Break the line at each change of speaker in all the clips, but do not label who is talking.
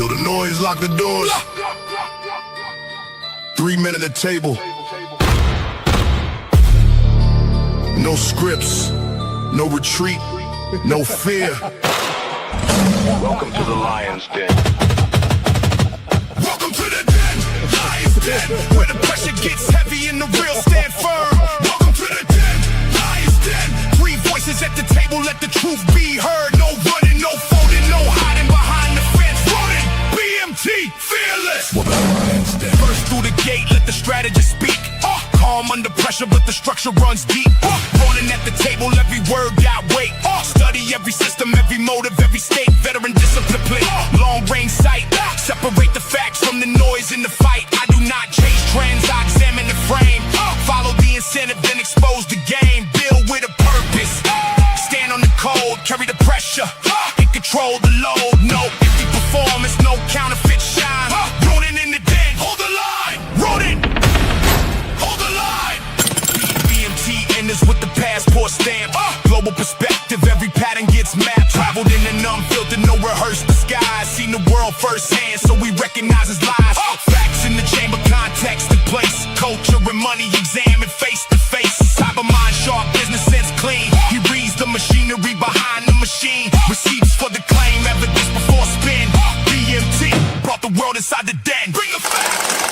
Feel the noise, lock the doors. 3 men at the table. No scripts, no retreat, no fear.
Welcome to the Lion's Den.
Welcome to the den, Lion's Den, where the pressure gets heavy and the real stand firm. Welcome to the den, Lion's Den. 3 voices at the table, let the truth be heard. No running, no folding, no hiding behind the fence. Running, BMT, fearless. Welcome to the Lion's Den. First through the gate, let the strategist speak. Calm under pressure, but the structure runs deep. Running at the table, every word got weight. Study every system, every motive, every state. Veteran discipline play. Long range sight. Separate the facts from the noise in the fight. I do not chase trends, I examine the frame. Follow the incentive, then expose the game. Build with a purpose. Stand on the code, carry the pressure. And control the load. No empty performance, no counterfeit shine. Running in the den, hold the line. Running. Enders with the passport stamp. Global perspective, every pattern gets mapped. Traveled in an unfiltered, no rehearsed disguise. Seen the world firsthand, so we recognize his lies. Facts in the chamber, context and place. Culture and money examined face to face. Cyber mind sharp, business sense clean. He reads the machinery behind the machine. Receipts for the claim, evidence before spin. BMT brought the world inside the den. Bring the facts.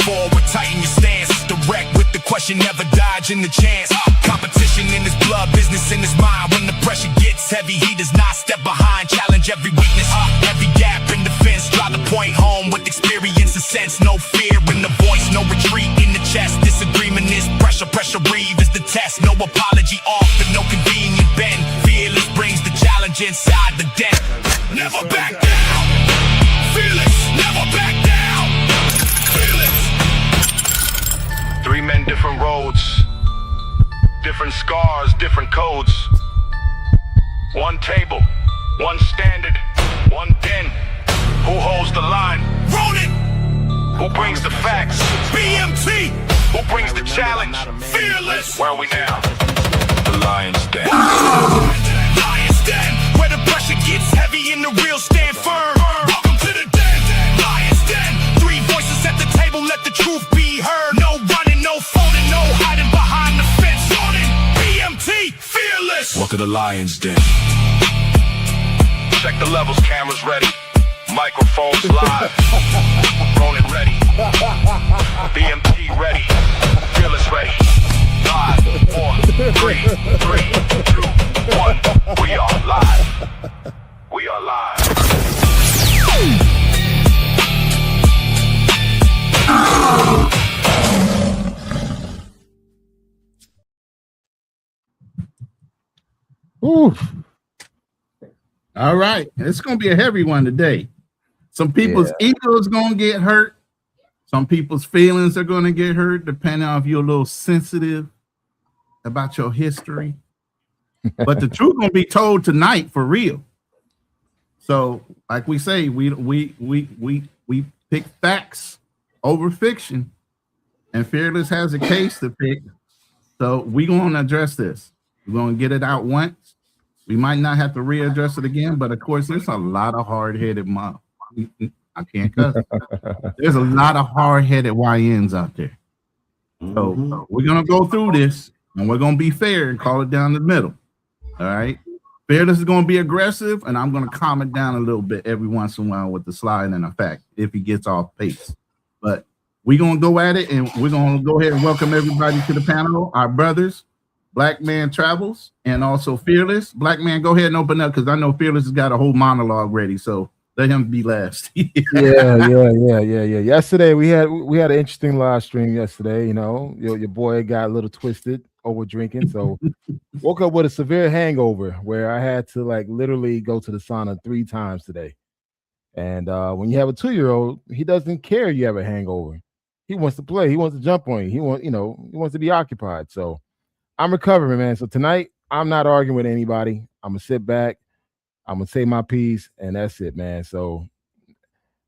Forward, tighten your stance. Direct with the question, never dodging the chance. Competition in his blood, business in his mind. When the pressure gets heavy, he does not step behind. Challenge every weakness, every gap in defense. Drive the point home with experience and sense. No fear in the voice, no retreat in the chest. Disagreement is pressure, pressure reeve is the test. No apology offered, no convenient bend. Fearless brings the challenge inside the den. Never back down. Fearless, never back down.
3 men, different roads, different scars, different codes. 1 table, 1 standard, 1 den. Who holds the line?
Ronin!
Who brings the facts?
BMT!
Who brings the challenge?
Fearless!
Where are we now? The Lion's Den.
Lion's Den, where the pressure gets heavy and the real stand firm. Welcome to the den, Lion's Den. 3 voices at the table, let the truth be heard. No running, no folding, no hiding behind the fence. Running, BMT, fearless.
Welcome to the Lion's Den. Check the levels, cameras ready. Microphones live. Ronin ready. BMT ready. Fearless ready. 5, 4, 3, 2, 1. We are live. We are live.
Ooh. All right. It's going to be a heavy one today. Some people's ego is going to get hurt. Some people's feelings are going to get hurt, depending on if you're a little sensitive about your history. But the truth going to be told tonight for real. So, like we say, we pick facts over fiction, and Fearless has a case to pick. So we're going to address this. We're going to get it out once. We might not have to readdress it again, but of course, there's a lot of hard-headed mom. I can't cuss. There's a lot of hard-headed YNs out there. So we're going to go through this, and we're going to be fair and call it down the middle. All right? Fearless is going to be aggressive, and I'm going to calm it down a little bit every once in a while with the slide and the fact if he gets off pace. But we're going to go at it, and we're going to go ahead and welcome everybody to the panel, our brothers, Black Man Travels, and also Fearless. Black Man, go ahead and open up, because I know Fearless has got a whole monologue ready, so let him be last.
Yeah. Yesterday we had an interesting live stream yesterday. You know, your boy got a little twisted over drinking, so woke up with a severe hangover where I had to like literally go to the sauna 3 times today. And when you have a 2-year-old, he doesn't care you have a hangover. He wants to play. He wants to jump on you. He wants to be occupied. So I'm recovering, man. So tonight I'm not arguing with anybody. I'm gonna sit back. I'm gonna say my piece, and that's it, man. So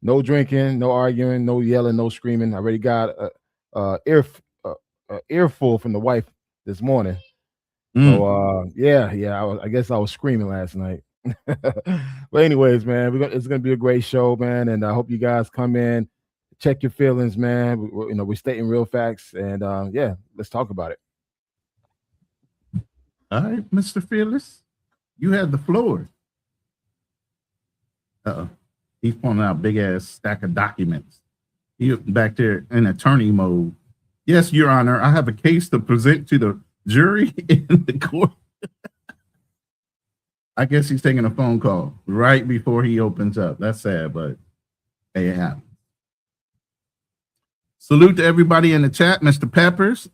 no drinking, no arguing, no yelling, no screaming. I already got a earful from the wife this morning. So I guess I was screaming last night. But anyways, man, it's gonna be a great show, man, and I hope you guys come in, check your feelings, man. We're stating real facts, and let's talk about it.
All right, Mr. Fearless, you have the floor. He's pulling out a big ass stack of documents. He back there in attorney mode. Yes, Your Honor, I have a case to present to the jury in the court. I guess he's taking a phone call right before he opens up. That's sad, but hey, it happens. Salute to everybody in the chat. Mr. Peppers,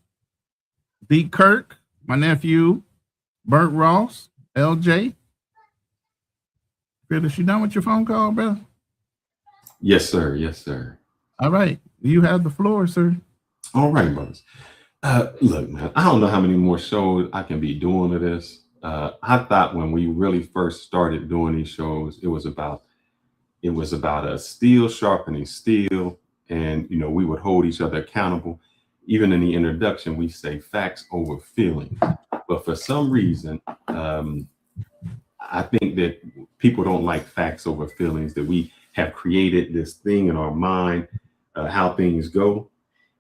D. Kirk, my nephew, Bert Ross, LJ. Phyllis, you done with your phone call, bro?
Yes, sir. Yes, sir.
All right. You have the floor, sir.
All right, brothers. Look, man, I don't know how many more shows I can be doing of this. I thought when we really first started doing these shows, it was about a steel sharpening steel, and we would hold each other accountable. Even in the introduction, we say facts over feelings. But for some reason, I think that people don't like facts over feelings, that we have created this thing in our mind, how things go.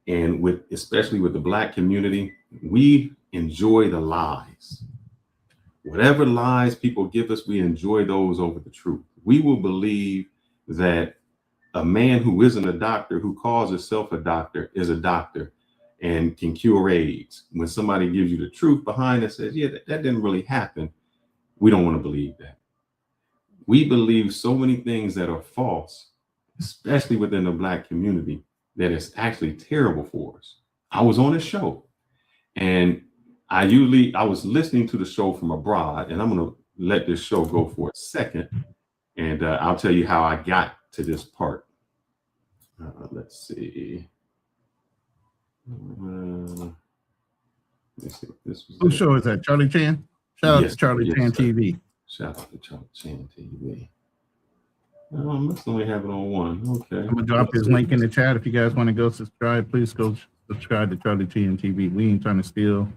And especially with the Black community, we enjoy the lies. Whatever lies people give us, we enjoy those over the truth. We will believe that a man who isn't a doctor, who calls himself a doctor, is a doctor and can cure AIDS. When somebody gives you the truth behind it, says, yeah, that didn't really happen, we don't want to believe that. We believe so many things that are false, especially within the Black community, that is actually terrible for us. I was on a show, and I was listening to the show from abroad, and I'm going to let this show go for a second, and I'll tell you how I got to this part. Let's see. Let's see if this was
Whose show is that? Charlie Chan? Shout out to Charlie Chan TV.
Shout out to Charlie Chan TV. I must only have it on one. Okay.
I'm gonna drop his link in the chat. If you guys want to go subscribe, please go subscribe to Charlie Chan TV. We ain't trying to steal.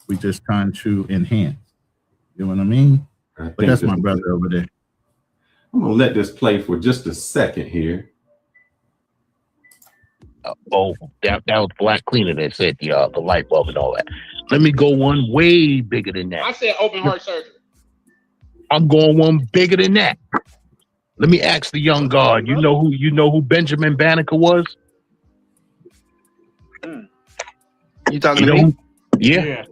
We just trying to enhance. You know what I mean? But that's my brother over there.
I'm gonna let this play for just a second here.
That was Black Cleaner that said the light bulb and all that. Let me go one way bigger than that.
I said open heart surgery.
I'm going one bigger than that. Let me ask the young guard. You know who Benjamin Banneker was?
You talking to me?
Yeah.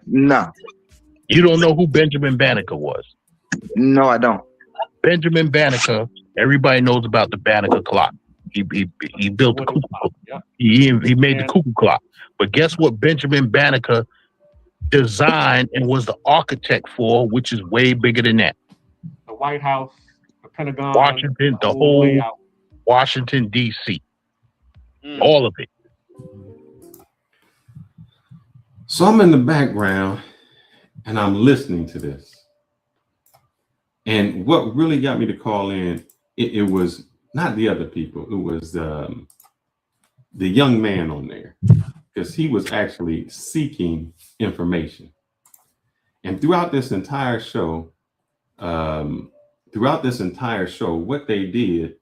No.
You don't know who Benjamin Banneker was?
No, I don't.
Benjamin Banneker. Everybody knows about the Banneker clock. He built the cuckoo clock. He made the cuckoo clock. But guess what Benjamin Banneker designed and was the architect for, which is way bigger than that.
The White House, the Pentagon,
Washington, the whole Washington, D.C. All of it.
So I'm in the background and I'm listening to this. And what really got me to call in, it was not the other people. It was the young man on there, because he was actually seeking information. And throughout this entire show, what they did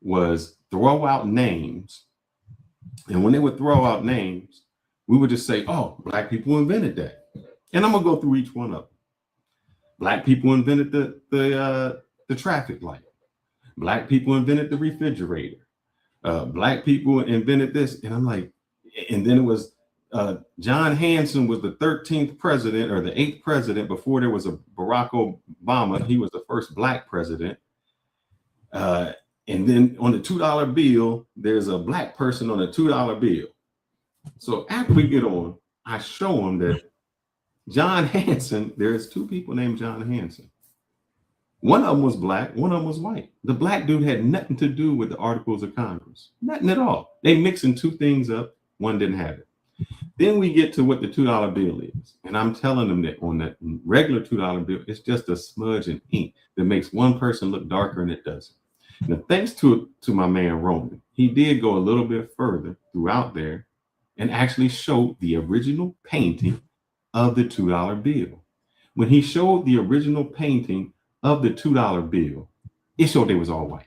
was throw out names. And when they would throw out names, we would just say, oh, Black people invented that. And I'm gonna go through each one of them. Black people invented the traffic light. Black people invented the refrigerator. Black people invented this. And I'm like, and then it was John Hanson was the 13th president or the 8th president before there was a Barack Obama. He was the first Black president. And then on the $2 bill, there's a Black person on a $2 bill. So after we get on, I show them that John Hanson, there's two people named John Hanson. One of them was Black, one of them was white. The Black dude had nothing to do with the Articles of Congress, nothing at all. They mixing two things up, one didn't have it. Then we get to what the $2 bill is. And I'm telling them that on that regular $2 bill, it's just a smudge and ink that makes one person look darker and it doesn't. Now, thanks to my man Roman, he did go a little bit further throughout there and actually showed the original painting of the $2 bill. When he showed the original painting of the $2 bill, it showed they was all white.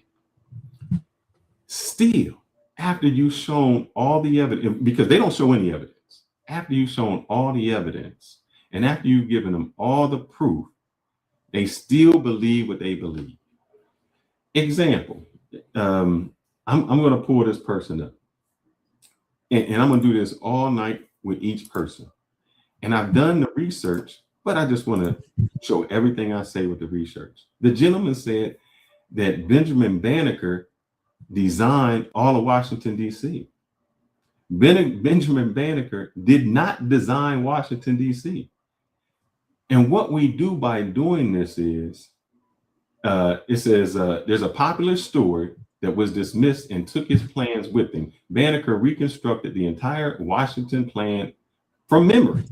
Still, after you've shown all the evidence, because they don't show any evidence, after you've shown all the evidence, and after you've given them all the proof, they still believe what they believe. Example, I'm going to pull this person up, and I'm going to do this all night with each person. And I've done the research, but I just want to show everything I say with the research. The gentleman said that Benjamin Banneker designed all of Washington, D.C. Benjamin Banneker did not design Washington, D.C. And what we do by doing this is, it says, there's a popular story that was dismissed and took his plans with him. Banneker reconstructed the entire Washington plan from memory.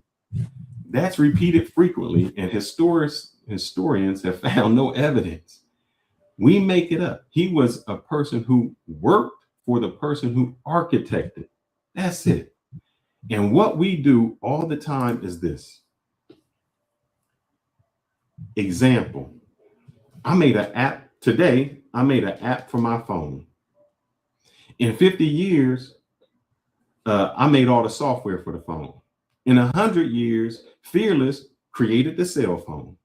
That's repeated frequently, and historians have found no evidence. We make it up. He was a person who worked for the person who architected. That's it. And what we do all the time is this. Example, I made an app today. I made an app for my phone. In 50 years, I made all the software for the phone. In 100 years, Fearless created the cell phone.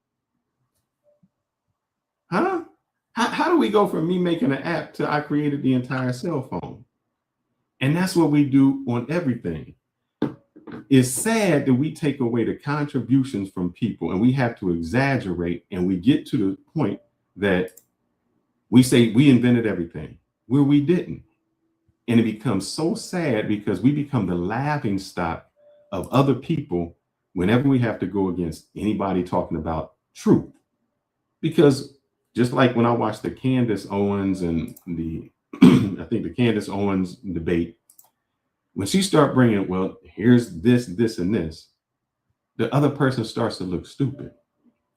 Huh? How do we go from me making an app to I created the entire cell phone? And that's what we do on everything. It's sad that we take away the contributions from people and we have to exaggerate, and we get to the point that we say we invented everything where we didn't. And it becomes so sad because we become the laughing stock of other people whenever we have to go against anybody talking about truth. Because just like when I watched the Candace Owens and I think the Candace Owens debate, when she started bringing, well, here's this, this, and this, the other person starts to look stupid.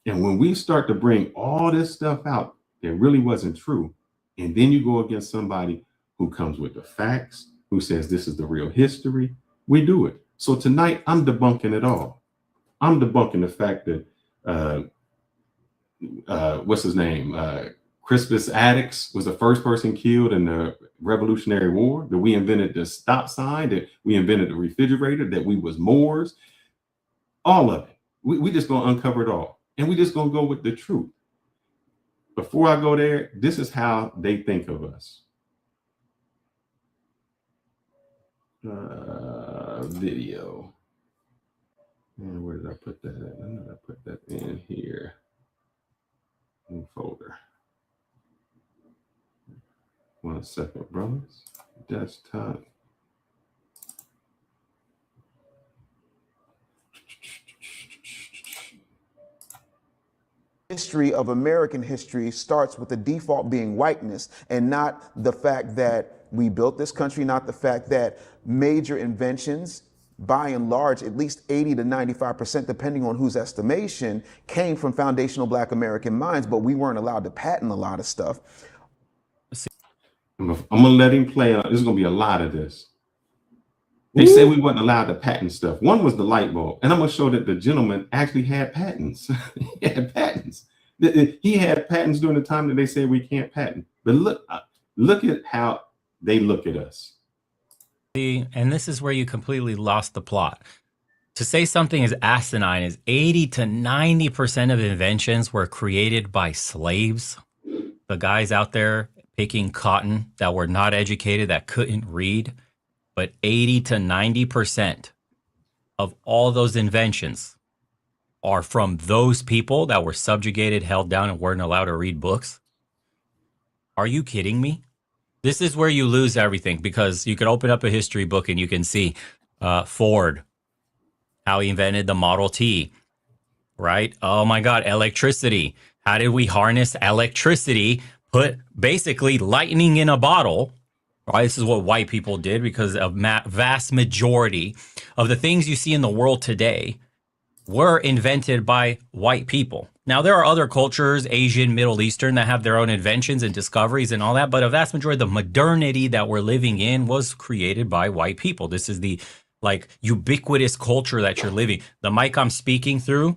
And when we start to bring all this stuff out that really wasn't true, and then you go against somebody who comes with the facts, who says this is the real history, we do it. So tonight, I'm debunking it all. I'm debunking the fact that, what's his name? Crispus Attucks was the first person killed in the Revolutionary War, that we invented the stop sign, that we invented the refrigerator, that we was Moors, all of it. We just gonna uncover it all. And we just gonna go with the truth. Before I go there, this is how they think of us. Video. And where did I put that at? I know I put that in here. New folder. 1 second, brothers. Desktop.
History of American history starts with the default being whiteness, and not the fact that we built this country, not the fact that major inventions, by and large, at least 80 to 95%, depending on whose estimation, came from foundational Black American minds, but we weren't allowed to patent a lot of stuff.
I'm gonna let him play. There's gonna be a lot of this. They said we wasn't allowed to patent stuff. One was the light bulb, and I'm gonna show that the gentleman actually had patents. He had patents. He had patents during the time that they said we can't patent. But look at how they look at us.
And this is where you completely lost the plot. To say something is asinine is 80 to 90% of inventions were created by slaves. The guys out there picking cotton that were not educated, that couldn't read. But 80 to 90% of all those inventions are from those people that were subjugated, held down, and weren't allowed to read books. Are you kidding me? This is where you lose everything, because you could open up a history book and you can see Ford, how he invented the Model T, right? Oh my God, electricity. How did we harness electricity? Put basically lightning in a bottle. Right? This is what white people did, because a vast majority of the things you see in the world today were invented by white people. Now, there are other cultures, Asian, Middle Eastern, that have their own inventions and discoveries and all that, but a vast majority of the modernity that we're living in was created by white people. This is the like ubiquitous culture that you're living. The mic I'm speaking through,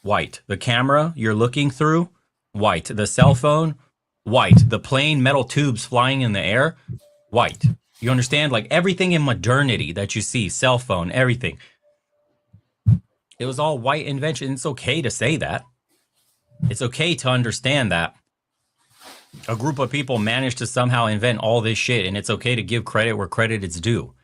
white. The camera you're looking through, white. The cell phone, white. The plain metal tubes flying in the air, white. You understand? Like everything in modernity that you see, cell phone, everything. It was all white invention. It's okay to say that. It's okay to understand that a group of people managed to somehow invent all this shit, and it's okay to give credit where credit is due.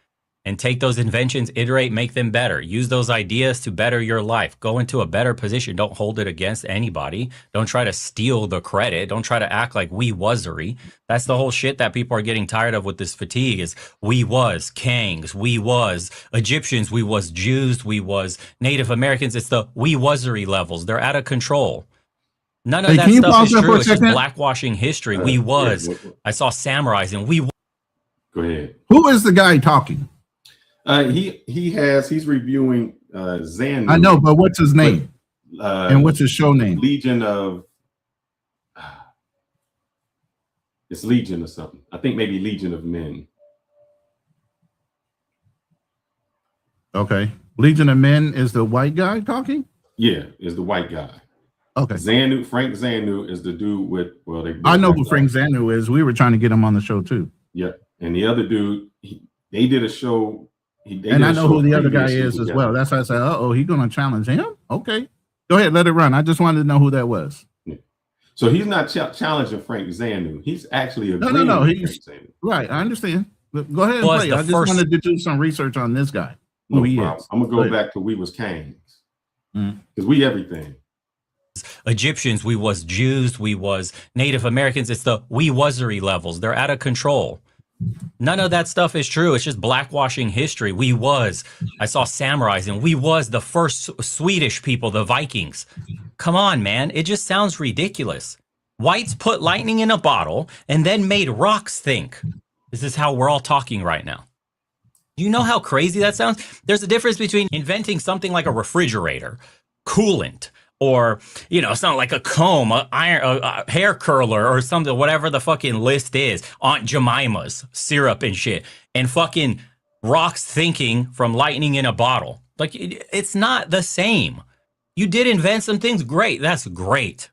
And take those inventions, iterate, make them better. Use those ideas to better your life. Go into a better position. Don't hold it against anybody. Don't try to steal the credit. Don't try to act like we wasery. That's the whole shit that people are getting tired of with this fatigue is we was Kangs, we was Egyptians, we was Jews, we was Native Americans. It's the we wasery levels. They're out of control. None of that stuff is true. It's just blackwashing history. We was. I saw samurais and we.
Go ahead.
Who is the guy talking?
He's reviewing Xanadu.
I know, but what's his name? And what's his show name?
Legion of it's Legion or something. I think maybe Legion of Men.
Okay. Legion of Men is the white guy talking?
Yeah, is the white guy.
Okay.
Frank Xanadu is the dude with
I know who Frank Xanadu is. We were trying to get him on the show too.
Yeah. And the other dude, they did a show.
And I know who the other guy is as well. That's why I said, he's going to challenge him? Okay. Go ahead, let it run. I just wanted to know who that was.
Yeah. So he's not challenging Frank Xanadu. He's actually agreeing
No.
with
He's
Frank Xanadu.
right. I understand. But go ahead and play. I just wanted to do some research on this guy. Who he is.
I'm going to go back to we was Kangs. Because we everything.
Egyptians, we was Jews, we was Native Americans. It's the we wasery levels. They're out of control. None of that stuff is true. It's just blackwashing history. We was. I saw samurais and we was the first Swedish people, the Vikings. Come on, man. It just sounds ridiculous. Whites put lightning in a bottle and then made rocks think. This is how we're all talking right now. Do you know how crazy that sounds? There's a difference between inventing something like a refrigerator, coolant, or, something like a comb, a hair curler or something, whatever the fucking list is, Aunt Jemima's syrup and shit, and fucking rocks thinking from lightning in a bottle. Like, it's not the same. You did invent some things, great, that's great.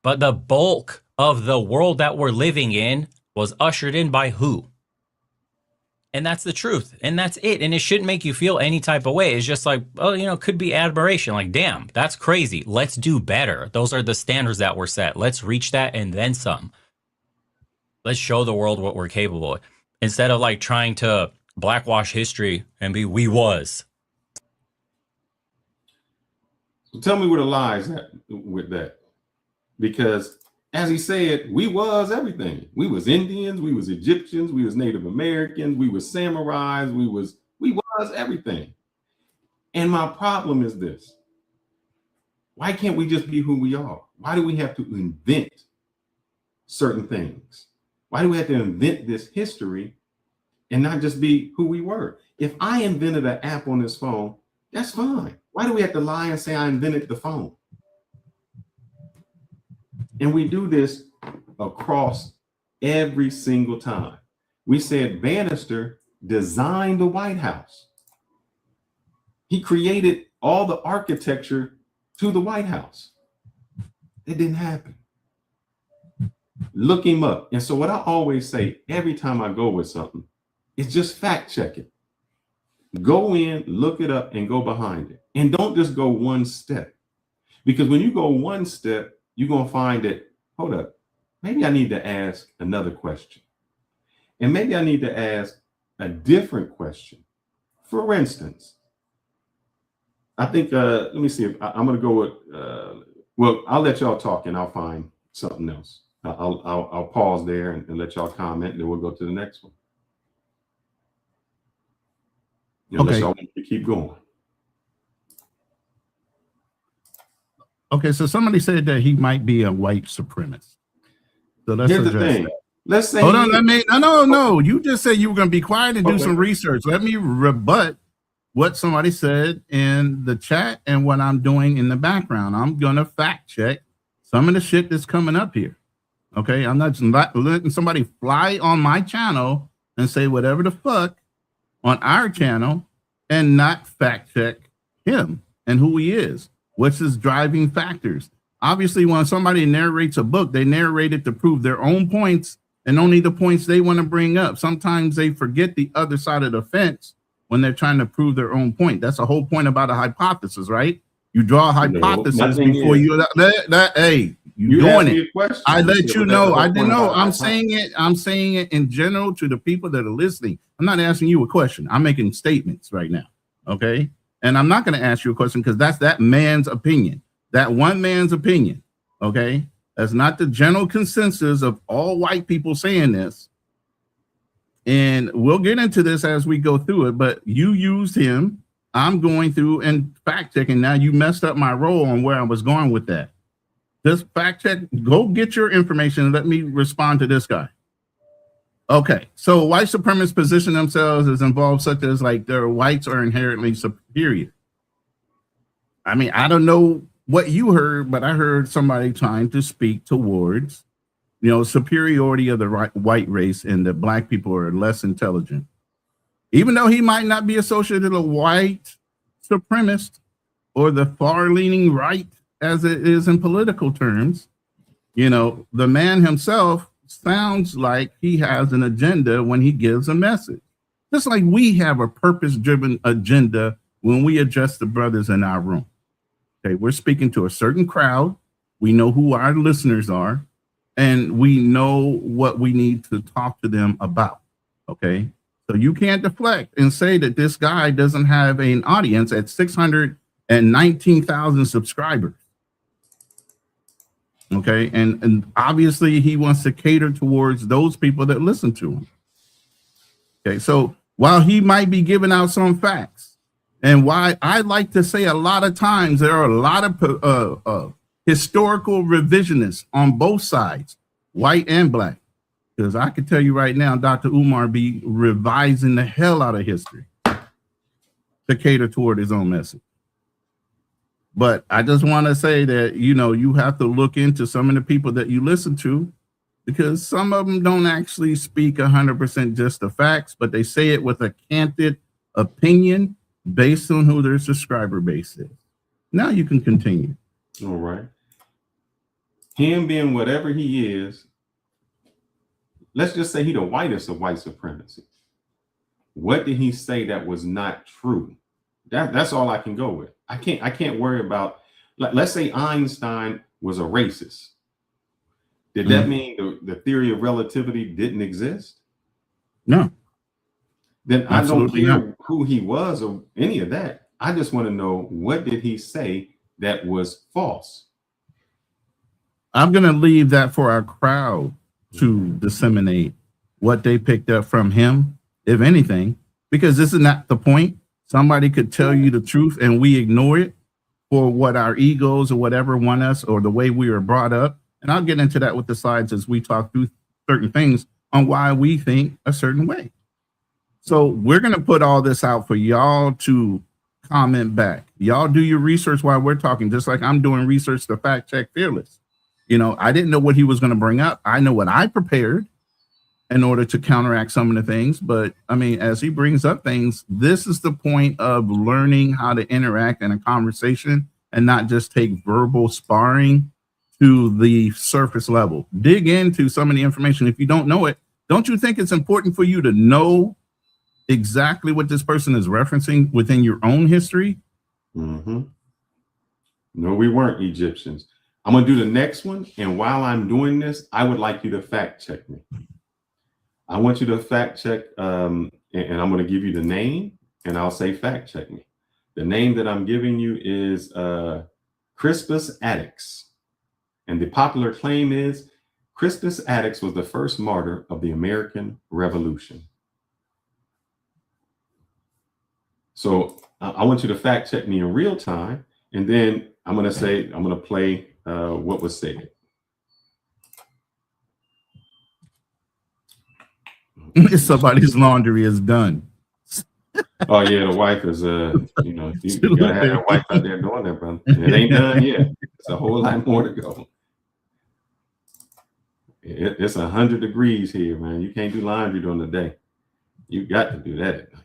But the bulk of the world that we're living in was ushered in by who? And that's the truth. And that's it. And it shouldn't make you feel any type of way. It's just like, could be admiration. Like, damn, that's crazy. Let's do better. Those are the standards that were set. Let's reach that and then some. Let's show the world what we're capable of. Instead of like trying to blackwash history and be we was.
So tell me where the lie is at with that. Because as he said, we was everything. We was Indians, we was Egyptians, we was Native Americans, we was samurais, we was everything. And my problem is this. Why can't we just be who we are? Why do we have to invent certain things? Why do we have to invent this history and not just be who we were? If I invented an app on this phone, that's fine. Why do we have to lie and say I invented the phone? And we do this across every single time. We said Bannister designed the White House. He created all the architecture to the White House. It didn't happen. Look him up. And so what I always say every time I go with something is just fact check it. Go in, look it up, and go behind it. And don't just go one step. Because when you go one step, you're going to find that, hold up, maybe I need to ask another question. And maybe I need to ask a different question. For instance, I think, let me see if I'm going to go with, I'll let y'all talk and I'll find something else. I'll pause there and let y'all comment, and then we'll go to the next one. Unless y'all want to keep going.
Okay, so somebody said that he might be a white supremacist. So let's
Here's the thing. Let's say
hold on, no. You just said you were going to be quiet and do some research. Let me rebut what somebody said in the chat and what I'm doing in the background. I'm going to fact check some of the shit that's coming up here. Okay, I'm not letting somebody fly on my channel and say whatever the fuck on our channel and not fact check him and who he is. What's his driving factors? Obviously, when somebody narrates a book, they narrate it to prove their own points and only the points they want to bring up. Sometimes they forget the other side of the fence when they're trying to prove their own point. That's the whole point about a hypothesis, right? You draw a hypothesis before you. Hey, you doing it? I let you know. I didn't know. I'm saying it in general to the people that are listening. I'm not asking you a question. I'm making statements right now. Okay, and I'm not going to ask you a question because that's that man's opinion. That one man's opinion. Okay, that's not the general consensus of all white people saying this. And we'll get into this as we go through it. But you used him. I'm going through and fact checking. Now you messed up my role on where I was going with that. Just fact check. Go get your information and let me respond to this guy. Okay, so white supremacists position themselves as involved, such as like their whites are inherently superior. I mean, I don't know what you heard, but I heard somebody trying to speak towards, superiority of the white race and that black people are less intelligent. Even though he might not be associated with a white supremacist or the far-leaning right, as it is in political terms, the man himself sounds like he has an agenda when he gives a message. Just like we have a purpose-driven agenda when we address the brothers in our room. Okay, we're speaking to a certain crowd. We know who our listeners are, and we know what we need to talk to them about. Okay. So you can't deflect and say that this guy doesn't have an audience at 619,000 subscribers. Okay, and obviously he wants to cater towards those people that listen to him. Okay, so while he might be giving out some facts, and why I like to say a lot of times there are a lot of historical revisionists on both sides, white and black. Because I can tell you right now, Dr. Umar be revising the hell out of history to cater toward his own message. But I just want to say that, you have to look into some of the people that you listen to, because some of them don't actually speak 100% just the facts, but they say it with a candid opinion based on who their subscriber base is. Now you can continue.
All right. Him being whatever he is, let's just say he the whitest of white supremacy. What did he say that was not true? That's all I can go with. I can't worry about, let's say Einstein was a racist. Did that mean the theory of relativity didn't exist?
No.
Then
Absolutely
I don't care
not.
who he was or any of that. I just want to know, what did he say that was false?
I'm going to leave that for our crowd to disseminate what they picked up from him, if anything, because this is not the point. Somebody could tell you the truth and we ignore it for what our egos or whatever want us, or the way we were brought up. And I'll get into that with the slides as we talk through certain things on why we think a certain way. So we're going to put all this out for y'all to comment back. Y'all do your research while we're talking, just like I'm doing research to fact check Fearless. I didn't know what he was going to bring up. I know what I prepared in order to counteract some of the things. But I mean, as he brings up things, this is the point of learning how to interact in a conversation and not just take verbal sparring to the surface level. Dig into some of the information. If you don't know it, don't you think it's important for you to know exactly what this person is referencing within your own history?
Mm-hmm. No, we weren't Egyptians. I'm going to do the next one. And while I'm doing this, I would like you to fact check me. I want you to fact check, and I'm going to give you the name, and I'll say fact check me. The name that I'm giving you is Crispus Attucks. And the popular claim is Crispus Attucks was the first martyr of the American Revolution. So I want you to fact check me in real time, and then I'm going to play what was said.
Somebody's laundry is done.
Oh yeah, the wife is you gotta have a wife out there doing that, brother. And it ain't done yet. It's a whole lot more to go. It's 100 degrees here, man. You can't do laundry during the day. You got to do that at night.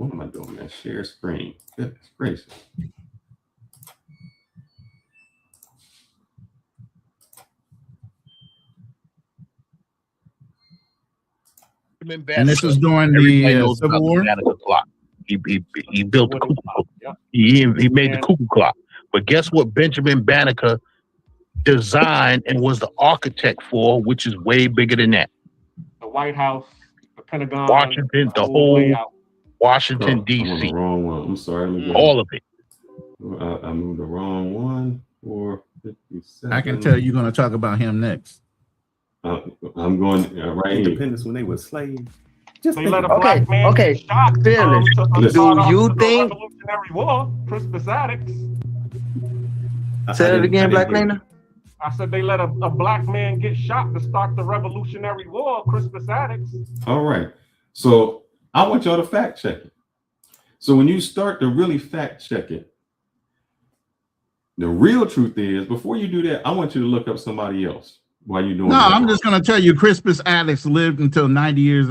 what am I doing, man? Share screen. Goodness gracious.
And this was during
Everybody
the
knows
Civil
about
War.
the Banneker clock. He built the cuckoo clock. He made the cuckoo clock. But guess what Benjamin Banneker designed and was the architect for, which is way bigger than that.
The White House, the Pentagon,
Washington, the whole
layout.
Washington,
I'm on the
D.C.
wrong one. I'm sorry. Let me go.
All of it.
I moved the wrong one. 457.
I can tell you're going to talk about him next.
I'm going right here.
Independence when they were slaves. Just
They
think
let a
about
Okay,
black man
okay,
get shot.
Fearless.
To
Listen.
start off
Do you
the
think-
Revolutionary War? Crispus Attucks.
I
Say that
didn't- I
again,
didn't
Black
hear you.
Lena.
I said they let a black man get shot to start the Revolutionary War. Crispus Attucks.
All right. So I want y'all to fact check it. So when you start to really fact check it, the real truth is, before you do that, I want you to look up somebody else while you're doing
No,
that.
I'm just going to tell you, Crispus Attucks lived until 90 years,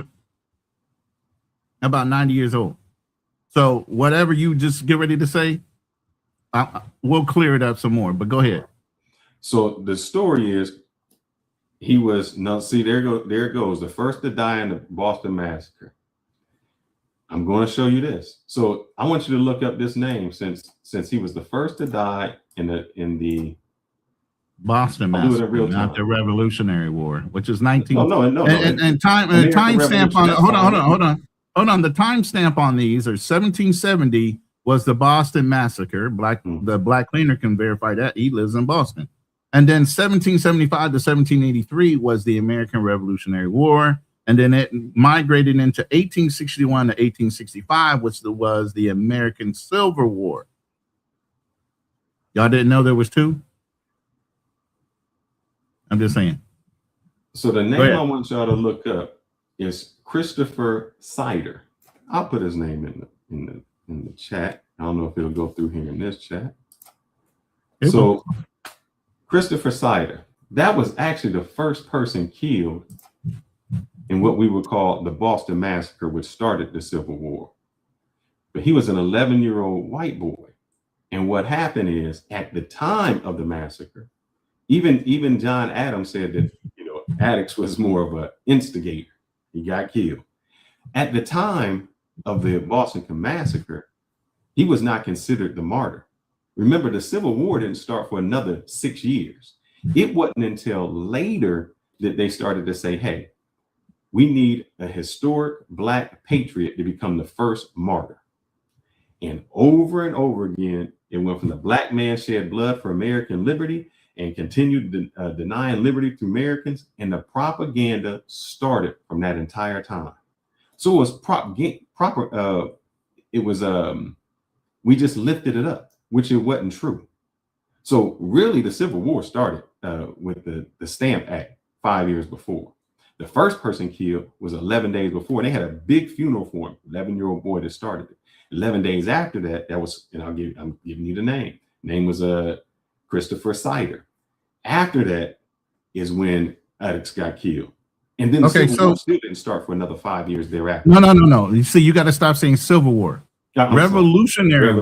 about 90 years old. So whatever you just get ready to say, we'll clear it up some more. But go ahead.
So the story is, he was there it goes, the first to die in the Boston Massacre. I'm going to show you this. So I want you to look up this name since he was the first to die in the
Boston
I'll do it in
Massacre,
real
not
time.
the Revolutionary War, which is 19.
No.
And time
American
timestamp on it.
Revolution,
Hold on. The timestamp on these are 1770 was the Boston Massacre. The Black Cleaner can verify that. He lives in Boston. And then 1775 to 1783 was the American Revolutionary War. And then it migrated into 1861 to 1865, which was the American Civil War. Y'all didn't know there was two? I'm just saying.
So the
Go
name
ahead.
I want y'all to look up is Christopher Sider. I'll put his name in the chat. I don't know if it'll go through here in this chat.
It
So Christopher Sider, that was actually the first person killed in what we would call the Boston Massacre, which started the Civil War. But he was an 11-year-old white boy. And what happened is, at the time of the massacre, even John Adams said that, Attucks was more of an instigator. He got killed. At the time of the Boston Massacre, he was not considered the martyr. Remember, the Civil War didn't start for another 6 years. It wasn't until later that they started to say, hey, we need a historic Black patriot to become the first martyr. And over again, it went from the Black man shed blood for American liberty and continued denying liberty to Americans. And the propaganda started from that entire time. So it was we just lifted it up, which it wasn't true. So really the Civil War started with the Stamp Act 5 years before. The first person killed was 11 days before. They had a big funeral for him, 11-year-old boy that started it. 11 days after that, that was, and I'm giving you the name. Name was Christopher Sider. After that is when Attucks got killed. And then the Civil War still didn't start for another 5 years thereafter.
No. You see, you got to stop saying Civil War.
I'm
Revolutionary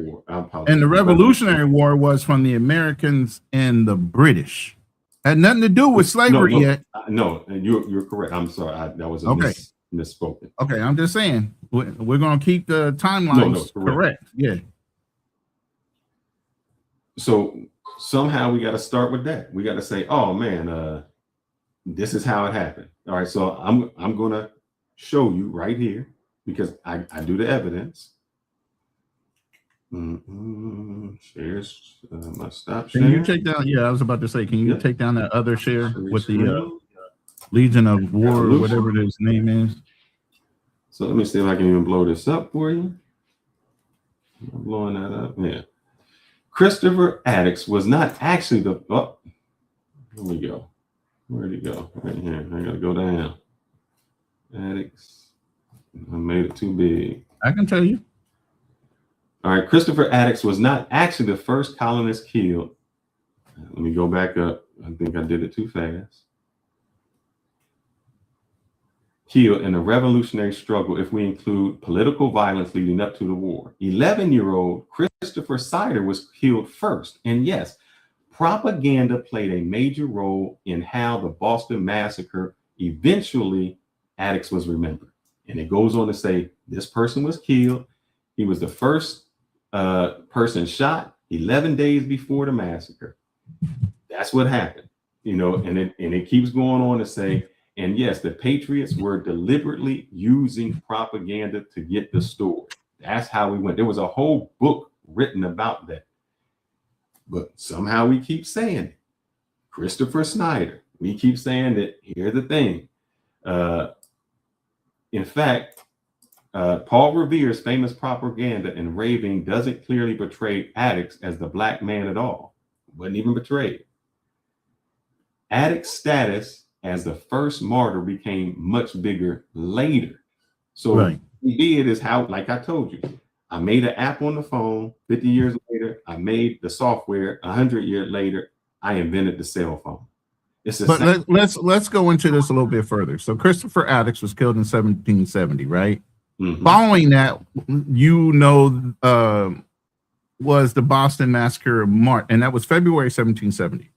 War. I apologize.
And the Revolutionary War was from the Americans and the British. Had nothing to do with slavery yet.
No, you're correct. I'm sorry. That was misspoken.
Okay, I'm just saying we're going to keep the timelines correct. Yeah.
So somehow we got to start with that. We got to say, oh man, this is how it happened. All right, so I'm going to show you right here because I do the evidence. Shares my stop share.
Can you take down? Yeah, I was about to say, can you take down that other share with the Legion of War or whatever his name is?
So let me see if I can even blow this up for you. I'm blowing that up. Yeah. Christopher Attucks was not actually the. Oh, here we go. Where'd he go? Right here. I gotta go down. Attucks. I made it too big.
I can tell you.
All right, Christopher Attucks was not actually the first colonist killed. Let me go back up. I think I did it too fast. killed in the revolutionary struggle if we include political violence leading up to the war. 11-year-old Christopher Sider was killed first. And yes, propaganda played a major role in how the Boston Massacre eventually Attucks was remembered. And it goes on to say this person was killed. He was the first person shot 11 days before the massacre. That's what happened, you know, and it keeps going on to say, and yes, the Patriots were deliberately using propaganda to get the story. That's how we went. There was a whole book written about that. But somehow we keep saying it. Christopher Snyder, we keep saying that. Here's the thing. In fact, Paul Revere's famous propaganda and raving doesn't clearly portray Attucks as the black man at all. Wasn't even portrayed. Attucks' status as the first martyr became much bigger later. So what he did is how, like I told you, I made an app on the phone. 50 years later, I made the software. 100 years later, I invented the cell phone.
But let's go into this a little bit further. So Christopher Attucks was killed in 1770, right?
Mm-hmm.
Following that, was the Boston Massacre and that was February 1770.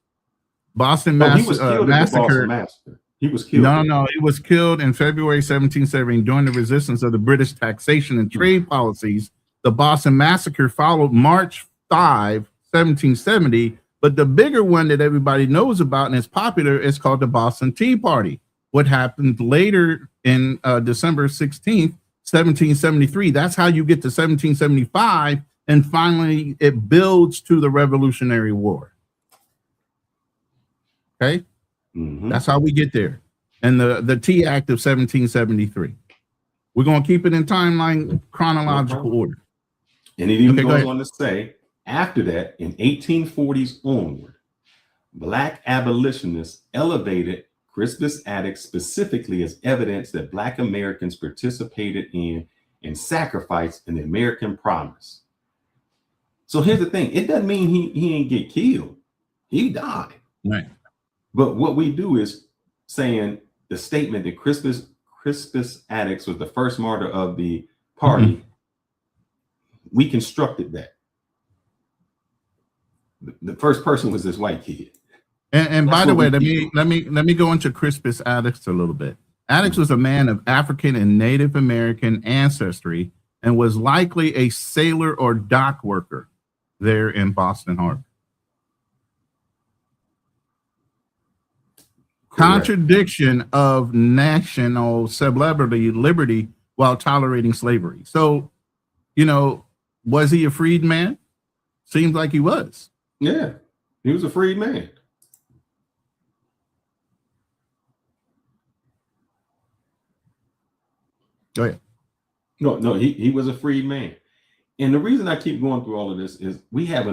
Boston Massacre.
He was killed.
No, he was killed in February 1770 during the resistance of the British taxation and trade policies. The Boston Massacre followed March 5, 1770. But the bigger one that everybody knows about and is popular is called the Boston Tea Party. What happened later in December 16th, 1773. That's how you get to 1775. And finally, it builds to the Revolutionary War. Okay?
Mm-hmm.
That's how we get there. And the Tea Act of 1773. We're going to keep it in timeline chronological order.
And it even goes on to say, after that, in 1840s onward, Black abolitionists elevated Crispus Attucks specifically as evidence that Black Americans participated in and sacrificed in the American promise. So here's the thing. It doesn't mean he didn't get killed. He died.
Right.
But what we do is saying the statement that Crispus Attucks was the first martyr of the party. We constructed that. The first person was this white kid.
And by the way, let me go into Crispus Attucks a little bit. Attucks was a man of African and Native American ancestry and was likely a sailor or dock worker there in Boston Harbor. Contradiction of national liberty while tolerating slavery. So, you know, was he a freed man? Seems like he was.
Yeah, he was a freed man.
Go ahead.
No, he was a freed man. And the reason I keep going through all of this is we have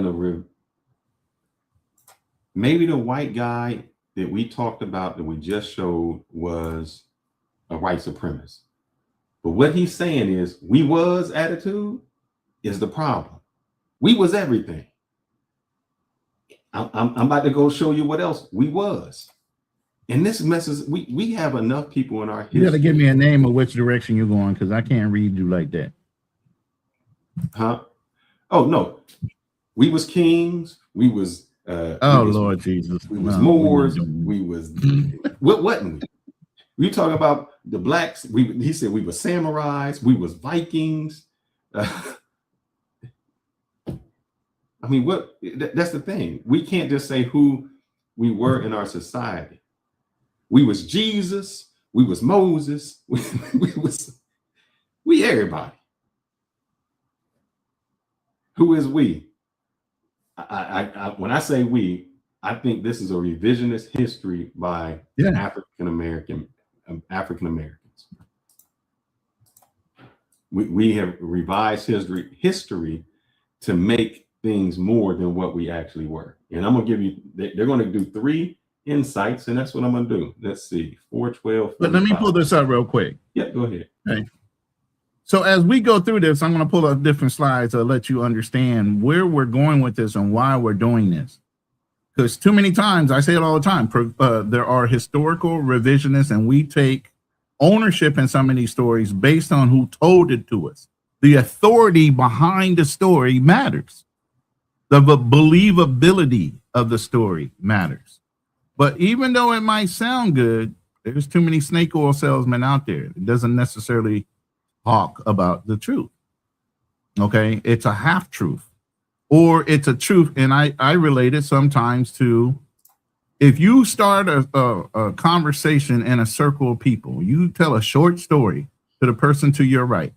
maybe the white guy that we talked about that we just showed was a white supremacist. But what he's saying is we was attitude is the problem. We was everything. I'm about to go show you what else we was. And this messes, we have enough people in our history.
You got to give me a name of which direction you're going because I can't read you like that.
Huh? Oh, no. We was kings. We was
Lord Jesus.
We was Moors. We was what wasn't we? You talking about the blacks? He said we were samurais. We was Vikings. I mean, that's the thing. We can't just say who we were in our society. We was Jesus. We was Moses. We everybody. Who is we? When I say we, I think this is a revisionist history by African Americans. We have revised history to make things more than what we actually were. And I'm gonna give you. They're going to do 3 insights, and that's what I'm gonna do. Let's see, 412.
But let me pull this up real quick.
Yep, go ahead.
Okay. So as we go through this, I'm going to pull up different slides to let you understand where we're going with this and why we're doing this. Because too many times, I say it all the time, there are historical revisionists, and we take ownership in some of these stories based on who told it to us. The authority behind the story matters. The believability of the story matters. But even though it might sound good, there's too many snake oil salesmen out there. It doesn't necessarily talk about the truth. Okay, it's a half truth, or it's a truth. And I relate it sometimes to, if you start a conversation in a circle of people, you tell a short story to the person to your right,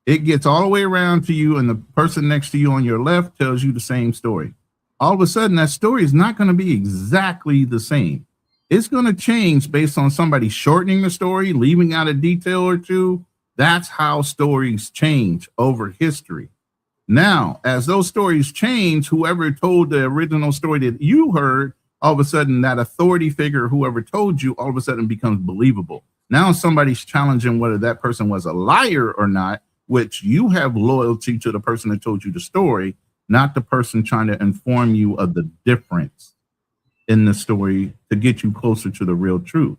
it gets all the way around to you, and the person next to you on your left tells you the same story. All of a sudden, that story is not going to be exactly the same. It's going to change based on somebody shortening the story, leaving out a detail or two. That's how stories change over history. Now, as those stories change, whoever told the original story that you heard, all of a sudden that authority figure, whoever told you, all of a sudden becomes believable. Now somebody's challenging whether that person was a liar or not, which you have loyalty to the person that told you the story, not the person trying to inform you of the difference in the story to get you closer to the real truth.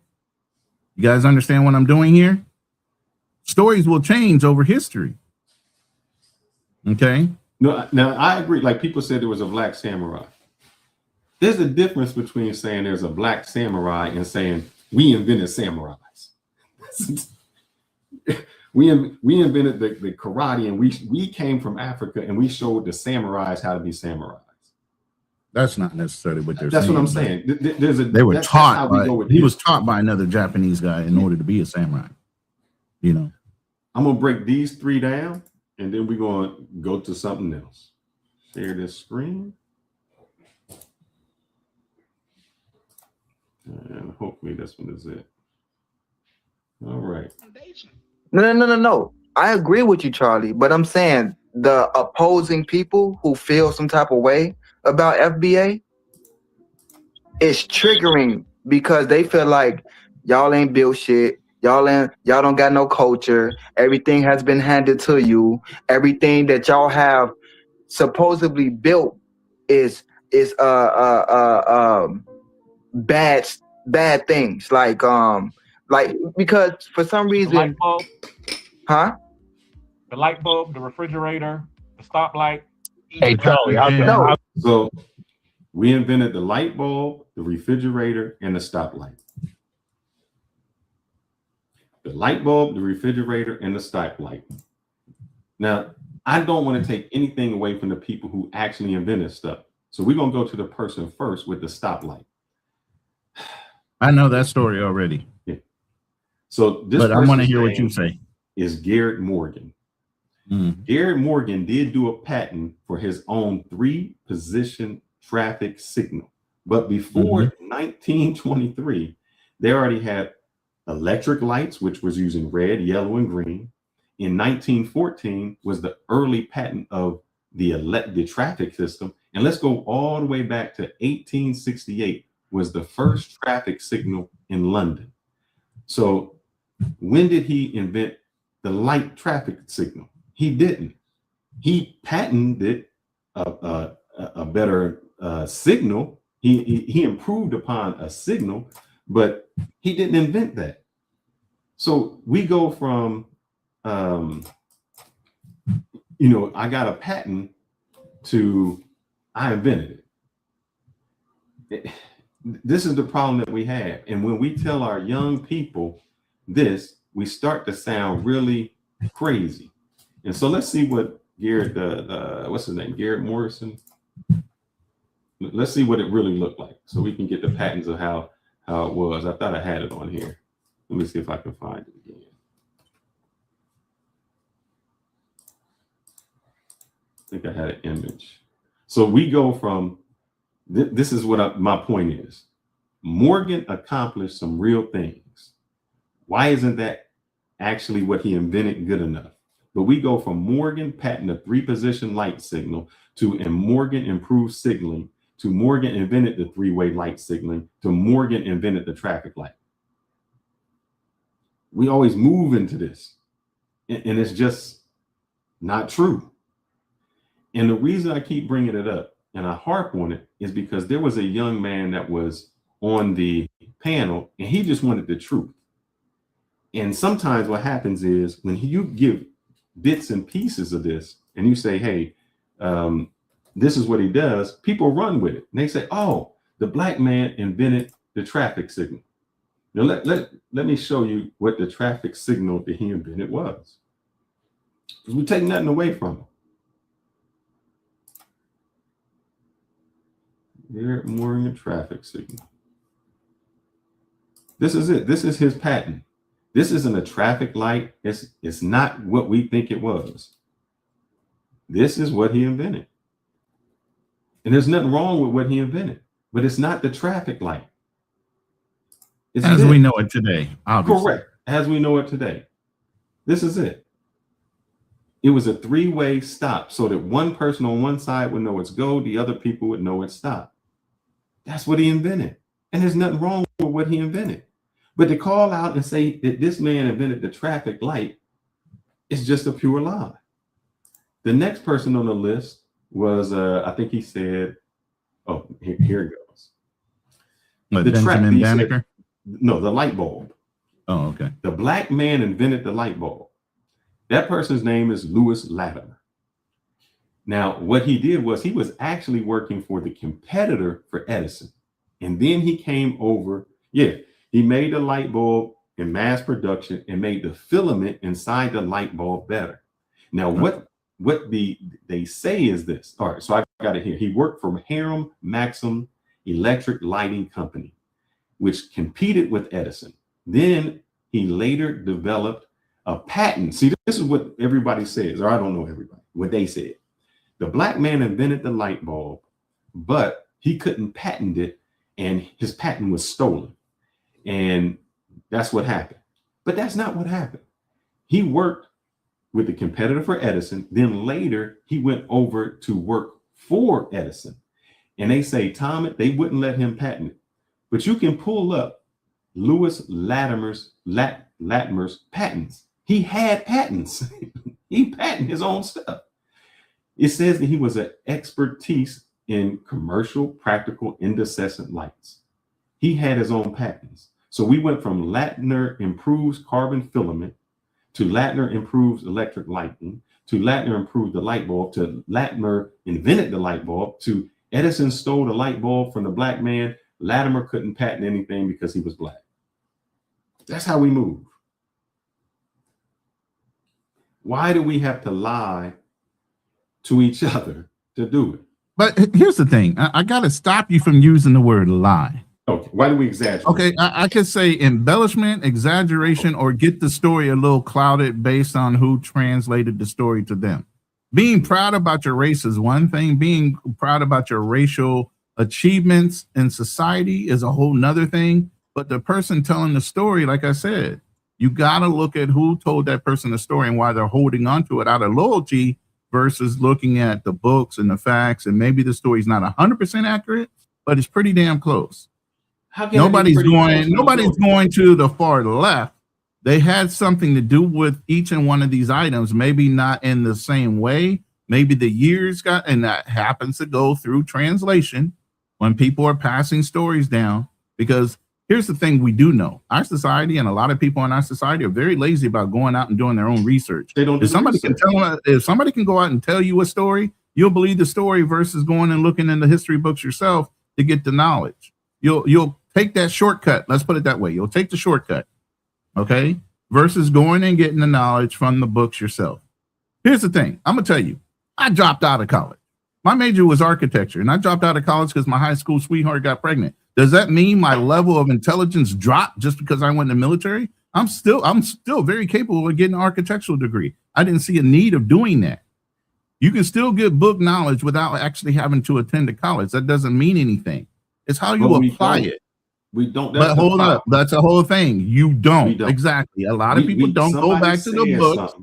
You guys understand what I'm doing here? Stories will change over history. Okay.
No, now I agree. Like people said there was a black samurai. There's a difference between saying there's a black samurai and saying we invented samurais. we invented the karate, and we came from Africa and we showed the samurais how to be samurais.
That's not necessarily what they're
That's
saying.
what I'm saying.
They were taught. He was taught by another Japanese guy in order to be a samurai. You know.
I'm gonna break these three down, and then we're gonna go to something else. Share this screen, and hopefully this one is it. All right.
No. I agree with you, Charlie, but I'm saying the opposing people who feel some type of way about FBA is triggering because they feel like y'all ain't built shit. Y'all don't got no culture. Everything has been handed to you. Everything that y'all have supposedly built is bad things. Like because for some reason,
the light bulb,
huh?
The light bulb, the refrigerator, the stoplight.
Hey, Charlie,
So we invented the light bulb, the refrigerator, and the stoplight. The light bulb, the refrigerator, and the stoplight. Now, I don't want to take anything away from the people who actually invented stuff. So we're going to go to the person first with the stoplight.
I know that story already.
Yeah. So this,
but I want to hear what you say.
Is Garrett Morgan. Garrett Morgan did do a patent for his own 3-position traffic signal. But before 1923, they already had electric lights, which was using red, yellow, and green. In 1914 was the early patent of the traffic system. And let's go all the way back to 1868 was the first traffic signal in London. So when did he invent the light traffic signal? He didn't. He patented a better signal. He improved upon a signal, but he didn't invent that. So we go from, I got a patent to I invented it. This is the problem that we have. And when we tell our young people this, we start to sound really crazy. And so let's see what Garrett, what's his name? Garrett Morrison. Let's see what it really looked like so we can get the patterns of how it was. I thought I had it on here. Let me see if I can find it again. I think I had an image. So we go from, this is what my point is. Morgan accomplished some real things. Why isn't that actually what he invented good enough? But we go from Morgan patented a 3-position light signal to Morgan improved signaling to Morgan invented the 3-way light signaling to Morgan invented the traffic light. We always move into this, and it's just not true. And the reason I keep bringing it up and I harp on it is because there was a young man that was on the panel and he just wanted the truth. And sometimes what happens is when you give bits and pieces of this and you say, hey, this is what he does, people run with it. And they say, oh, the black man invented the traffic signal. Now, let me show you what the traffic signal that he invented was. Because we take nothing away from him. Garrett Mooring a traffic signal. This is it. This is his patent. This isn't a traffic light. It's not what we think it was. This is what he invented. And there's nothing wrong with what he invented, but it's not the traffic light. It's
as
this.
we know it today. Obviously.
Correct. As we know it today. This is it. It was a three-way stop so that one person on one side would know it's go, the other people would know it's stop. That's what he invented. And there's nothing wrong with what he invented. But to call out and say that this man invented the traffic light is just a pure lie. The next person on the list was, I think he said, oh, here it goes.
What, Benjamin Banneker?
No, the light bulb.
Oh, okay.
The black man invented the light bulb. That person's name is Lewis Latimer. Now, what he did was he was actually working for the competitor for Edison. And then he came over. Yeah, he made the light bulb in mass production and made the filament inside the light bulb better. Now, what they say is this. All right, so I got it here. He worked for Hiram Maxim Electric Lighting Company, which competed with Edison. Then he later developed a patent. See, this is what everybody says, or I don't know everybody, what they said. The black man invented the light bulb, but he couldn't patent it, and his patent was stolen. And that's what happened. But that's not what happened. He worked with the competitor for Edison. Then later, he went over to work for Edison. And they say, Tom, they wouldn't let him patent it. But you can pull up Lewis Latimer's patents. He had patents. He patented his own stuff. It says that he was an expertise in commercial, practical, incandescent lights. He had his own patents. So we went from Latner improves carbon filament to Latner improves electric lighting to Latner improved the light bulb to Latner invented the light bulb to Edison stole the light bulb from the black man. Latimer couldn't patent anything because he was black. That's how we move. Why do we have to lie to each other to do it?
But here's the thing. I got to stop you from using the word lie.
Okay. Why do we exaggerate?
Okay. I could say embellishment, exaggeration, or get the story a little clouded based on who translated the story to them. Being proud about your race is one thing. Being proud about your racial achievements in society is a whole nother thing. But the person telling the story, like I said, you got to look at who told that person the story and why they're holding on to it out of loyalty versus looking at the books and the facts. And maybe the story's not 100% accurate, but it's pretty damn close. Nobody's going to the far left. They had something to do with each and one of these items, maybe not in the same way. Maybe the years got, and that happens to go through translation when people are passing stories down. Because here's the thing we do know. Our society and a lot of people in our society are very lazy about going out and doing their own research.
They don't.
If somebody can go out and tell you a story, you'll believe the story versus going and looking in the history books yourself to get the knowledge. You'll take that shortcut. Let's put it that way. You'll take the shortcut, okay, versus going and getting the knowledge from the books yourself. Here's the thing. I'm going to tell you, I dropped out of college. My major was architecture, and I dropped out of college because my high school sweetheart got pregnant. Does that mean my level of intelligence dropped just because I went in the military? I'm still very capable of getting an architectural degree. I didn't see a need of doing that. You can still get book knowledge without actually having to attend a college. That doesn't mean anything. It's how you apply it.
We don't.
But hold up. That's a whole thing. You don't. Exactly. A lot of people don't go back to the books.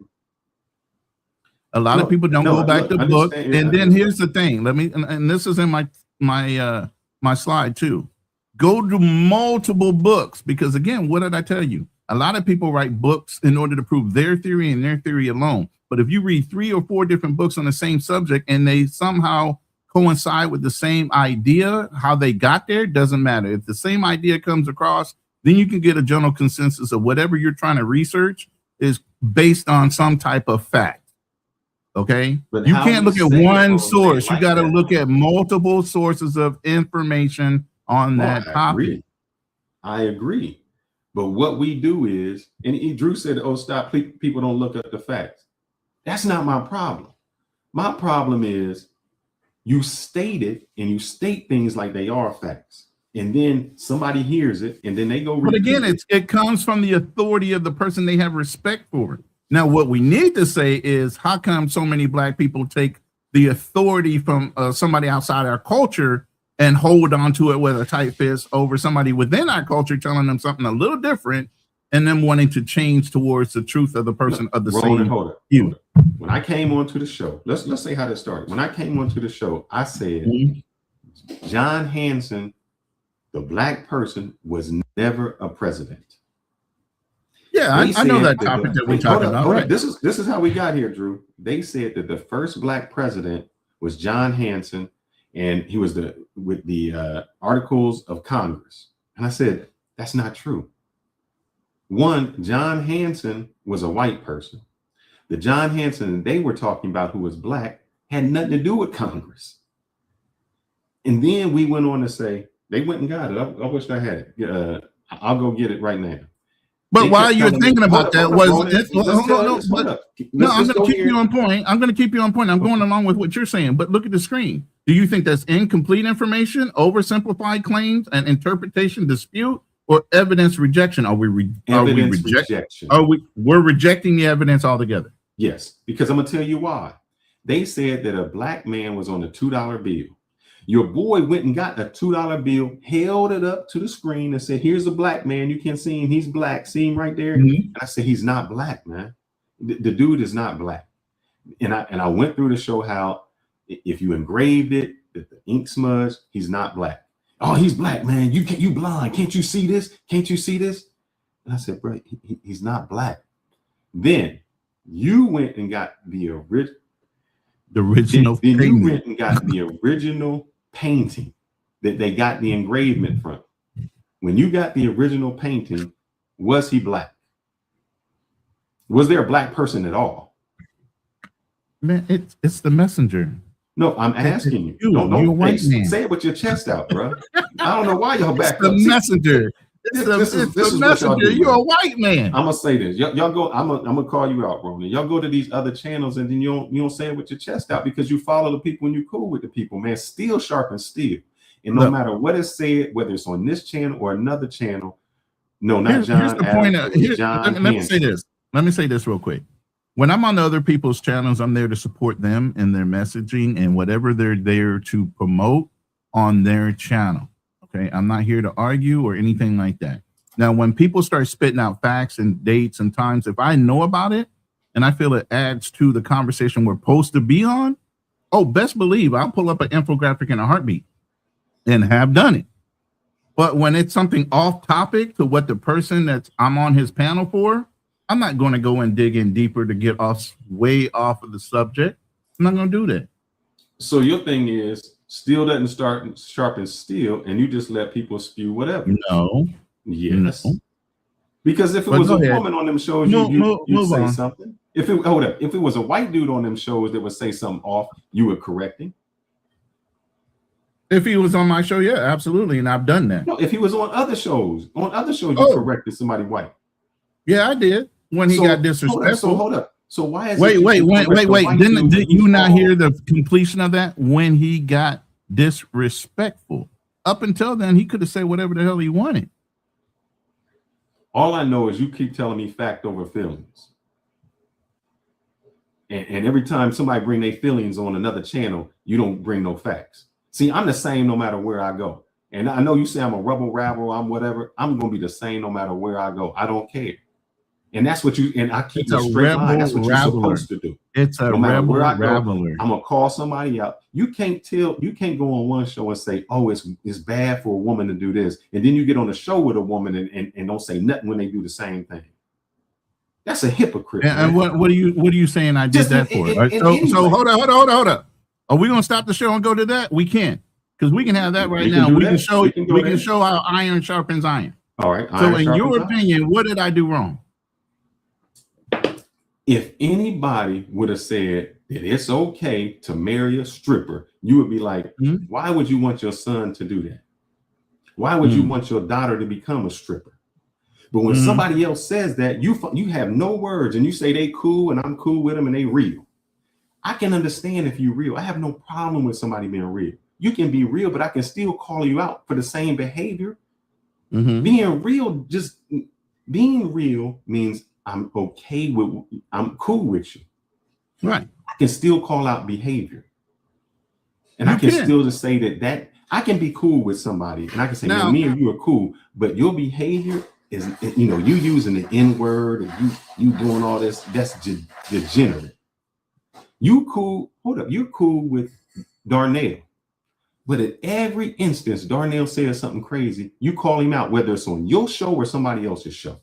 A lot of people don't go back to the book. And then here's the thing. Let me, and this is in my slide too. Go to multiple books because again, what did I tell you? A lot of people write books in order to prove their theory and their theory alone. But if you read 3 or 4 different books on the same subject and they somehow coincide with the same idea, how they got there doesn't matter. If the same idea comes across, then you can get a general consensus of whatever you're trying to research is based on some type of fact. Okay,
But
you
how
can't
we
look at
say it
one
on
source.
like
You got to
that.
look at multiple sources of information on that
I
topic.
agree. I agree. But what we do is, and Drew said, "Oh, stop! People don't look up the facts." That's not my problem. My problem is you state it and you state things like they are facts, and then somebody hears it and then they go.
But again,
repeat
it comes from the authority of the person they have respect for. Now, what we need to say is, how come so many black people take the authority from somebody outside our culture and hold on to it with a tight fist over somebody within our culture telling them something a little different and then wanting to change towards the truth of the person of the
Roland,
same
hold up.
you.
When I came onto the show, let's say how this started. When I came onto the show, I said John Hanson, the black person, was never a president.
Yeah, I know that topic that we're talking about. Right.
This is how we got here, Drew. They said that the first black president was John Hanson, and he was with the Articles of Congress. And I said, that's not true. One, John Hanson was a white person. The John Hanson they were talking about, who was black, had nothing to do with Congress. And then we went on to say, they went and got it. I wish I had it. I'll go get it right now.
But while you're thinking about that, no, I'm going to keep you on point. I'm going to keep you on point. I'm going along with what you're saying. But look at the screen. Do you think that's incomplete information, oversimplified claims, and interpretation dispute, or evidence rejection? We're rejecting the evidence altogether?
Yes, because I'm going to tell you why. They said that a black man was on a $2 bill. Your boy went and got a $2 bill, held it up to the screen and said, here's a black man. You can see him. He's black. See him right there.
Mm-hmm.
And I said, he's not black, man. The dude is not black. And I went through to show how if you engraved it, the ink smudge, he's not black. Oh, he's black, man. You blind. Can't you see this? Can't you see this? And I said, bro, he's not black. Then you went and got the original. Then you went and got the original painting that they got the engravement from. When you got the original painting, was he black? Was there a black person at all?
Man, it's the messenger.
No, I'm asking you. Don't
You're a white man.
Say it with your chest out, bro. I don't know why y'all back
up. The messenger. This is the messenger. You're a white man.
I'm gonna say this. Y'all go. I'm gonna call you out, Roland. Y'all go to these other channels and then you don't say it with your chest out because you follow the people and you cool with the people, man. Steel sharpens steel, and no matter what is said, whether it's on this channel or another channel, no, not John.
Here's the point. Let me say this. Let me say this real quick. When I'm on other people's channels, I'm there to support them and their messaging and whatever they're there to promote on their channel. Okay, I'm not here to argue or anything like that. Now, when people start spitting out facts and dates and times, if I know about it and I feel it adds to the conversation we're supposed to be on, best believe I'll pull up an infographic in a heartbeat and have done it. But when it's something off topic to what the person that I'm on his panel for, I'm not going to go and dig in deeper to get way off of the subject. I'm not going to do that.
So your thing is, steel doesn't sharpen steel, and you just let people spew whatever.
No.
Yes. No. Because if it was a woman on them shows, you'd say something. If it was a white dude on them shows that would say something off, you would correct him.
If he was on my show, yeah, absolutely, and I've done that.
No, if he was on other shows, you corrected somebody white.
Yeah, I did when he got disrespectful.
Hold up. So why is
wait? Did you not hear the completion of that? When he got disrespectful, up until then, he could have said whatever the hell he wanted.
All I know is you keep telling me fact over feelings, and every time somebody bring their feelings on another channel, you don't bring no facts. See, I'm the same no matter where I go, and I know you say I'm a rebel, rabble, I'm whatever. I'm gonna be the same no matter where I go. I don't care. And that's what I keep a straight line. That's what you're supposed to do.
It's a rebel rabbler.
I'm gonna call somebody out. You can't go on one show and say, oh, it's bad for a woman to do this. And then you get on a show with a woman and don't say nothing when they do the same thing. That's a hypocrite.
And what are you saying I did that for? So hold up. Are we gonna stop the show and go to that? We can't, because we can have that right now. We can show how iron sharpens iron.
All right.
So,
iron
in your
sharpens iron.
opinion, what did I do wrong?
If anybody would have said that it's okay to marry a stripper, you would be like, why would you want your son to do that? Why would you want your daughter to become a stripper? But when somebody else says that, you have no words and you say they cool and I'm cool with them and they real. I can understand if you're real. I have no problem with somebody being real. You can be real, but I can still call you out for the same behavior. Being real means I'm okay with, I'm cool with you.
Right.
I can still call out behavior. And I can still just say that I can be cool with somebody and I can say, now, me and you are cool, but your behavior is, you using the N-word and you doing all this, that's degenerate. You cool, hold up, you're cool with Darnell. But at every instance, Darnell says something crazy, you call him out, whether it's on your show or somebody else's show.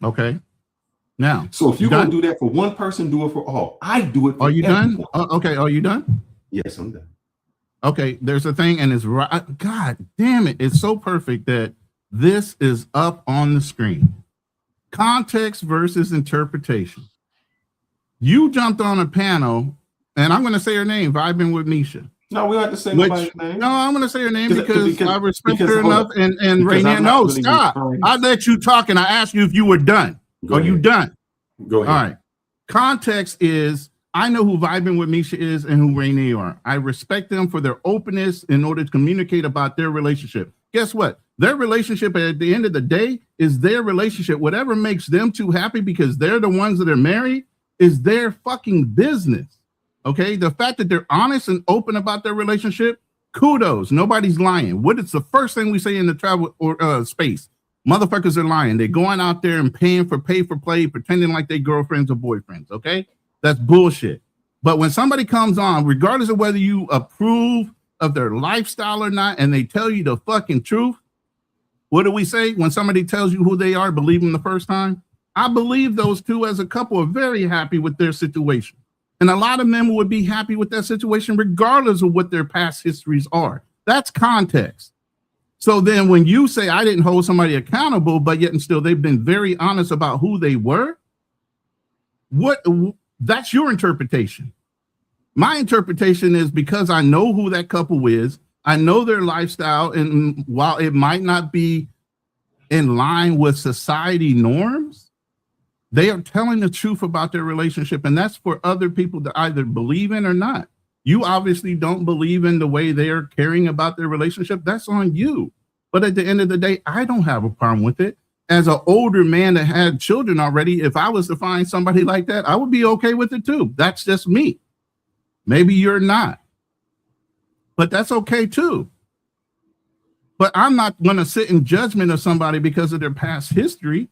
Okay. Now,
so if you're going to do that for one person, do it for all. I do it for
Are you
everyone.
done? Okay. Are you done?
Yes, I'm done.
Okay. There's a thing, and it's right. God damn it. It's so perfect that this is up on the screen. Context versus interpretation. You jumped on a panel, and I'm going to say her name, Vibing with Misha.
No, we don't have to say nobody's name.
No, I'm going to say her name because I respect her enough. And
because
Rainier, no, really stop. I let you talk, and I asked you if you were done. Are you done?
Go ahead.
All right. Context is, I know who Vibing with Misha is and who Rainier are. I respect them for their openness in order to communicate about their relationship. Guess what? Their relationship at the end of the day is their relationship. Whatever makes them two happy because they're the ones that are married is their fucking business. Okay, the fact that they're honest and open about their relationship, kudos. Nobody's lying. What is the first thing we say in the travel or space? Motherfuckers are lying. They're going out there and pay for play, pretending like they girlfriends or boyfriends. Okay, that's bullshit. But when somebody comes on, regardless of whether you approve of their lifestyle or not, and they tell you the fucking truth, what do we say when somebody tells you who they are? Believe them the first time. I believe those two as a couple are very happy with their situation. And a lot of men would be happy with that situation regardless of what their past histories are. That's context. So then when you say I didn't hold somebody accountable, but yet and still they've been very honest about who they were, that's your interpretation. My interpretation is because I know who that couple is, I know their lifestyle, and while it might not be in line with society norms, they are telling the truth about their relationship, and that's for other people to either believe in or not. You obviously don't believe in the way they're caring about their relationship. That's on you. But at the end of the day, I don't have a problem with it. As an older man that had children already, if I was to find somebody like that, I would be okay with it too. That's just me. Maybe you're not, but that's okay too. But I'm not going to sit in judgment of somebody because of their past history.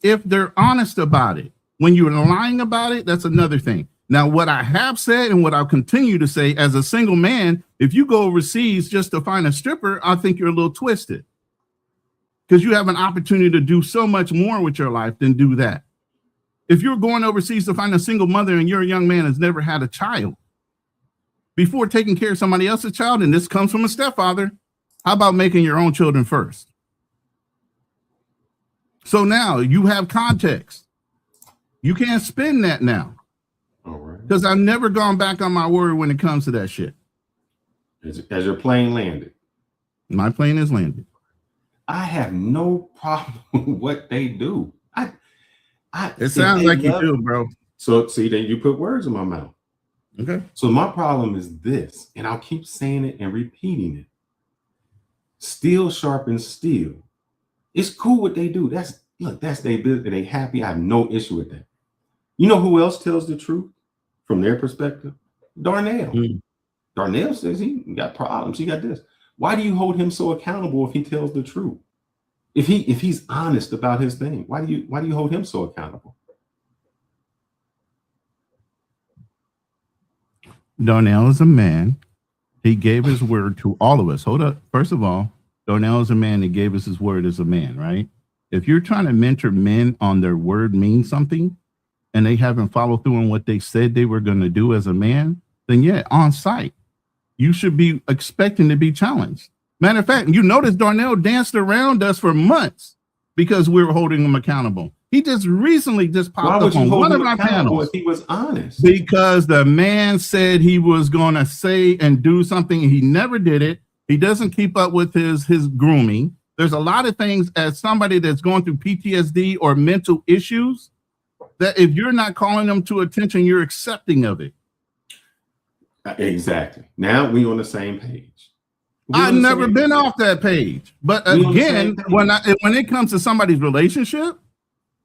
If they're honest about it, when you're lying about it, that's another thing. Now, what I have said and what I'll continue to say as a single man, if you go overseas just to find a stripper, I think you're a little twisted because you have an opportunity to do so much more with your life than do that. If you're going overseas to find a single mother and you're a young man that's never had a child, before taking care of somebody else's child, and this comes from a stepfather, how about making your own children first? So now you have context. You can't spin that now.
All right.
Because I've never gone back on my word when it comes to that shit.
As your plane landed.
My plane is landed.
I have no problem with what they do.
It sounds like you do, bro.
So see, then you put words in my mouth.
Okay.
So my problem is this, and I'll keep saying it and repeating it. Steel sharpens steel. It's cool what they do. That's their business. They happy. I have no issue with that. You know who else tells the truth from their perspective? Darnell. Darnell says he got problems. He got this. Why do you hold him so accountable if he tells the truth? If he's honest about his thing, why do you hold him so accountable?
Darnell is a man. He gave his word to all of us. Hold up. First of all, Darnell is a man that gave us his word as a man, right? If you're trying to mentor men on their word means something and they haven't followed through on what they said they were going to do as a man, then yeah, on site, you should be expecting to be challenged. Matter of fact, you notice Darnell danced around us for months because we were holding him accountable. He just recently just
Why
popped
would
up
you
on
hold
one
him
of our
accountable
panels
if he was honest?
because the man said he was going to say and do something, and he never did it. He doesn't keep up with his grooming. There's a lot of things as somebody that's going through PTSD or mental issues that if you're not calling them to attention, you're accepting of it.
Exactly. Now we on the same page.
I've never been off that page. But
We on the
again,
same page.
when it comes to somebody's relationship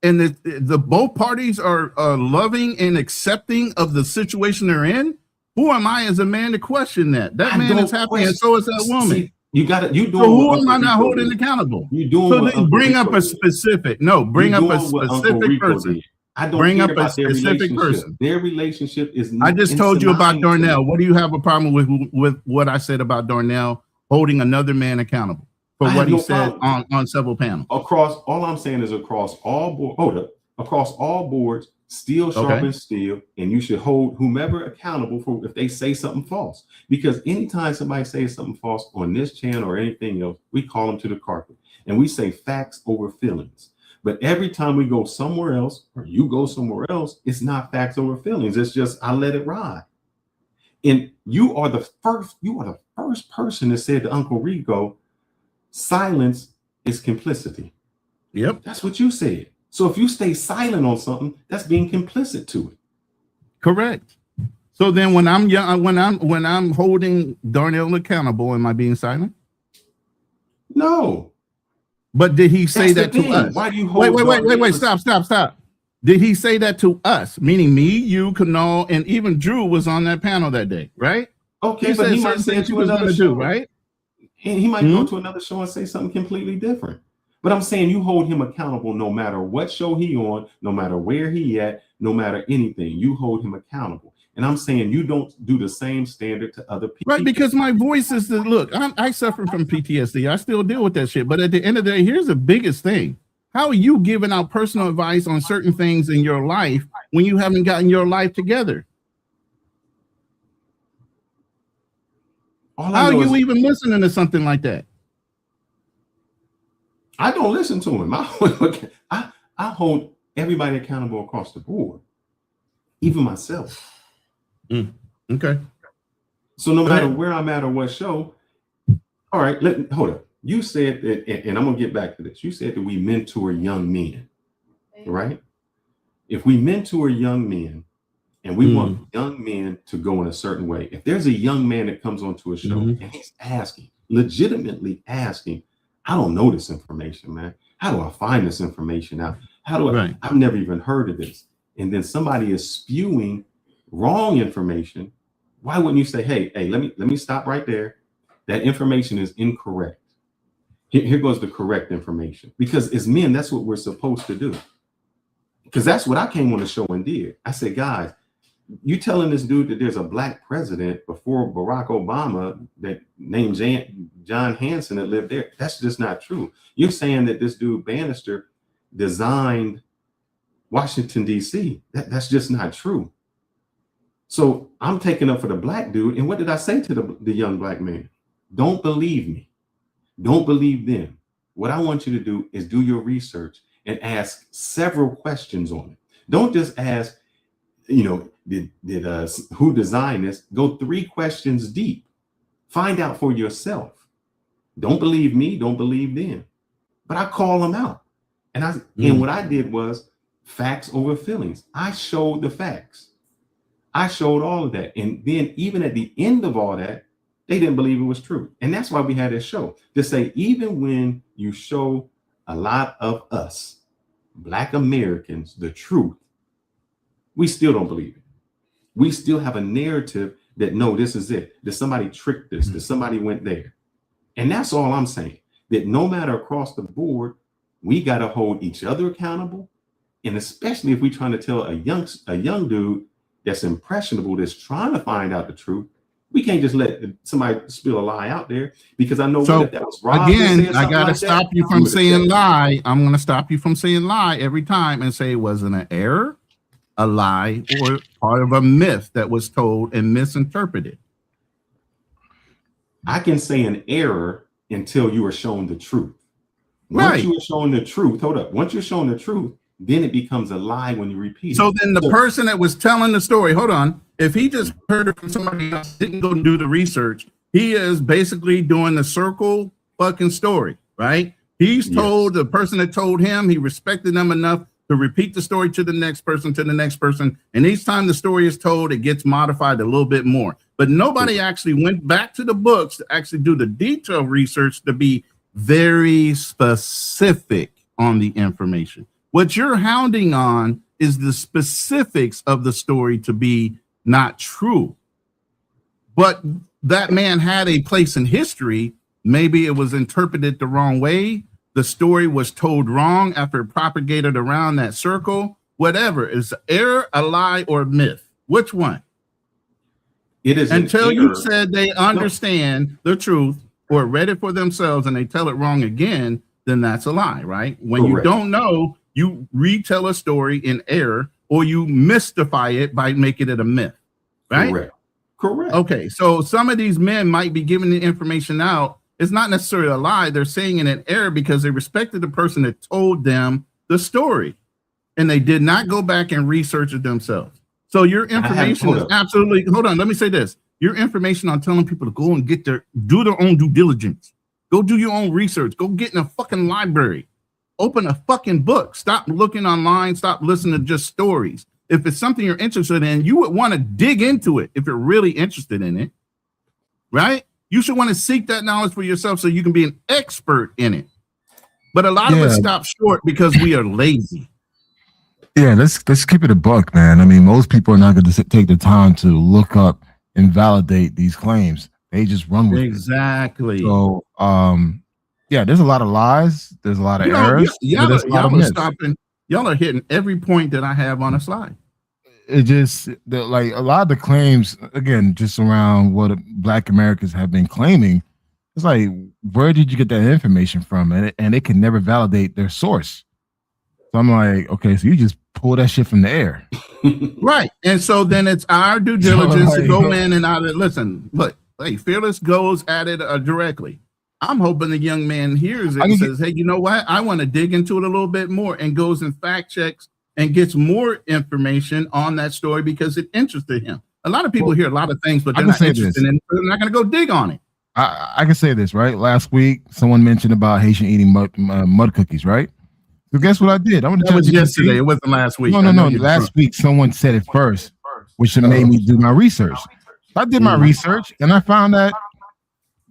and the both parties are loving and accepting of the situation they're in, who am I as a man to question that? That man is happy and so is that woman.
See, you doing.
So who
what
am I
Uncle
not
Rico
holding
did.
accountable?
You doing
So
what
then
Uncle
bring up
Rico
a
did.
specific, no, bring
You
up a
doing what Uncle
specific
Rico
person.
did. I don't
Bring
care
up a
about their
specific
relationship.
person.
Their relationship is.
I just told you about
insurmountable.
Darnell. What do you have a problem with what I said about Darnell holding another man accountable for
I
what
have
he
no
said
problem.
on several panels?
All I'm saying is across all board. Hold up. Across all boards, steel sharpens steel, and you should hold whomever accountable for if they say something false. Because anytime somebody says something false on this channel or anything else, we call them to the carpet and we say facts over feelings. But every time we go somewhere else or you go somewhere else, it's not facts over feelings. It's just I let it ride. And you are the first person that said to Uncle Rico, silence is complicity.
Yep.
That's what you said. So if you stay silent on something, that's being complicit to it.
Correct. So then when I'm young, when I'm holding Darnell accountable, am I being silent?
No.
But did he say
That's
that
the
to
thing.
us?
Why do you hold
Wait, stop. Did he say that to us? Meaning me, you, Kanal, and even Drew was on that panel that day, right?
Okay, but he might say to another show,
right?
He might go to another show and say something completely different. But I'm saying you hold him accountable no matter what show he on, no matter where he at, no matter anything. You hold him accountable. And I'm saying you don't do the same standard to other people.
Right, because my voice is the look. I suffer from PTSD. I still deal with that shit. But at the end of the day, here's the biggest thing. How are you giving out personal advice on certain things in your life when you haven't gotten your life together? How are you even listening to something like that?
I don't listen to him. I hold everybody accountable across the board, even myself.
Okay.
So no matter where I'm at or what show, all right, hold up. You said that, and I'm gonna get back to this. You said that we mentor young men, right? If we mentor young men and we want young men to go in a certain way, if there's a young man that comes onto a show and he's legitimately asking, I don't know this information, man. How do I find this information out? How do I? I've never even heard of this. And then somebody is spewing wrong information. Why wouldn't you say, hey, let me stop right there. That information is incorrect. Here goes the correct information. Because as men, that's what we're supposed to do. Because that's what I came on the show and did. I said, guys, you telling this dude that there's a black president before Barack Obama that named John Hanson that lived there. That's just not true. You're saying that this dude Bannister designed Washington, D.C. That's just not true. So I'm taking up for the black dude. And what did I say to the young black man? Don't believe me. Don't believe them. What I want you to do is do your research and ask several questions on it. Don't just ask, did who designed this? Go 3 questions deep. Find out for yourself. Don't believe me. Don't believe them. But I call them out. And what I did was facts over feelings. I showed the facts. I showed all of that. And then even at the end of all that, they didn't believe it was true. And that's why we had this show to say, even when you show a lot of us, Black Americans, the truth, we still don't believe it. We still have a narrative that, no, this is it. That somebody tricked us, that somebody went there. And that's all I'm saying, that no matter across the board, we got to hold each other accountable. And especially if we're trying to tell a young dude that's impressionable, that's trying to find out the truth, we can't just let somebody spill a lie out there, because I know
so
that was Rob.
Again, I got to stop you from saying lie. I'm going to stop you from saying lie every time and say it wasn't an error, a lie, or part of a myth that was told and misinterpreted.
I can say an error until you are shown the truth.
Right.
Once you are shown the truth, hold up. Once you're shown the truth, then it becomes a lie when you repeat
So
it.
then the person that was telling the story, hold on, if he just heard it from somebody else, didn't go and do the research, he is basically doing the circle fucking story, right? He's told the person that told him, he respected them enough to repeat the story to the next person. And each time the story is told, it gets modified a little bit more. But nobody actually went back to the books to actually do the detailed research to be very specific on the information. What you're hounding on is the specifics of the story to be not true. But that man had a place in history. Maybe it was interpreted the wrong way. The story was told wrong after it propagated around that circle. Whatever. Is error, a lie, or a myth? Which one?
It is
until you said they understand the truth or read it for themselves and they tell it wrong again, then that's a lie, right? When you don't know, you retell a story in error or you mystify it by making it a myth, right?
Correct.
Okay, so some of these men might be giving the information out. It's not necessarily a lie. They're saying it in error because they respected the person that told them the story and they did not go back and research it themselves. So your information is absolutely, hold on, let me say this. Your information on telling people to go and do their own due diligence. Go do your own research. Go get in a fucking library. Open a fucking book. Stop looking online. Stop listening to just stories. If it's something you're interested in, you would want to dig into it if you're really interested in it, right? You should want to seek that knowledge for yourself so you can be an expert in it. But a lot of us stop short because we are lazy.
Yeah, let's keep it a buck, man. I mean, most people are not going to take the time to look up and validate these claims. They just run with it.
Exactly.
So, yeah, there's a lot of lies. There's a lot of errors.
Y'all are hitting every point that I have on a slide.
It just like a lot of the claims, again, just around what Black Americans have been claiming. It's like, where did you get that information from? And they can never validate their source. So I'm like, okay, so you just pull that shit from the air.
Right. And so then it's our due diligence to go in and out of it. Listen, look, hey, Fearless goes at it directly. I'm hoping the young man hears it and says, hey, you know what? I want to dig into it a little bit more and goes and fact checks and gets more information on that story because it interested him. A lot of people hear a lot of things, but they're not interested in it. They're not going to go dig on it.
I can say this, right? Last week, someone mentioned about Haitian eating mud cookies, right? So guess what I did?
That was yesterday. It wasn't last week.
No. Last week, someone said it first, which made me do my research. I did my research, and I found that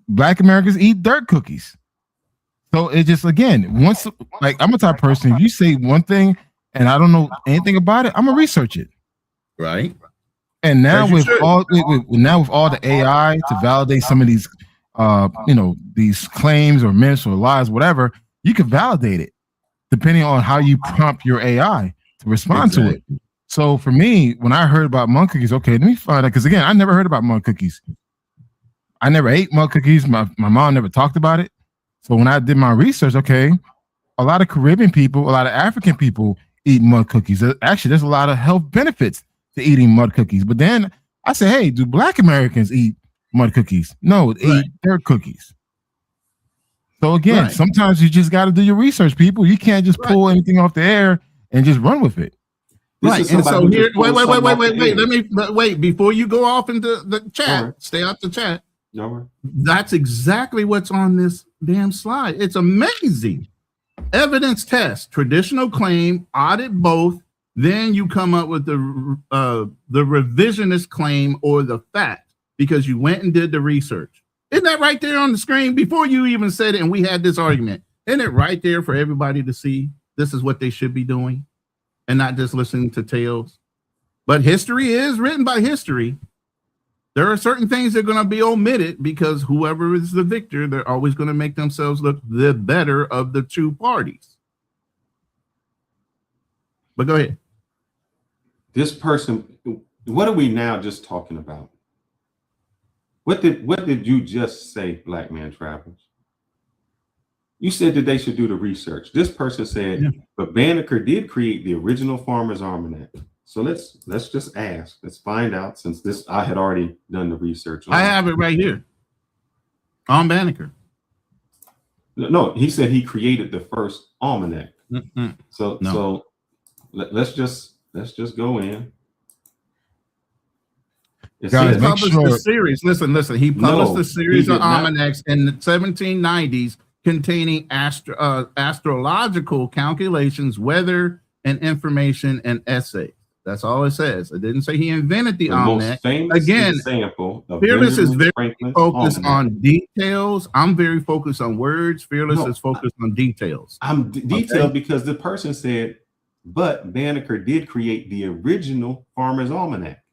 Black Americans eat dirt cookies. So it just, again, once, like, I'm a type of person, if you say one thing and I don't know anything about it, I'm gonna research it.
Right.
And now with all the AI to validate some of these these claims or myths or lies, whatever, you can validate it depending on how you prompt your AI to respond to it. So for me, when I heard about mud cookies, okay, let me find out, because again, I never heard about mud cookies. I never ate mud cookies. My mom never talked about it. So when I did my research, okay, a lot of Caribbean people, a lot of African people eat mud cookies. Actually, there's a lot of health benefits to eating mud cookies. But then I said, hey, do Black Americans eat mud cookies? No, they eat dirt cookies. So again, sometimes you just got to do your research, people. You can't just pull anything off the air and just run with it.
Right. And so here, wait, before you go off into the chat, stay out the chat. That's exactly what's on this damn slide. It's amazing. Evidence test, traditional claim, audit both, then you come up with the revisionist claim or the fact because you went and did the research. Isn't that right there on the screen before you even said it and we had this argument? Isn't it right there for everybody to see? This is what they should be doing and not just listening to tales. But history is written by history. There are certain things that are going to be omitted because whoever is the victor, they're always going to make themselves look the better of the two parties. But go ahead.
This person, what are we now just talking about? What did you just say, Black Man Travels? You said that they should do the research. This person said, but Banneker did create the original Farmer's Almanac. So let's just ask. Let's find out, since I had already done the research.
I have it right here on Banneker.
No, he said he created the first almanac.
Mm-mm.
So
No.
so let's just go in. It
He
says,
Make
published
sure-
the series. Listen. He published
No,
a series
he
of
did not.
almanacs in the 1790s containing astrological calculations, weather, and information and essays. That's all it says. It didn't say he invented the
the
almanac.
most famous
Again,
example of
Fearless is
Benjamin
very
Franklin's
focused
almanac.
on details. I'm very focused on words. Fearless
No,
is focused on details.
I'm detailed because the person said, but Banneker did create the original Farmer's Almanac.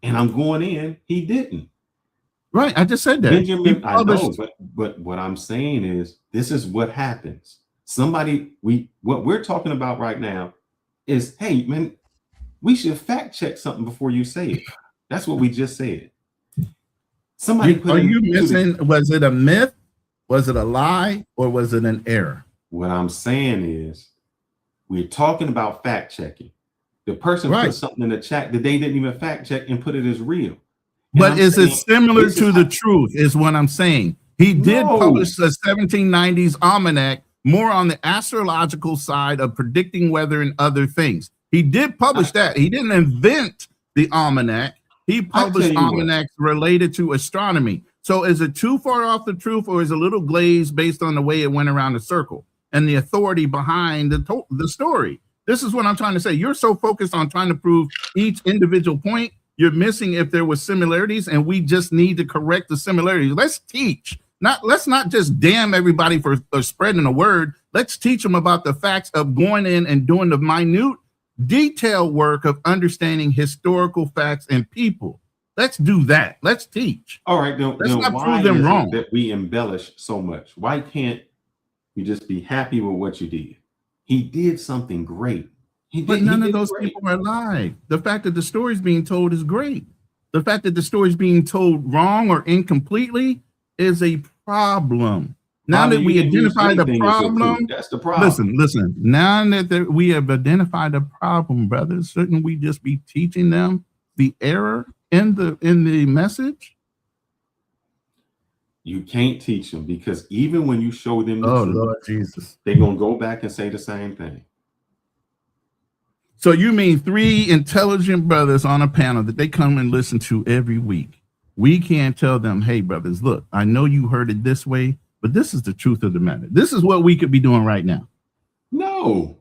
And I'm going in, he didn't.
Right. I just said that. He
Benjamin, I know,
published-
but what I'm saying is this is what happens. What we're talking about right now is, hey man, we should fact check something before you say it. That's what we just said. Somebody
Are you
into the-
missing? Was it a myth? Was it a lie? Or was it an error?
What I'm saying is we're talking about fact checking. The person
Right.
put something in the chat that they didn't even fact check and put it as real. And
But
I'm
is it
saying,
similar
this
to
is
the
how-
truth? Is what I'm saying. He did
No.
publish the 1790s almanac more on the astrological side of predicting weather and other things. He did publish that. He didn't invent the almanac. He published
you what.
almanacs related to astronomy. So is it too far off the truth, or is it a little glazed based on the way it went around the circle and the authority behind the story? This is what I'm trying to say. You're so focused on trying to prove each individual point, you're missing if there was similarities, and we just need to correct the similarities. Let's teach. Let's not just damn everybody for spreading a word. Let's teach them about the facts of going in and doing the minute detailed work of understanding historical facts and people. Let's do that. Let's teach.
All right, then
not
why
prove them
is it
wrong.
that we embellish so much? Why can't we just be happy with what you did? He did something great.
But none of those people are alive. The fact that the story's being told is great. The fact that the story's being told wrong or incompletely is a problem. Now
Bobby,
that
you
we
can use
identify the
anything as a truth.
problem,
That's the problem.
listen. Now that we have identified the problem, brothers, shouldn't we just be teaching them the error in the message?
You can't teach them because even when you show them the
Oh
truth,
Lord Jesus!
they're gonna go back and say the same thing.
So you mean 3 intelligent brothers on a panel that they come and listen to every week? We can't tell them, hey, brothers, look, I know you heard it this way, but this is the truth of the matter. This is what we could be doing right now.
No,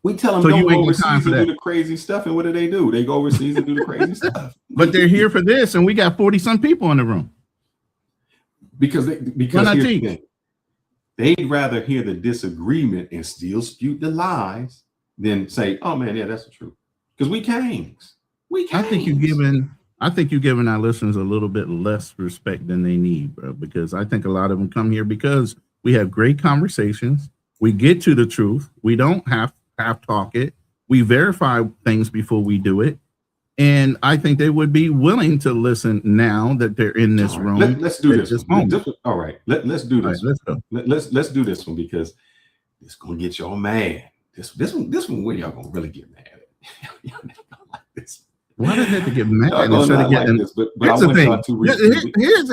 We
tell them
So
don't
you
go
ain't got
overseas
time
and
for
do
that.
the crazy stuff, and what do? They go overseas and do the crazy stuff.
But they're here for this, and we got 40-some people in the room.
Because
Why
because
not
here's the
teach?
thing. They'd rather hear the disagreement and still spew the lies than say, "Oh man, yeah, that's the truth." Because we kings.
I think you're giving our listeners a little bit less respect than they need, bro, because I think a lot of them come here because we have great conversations. We get to the truth. We don't have talk it. We verify things before we do it. And I think they would be willing to listen now that they're in this
All right,
room.
let's do
at
this.
moment.
All right, let's do
All
this.
right, let's go.
Let's do this one because it's gonna get y'all mad. This one where y'all gonna really get mad at. Y'all not gonna like this.
Why does it have to get mad
Y'all gonna
instead
not
of
like
getting?
this, but I
Here's the
want
thing.
y'all to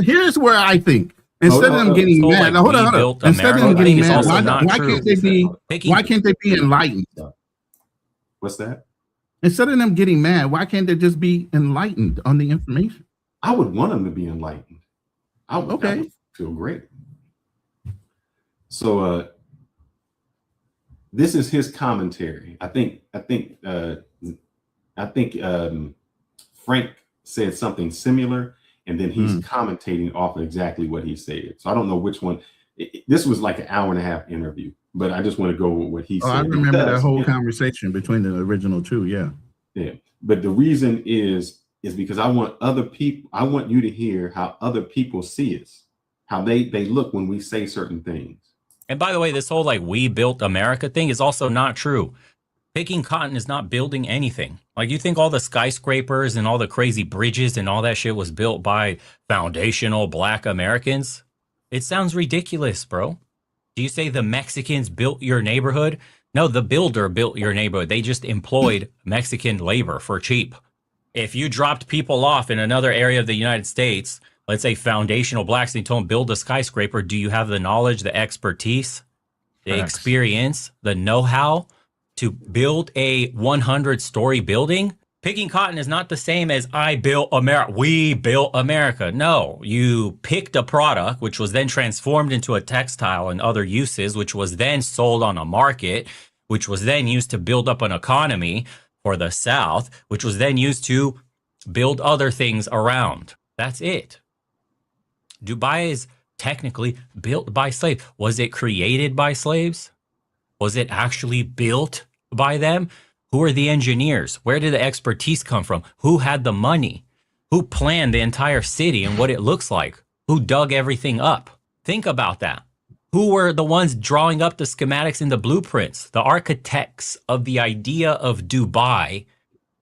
read.
Here's where I think instead of them getting
So,
mad.
like,
Now, hold
we
on.
built
Instead of them
America, I
getting
think it's
mad,
also
why
not true.
can't they be?
Taking-
Why can't they be enlightened?
What's that?
Instead of them getting mad, why can't they just be enlightened on the information?
I would want them to be enlightened. I would
Okay.
feel great. So this is his commentary. I think Frank said something similar, and then he's commentating off of exactly what he said. So I don't know which one. This was like an hour and a half interview, but I just want to go with what he said.
I remember that
because,
whole
yeah,
conversation between the original two. Yeah.
yeah. But the reason is because I want other people. I want you to hear how other people see us, how they look when we say certain things.
And by the way, this whole like we built America thing is also not true. Picking cotton is not building anything. Like, you think all the skyscrapers and all the crazy bridges and all that shit was built by foundational Black Americans? It sounds ridiculous, bro. Do you say the Mexicans built your neighborhood? No, the builder built your neighborhood. They just employed Mexican labor for cheap. If you dropped people off in another area of the United States, let's say foundational blacks, and you told them build a skyscraper, do you have the knowledge, the expertise, the experience, the know-how to build a 100-story building? Picking cotton is not the same as I built America. We built America. No, you picked a product, which was then transformed into a textile and other uses, which was then sold on a market, which was then used to build up an economy for the South, which was then used to build other things around. That's it. Dubai is technically built by slaves. Was it created by slaves? Was it actually built by them? Who are the engineers? Where did the expertise come from? Who had the money? Who planned the entire city and what it looks like? Who dug everything up? Think about that. Who were the ones drawing up the schematics and the blueprints? The architects of the idea of Dubai.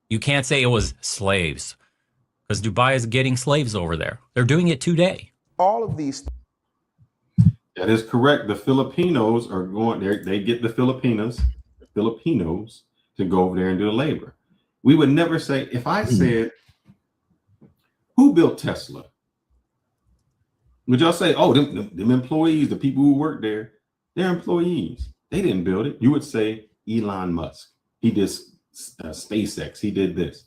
You can't say it was slaves, because Dubai is getting slaves over there. They're doing it today.
All of these.
That is correct. The Filipinos are going there. They get the Filipinos to go over there and do the labor. We would never say, if I said, who built Tesla? Would y'all say, oh, them employees, the people who work there, they're employees. They didn't build it. You would say Elon Musk. He did SpaceX. He did this.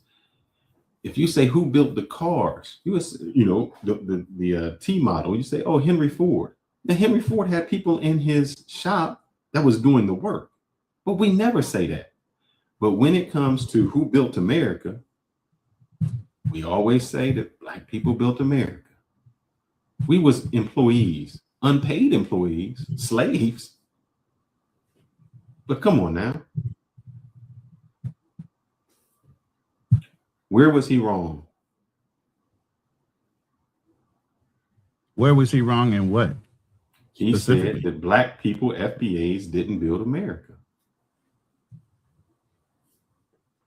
If you say who built the cars, you would, the T model, you say, oh, Henry Ford. Now, Henry Ford had people in his shop that was doing the work, but we never say that. But when it comes to who built America, we always say that black people built America. We was employees, unpaid employees, slaves. But come on now. Where was he wrong?
Where was he wrong and what?
He said that black people, FBAs, didn't build America.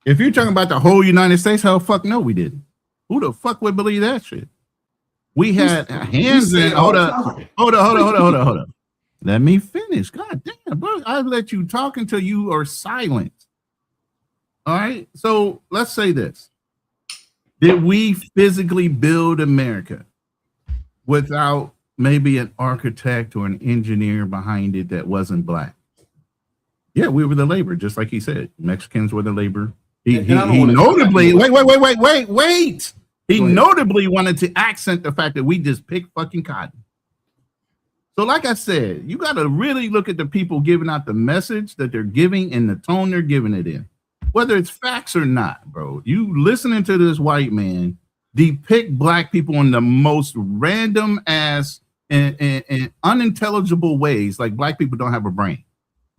If you're talking about the whole United States, hell fuck no, we didn't. Who the fuck would believe that shit? We had hands in. Hold up. Let me finish. God damn, bro. I let you talk until you are silent. All right. So let's say this. Did we physically build America without maybe an architect or an engineer behind it that wasn't black? Yeah, we were the labor, just like he said. Mexicans were the labor. He notably, wait. He notably wanted to accent the fact that we just picked fucking cotton. So like I said, you got to really look at the people giving out the message that they're giving and the tone they're giving it in. Whether it's facts or not, bro. You listening to this white man depict black people in the most random ass and unintelligible ways, like black people don't have a brain.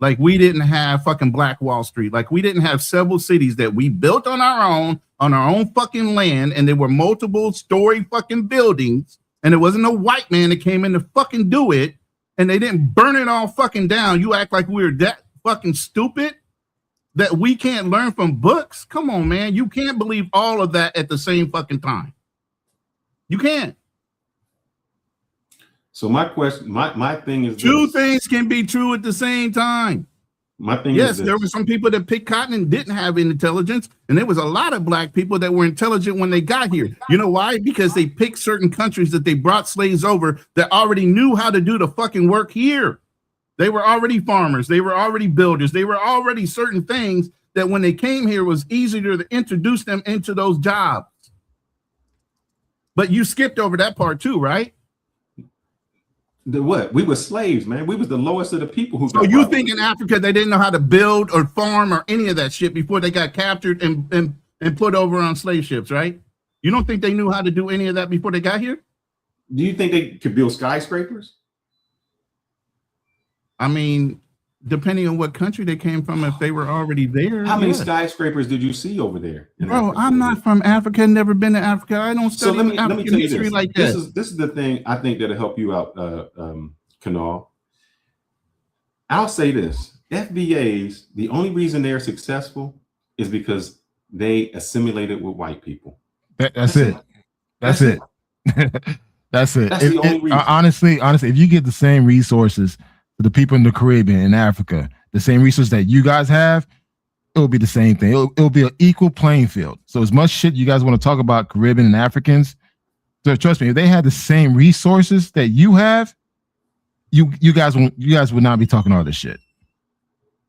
Like we didn't have fucking Black Wall Street. Like we didn't have several cities that we built on our own fucking land, and there were multiple story fucking buildings, and it wasn't a white man that came in to fucking do it, and they didn't burn it all fucking down. You act like we were that fucking stupid that we can't learn from books? Come on, man. You can't believe all of that at the same fucking time. You can't.
So my question, my thing is
two things can be true at the same time.
My thing
yes,
is this.
There were some people that picked cotton and didn't have intelligence, and there was a lot of black people that were intelligent when they got here. You know why? Because they picked certain countries that they brought slaves over that already knew how to do the fucking work here. They were already farmers. They were already builders. They were already certain things that when they came here, it was easier to introduce them into those jobs. But you skipped over that part too, right?
The what? We were slaves, man. We was the lowest of the people who.
So you think in Africa they didn't know how to build or farm or any of that shit before they got captured and put over on slave ships, right? You don't think they knew how to do any of that before they got here?
Do you think they could build skyscrapers?
I mean, depending on what country they came from, if they were already there.
How many skyscrapers did you see over there?
Bro, I'm not from Africa, never been to Africa. I don't study African history like that.
This is the thing I think that'll help you out, Kanal. I'll say this. FBAs, the only reason they're successful is because they assimilated with white people.
That's it. That's it. That's it.
That's the only reason.
Honestly, if you get the same resources to the people in the Caribbean and Africa, the same resources that you guys have, it'll be the same thing. It'll be an equal playing field. So as much shit you guys want to talk about Caribbean and Africans, So trust me, if they had the same resources that you have, you guys would not be talking all this shit.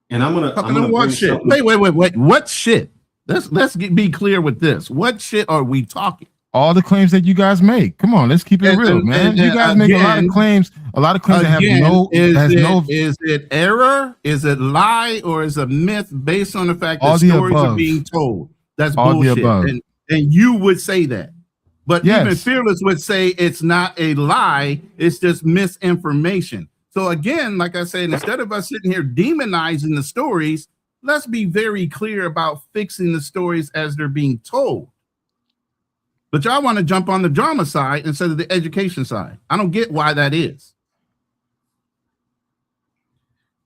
And I'm gonna
what shit? Wait. What shit? Let's be clear with this. What shit are we talking?
All the claims that you guys make. Come on, let's keep it real, man. You guys make a lot of claims that have no.
Is it error? Is it lie? Or is it myth based on the fact that stories are being told? That's
all
bullshit. And you would say that. But even Fearless would say it's not a lie, it's just misinformation. So again, like I said, instead of us sitting here demonizing the stories, let's be very clear about fixing the stories as they're being told. But y'all want to jump on the drama side instead of the education side. I don't get why that is.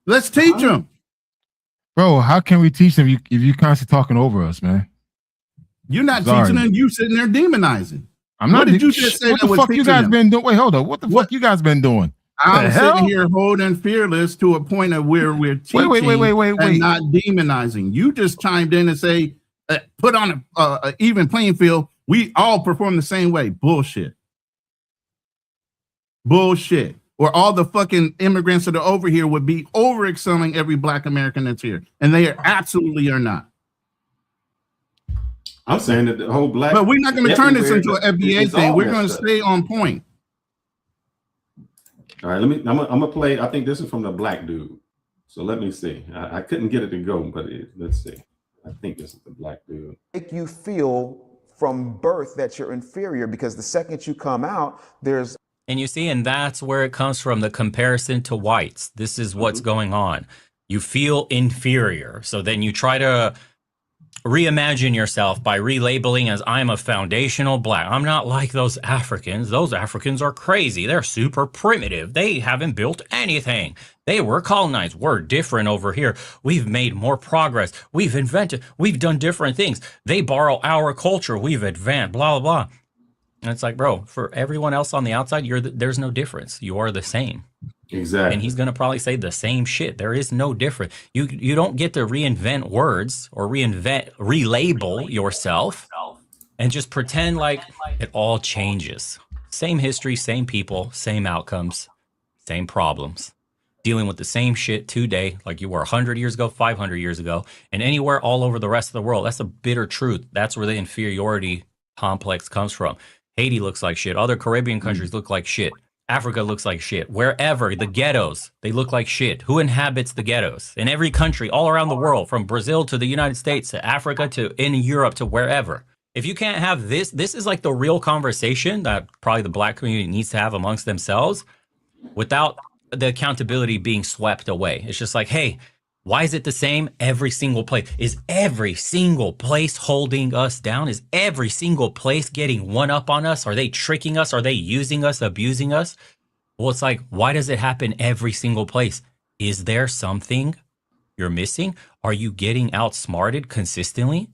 Let's teach them.
Bro, how can we teach them if you constantly talking over us, man?
You're not teaching them. You sitting there demonizing.
I'm not.
What did you just say?
What the fuck you guys been doing? Wait, hold on. What the fuck you guys been doing?
I'm sitting here holding Fearless to a point of where we're teaching
wait,
and not demonizing. You just chimed in and say, put on a even playing field. We all perform the same way. Bullshit. Or all the fucking immigrants that are over here would be over excelling every Black American that's here, and they absolutely are not.
I'm saying that the whole Black.
But we're not going to turn this into an FBA thing. We're going to stay on point.
All right, I'm gonna play. I think this is from the Black dude. So let me see. I couldn't get it to go, but let's see. I think this is the Black dude.
Make you feel from birth that you're inferior, because the second you come out, there's.
And you see, and that's where it comes from, the comparison to whites. This is what's going on. You feel inferior. So then you try to reimagine yourself by relabeling as I'm a foundational Black. I'm not like those Africans. Those Africans are crazy. They're super primitive. They haven't built anything. They were colonized. We're different over here. We've made more progress. We've invented. We've done different things. They borrow our culture. We've advanced, blah, blah, blah. And it's like, bro, for everyone else on the outside, there's no difference. You are the same.
Exactly.
And he's going to probably say the same shit. There is no difference. You don't get to reinvent words or relabel yourself and just pretend like it all changes. Same history, same people, same outcomes, same problems. Dealing with the same shit today like you were 100 years ago, 500 years ago, and anywhere all over the rest of the world. That's a bitter truth. That's where the inferiority complex comes from. Haiti looks like shit. Other Caribbean countries look like shit. Africa looks like shit. Wherever, the ghettos, they look like shit. Who inhabits the ghettos? In every country, all around the world, from Brazil to the United States, to Africa, to in Europe, to wherever. If you can't have this is like the real conversation that probably the Black community needs to have amongst themselves without the accountability being swept away. It's just like, hey, why is it the same every single place? Is every single place holding us down? Is every single place getting one up on us? Are they tricking us? Are they using us, abusing us? Well, it's like, why does it happen every single place? Is there something you're missing? Are you getting outsmarted consistently?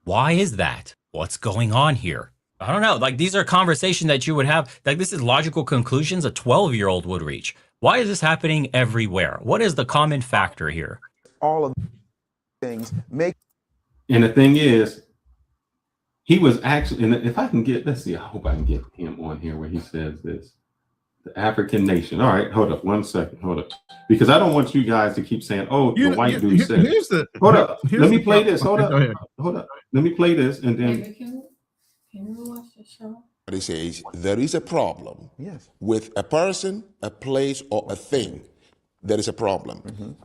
Why is that? What's going on here? I don't know. Like, these are conversations that you would have. Like, this is logical conclusions a 12-year-old would reach. Why is this happening everywhere? What is the common factor here?
All of things make.
And the thing is, he was actually, and if I can get, let's see, I hope I can get him on here where he says this. The African nation. All right, hold up 1 second. Hold up. Because I don't want you guys to keep saying, oh, the white dude said. Hold up. Let me play this. Hold up. Hold up. Let me play this and then.
Can we watch the show?
It says there is a problem with a person, a place, or a thing. There is a problem.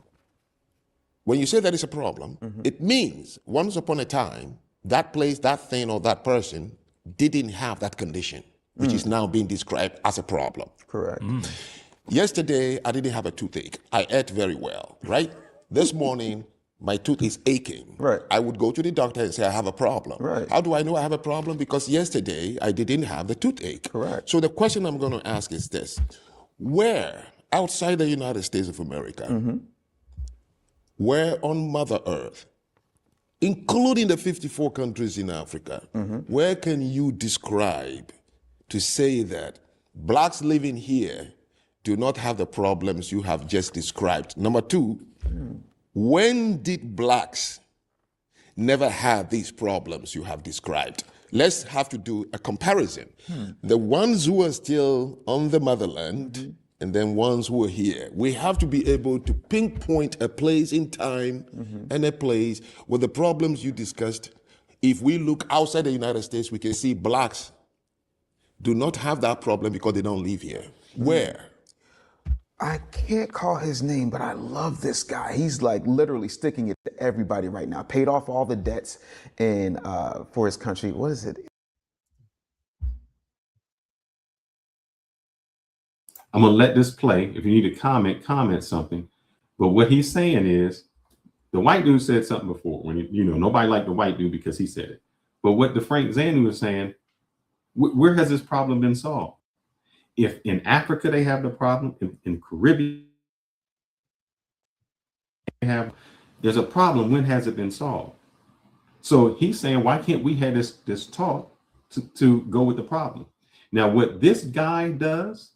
When you say there is a problem, it means once upon a time, that place, that thing, or that person didn't have that condition, which is now being described as a problem.
Correct.
Yesterday, I didn't have a toothache. I ate very well, right? This morning, my tooth is aching.
Right.
I would go to the doctor and say, I have a problem.
Right.
How do I know I have a problem? Because yesterday I didn't have the toothache.
Correct.
So the question I'm going to ask is this. Where, outside the United States of America, where on Mother Earth, including the 54 countries in Africa, where can you describe to say that blacks living here do not have the problems you have just described? Number two, when did blacks never have these problems you have described? let's have to do a comparison. The ones who are still on the motherland and then ones who are here. We have to be able to pinpoint a place in time and a place where the problems you discussed, if we look outside the United States, we can see blacks do not have that problem because they don't live here. Where?
I can't call his name, but I love this guy. He's like literally sticking it to everybody right now. Paid off all the debts and for his country. What is it?
I'm gonna let this play. If you need to comment something. But what he's saying is, the white dude said something before when nobody liked the white dude because he said it. But what the Frank Zander was saying, where has this problem been solved? If in Africa they have the problem, in Caribbean there's a problem. When has it been solved? So he's saying, why can't we have this talk to go with the problem? Now, what this guy does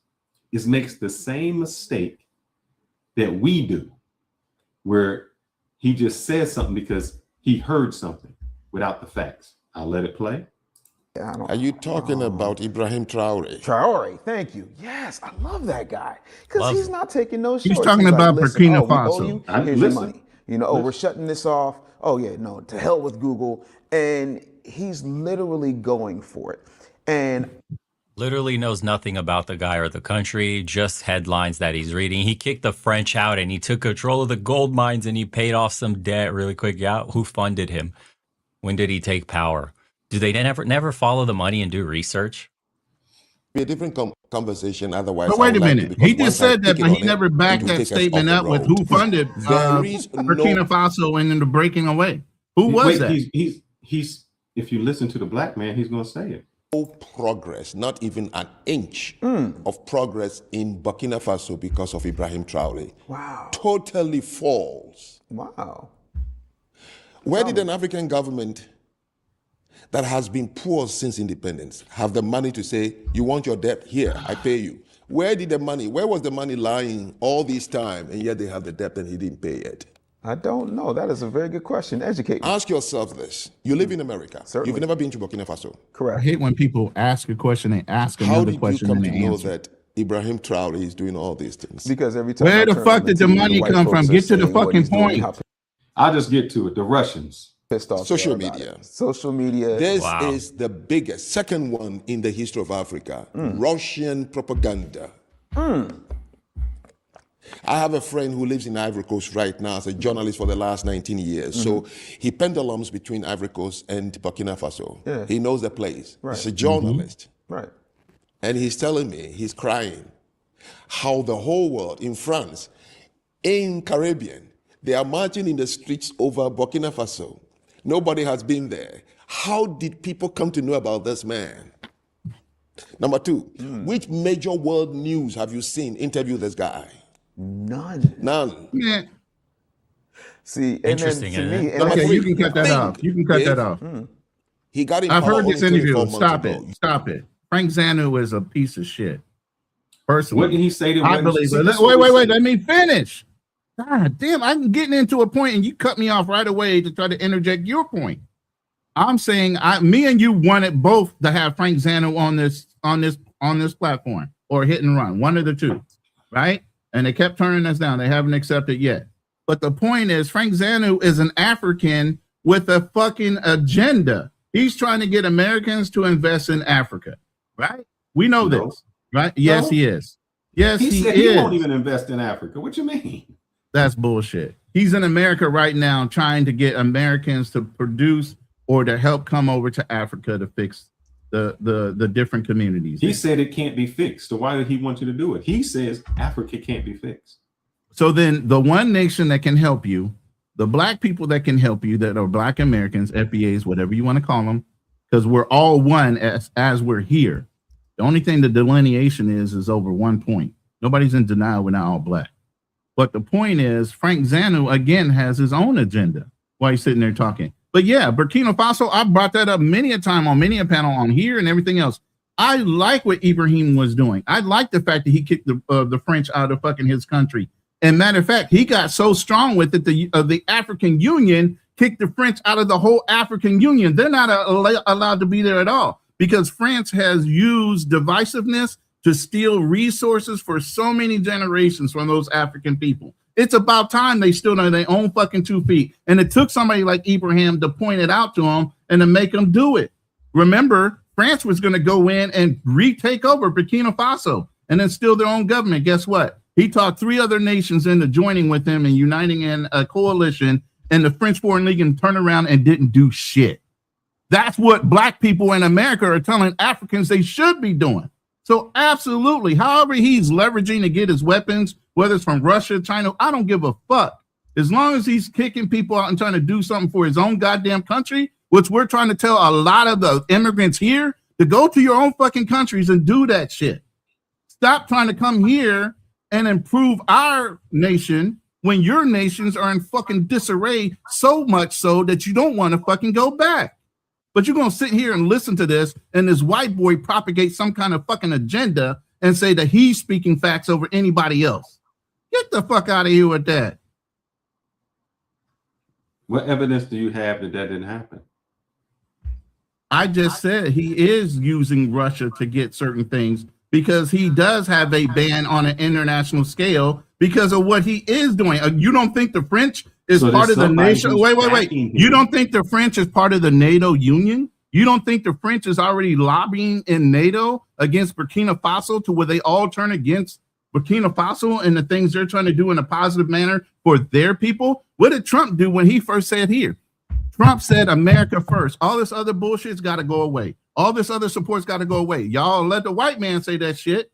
is makes the same mistake that we do, where he just says something because he heard something without the facts. I'll let it play.
Are you talking about Ibrahim Traore?
Traore, thank you. Yes, I love that guy because he's not taking no shorts.
He's talking about Burkina
we owe
Faso.
you, here's your money. We're shutting this off. Oh yeah, no, to hell with Google. And he's literally going for it. And
Literally knows nothing about the guy or the country, just headlines that he's reading. He kicked the French out and he took control of the gold mines and he paid off some debt really quick. Yeah, who funded him? When did he take power? Do they never follow the money and do research?
Be a different conversation otherwise.
But wait a minute. He just said that, but he never backed that statement up with who funded Burkina Faso and then the breaking away. Who was that?
He's if you listen to the black man, he's going to say it.
No progress, not even an inch of progress in Burkina Faso because of Ibrahim Traore.
wow.
Totally false.
Wow.
Where did an African government that has been poor since independence have the money to say, you want your debt? Here, I pay you. Where was the money lying all this time, and yet they have the debt and he didn't pay it?
I don't know. That is a very good question. Educate me.
Ask yourself this. You live in America.
Certainly.
You've never been to Burkina Faso.
I
Correct.
hate when people ask a question and ask
How
another
did you
question
come
and
to
they
know
answer.
that Ibrahim Traore is doing all these things?
Because every time
Where
I
the
turn
fuck
on
did the
TV,
money
white
come
folks
from?
are
Get to the
saying what
fucking
he's doing,
point.
how
I'll just get to it. The Russians.
pissed off
Social
they are about
media.
it. Social media.
This is the biggest, second one in the history of Africa. Russian propaganda. I have a friend who lives in Ivory Coast right now as a journalist for the last 19 years. So he pendulums between Ivory Coast and Burkina Faso.
Yeah.
He knows the place.
Right.
He's a journalist.
Right.
And he's telling me, he's crying, how the whole world, in France, in Caribbean, they are marching in the streets over Burkina Faso. Nobody has been there. How did people come to know about this man? Number two, which major world news have you seen interview this guy? None.
Yeah.
See, and
Interesting,
then to
isn't
me,
it?
and
Okay,
then-
you can cut that off. You can cut that off.
He got in
I've
power
heard this
only
interview.
24 months
Stop
ago.
it. Stop it. Frank Zander is a piece of shit. Personally,
What did he say?
I believe it. Wait. Let me finish. God damn, I'm getting into a point and you cut me off right away to try to interject your point. I'm saying me and you wanted both to have Frank Zander on this platform or hit and run, one of the two, right? And they kept turning us down. They haven't accepted yet. But the point is, Frank Zander is an African with a fucking agenda. He's trying to get Americans to invest in Africa, right? We know this, right? Yes, he is. Yes,
He said
is.
he won't even invest in Africa. What you mean?
That's bullshit. He's in America right now trying to get Americans to produce or to help come over to Africa to fix the different communities.
He said it can't be fixed. So why did he want you to do it? He says Africa can't be fixed.
So then the one nation that can help you, the black people that can help you, that are black Americans, FBAs, whatever you want to call them, because we're all one as we're here. The only thing the delineation is over 1 point. Nobody's in denial we're not all black. But the point is, Frank Zander, again, has his own agenda while he's sitting there talking. But yeah, Burkina Faso, I brought that up many a time on many a panel on here and everything else. I like what Ibrahim was doing. I like the fact that he kicked the French out of fucking his country. And matter of fact, he got so strong with it, the African Union kicked the French out of the whole African Union. They're not allowed to be there at all because France has used divisiveness to steal resources for so many generations from those African people. It's about time they stood on their own fucking 2 feet. And it took somebody like Ibrahim to point it out to them and to make them do it. Remember, France was going to go in and retake over Burkina Faso and then steal their own government. Guess what? He talked 3 other nations into joining with him and uniting in a coalition, and the French Foreign Legion turned around and didn't do shit. That's what black people in America are telling Africans they should be doing. So absolutely, however he's leveraging to get his weapons, whether it's from Russia, China, I don't give a fuck. As long as he's kicking people out and trying to do something for his own goddamn country, which we're trying to tell a lot of the immigrants here to go to your own fucking countries and do that shit. Stop trying to come here and improve our nation when your nations are in fucking disarray, so much so that you don't want to fucking go back. But you're going to sit here and listen to this, and this white boy propagate some kind of fucking agenda and say that he's speaking facts over anybody else. Get the fuck out of here with that.
What evidence do you have that that didn't happen?
I just said he is using Russia to get certain things because he does have a ban on an international scale because of what he is doing. You don't think the French is part of the nation? Wait. You don't think the French is part of the NATO union? You don't think the French is already lobbying in NATO against Burkina Faso to where they all turn against Burkina Faso and the things they're trying to do in a positive manner for their people? What did Trump do when he first said here? Trump said America first. All this other bullshit's got to go away. All this other support's got to go away. Y'all let the white man say that shit.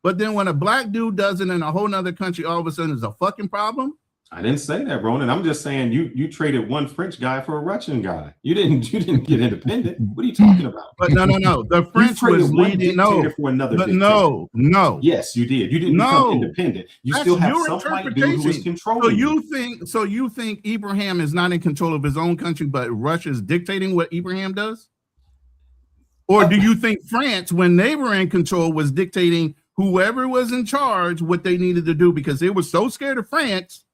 But then when a black dude does it in a whole nother country, all of a sudden it's a fucking problem.
I didn't say that, Ronan. I'm just saying you traded one French guy for a Russian guy. You didn't get independent. What are you talking about?
But no. The French was leading.
For another.
But no.
Yes, you did. You didn't become independent. You still have some white dude who was controlling.
So you think Ibrahim is not in control of his own country, but Russia's dictating what Ibrahim does? Or do you think France, when they were in control, was dictating whoever was in charge what they needed to do because they were so scared of France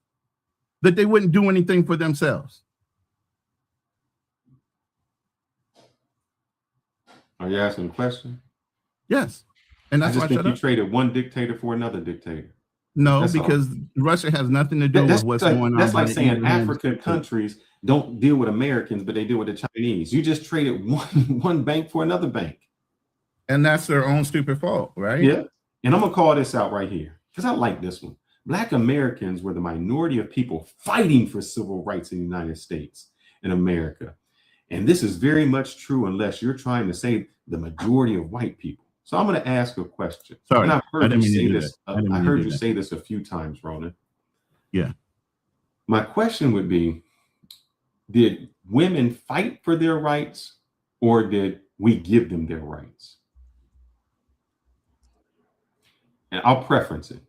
that they wouldn't do anything for themselves?
Are you asking a question?
Yes. And that's
I
why
just think you traded one dictator for another dictator.
No,
That's
because Russia has nothing to do with what's going on.
That's like saying African countries don't deal with Americans, but they deal with the Chinese. You just traded one bank for another bank.
And that's their own stupid fault, right?
Yeah. And I'm going to call this out right here because I like this one. Black Americans were the minority of people fighting for civil rights in the United States and America. And this is very much true unless you're trying to say the majority of white people. So I'm going to ask a question.
Sorry,
and I've heard you say this.
I heard you
say this a few times, Ronan.
Yeah.
My question would be, did women fight for their rights or did we give them their rights? And I'll preference it.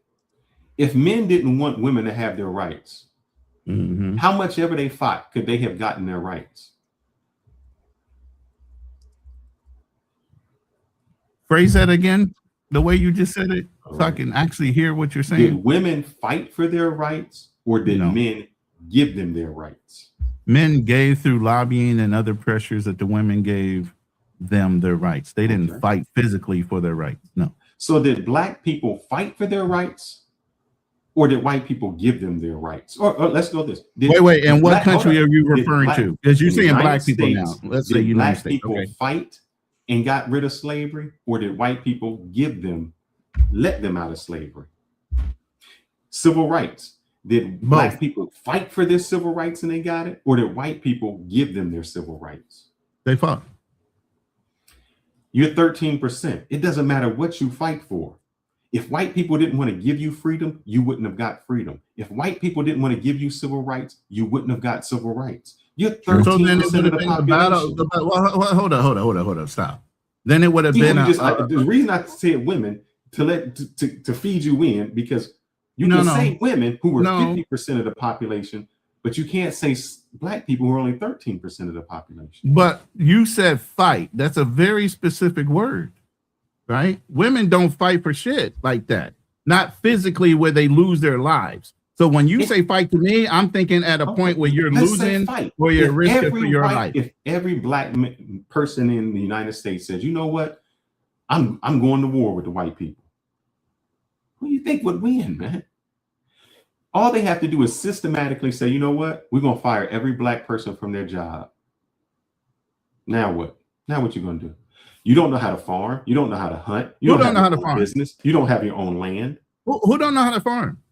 If men didn't want women to have their rights, how much ever they fought could they have gotten their rights?
Phrase that again, the way you just said it, so I can actually hear what you're saying.
Did women fight for their rights or did men give them their rights?
Men gave through lobbying and other pressures that the women gave them their rights. They didn't fight physically for their rights. No.
So did black people fight for their rights? Or did white people give them their rights? Or let's go this.
Wait. And what country are you referring to? Because you're saying black people now. Let's say United States.
Black people fight and got rid of slavery, or did white people let them out of slavery? Civil rights. Did black people fight for their civil rights and they got it? Or did white people give them their civil rights?
They fought.
You're 13%. It doesn't matter what you fight for. If white people didn't want to give you freedom, you wouldn't have got freedom. If white people didn't want to give you civil rights, you wouldn't have got civil rights. You're 13% of the population.
Hold on, stop. Then it would have been
the reason I said women to feed you in, because you can say women who were 50% of the population, but you can't say black people who are only 13% of the population.
But you said fight. That's a very specific word. Right? Women don't fight for shit like that. Not physically where they lose their lives. So when you say fight to me, I'm thinking at a point where you're
Let's say
losing
fight.
or you're
If
risking
every
for your
white-
life.
If every black person in the United States says, you know what, I'm going to war with the white people, who do you think would win, man? All they have to do is systematically say, you know what, we're going to fire every black person from their job. Now what? Now what you going to do? You don't know how to farm. You don't know how to hunt. You
Who don't know
have
how
your
to
own
farm?
business. You don't have your own land.
Who don't know how to farm?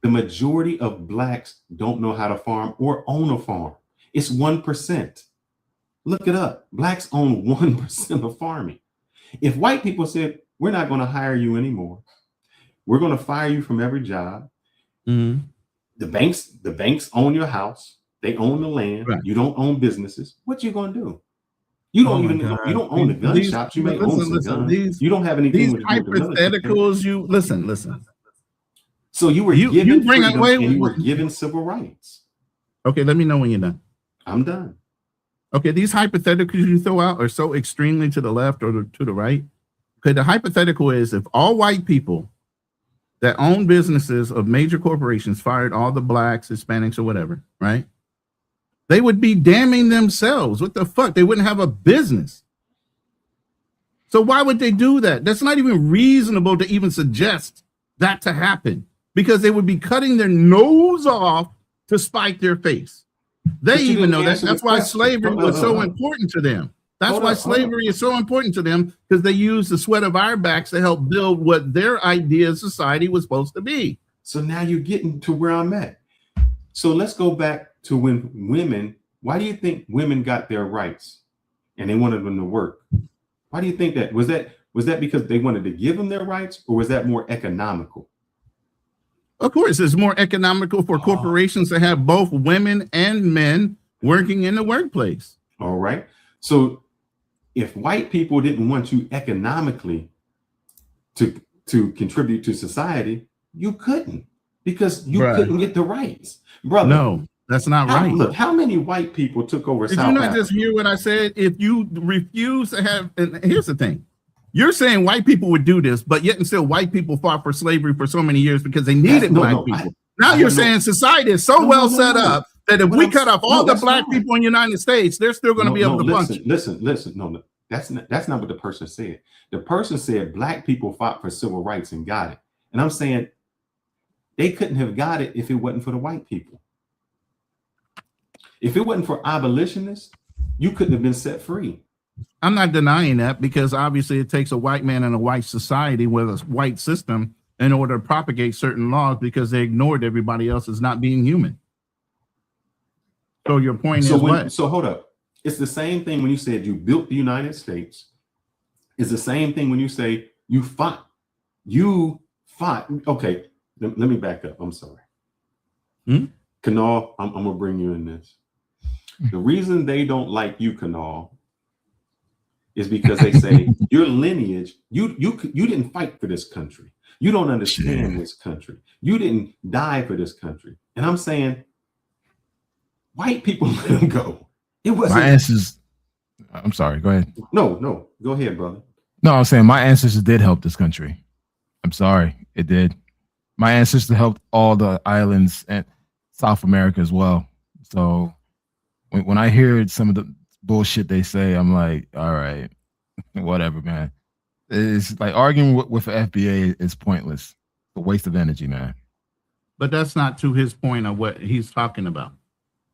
The majority of blacks don't know how to farm or own a farm. It's 1%. Look it up. Blacks own 1% of farming. If white people said, we're not going to hire you anymore, we're going to fire you from every job.
Mm-hmm.
The banks own your house. They own the land.
Right.
You don't own businesses. What you going to do? You don't you don't own the gun shops. You may own some guns. You don't have anything
These
with the military.
hypotheticals, you listen.
So you were
You
given
bring
freedom
away-
and you were given civil rights.
Okay, let me know when you're done.
I'm done.
Okay, these hypotheticals you throw out are so extremely to the left or to the right. Okay, the hypothetical is if all white people that own businesses of major corporations fired all the blacks, Hispanics, or whatever, right? They would be damning themselves. What the fuck? They wouldn't have a business. So why would they do that? That's not even reasonable to even suggest that to happen, because they would be cutting their nose off to spite their face. They
But you
even
didn't
know that.
answer the
That's why
question.
slavery
Hold
was
on,
so
hold on.
important to them. That's
Hold
why
on, hold on.
slavery is so important to them, because they used the sweat of our backs to help build what their idea of society was supposed to be.
So now you're getting to where I'm at. So let's go back to when women, why do you think women got their rights and they wanted them to work? Why do you think that? Was that because they wanted to give them their rights, or was that more economical?
Of course, it's more economical for corporations to have both women and men working in the workplace.
All right. So if white people didn't want you economically to contribute to society, you couldn't, because you
Right.
couldn't get the rights. Brother,
No, that's not right.
Look, how many white people took over
Did
South
you not
Africa?
just hear what I said? If you refuse to have, and here's the thing, you're saying white people would do this, but yet and still white people fought for slavery for so many years because they needed
No,
black
no,
people.
I
Now you're
don't know.
saying society is so
No,
well
no,
set
no.
up that if
What
we
I'm
cut off all
no,
the
that's
black
not.
people in the United States, they're still going to be able to function.
Listen. No, that's not what the person said. The person said black people fought for civil rights and got it. And I'm saying they couldn't have got it if it wasn't for the white people. If it wasn't for abolitionists, you couldn't have been set free.
I'm not denying that, because obviously it takes a white man in a white society with a white system in order to propagate certain laws, because they ignored everybody else as not being human. So your point is what?
So hold up. It's the same thing when you said you built the United States. It's the same thing when you say you fought. You fought. Okay, let me back up. I'm sorry. Kanal, I'm gonna bring you in this. The reason they don't like you, Kanal, is because they say your lineage, you didn't fight for this country. You don't understand this country. You didn't die for this country. And I'm saying, white people let them go. It wasn't.
My ancestors. I'm sorry. Go ahead.
No, go ahead, brother.
No, I'm saying my ancestors did help this country. I'm sorry, it did. My ancestors helped all the islands and South America as well. So when I hear some of the bullshit they say, I'm like, all right, whatever, man. It's like arguing with the FBA is pointless. It's a waste of energy, man.
But that's not to his point of what he's talking about.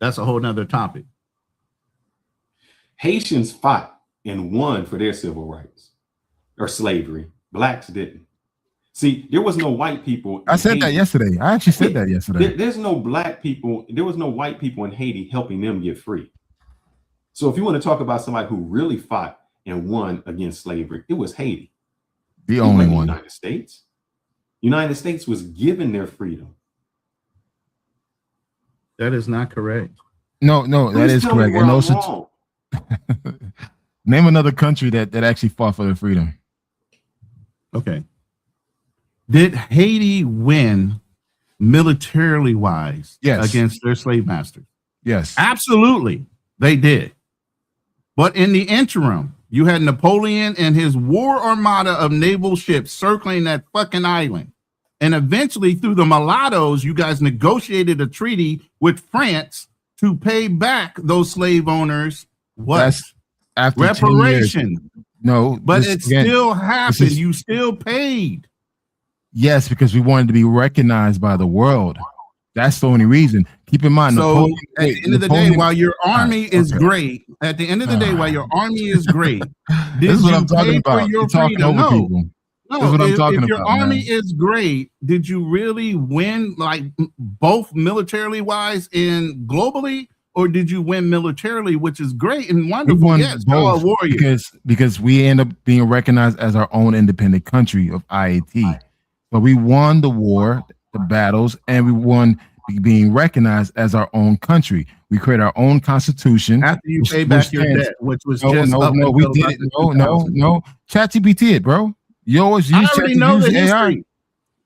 That's a whole nother topic.
Haitians fought and won for their civil rights or slavery. Blacks didn't. See, there was no white people.
I said that yesterday. I actually said that yesterday.
There's no black people. There was no white people in Haiti helping them get free. So if you want to talk about somebody who really fought and won against slavery, it was Haiti.
The only one.
United States. United States was given their freedom.
That is not correct.
No, that is correct. And those are name another country that actually fought for their freedom.
Okay. Did Haiti win militarily wise against their slave masters?
Yes.
Absolutely, they did. But in the interim, you had Napoleon and his war armada of naval ships circling that fucking island. And eventually, through the mulattoes, you guys negotiated a treaty with France to pay back those slave owners what?
That's after 10 years.
Reparation.
No,
But
this-
it
again,
still
this
happened.
is-
You still paid.
Yes, because we wanted to be recognized by the world. That's the only reason. Keep in mind,
So
Napoleon,
at the end of the day,
Napoleon-
while your army is
okay.
great, at the end of the day, while your army is great, did
This is what
you
I'm talking
pay
about.
for your
You're talking
freedom?
over
No.
people.
No,
That's what I'm talking
if your
about,
army
man.
is great, did you really win, like both militarily wise and globally, or did you win militarily, which is great and
We
wonderful?
won
Yes, y'all are
both
warriors.
because we end up being recognized as our own independent country of IAT. But we won the war, the battles, and we won being recognized as our own country. We create our own constitution.
After you
which-
pay back
which
your
stands-
debt, which was
No,
just
no,
up
no, we
until about
didn't.
the 2000s.
No. ChatGPT it, bro. You always
I
use
already
ChatGPT,
know the
use AI.
history.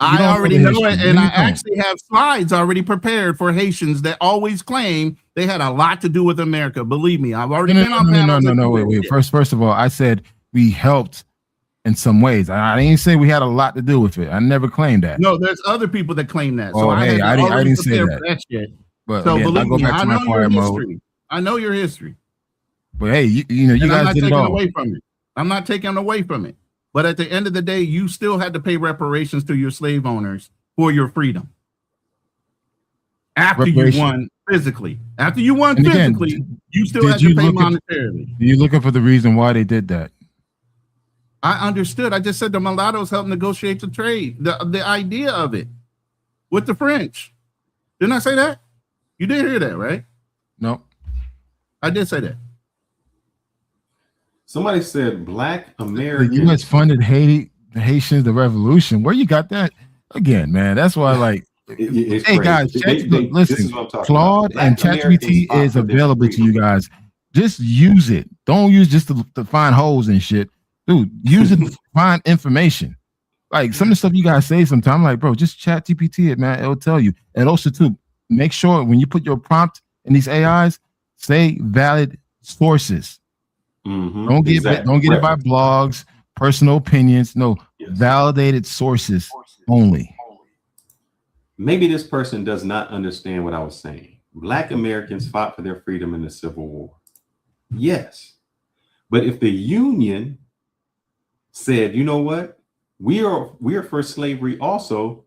I
don't know
already
the
know
history.
it,
No,
and
you
I
don't.
actually have slides already prepared for Haitians that always claim they had a lot to do with America. Believe me, I've already been on panels.
Wait. First of all, I said we helped in some ways. I didn't say we had a lot to do with it. I never claimed that.
No, there's other people that claim that. So
Oh,
I
hey,
had
I didn't
already
say
prepared
that.
for that shit.
But
So
again, I
believe
go
me,
back
I
to my
know your
quiet mode.
history. I know your history.
But hey, you know, you
And I'm
guys
not
did it
taking
all.
away from it. I'm not taking away from it. But at the end of the day, you still had to pay reparations to your slave owners for your freedom. After
Reparation.
you won physically. After you won
And again,
physically, you still
did
had to
you
pay
look at-
monetarily.
You're looking for the reason why they did that.
I understood. I just said the mulattoes helped negotiate the trade, the idea of it with the French. Didn't I say that? You did hear that, right?
No.
I did say that.
Somebody said Black
The
Americans.
U.S. funded Haiti, the Haitians, the revolution. Where you got that? Again, man, that's why, like,
It's
hey
crazy.
guys,
This
listen,
is what I'm talking
Claude
about.
and
Black Americans
ChatGPT
fought
is
for their
available to
freedom.
you guys. Just use it. Don't use just to find holes and shit. Dude, use it to find information. Like some of the stuff you guys say sometimes, I'm like, bro, just ChatGPT it, man. It'll tell you. And also, too, make sure when you put your prompt in these AIs, say valid sources.
Mhm,
Don't get
exactly.
don't get it by blogs, personal opinions. No, validated sources only.
Maybe this person does not understand what I was saying. Black Americans fought for their freedom in the Civil War. Yes. But if the Union said, you know what, we are for slavery also,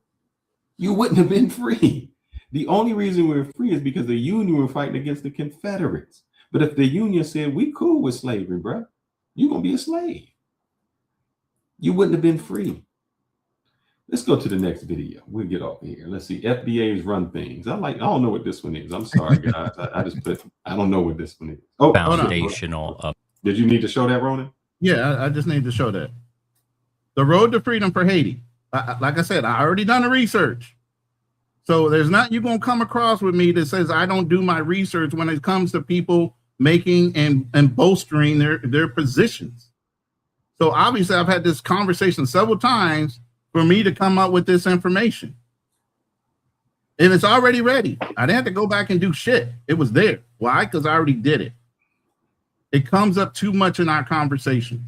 you wouldn't have been free. The only reason we were free is because the Union were fighting against the Confederates. But if the Union said, we cool with slavery, bro, you're going to be a slave, you wouldn't have been free. Let's go to the next video. We'll get off of here. Let's see. FBA's run things. I don't know what this one is. I'm sorry, guys. I don't know what this one is. Oh, hold on.
Foundational.
Did you need to show that, Ronan?
Yeah, I just need to show that. The road to freedom for Haiti. Like I said, I already done the research. So there's not you gonna come across with me that says I don't do my research when it comes to people making and bolstering their positions. So obviously I've had this conversation several times for me to come up with this information. And it's already ready. I didn't have to go back and do shit. It was there. Why? Because I already did it. It comes up too much in our conversations.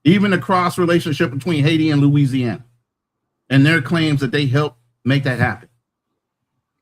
Even the cross relationship between Haiti and Louisiana and their claims that they helped make that happen.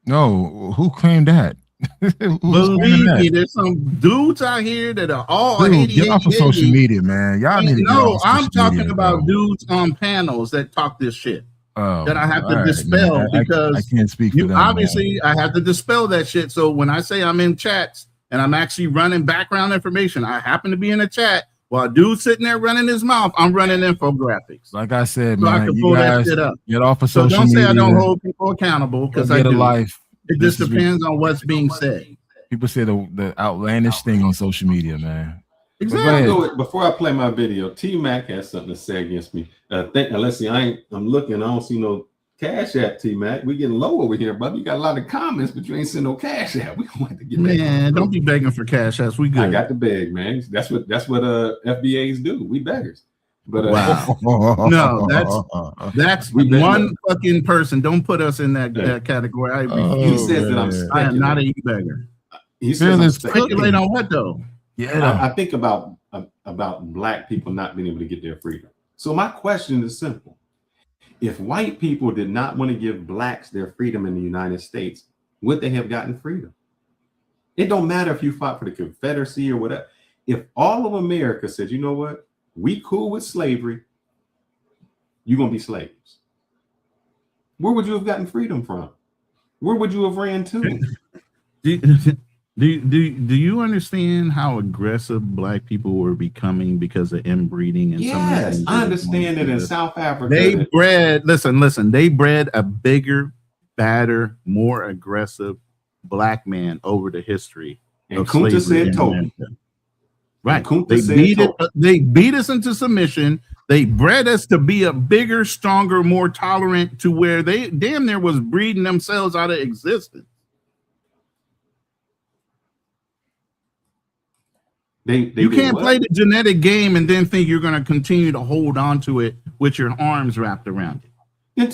No, who claimed that?
Believe me, there's some dudes out here that are all
Dude,
Haiti.
get off of social media, man. Y'all need to get
No,
off of
I'm
social
talking
media,
about
bro.
dudes on panels that talk this shit.
Oh,
That I have
all
to
right,
dispel
man. I
because
can't speak for
you
them,
obviously I have to dispel that shit. So when I say I'm in chats and I'm actually running background information, I happen to be in a chat while a dude's sitting there running his mouth. I'm running infographics.
Like I said,
So I
man,
can
you
pull that
guys
shit up.
get off of
So
social
don't say
media.
I don't hold people accountable because I
Get a
do.
life.
It
This
just
is
depends on what's being said.
People say the outlandish thing on social media, man. But go
Exactly.
ahead.
Before I play my video, T-Mac has something to say against me. Let's see. I'm looking. I don't see no Cash App, T-Mac. We getting low over here, brother. You got a lot of comments, but you ain't seen no Cash App. We gonna have to get that.
Man, don't be begging for cash apps. We good.
I got the beg, man. That's what FBAs do. We beggars. But
Wow. No, that's
We beg
one
them.
fucking person. Don't put us in that category. I
He says that I'm
I am not a
speculating.
e-beggar.
He says I'm
Fearless
speculating.
Speculate on what though?
Yeah.
I think about Black people not being able to get their freedom. So my question is simple. If white people did not want to give blacks their freedom in the United States, would they have gotten freedom? It don't matter if you fought for the Confederacy or whatever. If all of America said, you know what, we cool with slavery, you're going to be slaves. Where would you have gotten freedom from? Where would you have ran to?
Do you understand how aggressive black people were becoming because of inbreeding and
Yes, I understand that in South Africa.
They bred, listen, they bred a bigger, badder, more aggressive black man over the history.
And
of
Kunta
slavery
said
in
Toby.
America. Right.
Kunta
They
said
beat it,
Toby.
they beat us into submission. They bred us to be a bigger, stronger, more tolerant, to where they damn near was breeding themselves out of existence. You can't play the genetic game and then think you're going to continue to hold on to it with your arms wrapped around it.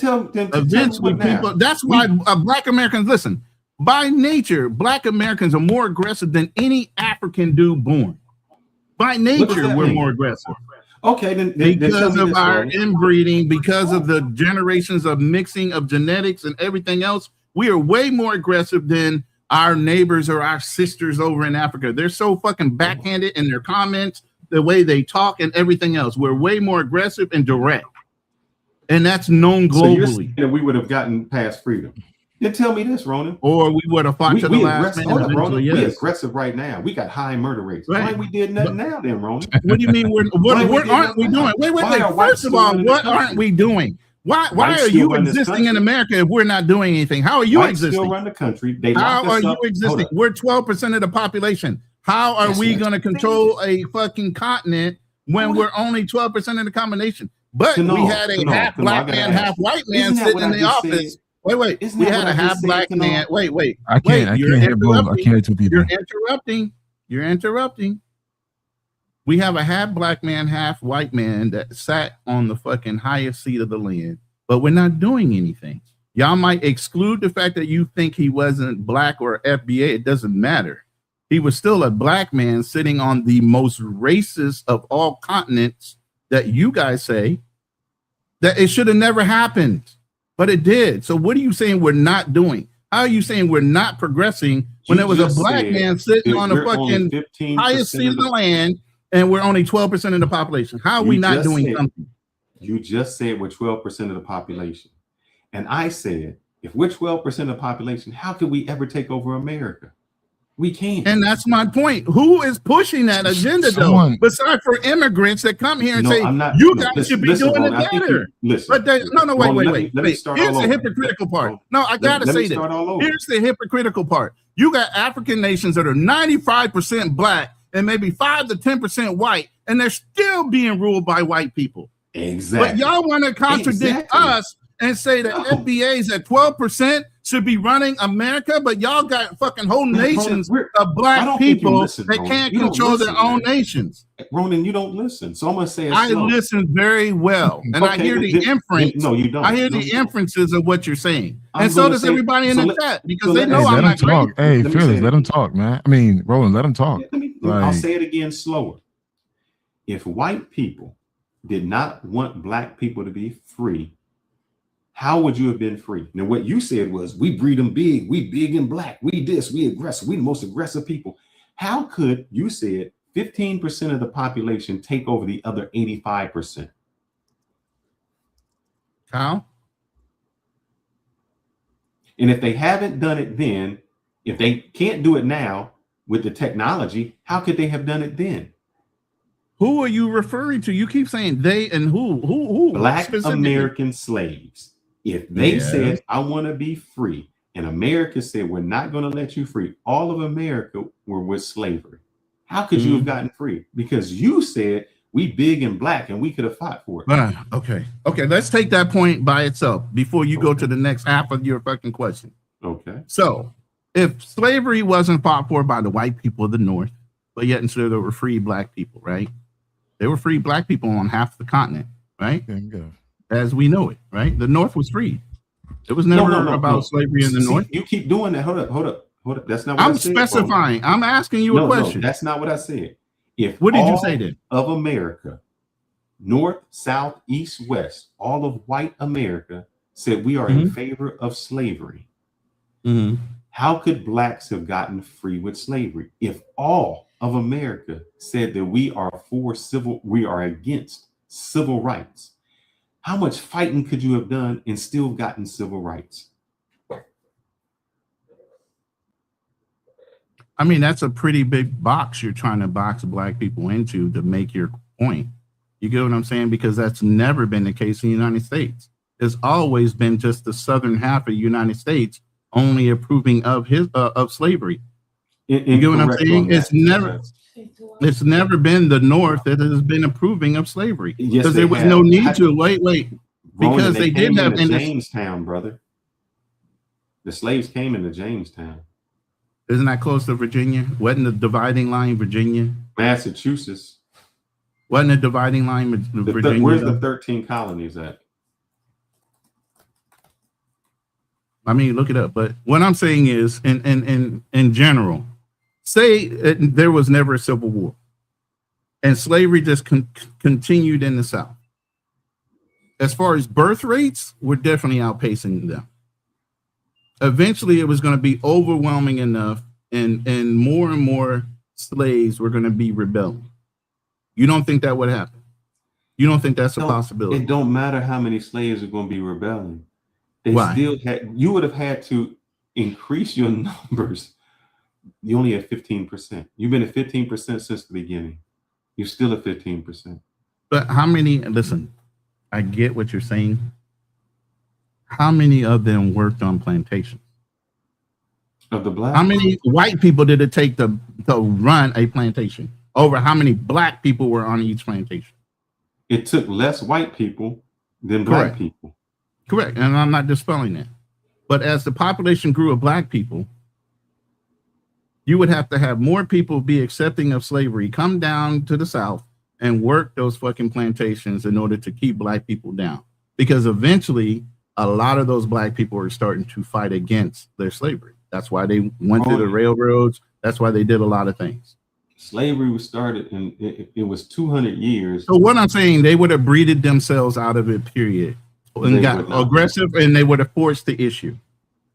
Eventually, people. That's why Black Americans, listen. By nature, Black Americans are more aggressive than any African dude born. By nature, we're more aggressive.
Okay, then
because of our inbreeding, because of the generations of mixing of genetics and everything else, we are way more aggressive than our neighbors or our sisters over in Africa. They're so fucking backhanded in their comments, the way they talk and everything else. We're way more aggressive and direct. And that's known globally. So you're saying
that we would have gotten past freedom. Then tell me this, Ronan.
Or we would have fought to the last man.
Ronan, we aggressive right now. We got high murder rates. Right. Why we did nothing now then, Ronan?
What do you mean? What aren't we doing? Wait. First of all, what aren't we doing? Why are you existing in America if we're not doing anything? How are you existing?
Still run the country.
How are you existing? We're 12% of the population. How are we going to control a fucking continent when we're only 12% of the combination? But we had a half black man, half white man sitting in the office. Wait. We had a half black man. Wait.
I can't hear both. I can't hear two people.
You're interrupting. We have a half black man, half white man that sat on the fucking highest seat of the land, but we're not doing anything. Y'all might exclude the fact that you think he wasn't black or FBA. It doesn't matter. He was still a black man sitting on the most racist of all continents that you guys say that it should have never happened, but it did. So what are you saying we're not doing? How are you saying we're not progressing when there was a black man sitting on the fucking highest seat of the land and we're only 12% of the population? How are we not doing something?
You just said we're 12% of the population. And I said, if we're 12% of the population, how could we ever take over America? We can't.
And that's my point. Who is pushing that agenda, though? Besides for immigrants that come here and say, you guys should be doing it better. But wait. Here's the hypocritical part. No, I got to say this. Here's the hypocritical part. You got African nations that are 95% black and maybe 5 to 10% white, and they're still being ruled by white people.
Exactly.
But y'all want to contradict us and say that FBA's at 12% should be running America, but y'all got fucking whole nations of black people that can't control their own nations.
Ronan, you don't listen. So I'm gonna say
I listen very well, and I hear the inference.
No, you don't.
I hear the inferences of what you're saying, and so does everybody in the chat because they know
let
I'm
him
not
talk.
crazy.
Hey, Phyllis, let him talk, man. I mean, Roland, let him talk.
I'll say it again slower. If white people did not want black people to be free, how would you have been free? Now, what you said was, we breed them big, we big and black, we this, we aggressive, we the most aggressive people. How could, you said, 15% of the population take over the other 85%?
How?
And if they haven't done it then, if they can't do it now with the technology, how could they have done it then?
Who are you referring to? You keep saying they and who?
Black American slaves. If they said, I want to be free, and America said, we're not going to let you free, all of America were with slavery. How could you have gotten free? Because you said, we big and black, and we could have fought for it.
Okay, let's take that point by itself before you go to the next half of your fucking question.
Okay.
So, if slavery wasn't fought for by the white people of the North, but yet instead there were free black people, right? They were free black people on half the continent, right? As we know it, right? The North was free. It was never about slavery in the North.
You keep doing that. Hold up. That's not what
I'm specifying. I'm asking you a question.
No, that's not what I said. If
what did you say then?
Of America North, South, East, West, all of white America said we are in favor of slavery. How could blacks have gotten free with slavery if all of America said that we are against civil rights? How much fighting could you have done and still gotten civil rights?
I mean, that's a pretty big box you're trying to box black people into to make your point. You get what I'm saying? Because that's never been the case in the United States. It's always been just the southern half of the United States only approving of slavery. You get what I'm saying? It's never been the North that has been approving of slavery. Because there was no need to wait. Because they did have
Jamestown, brother. The slaves came into Jamestown.
Isn't that close to Virginia? Wasn't the dividing line Virginia?
Massachusetts.
Wasn't the dividing line Virginia?
Where's the 13 colonies at?
I mean, look it up. But what I'm saying is, in general, say there was never a civil war, and slavery just continued in the South. As far as birth rates, we're definitely outpacing them. Eventually, it was going to be overwhelming enough, and more slaves were going to be rebelling. You don't think that would happen? You don't think that's a possibility?
It don't matter how many slaves are going to be rebelling.
Why?
You would have had to increase your numbers. You only at 15%. You've been at 15% since the beginning. You're still at 15%.
But how many? Listen, I get what you're saying. How many of them worked on plantations?
Of the black?
How many white people did it take to run a plantation? Over how many black people were on each plantation?
It took less white people than black people.
Correct. And I'm not dispelling that. But as the population grew of black people, you would have to have more people be accepting of slavery, come down to the South and work those fucking plantations in order to keep black people down. Because eventually, a lot of those black people are starting to fight against their slavery. That's why they went to the railroads. That's why they did a lot of things.
Slavery was started and it was 200 years.
So what I'm saying, they would have breeded themselves out of it, period. And got aggressive, and they would have forced the issue.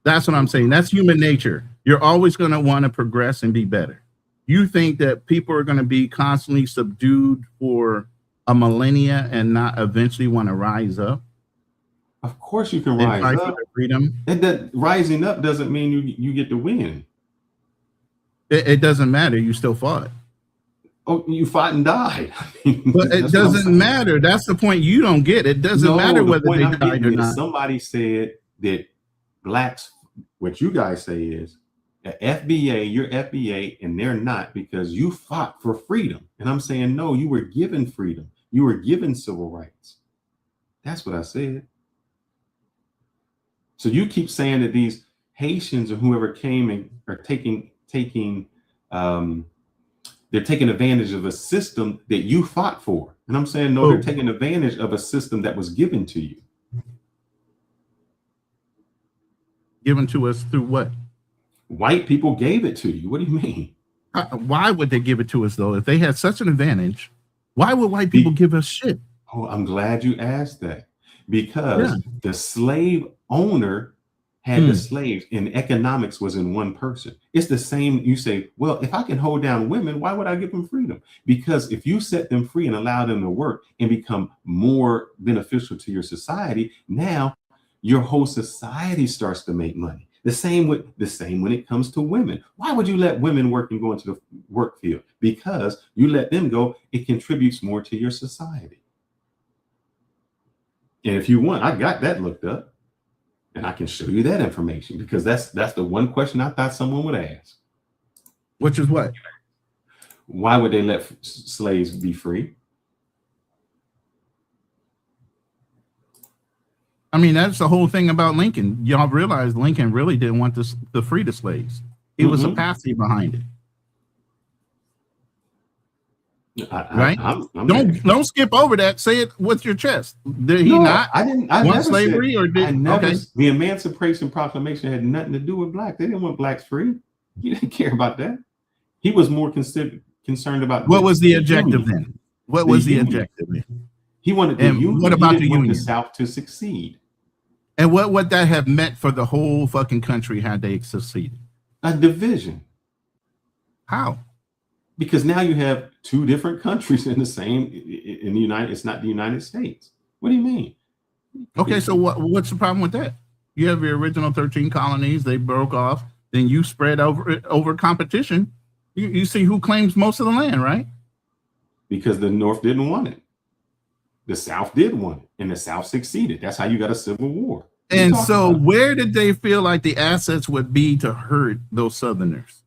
That's what I'm saying. That's human nature. You're always going to want to progress and be better. You think that people are going to be constantly subdued for a millennia and not eventually want to rise up?
Of course you can rise up.
For freedom.
Rising up doesn't mean you get to win.
It doesn't matter. You still fought.
Oh, you fought and died.
But it doesn't matter. That's the point you don't get. It doesn't matter whether they died or not.
Somebody said that blacks, what you guys say is, FBA, you're FBA, and they're not because you fought for freedom. And I'm saying, no, you were given freedom. You were given civil rights. That's what I said. So you keep saying that these Haitians or whoever came and are they're taking advantage of a system that you fought for. And I'm saying, no, they're taking advantage of a system that was given to you.
Given to us through what?
White people gave it to you. What do you mean?
Why would they give it to us, though? If they had such an advantage, why would white people give us shit?
Oh, I'm glad you asked that. Because the slave owner had the slaves, and economics was in one person. It's the same. You say, well, if I can hold down women, why would I give them freedom? Because if you set them free and allow them to work and become more beneficial to your society, now your whole society starts to make money. The same when it comes to women. Why would you let women work and go into the work field? Because you let them go, it contributes more to your society. And if you want, I got that looked up. And I can show you that information because that's the one question I thought someone would ask.
Which is what?
Why would they let slaves be free?
I mean, that's the whole thing about Lincoln. Y'all realize Lincoln really didn't want to free the slaves. He was a patsy behind it. Right? Don't skip over that. Say it with your chest. Did he not?
I didn't. I
want
never
slavery,
said,
or did?
I never,
okay.
The Emancipation Proclamation had nothing to do with blacks. They didn't want blacks free. He didn't care about that. He was more concerned about
what was the objective then? What was the objective then?
He wanted the
And
union.
what about
He didn't
the
want
union?
the South to succeed.
And what would that have meant for the whole fucking country had they succeeded?
A division.
How?
Because now you have two different countries in the same in the United. It's not the United States. What do you mean?
Okay, so what's the problem with that? You have your original 13 colonies, they broke off, then you spread over competition. You see who claims most of the land, right?
Because the North didn't want it. The South did want it, and the South succeeded. That's how you got a civil war.
And so where did they feel like the assets would be to hurt those Southerners?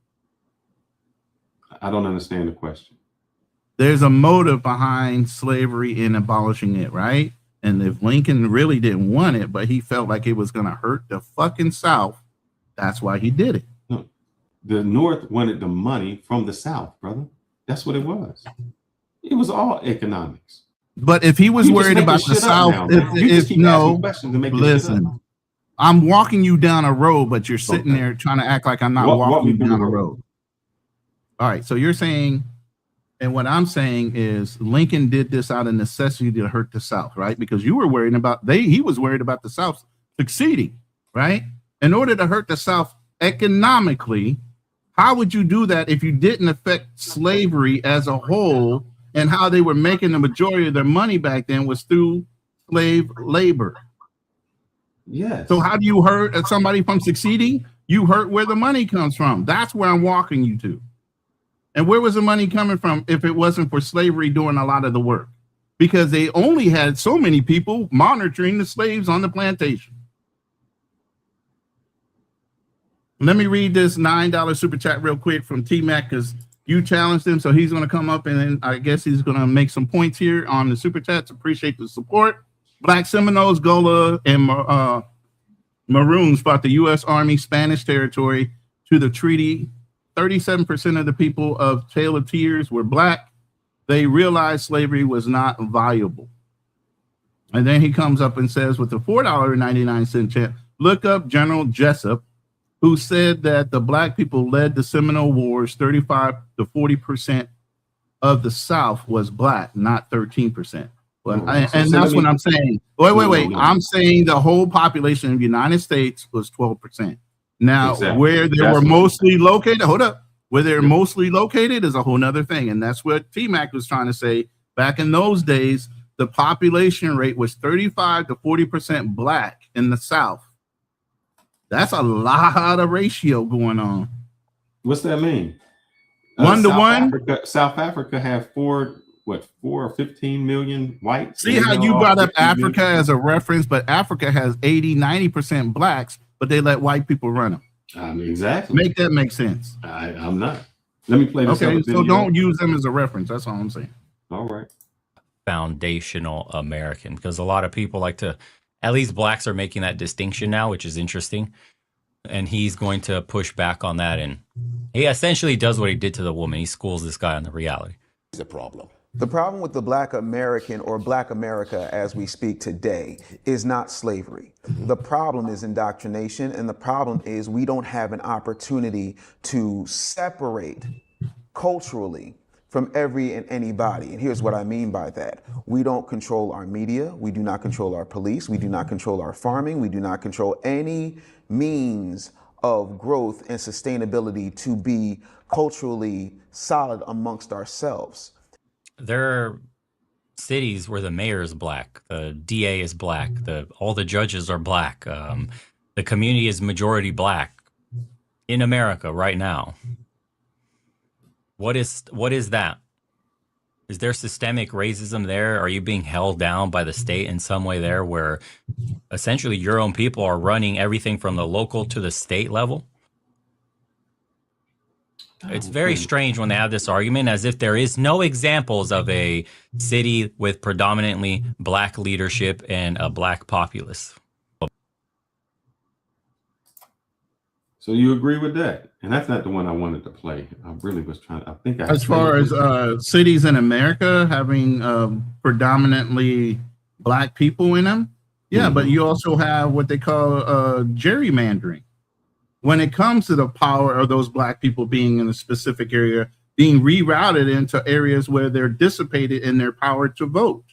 I don't understand the question.
There's a motive behind slavery and abolishing it, right? And if Lincoln really didn't want it, but he felt like it was going to hurt the fucking South, that's why he did it.
No, the North wanted the money from the South, brother. That's what it was. It was all economics.
But if he was
You just
worried
making
about the
shit up
South,
now, man. You just keep asking questions and making shit up.
listen, I'm walking you down a road, but you're sitting there trying to act like I'm not walking you down a road. All right, so you're saying, and what I'm saying is Lincoln did this out of necessity to hurt the South, right? Because you were worried about he was worried about the South succeeding, right? In order to hurt the South economically, how would you do that if you didn't affect slavery as a whole, and how they were making the majority of their money back then was through slave labor?
Yes.
So how do you hurt somebody from succeeding? You hurt where the money comes from. That's where I'm walking you to. And where was the money coming from if it wasn't for slavery doing a lot of the work? Because they only had so many people monitoring the slaves on the plantation. Let me read this $9 super chat real quick from T-Mac, because you challenged him, so he's going to come up and then I guess he's going to make some points here on the super chats. Appreciate the support. Black Seminoles, Gola, and Maroons fought the U.S. Army Spanish territory to the treaty. 37% of the people of Trail of Tears were black. They realized slavery was not viable. And then he comes up and says, with the $4.99 check, look up General Jessup, who said that the black people led the Seminole Wars. 35 to 40% of the South was black, not 13%. But and that's what I'm saying. Wait. I'm saying the whole population of the United States was 12%. Now, where they were mostly located, where they're mostly located is a whole nother thing. And that's what T-Mac was trying to say. Back in those days, the population rate was 35 to 40% black in the South. That's a lot of ratio going on.
What's that mean?
1 to 1?
South Africa have 4 or 15 million whites.
See how you brought up Africa as a reference, but Africa has 80, 90% blacks, but they let white people run them.
Exactly.
Make that make sense.
I'm not. Let me play this.
Okay, so don't use them as a reference. That's all I'm saying.
All right.
Foundational American, because a lot of people like to, at least blacks are making that distinction now, which is interesting. And he's going to push back on that. And he essentially does what he did to the woman. He schools this guy on the reality.
It's a problem.
The problem with the Black American, or Black America as we speak today, is not slavery. The problem is indoctrination, and the problem is we don't have an opportunity to separate culturally from every and anybody. And here's what I mean by that. We don't control our media. We do not control our police. We do not control our farming. We do not control any means of growth and sustainability to be culturally solid amongst ourselves.
There are cities where the mayor is black, the DA is black, all the judges are black, the community is majority black in America right now. What is that? Is there systemic racism there? Are you being held down by the state in some way there, where essentially your own people are running everything from the local to the state level? It's very strange when they have this argument, as if there is no examples of a city with predominantly black leadership and a black populace.
So you agree with that? And that's not the one I wanted to play. I really was trying. I think I.
As far as cities in America having predominantly black people in them, yeah, but you also have what they call gerrymandering. When it comes to the power of those black people being in a specific area, being rerouted into areas where they're dissipated in their power to vote.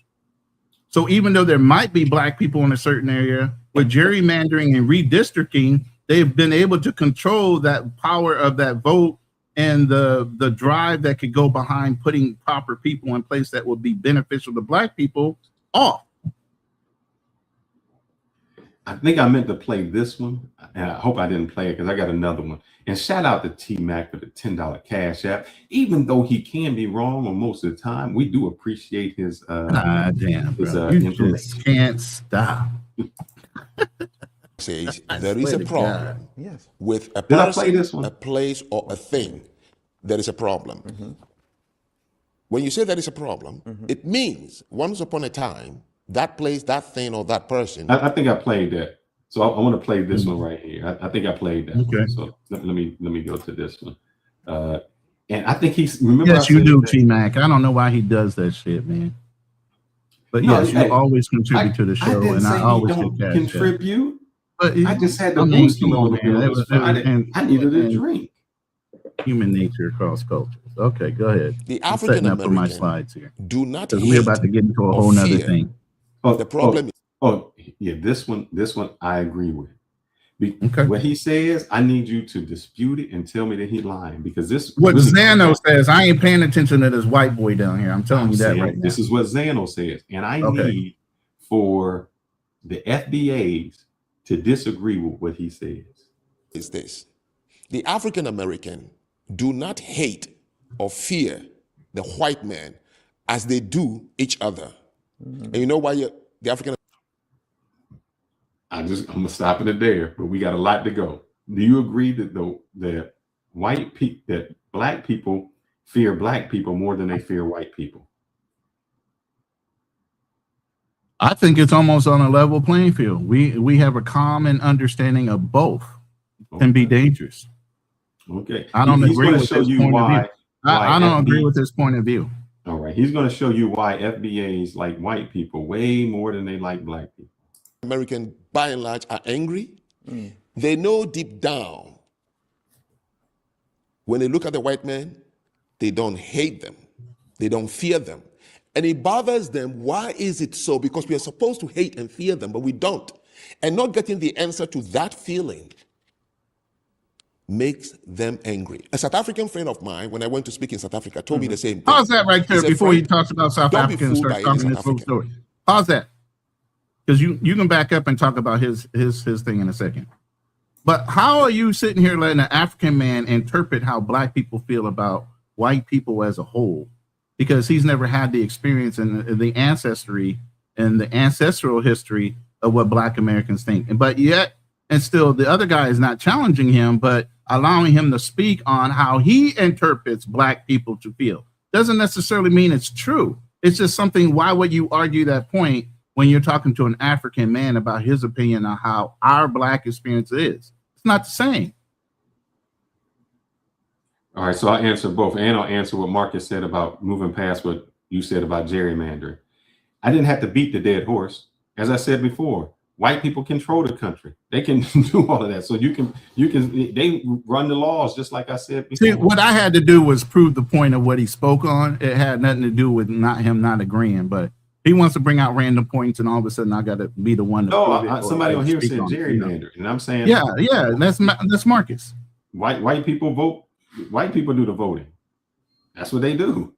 So even though there might be black people in a certain area, with gerrymandering and redistricting, they've been able to control that power of that vote and the drive that could go behind putting proper people in place that would be beneficial to black people off.
I think I meant to play this one, and I hope I didn't play it because I got another one. And shout out to T-Mac for the $10 Cash App. Even though he can be wrong on most of the time, we do appreciate his
damn, bro. You just can't stop.
Says there is a problem
Yes.
with a
Did I play this
person,
one?
a place, or a thing. There is a problem. When you say there is a problem, it means once upon a time, that place, that thing, or that person.
I think I played that. So I want to play this one right here. I think I played that.
Okay.
One. So let me go to this one. And I think he's remember.
Yes, you do, T-Mac. I don't know why he does that shit, man. But
No,
yes, you
hey,
always contribute to the show,
didn't
and
say
I
he
always
don't
get cash app.
contribute.
But
I just had to
I mean,
boost him a little bit.
it was
I needed a drink.
Human nature across cultures. Okay, go ahead.
The
I'm
African
setting up for my
American
slides here
do not
because we're about to get into a whole nother
fear.
thing.
The problem
Yeah, this one I agree with.
Okay.
What he says, I need you to dispute it and tell me that he's lying because this.
What
really-
Zano says, I ain't paying attention to this white boy down here. I'm telling you that
saying
right now.
This is what Zano says, and I need for the FBAs to disagree with what he says.
is this. The African American do not hate or fear the white man as they do each other. And you know why the African
I'm gonna stop it there, but we got a lot to go. Do you agree that that that black people fear black people more than they fear white people?
I think it's almost on a level playing field. We have a common understanding of both can be dangerous.
Okay.
I don't
He's
agree
gonna
with
show
this
you
point of
why.
view. I don't agree with this point of view.
All right. He's going to show you why FBAs like white people way more than they like black people.
American, by and large, are angry. They know deep down when they look at the white man, they don't hate them. They don't fear them. And it bothers them. Why is it so? Because we are supposed to hate and fear them, but we don't. And not getting the answer to that feeling makes them angry. A South African friend of mine, when I went to speak in South Africa, told me the same thing.
Pause that right there
He said,
before he
"Frank,
talks about South
don't be
Africa and
fooled
starts
by any
talking
South
this whole
African."
story. Pause that. Because you can back up and talk about his thing in a second. But how are you sitting here letting an African man interpret how black people feel about white people as a whole? Because he's never had the experience and the ancestry and the ancestral history of what black Americans think. But yet, and still the other guy is not challenging him, but allowing him to speak on how he interprets black people to feel. Doesn't necessarily mean it's true. It's just something, why would you argue that point when you're talking to an African man about his opinion on how our black experience is? It's not the same.
All right. So I'll answer both. And I'll answer what Marcus said about moving past what you said about gerrymandering. I didn't have to beat the dead horse. As I said before, white people control the country. They can do all of that. So they run the laws just like I said before.
See, what I had to do was prove the point of what he spoke on. It had nothing to do with him not agreeing, but he wants to bring out random points, and all of a sudden I got to be the one to prove it.
Somebody
or
on here
speak
said
on it,
gerrymandering, and I'm saying,
yeah, that's Marcus.
White people vote. White people do the voting. That's what they do.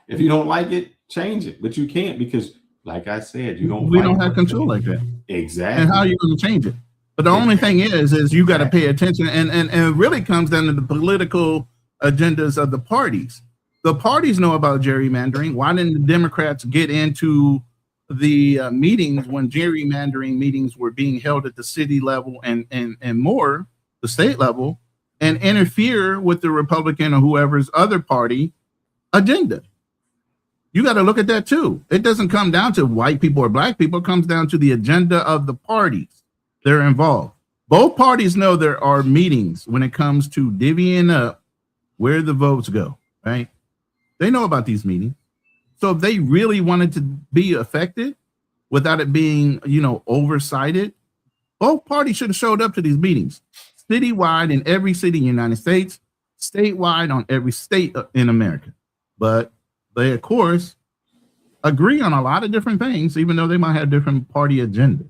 If you don't like it, change it, but you can't because, like I said, we don't
have control like that.
Exactly.
And how are you going to change it? But the only thing is you got to pay attention, and it really comes down to the political agendas of the parties. The parties know about gerrymandering. Why didn't the Democrats get into the meetings when gerrymandering meetings were being held at the city level and more the state level, and interfere with the Republican or whoever's other party agenda? You got to look at that too. It doesn't come down to white people or black people. It comes down to the agenda of the parties that are involved. Both parties know there are meetings when it comes to divvying up where the votes go, right? They know about these meetings. So if they really wanted to be affected without it being, oversighted, both parties should have showed up to these meetings. Citywide in every city in the United States, statewide on every state in America. But they, of course, agree on a lot of different things, even though they might have different party agendas.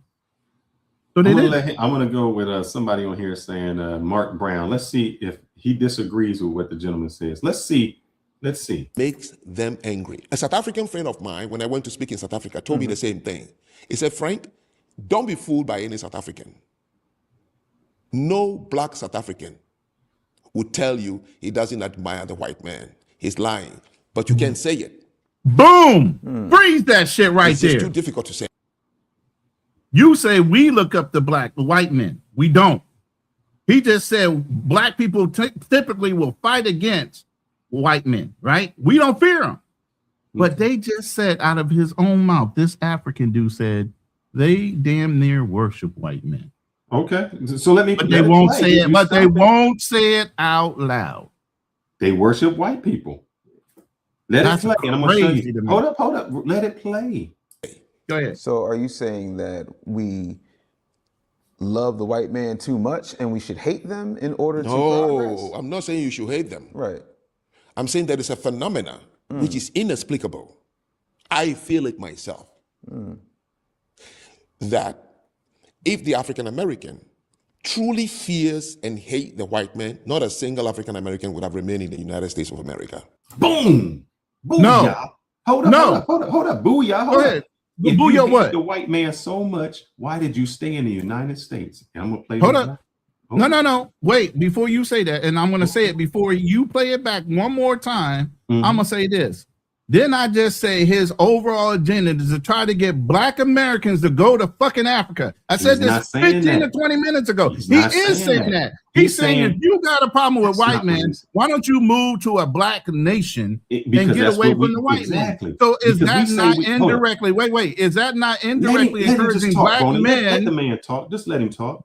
So
I'm
they
gonna,
did.
I'm gonna go with somebody on here saying Mark Brown. Let's see if he disagrees with what the gentleman says. Let's see.
Makes them angry. A South African friend of mine, when I went to speak in South Africa, told me the same thing. He said, Frank, don't be fooled by any South African. No black South African would tell you he doesn't admire the white man. He's lying, but you can't say it.
Boom! Freeze that shit right
It's
there.
just too difficult to say.
You say we look up to the white men. We don't. He just said black people typically will fight against white men, right? We don't fear them. But they just said out of his own mouth, this African dude said they damn near worship white men.
Okay, so let me.
But they won't say it. But they won't say it out loud.
They worship white people. Let it play, and I'm gonna show you. Hold up. Let it play.
Go ahead.
So, are you saying that we love the white man too much and we should hate them in order to progress?
No, I'm not saying you should hate them.
Right.
I'm saying that it's a phenomena which is inexplicable. I feel it myself. That if the African American truly fears and hates the white man, not a single African American would have remained in the United States of America.
Boom! Booyah.
No.
Hold up. Booyah.
Go ahead.
If
Booyah
you hate
what?
the white man so much, why did you stay in the United States? And I'm gonna play.
Hold
this
up.
back.
No. Wait, before you say that, and I'm going to say it before you play it back one more time, I'm going to say this. Didn't I just say his overall agenda is to try to get black Americans to go to fucking Africa? I said this 15 to 20 minutes ago. He is saying that. He's saying if you got a problem with white men, why don't you move to a black nation and get away from the white man? So is that not indirectly, wait, is that not indirectly encouraging black men?
Let the man talk. Just let him talk.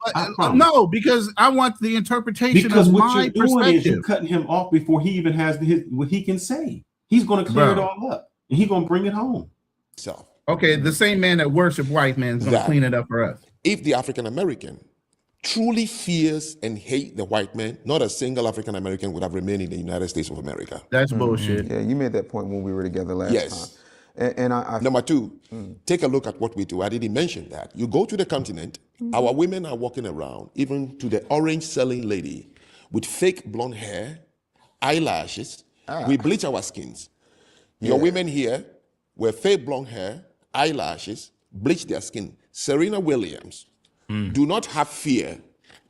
No, because I want the interpretation of my
you're doing
perspective.
is you're cutting him off before he even has what he can say. He's going to clear it all up, and he's going to bring it home.
So,
okay, the same man that worship white men is going to clean it up for us.
If the African American truly fears and hates the white man, not a single African American would have remained in the United States of America.
That's bullshit.
Yeah, you made that point when we were together last time. And I
Number two, take a look at what we do. I didn't mention that. You go to the continent, our women are walking around, even to the orange selling lady, with fake blonde hair, eyelashes. We bleach our skins. Your women here wear fake blonde hair, eyelashes, bleach their skin. Serena Williams do not have fear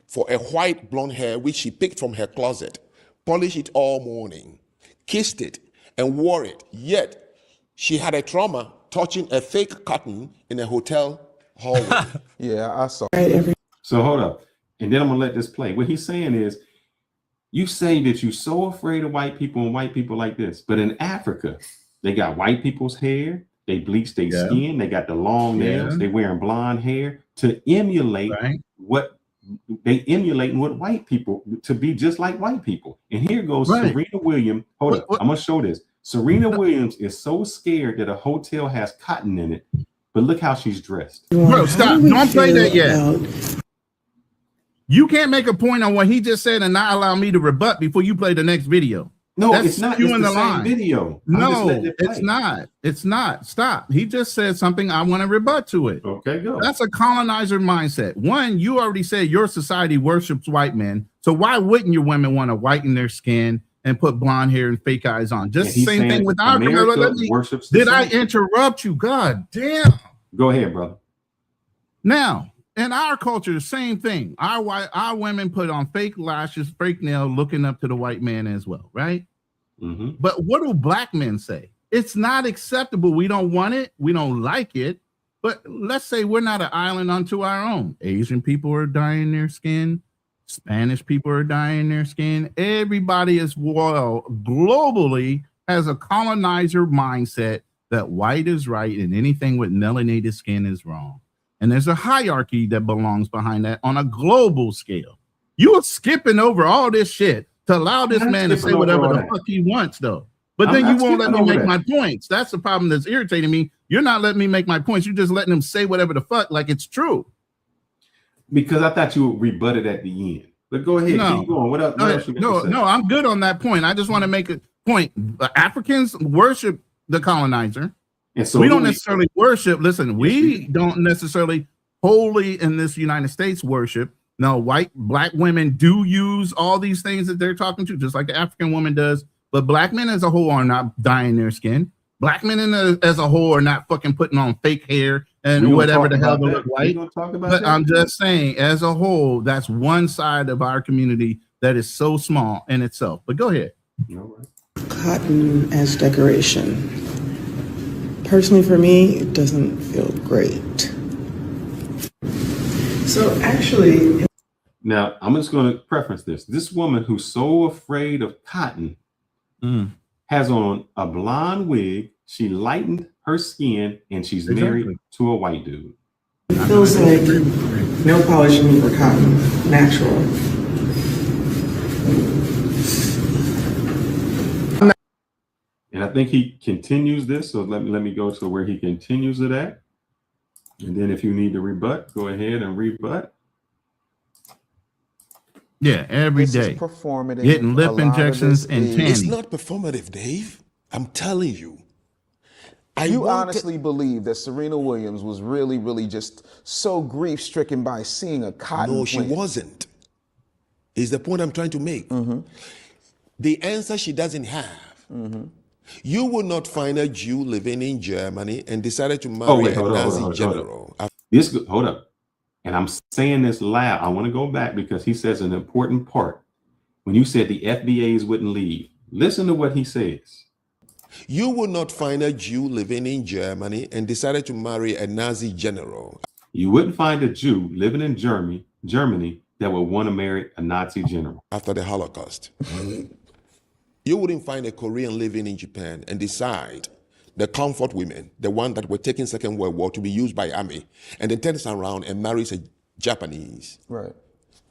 for a white blonde hair which she picked from her closet, polished it all morning, kissed it, and wore it. Yet she had a trauma touching a fake cotton in a hotel hallway.
Yeah, I saw.
So hold up, and then I'm gonna let this play. What he's saying is, you say that you're so afraid of white people and white people like this, but in Africa, they got white people's hair, they bleach their skin, they got the long nails, they wearing blonde hair to emulate what they emulating with white people to be just like white people. And here goes Serena Williams. Hold up, I'm gonna show this. Serena Williams is so scared that a hotel has cotton in it, but look how she's dressed.
Bro, stop! Don't play that yet. You can't make a point on what he just said and not allow me to rebut before you play the next video.
No,
That's
it's not.
you
It's
in
the
the
same
line.
video.
No, it's not. It's not. Stop. He just said something. I want to rebut to it.
Okay, go.
That's a colonizer mindset. One, you already said your society worships white men. So why wouldn't your women want to whiten their skin and put blonde hair and fake eyes on? Just the same thing with our community. Did I interrupt you? God damn.
Go ahead, brother.
Now, in our culture, the same thing. Our women put on fake lashes, fake nail, looking up to the white man as well, right? But what do black men say? It's not acceptable. We don't want it. We don't like it. But let's say we're not an island unto our own. Asian people are dyeing their skin. Spanish people are dyeing their skin. Everybody as well globally has a colonizer mindset that white is right and anything with melanated skin is wrong. And there's a hierarchy that belongs behind that on a global scale. You are skipping over all this shit to allow this man to say whatever the fuck he wants, though. But then you won't let me make my points. That's the problem that's irritating me. You're not letting me make my points. You're just letting him say whatever the fuck like it's true.
Because I thought you would rebut it at the end. But go ahead, keep going. What else?
No, I'm good on that point. I just want to make a point. Africans worship the colonizer.
And so
we don't necessarily worship. Listen, we don't necessarily wholly in this United States worship. Now, black women do use all these things that they're talking to, just like the African woman does. But black men as a whole are not dyeing their skin. Black men as a whole are not fucking putting on fake hair and whatever the hell to look white. But I'm just saying, as a whole, that's one side of our community that is so small in itself. But go ahead.
Cotton as decoration. Personally, for me, it doesn't feel great. So actually,
now I'm just going to preference this. This woman who's so afraid of cotton has on a blonde wig. She lightened her skin, and she's married to a white dude.
it feels like nail polish for cotton, natural.
And I think he continues this. So let me go to where he continues it at. And then if you need to rebut, go ahead and rebut.
Yeah, every day.
Performative.
Getting lip injections and tanning.
It's not performative, Dave. I'm telling you.
You honestly believe that Serena Williams was really, really just so grief-stricken by seeing a cotton
No, she
plant?
wasn't. Is the point I'm trying to make. The answer she doesn't have. You will not find a Jew living in Germany and decided to marry a Nazi general.
Hold up. And I'm saying this loud. I want to go back because he says an important part. When you said the FBAs wouldn't leave, listen to what he says.
You will not find a Jew living in Germany and decided to marry a Nazi general.
You wouldn't find a Jew living in Germany that would want to marry a Nazi general.
After the Holocaust. You wouldn't find a Korean living in Japan and decide the comfort women, the one that were taking Second World War to be used by army, and then turns around and marries a Japanese.
Right.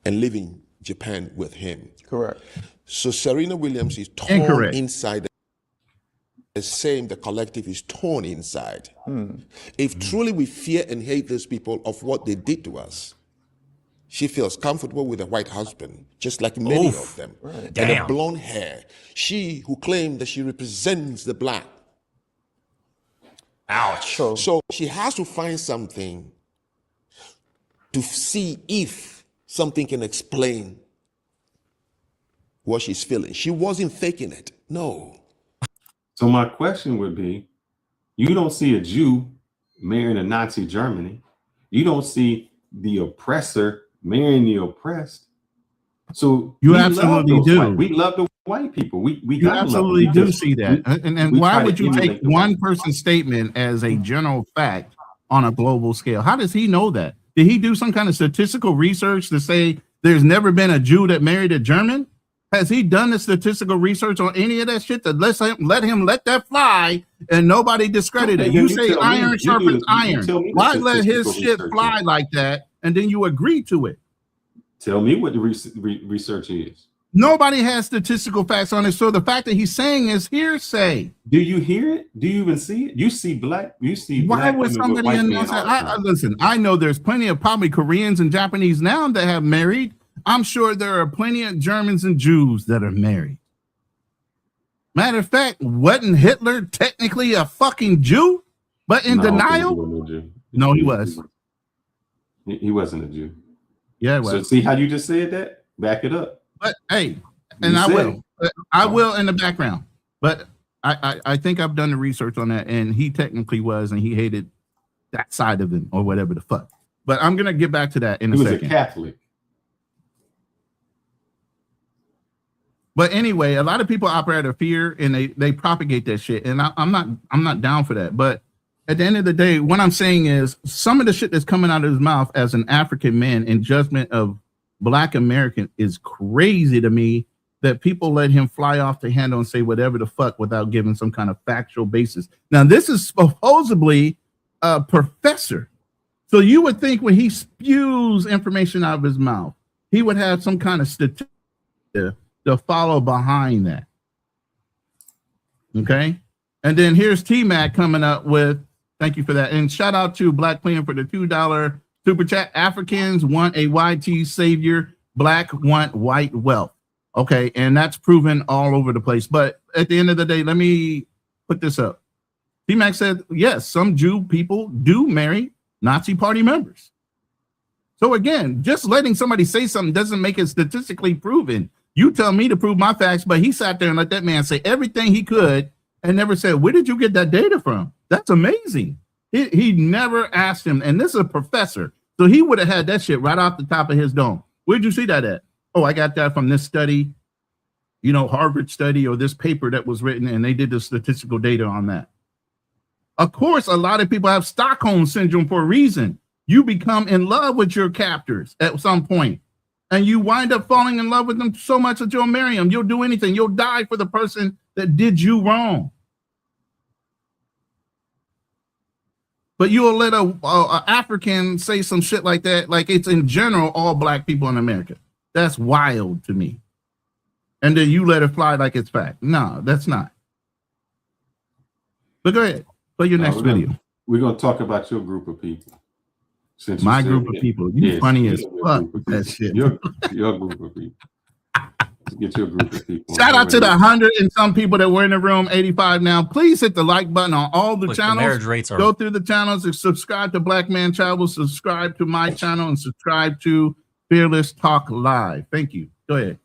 And live in Japan with him.
Correct.
So Serena Williams is torn inside. The same, the collective is torn inside. If truly we fear and hate these people of what they did to us, she feels comfortable with a white husband, just like many of them.
Right.
And a blonde hair. She who claimed that she represents the black.
Ouch.
So she has to find something to see if something can explain what she's feeling. She wasn't faking it. No.
So my question would be, you don't see a Jew marrying a Nazi Germany. You don't see the oppressor marrying the oppressed. So
you absolutely do.
We love the white people.
You absolutely do see that. And why would you take one person's statement as a general fact on a global scale? How does he know that? Did he do some kind of statistical research to say there's never been a Jew that married a German? Has he done the statistical research on any of that shit that let him let that fly and nobody discredit it? You say iron sharpens iron. Why let his shit fly like that and then you agree to it?
Tell me what the research is.
Nobody has statistical facts on it. So the fact that he's saying is hearsay.
Do you hear it? Do you even see it? You see black.
Why would somebody announce that? Listen, I know there's plenty of probably Koreans and Japanese now that have married. I'm sure there are plenty of Germans and Jews that are married. Matter of fact, wasn't Hitler technically a fucking Jew? But in denial? No, he was.
He wasn't a Jew.
Yeah, it was.
So see how you just said that? Back it up.
But hey, and I will. I will in the background. But I think I've done the research on that, and he technically was, and he hated that side of him or whatever the fuck. But I'm gonna get back to that in a second.
He was a Catholic.
But anyway, a lot of people operate out of fear and they propagate that shit. And I'm not down for that. But at the end of the day, what I'm saying is some of the shit that's coming out of his mouth as an African man in judgment of Black American is crazy to me, that people let him fly off the handle and say whatever the fuck without giving some kind of factual basis. Now, this is supposedly a professor. So you would think when he spews information out of his mouth, he would have some kind of statistic to follow behind that. Okay. And then here's T-Mac coming up with, thank you for that. And shout out to Black Queen for the $2 super chat. Africans want a YT savior. Black want white wealth. Okay. And that's proven all over the place. But at the end of the day, let me put this up. T-Mac said, yes, some Jew people do marry Nazi party members. So again, just letting somebody say something doesn't make it statistically proven. You tell me to prove my facts, but he sat there and let that man say everything he could and never said, where did you get that data from? That's amazing. He never asked him, and this is a professor, so he would have had that shit right off the top of his dome. Where'd you see that at? Oh, I got that from this study, you know, Harvard study, or this paper that was written, and they did the statistical data on that. Of course, a lot of people have Stockholm syndrome for a reason. You become in love with your captors at some point, and you wind up falling in love with them so much that you'll marry them. You'll do anything. You'll die for the person that did you wrong. But you'll let a African say some shit like that, like it's in general all black people in America. That's wild to me. And then you let it fly like it's fact. No, that's not. But go ahead. Play your next video.
We're going to talk about your group of people. Since
my group of people. You funny as fuck with that shit.
Your group of people. Get your group of people.
Shout out to the 100 and some people that were in the room, 85 now. Please hit the like button on all the channels.
The marriage rates are...
Go through the channels and subscribe to Black Man Travel, subscribe to my channel, and subscribe to Fearless Talk Live. Thank you. Go ahead.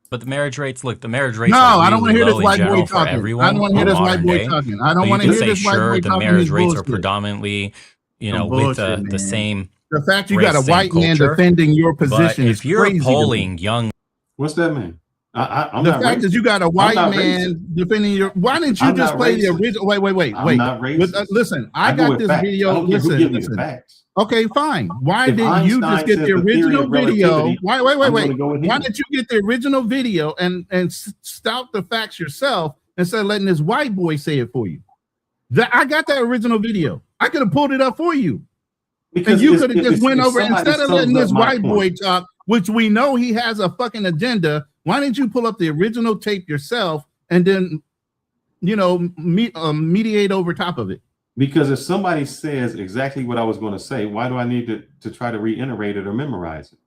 But the marriage rates, look, the marriage rates
no,
are really
I don't want to hear this white boy
for
talking.
everyone.
I don't want to hear this white boy talking. I don't want to hear this white boy talking.
The marriage rates are predominantly, you know, with the same.
The fact you got a white man defending your position is
if you're
crazy
polling young,
what's that mean? I'm
the
not
fact
racist.
that you got a white man
racist.
defending your, why didn't you
I'm
just
not
play the
racist.
original? Wait.
I'm not racist.
Listen, I
go
got
with
this
facts. I
video.
don't care who
Listen,
give me the facts.
Okay, fine. Why
If
didn't you just
Einstein
get
says
the
the theory
original
of
video?
relativity,
Wait.
I'm gonna go with
Why
him.
didn't you get the original video and stout the facts yourself instead of letting this white boy say it for you? I got that original video. I could have pulled it up for you.
Because
and you could have just went over
somebody
instead of letting
sums
this
up my
white boy talk, which we know he has a fucking agenda. Why didn't you pull up the original tape yourself and then, you know, mediate over top of it?
Because if somebody says exactly what I was going to say, why do I need to try to reiterate it or memorize it?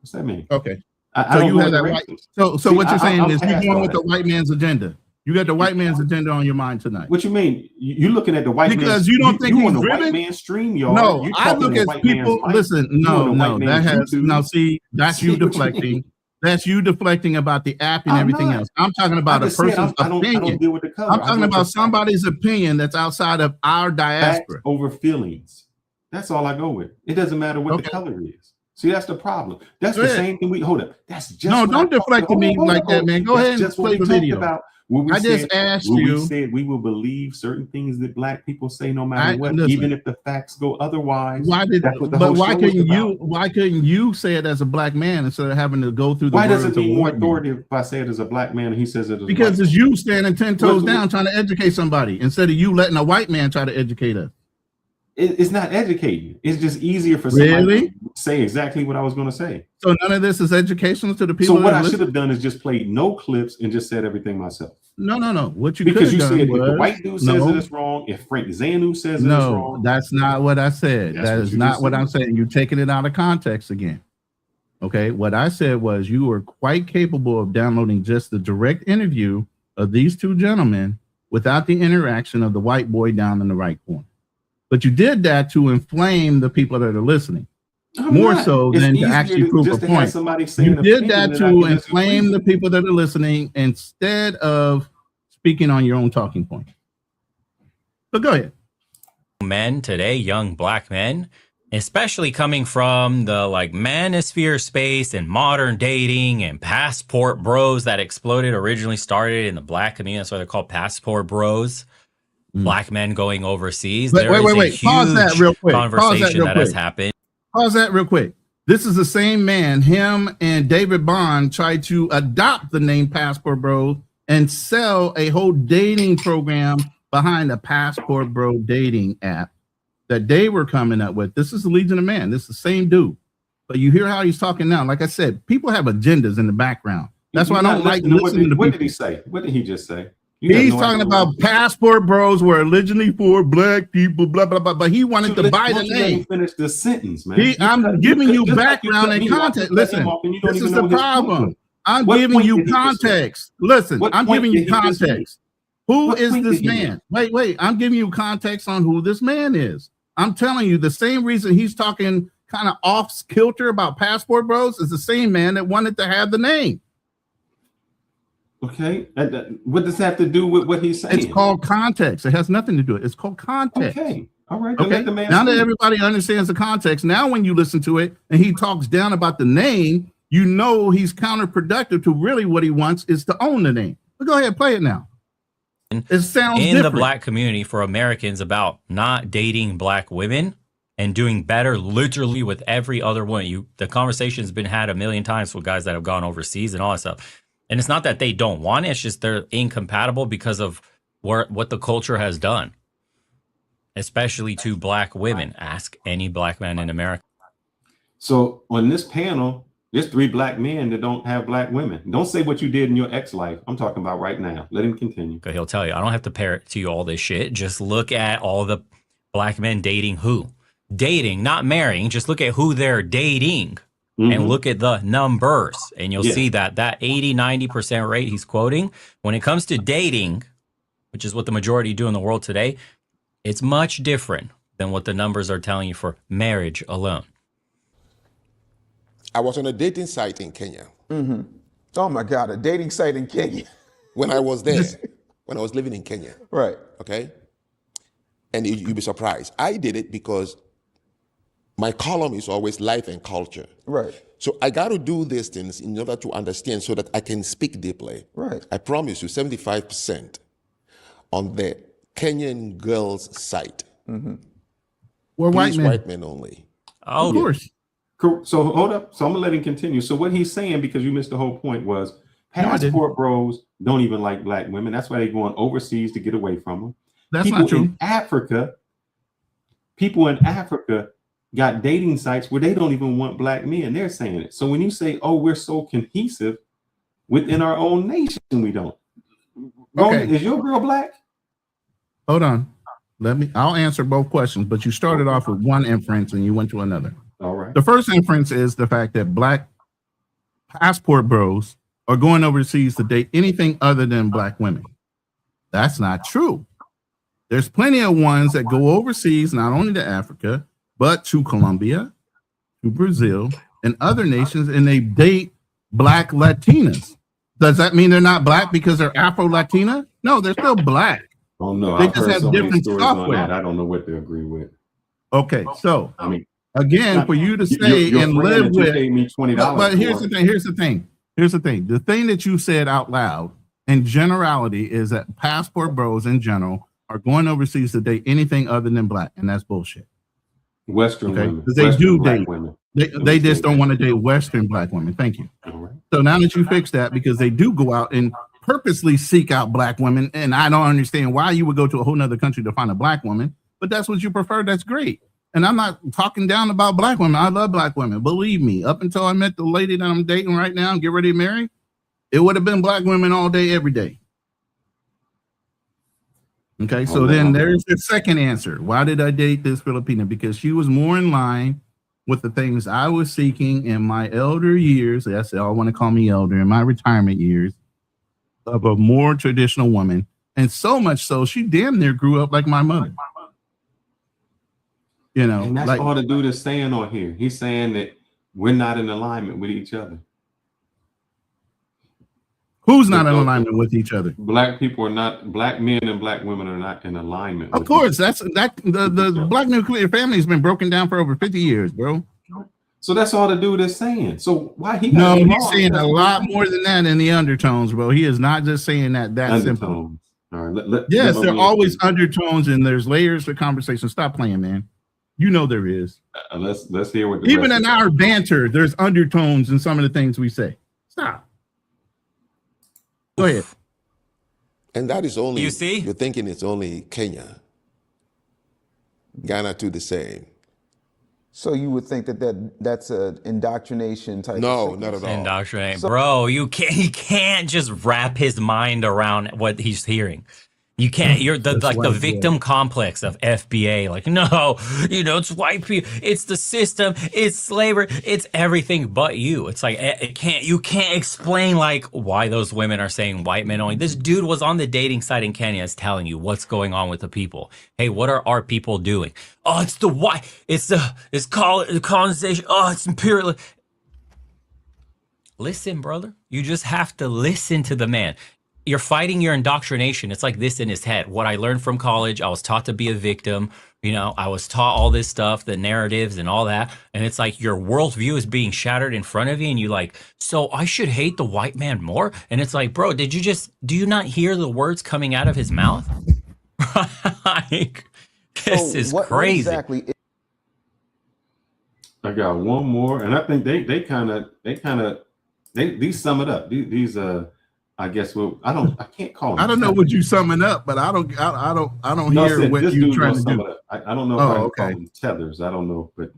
What's that mean?
Okay.
I
So
don't
you
go
have that
with
white.
racist.
So
See,
what you're saying
I'm
is you're
past
going
all
with
that.
the white man's agenda. You got the white man's agenda on your mind tonight.
What you mean? You're looking at the white
Because
man's,
you don't think
you
he's
on the
driven?
white man's stream, y'all.
No,
You
I
talking
look
to
at
white
people.
man's mic.
Listen,
You on the
no,
white
that
man's
has
YouTube.
now. See, that's
See
you
what you
deflecting.
mean.
That's you deflecting about the app and
I'm
everything
not.
else. I'm talking about
I
a
just said
person's
I don't
opinion.
deal with the color.
I'm
I
talking
deal with
about
the
somebody's opinion that's outside of our
facts
diaspora.
over feelings. That's all I go with. It doesn't matter what the color is. See, that's the problem. That's
Go
the
ahead.
same thing we hold up. That's just
No,
what
don't
I talked
deflect to
about.
me like that, man. Go
That's
ahead and
just what
play
we
the
talked
video.
about. When we
I just
said,
asked
when
you.
we said we will believe certain things that black people say no matter what,
listen.
even if the facts go otherwise.
Why did?
That's what the
But
whole
why
show is
couldn't you?
about.
Why couldn't you say it as a black man instead of having to go through the
Why does
words
it
of a
mean more
white man?
authoritative if I say it as a black man and he says it as a
Because
white
it's you standing 10 toes
What-
down trying to educate somebody instead of you letting a white man try to educate us.
It's not educating. It's just easier for somebody
Really?
to say exactly what I was going to say.
So none of this is educational to the people.
So what
that
I
listen?
should have done is just played no clips and just said everything myself.
No. What you
Because
could
you
have
said
done
if the
was
white dude says
no,
that it's wrong, if Frank Zanu says that it's
no.
wrong,
That's not what I said.
That's
That
what
is
you
not
just
what
said.
I'm saying. You're taking it out of context again. Okay, what I said was you were quite capable of downloading just the direct interview of these two gentlemen without the interaction of the white boy down in the right corner. But you did that to inflame the people that are listening,
I'm
more
not.
so
It's
than to
easier
actually prove a
just to have
point.
somebody say
You
an
did
opinion
that
that I
to
can
inflame
disagree
the people that are listening instead of speaking on your own talking point. But go ahead.
men today, young black men, especially coming from the like manosphere space and modern dating and passport bros that exploded, originally started in the black community. That's why they're called passport bros. Black men going overseas.
But
There is a
wait. Pause that
huge
real quick. Pause
conversation
real
that has
quick.
happened.
Pause that real quick. This is the same man, him and David Bond tried to adopt the name Passport Bro and sell a whole dating program behind the Passport Bro dating app that they were coming up with. This is the Legion of Man. This is the same dude. But you hear how he's talking now. Like I said, people have agendas in the background. That's why I don't like listening to
what
people.
did he say? What did he just say? You have
He's
no
talking
idea
about
what-
Passport Bros were originally for black people, blah, blah, blah. But he wanted to
Let-
buy
why
the
don't you let me
name.
finish the sentence, man.
I'm giving you
just like you
background
cut
and
me off,
context.
you cut him
Listen,
off and you don't
this
even
is
know
the
what his point
problem.
was.
I'm
What
giving
point
you
did he just make?
context. Listen,
What
I'm
point
giving
did
you
he just make?
context. Who
What
is
tweet
this
did he
man? Wait. I'm giving you context on who this man is. I'm telling you, the same reason he's talking kind of off kilter about Passport Bros is the same man that wanted to have the name.
Okay. What does that have to do with what he's saying?
It's called context. It has nothing to do with it. It's called context.
Okay. All right. Then
Okay.
let the man
Now that
speak.
everybody understands the context, now when you listen to it and he talks down about the name, you know he's counterproductive to really what he wants is to own the name. But go ahead, play it now. It sounds
in
different.
the black community for Americans about not dating black women and doing better literally with every other woman. The conversation's been had a million times with guys that have gone overseas and all that stuff. And it's not that they don't want it, it's just they're incompatible because of what the culture has done, especially to black women. Ask any black man in America.
So on this panel, there's 3 black men that don't have black women. Don't say what you did in your ex-life. I'm talking about right now. Let him continue.
Okay, he'll tell you. I don't have to parrot to you all this shit. Just look at all the black men dating who? Dating, not marrying. Just look at who they're dating and look at the numbers. And you'll see that 80, 90% rate he's quoting, when it comes to dating, which is what the majority do in the world today, it's much different than what the numbers are telling you for marriage alone.
I was on a dating site in Kenya.
Oh my God, a dating site in Kenya.
When I was there, when I was living in Kenya.
Right.
Okay. And you'd be surprised. I did it because my column is always life and culture.
Right.
So I got to do these things in order to understand so that I can speak deeply.
Right.
I promise you 75% on the Kenyan girls' site.
We're white
Please,
men.
white men only.
Oh,
Of course.
So hold up. So I'm gonna let him continue. So what he's saying, because you missed the whole point, was
No, I didn't.
passport bros don't even like black women. That's why they're going overseas to get away from them.
That's
people
not true.
People in Africa got dating sites where they don't even want black men. They're saying it. So when you say, "Oh, we're so cohesive within our own nation," we don't.
Okay.
Is your girl black?
Hold on. I'll answer both questions, but you started off with one inference and you went to another.
All right.
The first inference is the fact that black passport bros are going overseas to date anything other than black women. That's not true. There's plenty of ones that go overseas, not only to Africa, but to Colombia, to Brazil, and other nations, and they date black Latinas. Does that mean they're not black because they're Afro-Latina? No, they're still black.
Oh no,
They
I've
just
heard
have
so many
different
stories on
software.
that. I don't know what to agree with.
Okay, so
I mean,
again, for you to say
your
and
friend
live
that you
with,
paid me $20
but here's
for.
the thing. The thing that you said out loud in generality is that passport bros in general are going overseas to date anything other than black, and that's bullshit.
Western
Okay,
women.
because they
Western
do
black
date.
women.
They just don't want to date Western black women. Thank you.
All right.
So now that you fixed that, because they do go out and purposely seek out black women, and I don't understand why you would go to a whole nother country to find a black woman, but that's what you prefer. That's great. And I'm not talking down about black women. I love black women. Believe me, up until I met the lady that I'm dating right now and get ready to marry, it would have been black women all day, every day. Okay, so then there's the second answer. Why did I date this Filipina? Because she was more in line with the things I was seeking in my elder years. That's all I want to call me elder, in my retirement years, of a more traditional woman. And so much so, she damn near grew up like my mother. You know,
And that's
like,
all the dude is saying on here. He's saying that we're not in alignment with each other.
who's not in alignment with each other?
Black people are not, black men and black women are not in alignment.
Of course, the black nuclear family has been broken down for over 50 years, bro.
So that's all the dude is saying. So why he?
No,
got
he's
involved?
saying a lot more than that in the undertones, bro. He is not just saying that simple.
Undertones. All right.
Yes, there are always undertones and there's layers to conversation. Stop playing, man. You know there is.
Let's hear what.
Even in our banter, there's undertones in some of the things we say. Stop. Go ahead.
And that is only,
You see?
you're thinking it's only Kenya. Ghana too the same.
So you would think that's an indoctrination type
No,
of
not at all.
Indoctrinate,
So-
bro. He can't just wrap his mind around what he's hearing. You can't. You're the
That's
like the
white boy.
victim complex of FBA. Like, no, it's white people. It's the system. It's slavery. It's everything but you. It's like you can't explain like why those women are saying white men only. This dude was on the dating site in Kenya, is telling you what's going on with the people. Hey, what are our people doing? Oh, it's the white. It's colonization. Oh, it's imperial. Listen, brother. You just have to listen to the man. You're fighting your indoctrination. It's like this in his head. What I learned from college, I was taught to be a victim. I was taught all this stuff, the narratives and all that. And it's like your worldview is being shattered in front of you. And you like, so I should hate the white man more? And it's like, bro, do you not hear the words coming out of his mouth? Like, this is
what
crazy.
exactly
I got one more, and I think they kind of these sum it up. These I guess I can't call them.
I don't know what you summing up, but I don't
No,
hear what
this
you
dude
trying
knows
to
some
do.
of that. I don't know if I can call them tethers. I don't know, but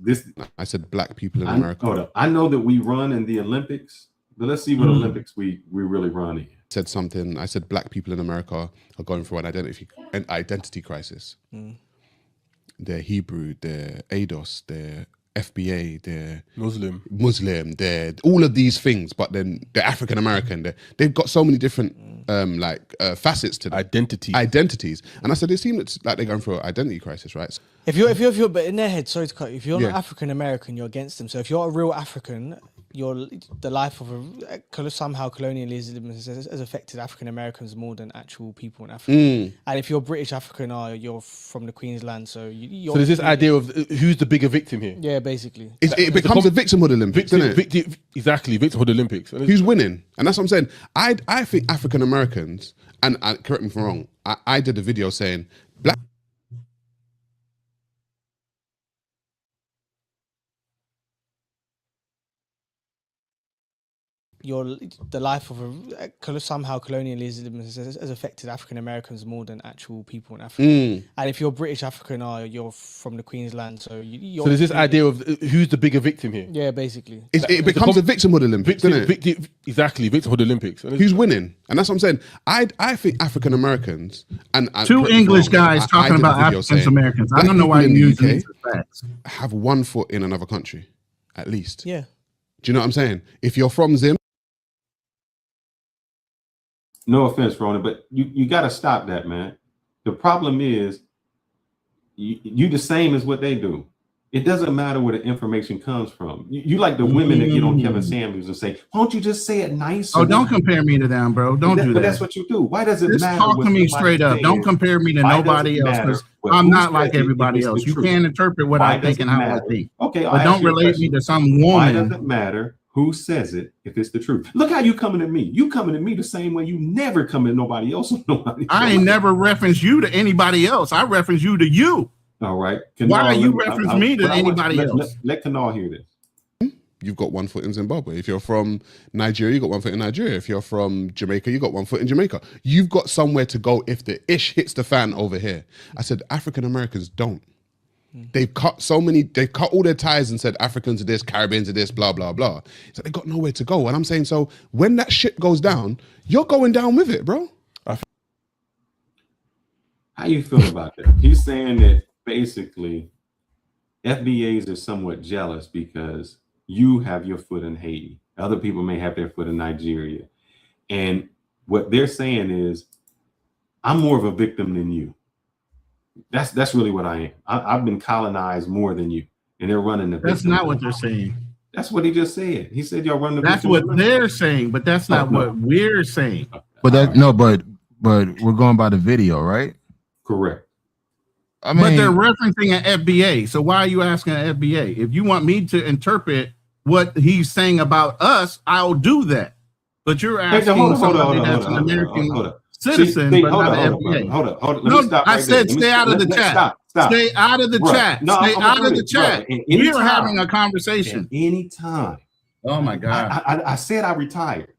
this.
I said black people in
Hold
America.
up. I know that we run in the Olympics, but let's see what Olympics we really run in.
Said something. I said black people in America are going through an identity crisis. They're Hebrew, they're ADOS, they're FBA, they're Muslim, they're all of these things, but then they're African American. They've got so many different facets to them. Identities. And I said, it seems like they're going through an identity crisis, right?
If you're but in their head, sorry to cut you, if you're
Yeah.
not African American, you're against them. So if you're a real African, the life of somehow colonialism has affected African Americans more than actual people in Africa. And if you're British African, you're from the Queensland, so you're.
So there's this idea of who's the bigger victim here.
Yeah, basically.
It becomes a victimhood Olympics, doesn't it?
Exactly, victimhood Olympics.
Who's winning? And that's what I'm saying. I think African Americans, and correct me if I'm wrong, I did a video saying black.
The life of somehow colonialism has affected African Americans more than actual people in Africa. And if you're British African, you're from the Queensland, so you're.
So there's this idea of who's the bigger victim here.
Yeah, basically.
It becomes a victimhood Olympics, doesn't it?
Exactly, victimhood Olympics.
Who's winning? And that's what I'm saying. I think African Americans and
Two English guys talking
did a
about
video
African
saying
Americans. I
black
don't know why
people
you're
in the
using
UK
these as facts.
have one foot in another country, at least.
Yeah.
Do you know what I'm saying? If you're from Zim.
No offense, Ronan, but you got to stop that, man. The problem is you the same as what they do. It doesn't matter where the information comes from. You like the women that get on Kevin Samuels and say, "Why don't you just say it nice?"
Oh, don't compare me to them, bro. Don't do
But
that.
that's what you do. Why does it
Just
matter?
talk
what
to me
somebody
straight up.
says?
Don't compare me to
Why does
nobody
it
else,
matter
because
what
I'm
who
not like
says it if
everybody
it's the
else. You
truth?
can't interpret what
Why
I
does
think
it
and how I
matter?
think.
Okay, I'll
but
ask
don't
you a
relate me
question.
to some
Why
woman.
does it matter who says it if it's the truth? Look how you coming to me. You coming to me the same way you never come to nobody else.
I ain't never referenced you to anybody else. I reference you to you.
All right.
Why you reference me to anybody else?
Let Kanal hear this.
You've got one foot in Zimbabwe. If you're from Nigeria, you got one foot in Nigeria. If you're from Jamaica, you got one foot in Jamaica. You've got somewhere to go if the ish hits the fan over here. I said African Americans don't. They've cut all their ties and said Africans are this, Caribbeans are this, blah, blah, blah. So they got nowhere to go. And I'm saying, so when that shit goes down, you're going down with it, bro.
How you feel about that? He's saying that basically FBAs are somewhat jealous because you have your foot in Haiti. Other people may have their foot in Nigeria. And what they're saying is, I'm more of a victim than you. That's really what I am. I've been colonized more than you. And they're running the
That's
victim.
not what they're saying.
That's what he just said. He said y'all run the
That's
victim.
what they're saying, but that's not what we're saying.
But but we're going by the video, right?
Correct.
I mean,
but they're referencing an FBA. So why are you asking an FBA? If you want me to interpret what he's saying about us, I'll do that. But you're asking somebody that's an American citizen, but not an FBA.
Hold up.
No, I said stay out of the chat. Stay out of the chat. Stay out of the chat. We are having a conversation.
Anytime.
Oh my God.
I said I retired.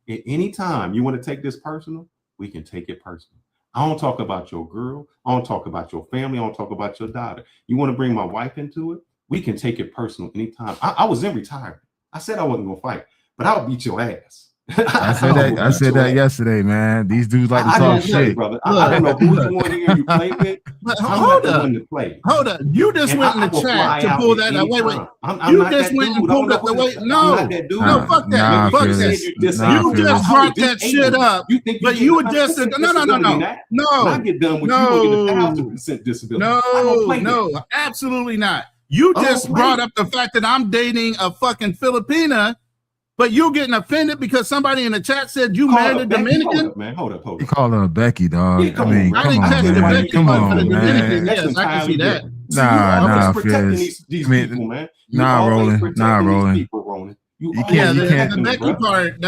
At any time you want to take this personal, we can take it personal. I don't talk about your girl. I don't talk about your family. I don't talk about your daughter. You want to bring my wife into it? We can take it personal anytime. I was in retirement. I said I wasn't going to fight, but I'll beat your ass.
I said that yesterday, man. These dudes like to
I
talk
don't play,
shit.
brother. I don't know who's the one here you play with.
But
I'm
hold
not the
up.
one to play.
Hold up. You just
And
went in
I
the
will
chat
fly
to
out
pull
at
that.
any
Wait.
time. I'm
You
not
just
that
went and
dude. I
pulled
don't
up
know
the
who
way.
I'm
No.
not that dude.
No, fuck that.
Nah,
Fuck
Phyllis.
that.
Nah,
You just
Phyllis.
brought that shit up,
You think you
but you
get
were just
100%
no.
disability now? When I get done with you, you're gonna get 1,000% disability. I don't play that.
No, absolutely not. You
I don't
just
play
brought
it.
up the fact that I'm dating a fucking Filipina, but you getting offended because somebody in the chat said you married a Dominican.
Hold up.
You call her Becky, dog.
Yeah, come on.
I
come
didn't
on,
catch the
man.
Becky
Come
part for the
on,
Dominican.
man.
That's
Yes, I can see
entirely
that.
different. See, you
Nah,
always protecting
Phyllis.
these
I mean,
people, man. You
nah,
always
Roland.
protecting
Nah,
these
Roland.
people, Roland. You
You
always
can't. You
The
can't.
protecting them,
Becky
bro.
part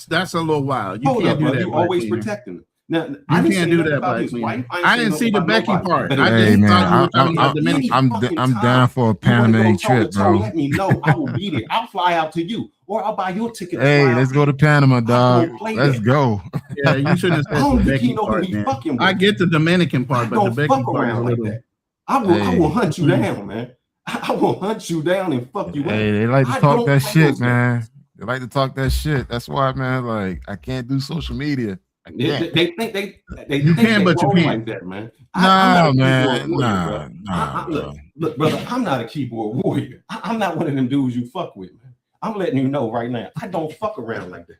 that's a little wild. You
Hold
can't
up,
do
brother.
that.
You
Black
always
Tina.
protecting them. Now,
You
I didn't
can't
say
do
nothing
that,
about
Black
his
Tina.
wife.
I didn't see the Becky part.
But
I
if
Hey,
just
any
thought you
man.
were talking about Dominican.
I'm down for a Panama trip, bro.
Let me know. I will be there. I'll fly out to you, or I'll buy your ticket. To
Hey,
fly
let's
out
go to Panama, dog.
don't play
Let's
that.
go.
Yeah, you shouldn't have
I
said
don't
the
think
Becky
he know who
part,
he
man.
fucking with.
I get the Dominican part, but the
Don't
Becky
fuck
part is a
around like
little.
that. I will
Hey.
hunt you down, man. I will hunt you down and fuck you up.
Hey, they like to
I
talk
don't
that
play
shit,
those
man.
games.
They like to talk that shit. That's why, man. Like, I can't do social media. I
They
can't.
think they
You
think
can,
they
but you
roll
can't.
like that, man. I'm
Nah,
not a
man.
keyboard warrior,
Nah,
bro.
nah, bro.
Look, brother, I'm not a keyboard warrior. I'm not one of them dudes you fuck with, man. I'm letting you know right now. I don't fuck around like that.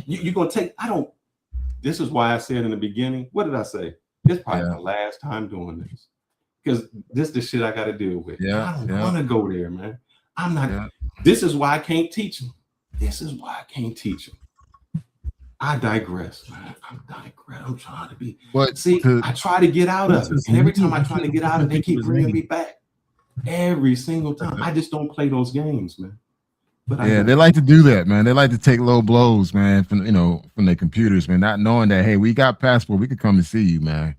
You're gonna take. I don't. This is why I said in the beginning. What did I say? This is probably my last time doing this because this is the shit I got to deal with.
Yeah,
I don't
yeah.
want to go there, man. I'm not.
Yeah.
This is why I can't teach them. This is why I can't teach them. I digress, man. I'm trying to be.
But
See, I try to get out of it, and every time I try to get out of it, they keep bringing me back. Every single time, I just don't play those games, man. But
Yeah, they like to do that, man. They like to take low blows, man, from from their computers, man, not knowing that, hey, we got passport, we could come and see you, man.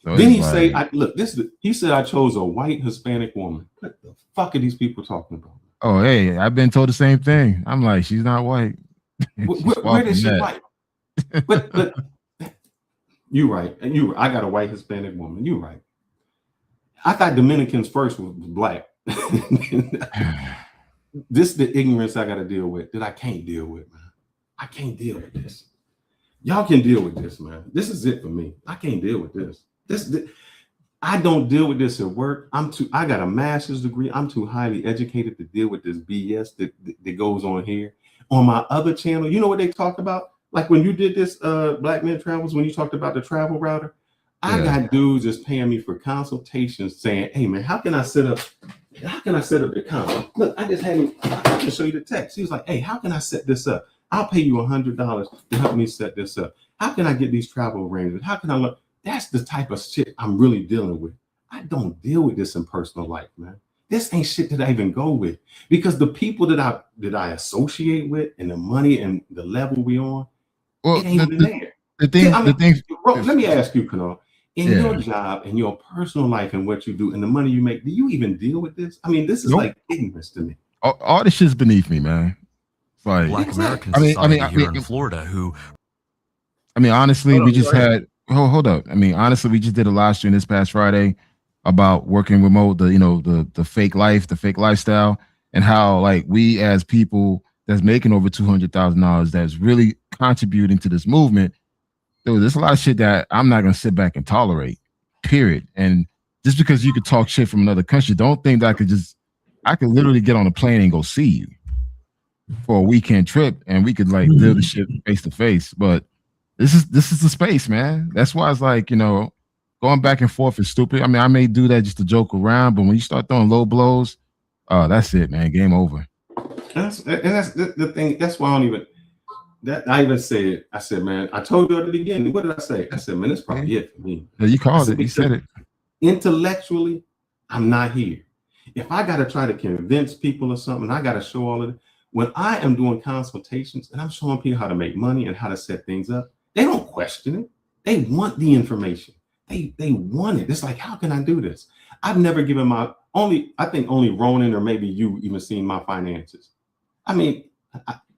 So
then
it's
he
like,
say, he said I chose a white Hispanic woman. What the fuck are these people talking about?
oh, hey, I've been told the same thing. I'm like, she's not white. She's far
Where
from
is she
that.
white? But you right, and I got a white Hispanic woman. You right. I thought Dominicans first was black. This is the ignorance I got to deal with that I can't deal with, man. I can't deal with this. Y'all can deal with this, man. This is it for me. I can't deal with this. I don't deal with this at work. I got a master's degree. I'm too highly educated to deal with this BS that goes on here. On my other channel, you know what they talk about? Like when you did this Black Men Travels, when you talked about the travel router, I got dudes just paying me for consultations saying, hey man, how can I set up the account? Look, I can show you the text. He was like, hey, how can I set this up? I'll pay you $100 to help me set this up. How can I get these travel arrangements? How can I look? That's the type of shit I'm really dealing with. I don't deal with this in personal life, man. This ain't shit that I even go with because the people that I associate with and the money and the level we on,
well,
it ain't even there.
The thing,
let me ask you, Kanal, in your job, in your personal life and what you do and the money you make, do you even deal with this? I mean, this is like ignorance to me.
all this shit's beneath me, man. It's like
Black American
I
society
mean,
here in Florida who
honestly, we just
go ahead.
had hold up. I mean, honestly, we just did a live stream this past Friday about working remote, the fake life, the fake lifestyle, and how like we as people that's making over $200,000 that's really contributing to this movement. Dude, there's a lot of shit that I'm not gonna sit back and tolerate. Period. And just because you could talk shit from another country, don't think that I could literally get on a plane and go see you for a weekend trip, and we could like deal the shit face to face. But this is the space, man. That's why it's like, going back and forth is stupid. I mean, I may do that just to joke around, but when you start throwing low blows, that's it, man. Game over.
That's the thing. That's why I don't even. I even said, I said, man, I told you at the beginning. What did I say? I said, man, it's probably it for me.
Yeah, you called it. You said it.
Intellectually, I'm not here. If I got to try to convince people or something, I got to show all of it. When I am doing consultations and I'm showing people how to make money and how to set things up, they don't question it. They want the information. They want it. It's like, how can I do this? I've never given I think only Ronan or maybe you even seen my finances. I mean,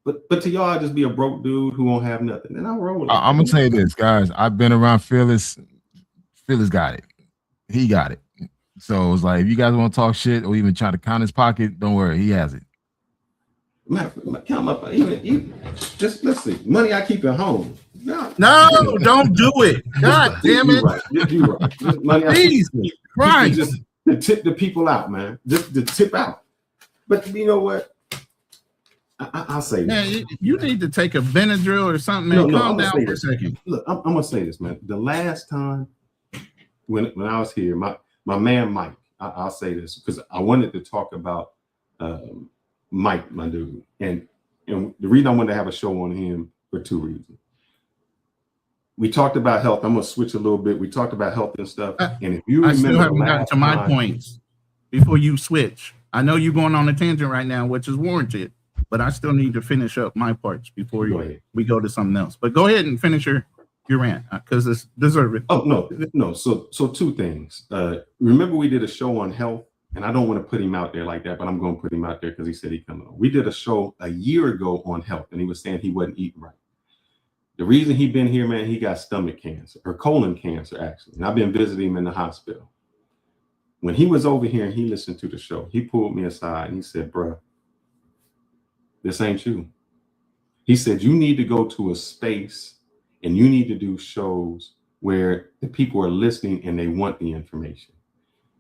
but to y'all, I just be a broke dude who won't have nothing. And I'll roll with it.
I'm gonna tell you this, guys. I've been around Phyllis. Phyllis got it. He got it. So it's like, if you guys want to talk shit or even try to count his pocket, don't worry, he has it.
Count up. Even just let's see. Money I keep at home. No,
don't do it. God damn it.
You're right. Just money I
Jesus Christ.
Just to tip the people out, man. Just to tip out. But you know what? I'll say
man,
this.
you need to take a Benadryl or something, man. Calm down for a second.
Look, I'm gonna say this, man. The last time when I was here, my man Mike, I'll say this because I wanted to talk about Mike, my dude, and the reason I wanted to have a show on him for two reasons. We talked about health. I'm gonna switch a little bit. We talked about health and stuff. And if you remember,
I still haven't gotten to my points before you switch. I know you're going on a tangent right now, which is warranted, but I still need to finish up my parts before we go to something else. But go ahead and finish your rant because it's deserved.
Oh no. So two things. Remember we did a show on health, and I don't want to put him out there like that, but I'm going to put him out there because he said he'd come on. We did a show a year ago on health, and he was saying he wasn't eating right. The reason he been here, man, he got stomach cancer or colon cancer actually, and I've been visiting him in the hospital. When he was over here and he listened to the show, he pulled me aside and he said, "Bruh, this ain't you." He said, "You need to go to a space and you need to do shows where the people are listening and they want the information.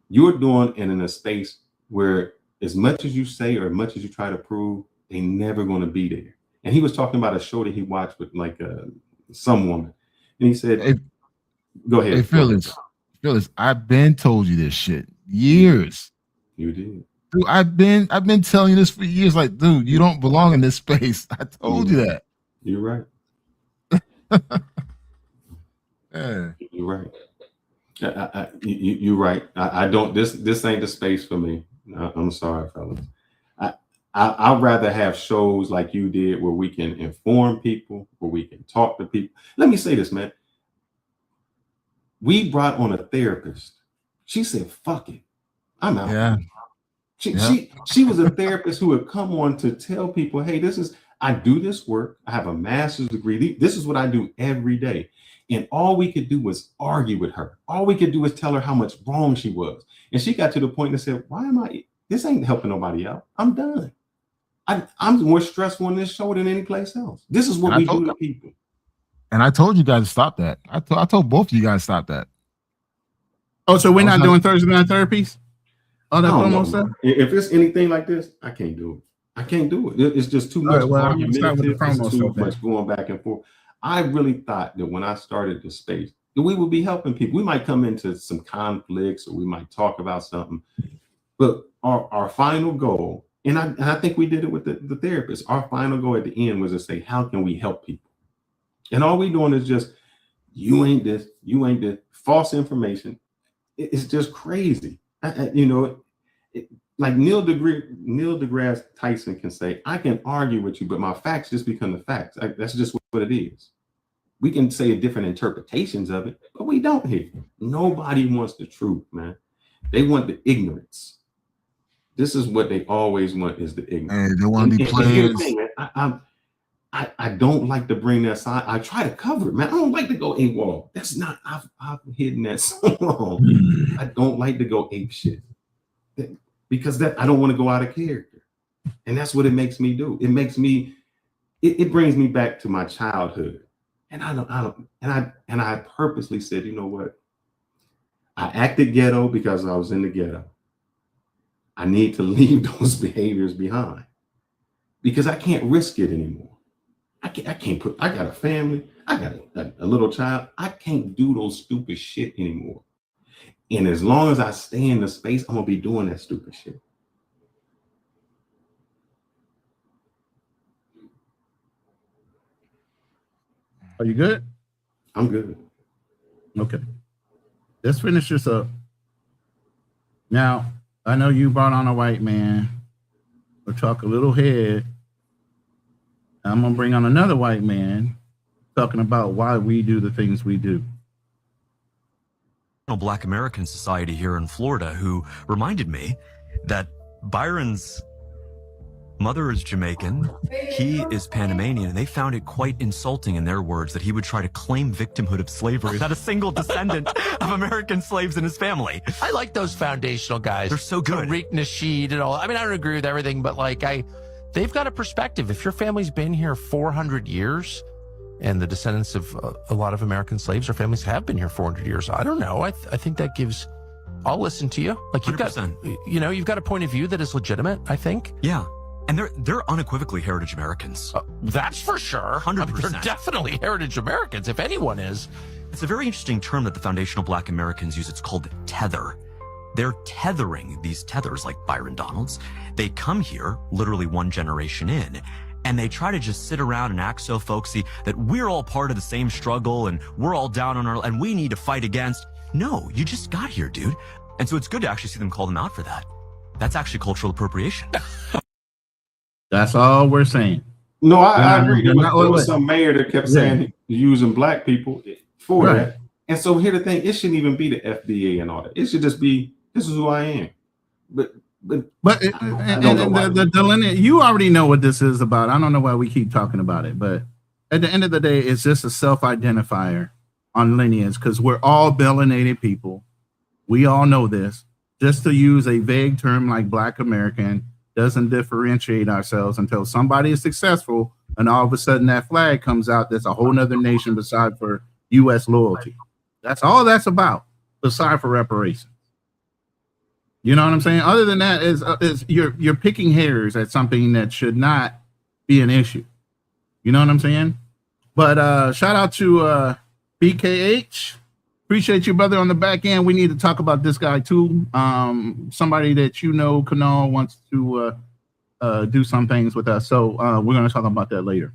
You're doing it in a space where as much as you say or as much as you try to prove, they never going to be there." And he was talking about a show that he watched with like some woman. And he said, go ahead.
Hey, Phyllis, I've been told you this shit years.
You did.
Dude, I've been telling you this for years. Like, dude, you don't belong in this space. I told you that.
You're right.
Yeah.
You're right. You're right. I don't. This ain't the space for me. I'm sorry, fellas. I'd rather have shows like you did where we can inform people, where we can talk to people. Let me say this, man. We brought on a therapist. She said, "Fuck it, I'm out."
Yeah.
She was a therapist who would come on to tell people, "Hey, I do this work. I have a master's degree. This is what I do every day." And all we could do was argue with her. All we could do was tell her how much wrong she was. And she got to the point and said, this ain't helping nobody out. I'm done. I'm more stressful on this show than any place else. This is what we do to people.
And I told you guys to stop that. I told both of you guys to stop that.
Oh, so we're not doing Thursday night therapies? Oh, that promo stuff?
If it's anything like this, I can't do it. I can't do it. It's just too much argumentative. It's too much going back and forth. I really thought that when I started the space, that we would be helping people. We might come into some conflicts or we might talk about something. But our final goal, and I think we did it with the therapist, our final goal at the end was to say, how can we help people? And all we're doing is just, you ain't this, false information. It's just crazy. Like Neil deGrasse Tyson can say, I can argue with you, but my facts just become the facts. That's just what it is. We can say different interpretations of it, but we don't here. Nobody wants the truth, man. They want the ignorance. This is what they always want, is the ignorance.
And they want to be players.
I don't like to bring that side. I try to cover it, man. I don't like to go AWOL. That's not, I've hidden that so long. I don't like to go ape shit because I don't want to go out of character. And that's what it makes me do. It makes me, it brings me back to my childhood. And I purposely said, you know what? I acted ghetto because I was in the ghetto. I need to leave those behaviors behind because I can't risk it anymore. I got a family. I got a little child. I can't do those stupid shit anymore. And as long as I stay in the space, I'm going to be doing that stupid shit.
Are you good?
I'm good.
Okay. Let's finish this up. Now, I know you brought on a white man. We'll talk a little head. I'm going to bring on another white man talking about why we do the things we do.
Black American Society here in Florida who reminded me that Byron's mother is Jamaican, he is Panamanian, and they found it quite insulting in their words that he would try to claim victimhood of slavery, not a single descendant of American slaves in his family.
I like those foundational guys.
They're so good.
Tariq Nasheed and all. I mean, I don't agree with everything, but like they've got a perspective. If your family's been here 400 years, and the descendants of a lot of American slaves or families have been here 400 years, I don't know. I think that gives. I'll listen to you. Like you've
100%.
you've got a point of view that is legitimate. I think.
Yeah, and they're unequivocally heritage Americans.
That's for sure.
100%.
They're definitely heritage Americans, if anyone is.
It's a very interesting term that the foundational Black Americans use. It's called tether. They're tethering these tethers like Byron Donalds. They come here literally one generation in, and they try to just sit around and act so folksy that we're all part of the same struggle and we're all down on and we need to fight against. No, you just got here, dude. And so it's good to actually see them call them out for that. That's actually cultural appropriation.
That's all we're saying.
No, I agree. There
Not-
was some mayor that kept saying using black people for
Right.
that. And so here the thing, it shouldn't even be the FDA and all that. It should just be, this is who I am. But
the delineate, you already know what this is about. I don't know why we keep talking about it, but at the end of the day, it's just a self-identifier on lineage because we're all melanated people. We all know this. Just to use a vague term like Black American doesn't differentiate ourselves until somebody is successful and all of a sudden that flag comes out. That's a whole nother nation beside for U.S. loyalty. That's all that's about, beside for reparations. You know what I'm saying? Other than that, is you're picking hairs at something that should not be an issue. You know what I'm saying? But shout out to BKH. Appreciate you, brother, on the back end. We need to talk about this guy too. Somebody that you know, Kanal, wants to do some things with us. So we're going to talk about that later.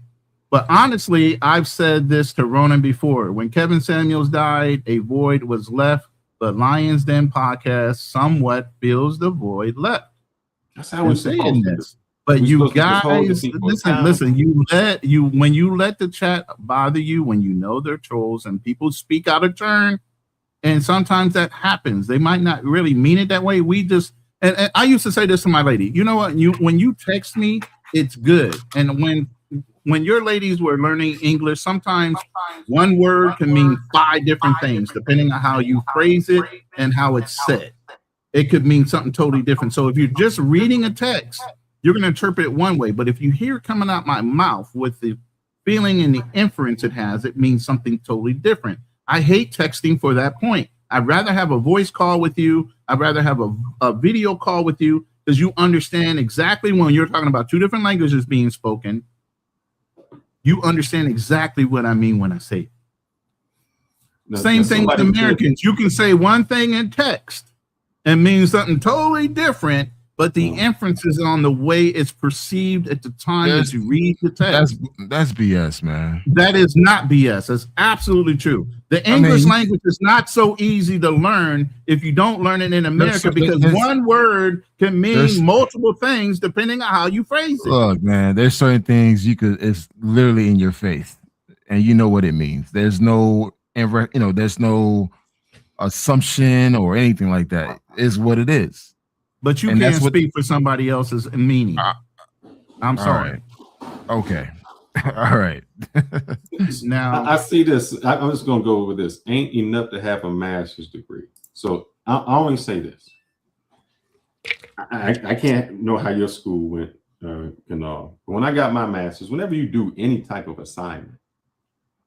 But honestly, I've said this to Ronan before. When Kevin Samuels died, a void was left. But Lions Den podcast somewhat fills the void left.
That's how we're saying this.
But
We're
you
supposed to just hold the
guys,
people
listen.
accountable.
When you let the chat bother you, when you know they're trolls and people speak out of turn, and sometimes that happens. They might not really mean it that way. We just and I used to say this to my lady. You know what? When you text me, it's good. And when your ladies were learning English, sometimes one word can mean 5 different things depending on how you phrase it and how it's said. It could mean something totally different. So if you're just reading a text, you're going to interpret it one way. But if you hear it coming out my mouth with the feeling and the inference it has, it means something totally different. I hate texting for that point. I'd rather have a voice call with you. I'd rather have a video call with you because you understand exactly when you're talking about 2 different languages being spoken. You understand exactly what I mean when I say it. Same thing with Americans. You can say one thing in text and mean something totally different, but the inference is on the way it's perceived at the time that you read the text.
That's BS, man.
That is not BS. That's absolutely true. The English language is not so easy to learn if you don't learn it in America because one word can mean multiple things depending on how you phrase it.
Look, man, there's certain things it's literally in your face, and you know what it means. There's no, there's no assumption or anything like that. It's what it is.
But you can't speak for somebody else's meaning. I'm sorry.
Right. Okay. All right.
Now
I see this. I'm just gonna go with this. Ain't enough to have a master's degree. So I only say this. I can't know how your school went, but when I got my master's, whenever you do any type of assignment,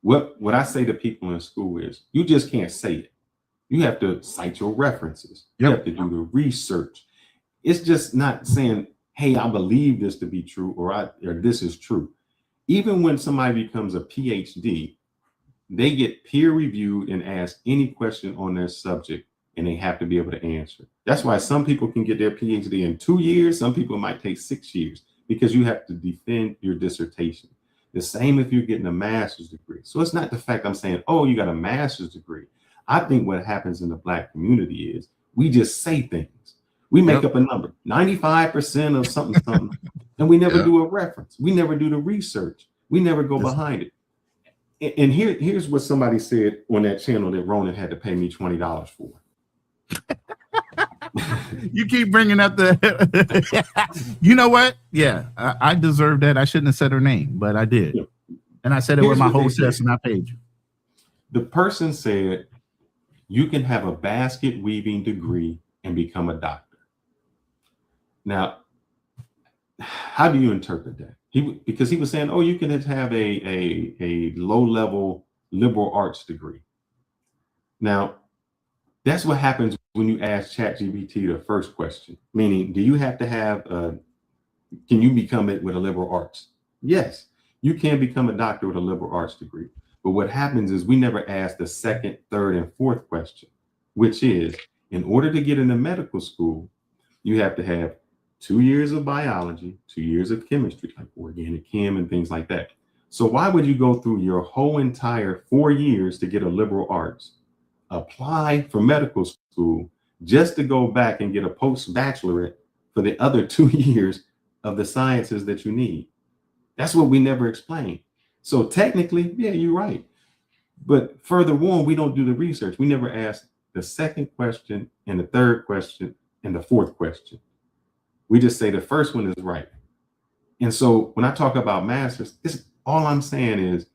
what I say to people in school is you just can't say it. You have to cite your references. You have to do the research. It's just not saying, hey, I believe this to be true or this is true. Even when somebody becomes a PhD, they get peer reviewed and asked any question on their subject and they have to be able to answer. That's why some people can get their PhD in 2 years. Some people might take 6 years because you have to defend your dissertation. The same if you're getting a master's degree. So it's not the fact I'm saying, oh, you got a master's degree. I think what happens in the Black community is we just say things. We make up a number, 95% of something, and we never do a reference. We never do the research. We never go behind it. And here's what somebody said on that channel that Ronan had to pay me $20 for.
You keep bringing up the, you know what? Yeah, I deserve that. I shouldn't have said her name, but I did. And I said it with my whole chest and I paid you.
The person said, you can have a basket weaving degree and become a doctor. Now, how do you interpret that? Because he was saying, oh, you can have a low-level liberal arts degree. Now, that's what happens when you ask ChatGPT the first question, meaning, do you have to have, can you become it with a liberal arts? Yes, you can become a doctor with a liberal arts degree. But what happens is we never ask the second, third, and fourth question, which is, in order to get into medical school, you have to have 2 years of biology, 2 years of chemistry, like organic chem and things like that. So why would you go through your whole entire 4 years to get a liberal arts, apply for medical school, just to go back and get a post-bachelorate for the other 2 years of the sciences that you need? That's what we never explain. So technically, yeah, you're right. But further on, we don't do the research. We never ask the second question and the third question and the fourth question. We just say the first one is right. And so when I talk about masters, all I'm saying is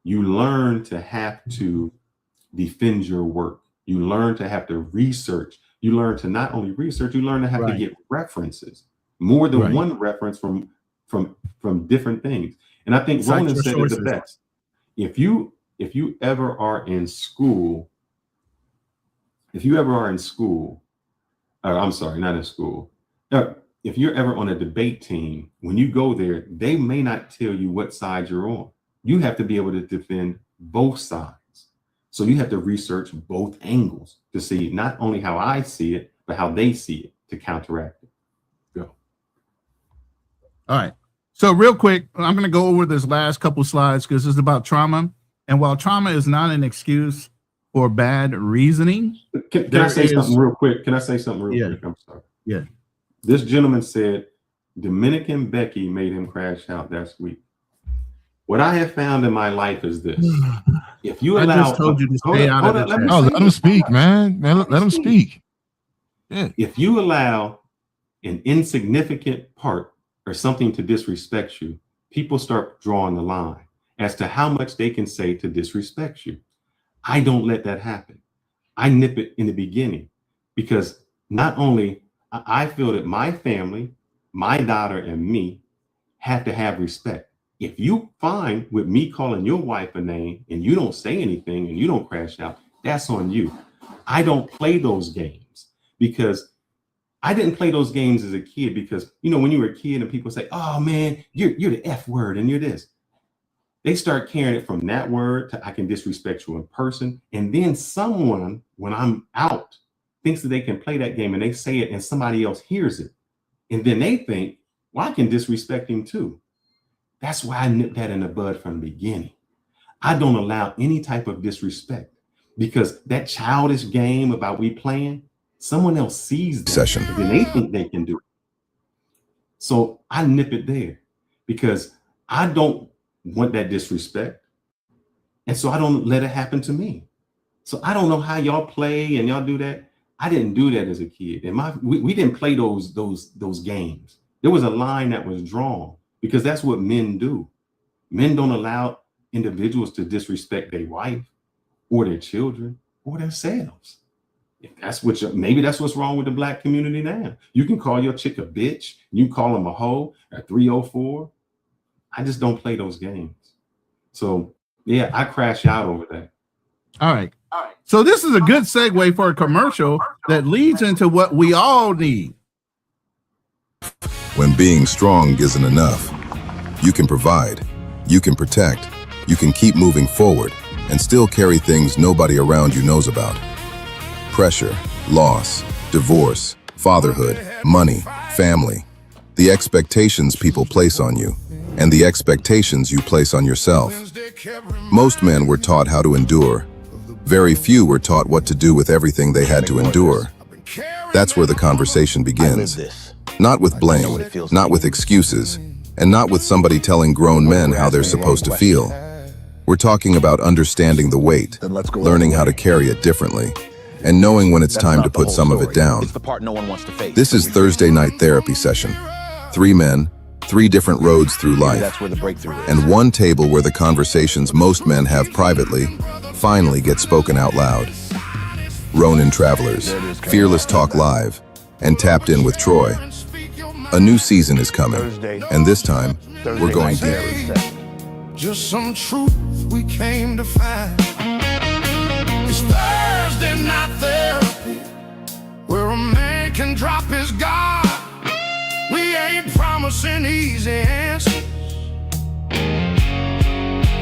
you learn to have to defend your work. You learn to have to research. You learn to not only research, you learn to have to get references, more than one reference from different things. And I think Ronan said it the best. If you ever are in school, I'm sorry, not in school. If you're ever on a debate team, when you go there, they may not tell you what side you're on. You have to be able to defend both sides. So you have to research both angles to see not only how I see it, but how they see it to counteract it. Go.
All right. So real quick, I'm going to go over this last couple slides because it's about trauma. And while trauma is not an excuse for bad reasoning.
Can I say something real quick? Can I say something real quick? I'm sorry.
Yeah.
This gentleman said Dominican Becky made him crash out that week. What I have found in my life is this. If you allow,
I just told you to stay out of the chat. Oh, let him speak, man. Let him speak. Yeah.
If you allow an insignificant part or something to disrespect you, people start drawing the line as to how much they can say to disrespect you. I don't let that happen. I nip it in the beginning because not only I feel that my family, my daughter and me have to have respect. If you find with me calling your wife a name and you don't say anything and you don't crash out, that's on you. I don't play those games because I didn't play those games as a kid because, you know, when you were a kid and people say, oh man, you're the F word and you're this. They start carrying it from that word to I can disrespect you in person. And then someone, when I'm out, thinks that they can play that game and they say it and somebody else hears it. And then they think, well, I can disrespect him too. That's why I nipped that in the bud from the beginning. I don't allow any type of disrespect because that childish game about we playing, someone else sees that session and then they think they can do it. So I nip it there because I don't want that disrespect. And so I don't let it happen to me. So I don't know how y'all play and y'all do that. I didn't do that as a kid. And we didn't play those games. There was a line that was drawn because that's what men do. Men don't allow individuals to disrespect their wife or their children or themselves. If that's what maybe that's what's wrong with the black community now. You can call your chick a bitch, you call him a hoe, a 304. I just don't play those games. So yeah, I crash out over that.
All right. So this is a good segue for a commercial that leads into what we all need.
When being strong isn't enough, you can provide, you can protect, you can keep moving forward and still carry things nobody around you knows about. Pressure, loss, divorce, fatherhood, money, family, the expectations people place on you, and the expectations you place on yourself. Most men were taught how to endure. Very few were taught what to do with everything they had to endure. That's where the conversation begins. Not with blame, not with excuses, and not with somebody telling grown men how they're supposed to feel. We're talking about understanding the weight, learning how to carry it differently, and knowing when it's time to put some of it down. This is Thursday Night Therapy Session. 3 men, 3 different roads through life, and one table where the conversations most men have privately finally get spoken out loud. Ronin Travelers, Fearless Talk Live, and Tapped In with Troy. A new season is coming,
Thursday.
and this time, we're going
night,
deeper.
Just some truth we came to find. It's Thursday night therapy, where a man can drop his guard. We ain't promising easy answers.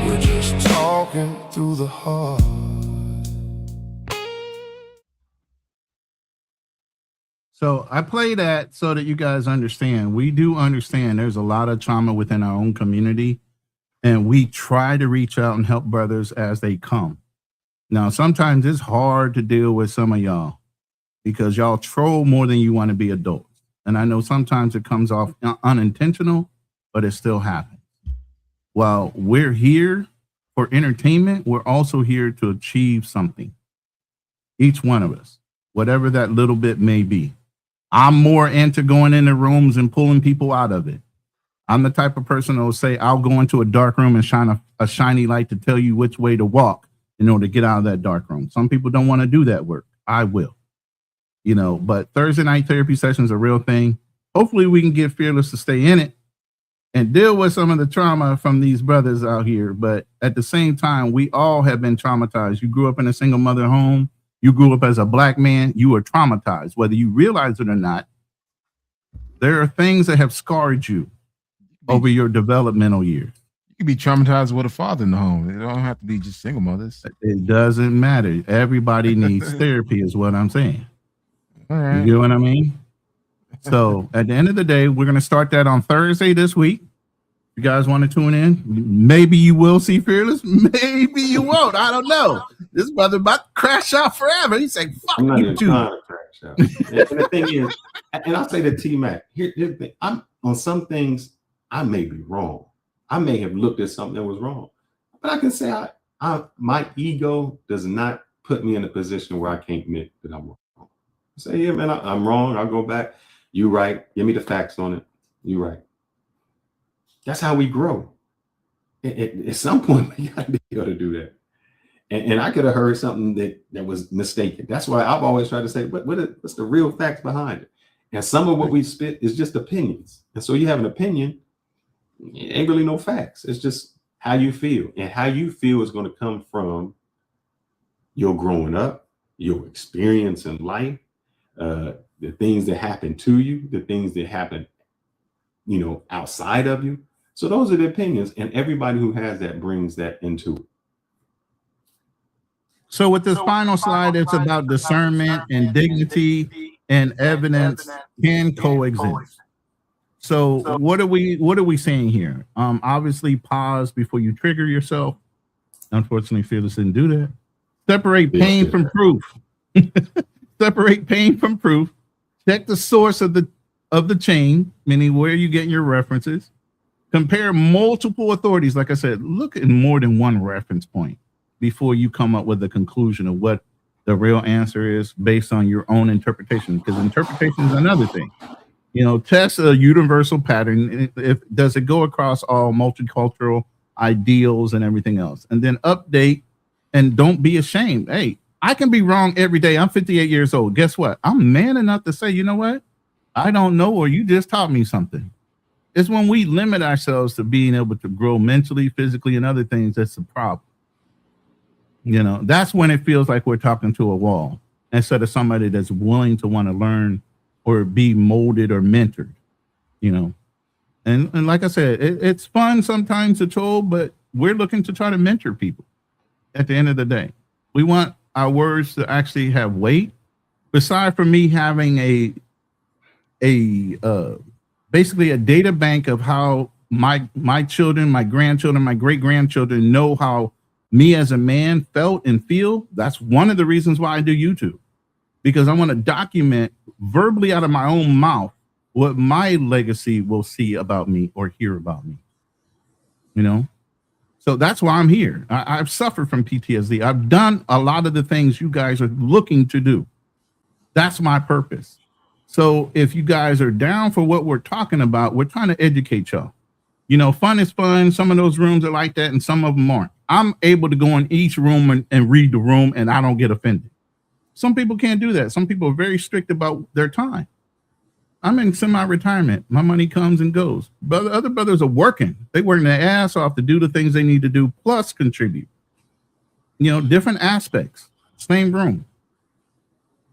We're just talking through the heart.
So I play that so that you guys understand. We do understand there's a lot of trauma within our own community, and we try to reach out and help brothers as they come. Now, sometimes it's hard to deal with some of y'all because y'all troll more than you want to be adults. And I know sometimes it comes off unintentional, but it still happens. While we're here for entertainment, we're also here to achieve something. Each one of us, whatever that little bit may be. I'm more into going into rooms and pulling people out of it. I'm the type of person that will say, I'll go into a dark room and shine a shiny light to tell you which way to walk in order to get out of that dark room. Some people don't want to do that work. I will. You know, but Thursday night therapy sessions are a real thing. Hopefully we can get Fearless to stay in it and deal with some of the trauma from these brothers out here. But at the same time, we all have been traumatized. You grew up in a single mother home. You grew up as a black man. You were traumatized, whether you realize it or not. There are things that have scarred you over your developmental years.
You can be traumatized with a father in the home. It don't have to be just single mothers.
It doesn't matter. Everybody needs therapy is what I'm saying.
All right.
You get what I mean? So at the end of the day, we're going to start that on Thursday this week. You guys want to tune in? Maybe you will see Fearless. Maybe you won't. I don't know. This brother about to crash out forever. He's like, fuck
I'm not
you
even
too.
trying to crash out. And the thing is, and I'll say to T-Mac, here's the thing. I'm on some things, I may be wrong. I may have looked at something that was wrong. But I can say my ego does not put me in a position where I can't admit that I'm wrong. I say, yeah, man, I'm wrong. I'll go back. You right. Give me the facts on it. You right. That's how we grow. At some point, we got to be able to do that. And I could have heard something that was mistaken. That's why I've always tried to say, what's the real facts behind it? And some of what we spit is just opinions. And so you have an opinion, it ain't really no facts. It's just how you feel. And how you feel is going to come from your growing up, your experience in life, the things that happen to you, the things that happen, outside of you. So those are the opinions. And everybody who has that brings that into it.
So with this final slide, it's about discernment and dignity and evidence can coexist. So what are we saying here? Obviously pause before you trigger yourself. Unfortunately, Fearless didn't do that. Separate pain from proof. Separate pain from proof. Check the source of the chain, meaning where you get your references. Compare multiple authorities. Like I said, look at more than one reference point before you come up with a conclusion of what the real answer is based on your own interpretation, because interpretation is another thing. Test a universal pattern. Does it go across all multicultural ideals and everything else? And then update, and don't be ashamed. Hey, I can be wrong every day. I'm 58 years old. Guess what? I'm man enough to say, you know what? I don't know, or you just taught me something. It's when we limit ourselves to being able to grow mentally, physically, and other things that's the problem. That's when it feels like we're talking to a wall instead of somebody that's willing to want to learn or be molded or mentored, And like I said, it's fun sometimes to troll, but we're looking to try to mentor people at the end of the day. We want our words to actually have weight. Aside from me having basically a data bank of how my children, my grandchildren, my great-grandchildren know how me as a man felt and feel. That's one of the reasons why I do YouTube, because I want to document verbally out of my own mouth what my legacy will see about me or hear about me. So that's why I'm here. I've suffered from PTSD. I've done a lot of the things you guys are looking to do. That's my purpose. So if you guys are down for what we're talking about, we're trying to educate y'all. Fun is fun. Some of those rooms are like that and some of them aren't. I'm able to go in each room and read the room and I don't get offended. Some people can't do that. Some people are very strict about their time. I'm in semi-retirement. My money comes and goes. But other brothers are working. They working their ass off to do the things they need to do, plus contribute. You know, different aspects, same room.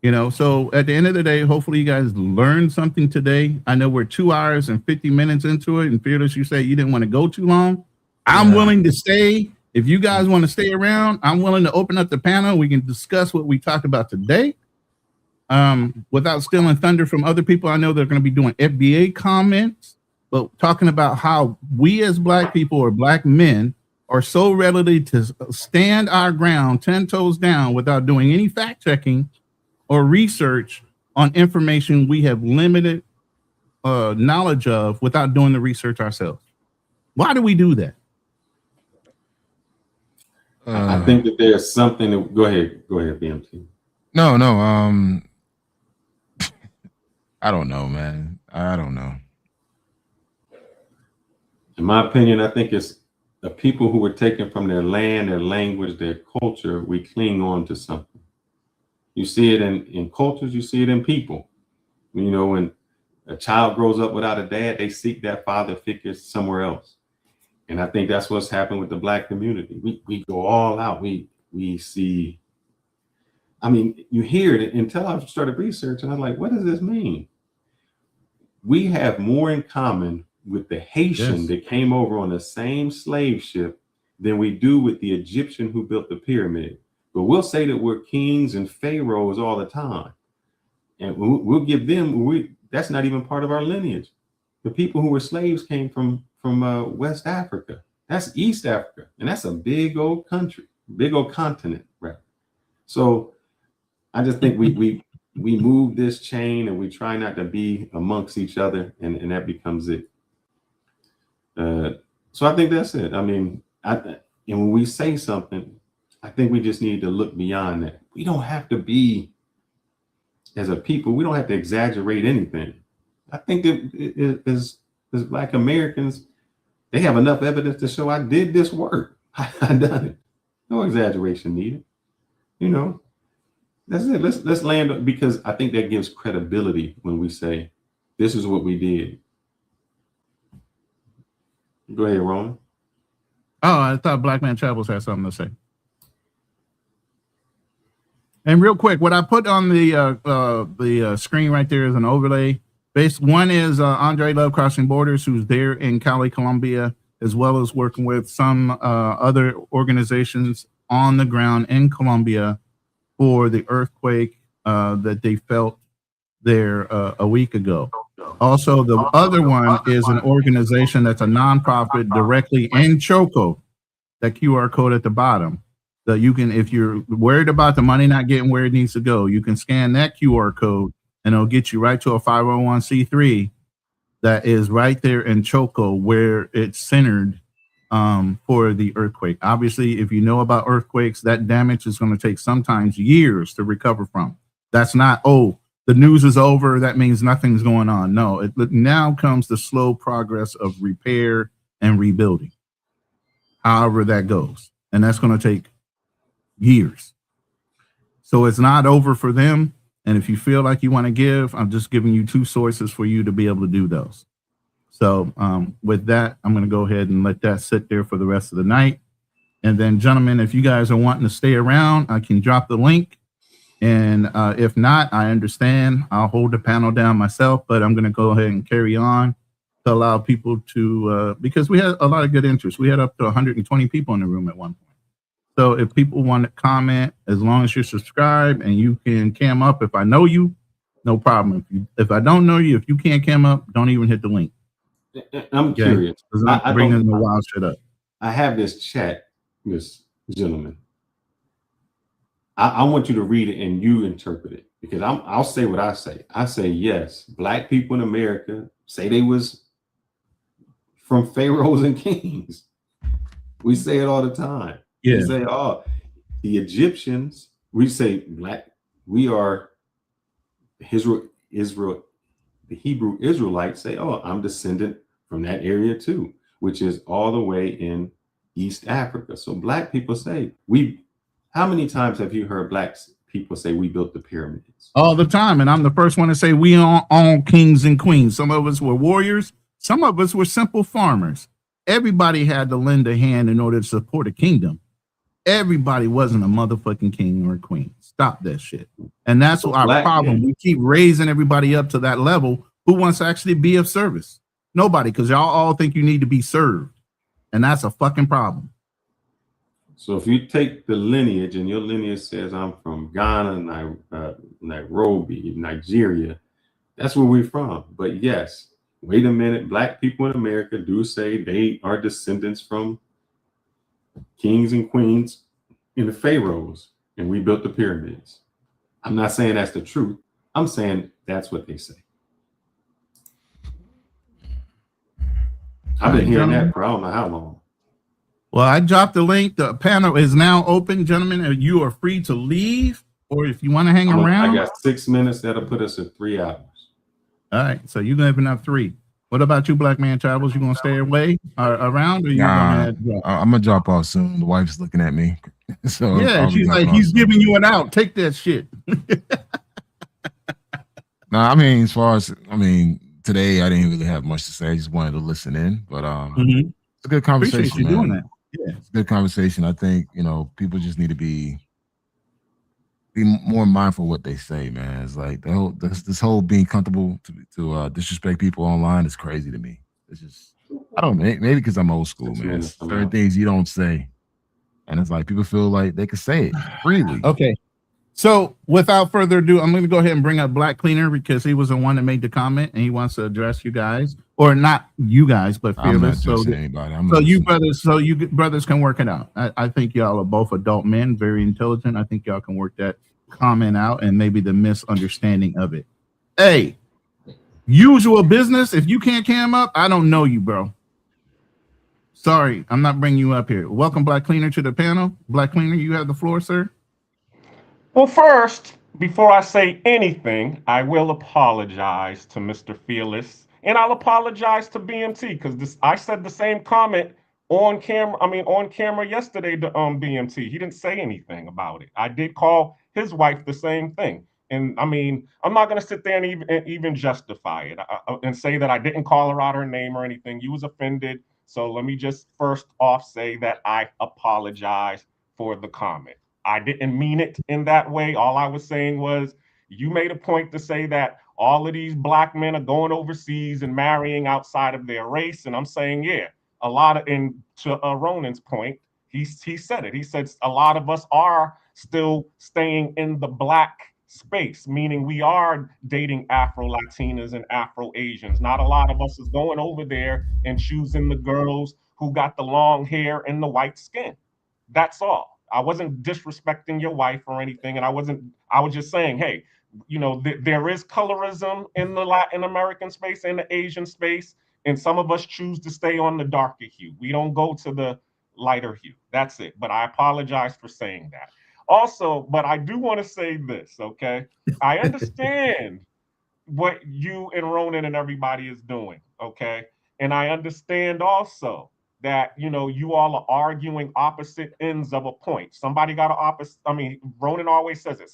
You know, so at the end of the day, hopefully you guys learned something today. I know we're 2 hours and 50 minutes into it, and Fearless, you say you didn't want to go too long. I'm willing to stay. If you guys want to stay around, I'm willing to open up the panel. We can discuss what we talked about today. Without stealing thunder from other people, I know they're going to be doing FBA comments, but talking about how we as Black people or Black men are so ready to stand our ground 10 toes down without doing any fact checking or research on information we have limited knowledge of without doing the research ourselves. Why do we do that?
I think that there's something that, go ahead, BMT.
No, I don't know, man. I don't know.
In my opinion, I think it's the people who were taken from their land, their language, their culture. We cling on to something. You see it in cultures, you see it in people. You know, when a child grows up without a dad, they seek that father figure somewhere else. And I think that's what's happened with the Black community. We go all out. We see, I mean, you hear it until I started researching. I'm like, what does this mean? We have more in common with the Haitian that came over on the same slave ship than we do with the Egyptian who built the pyramid. But we'll say that we're kings and pharaohs all the time. And we'll give them, that's not even part of our lineage. The people who were slaves came from West Africa. That's East Africa. And that's a big old country, big old continent, right? So I just think we move this chain and we try not to be amongst each other, and that becomes it. So I think that's it. I mean, and when we say something, I think we just need to look beyond that. We don't have to be, as a people, we don't have to exaggerate anything. I think that as Black Americans, they have enough evidence to show I did this work. I done it. No exaggeration needed. You know, that's it. Let's land, because I think that gives credibility when we say this is what we did. Go ahead, Ron.
Oh, I thought Black Man Travels had something to say. And real quick, what I put on the screen right there is an overlay. One is Andre Love Crossing Borders, who's there in Cali, Colombia, as well as working with some other organizations on the ground in Colombia for the earthquake that they felt there a week ago. Also, the other one is an organization that's a nonprofit directly in Choco, that QR code at the bottom. That you can, if you're worried about the money not getting where it needs to go, you can scan that QR code and it'll get you right to a 501c3 that is right there in Choco where it's centered for the earthquake. Obviously, if you know about earthquakes, that damage is going to take sometimes years to recover from. That's not, oh, the news is over, that means nothing's going on. No, it now comes the slow progress of repair and rebuilding, however that goes. And that's going to take years. So it's not over for them. And if you feel like you want to give, I'm just giving you two sources for you to be able to do those. So with that, I'm going to go ahead and let that sit there for the rest of the night. And then, gentlemen, if you guys are wanting to stay around, I can drop the link. And if not, I understand. I'll hold the panel down myself, but I'm going to go ahead and carry on to allow people to, because we had a lot of good interest. We had up to 120 people in the room at one point. So if people want to comment, as long as you're subscribed and you can cam up, if I know you, no problem. If I don't know you, if you can't cam up, don't even hit the link.
I'm curious.
I bringing the wild shit up.
I have this chat, this gentleman. I want you to read it and you interpret it, because I'll say what I say. I say, yes, Black people in America say they was from pharaohs and kings. We say it all the time.
Yeah.
We say, oh, the Egyptians, we say Black, we are Israel, the Hebrew Israelites say, oh, I'm descendant from that area too, which is all the way in East Africa. So Black people say, how many times have you heard Black people say we built the pyramids.
All the time. And I'm the first one to say we are all kings and queens. Some of us were warriors. Some of us were simple farmers. Everybody had to lend a hand in order to support a kingdom. Everybody wasn't a motherfucking king or a queen. Stop that shit. And that's our problem. We keep raising everybody up to that level who wants to actually be of service. Nobody, because y'all all think you need to be served. And that's a fucking problem.
So if you take the lineage and your lineage says I'm from Ghana, Nairobi, Nigeria, that's where we're from. But yes, wait a minute, black people in America do say they are descendants from kings and queens in the pharaohs, and we built the pyramids. I'm not saying that's the truth. I'm saying that's what they say. I've been hearing that for I don't know how long.
Well, I dropped the link. The panel is now open, gentlemen. You are free to leave, or if you want to hang around.
I got 6 minutes. That'll put us at 3 hours.
All right, so you're gonna have 3. What about you, Black Man Travels? You gonna stay away around, or you gonna?
I'm gonna drop off soon. The wife's looking at me, so
yeah, she's like, he's giving you an out. Take that shit.
No, I mean, as far as today I didn't really have much to say. I just wanted to listen in, but it's a good conversation.
Appreciate you doing that. Yeah,
it's a good conversation. I think people just need to be more mindful of what they say, man. It's like this whole being comfortable to disrespect people online is crazy to me. It's just I don't know, maybe because I'm old school, man. Certain things you don't say, and it's like people feel like they can say it freely.
Okay. So without further ado, I'm going to go ahead and bring up Black Cleaner because he was the one that made the comment and he wants to address you guys, or not you guys, but Fearless. So you brothers can work it out. I think y'all are both adult men, very intelligent. I think y'all can work that comment out and maybe the misunderstanding of it. Hey, usual business. If you can't cam up, I don't know you, bro. Sorry, I'm not bringing you up here. Welcome, Black Cleaner, to the panel. Black Cleaner, you have the floor, sir.
Well, first, before I say anything, I will apologize to Mr. Fearless, and I'll apologize to BMT because I said the same comment on camera yesterday to BMT. He didn't say anything about it. I did call his wife the same thing, and I'm not gonna sit there and even justify it and say that I didn't call her out her name or anything. You was offended, so let me just first off say that I apologize for the comment. I didn't mean it in that way. All I was saying was you made a point to say that all of these black men are going overseas and marrying outside of their race. And I'm saying, yeah, a lot of, and to Ronan's point, he said it. He said a lot of us are still staying in the black space, meaning we are dating Afro-Latinas and Afro-Asians. Not a lot of us is going over there and choosing the girls who got the long hair and the white skin. That's all. I wasn't disrespecting your wife or anything, and I was just saying, hey, there is colorism in the Latin American space and the Asian space, and some of us choose to stay on the darker hue. We don't go to the lighter hue. That's it. But I apologize for saying that. Also, but I do want to say this, okay? I understand what you and Ronan and everybody is doing, okay? And I understand also that you all are arguing opposite ends of a point. Somebody got Ronan always says it.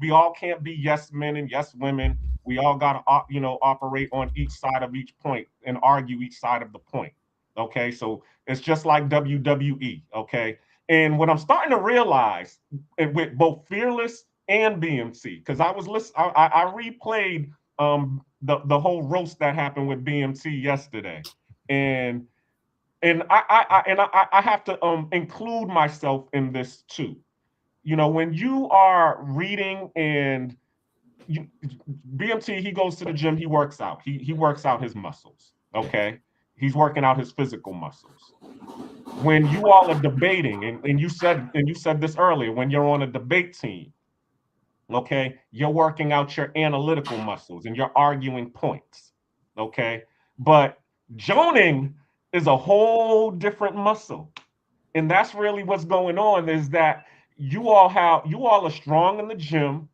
We all can't be yes men and yes women. We all got to operate on each side of each point and argue each side of the point. Okay, so it's just like WWE. Okay, and what I'm starting to realize with both Fearless and BMT, because I was listening, I replayed the whole roast that happened with BMT yesterday, and I have to include myself in this too. When you are reading and BMT, he goes to the gym, he works out. He works out his muscles. Okay. He's working out his physical muscles. When you all are debating, and you said this earlier, when you're on a debate team, okay, you're working out your analytical muscles and you're arguing points. Okay. But joning is a whole different muscle. And that's really what's going on, is that you all are strong in the gym.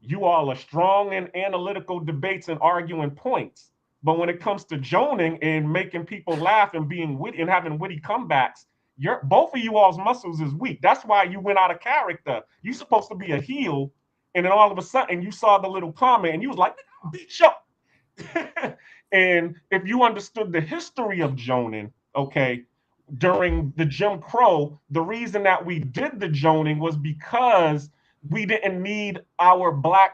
You all are strong in analytical debates and arguing points. But when it comes to joning and making people laugh and being witty and having witty comebacks, both of you all's muscles is weak. That's why you went out of character. You supposed to be a heel, and then all of a sudden you saw the little comment and you was like, bitch up. And if you understood the history of joning, okay, during the Jim Crow, the reason that we did the joning was because we didn't need our black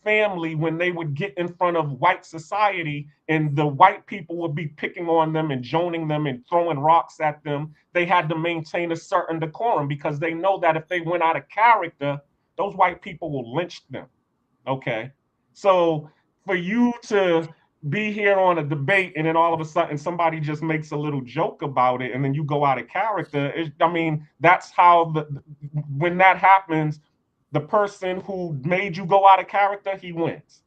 family when they would get in front of white society and the white people would be picking on them and joning them and throwing rocks at them. They had to maintain a certain decorum because they know that if they went out of character, those white people will lynch them. Okay. So for you to be here on a debate and then all of a sudden somebody just makes a little joke about it and then you go out of character, that's how when that happens, the person who made you go out of character, he wins.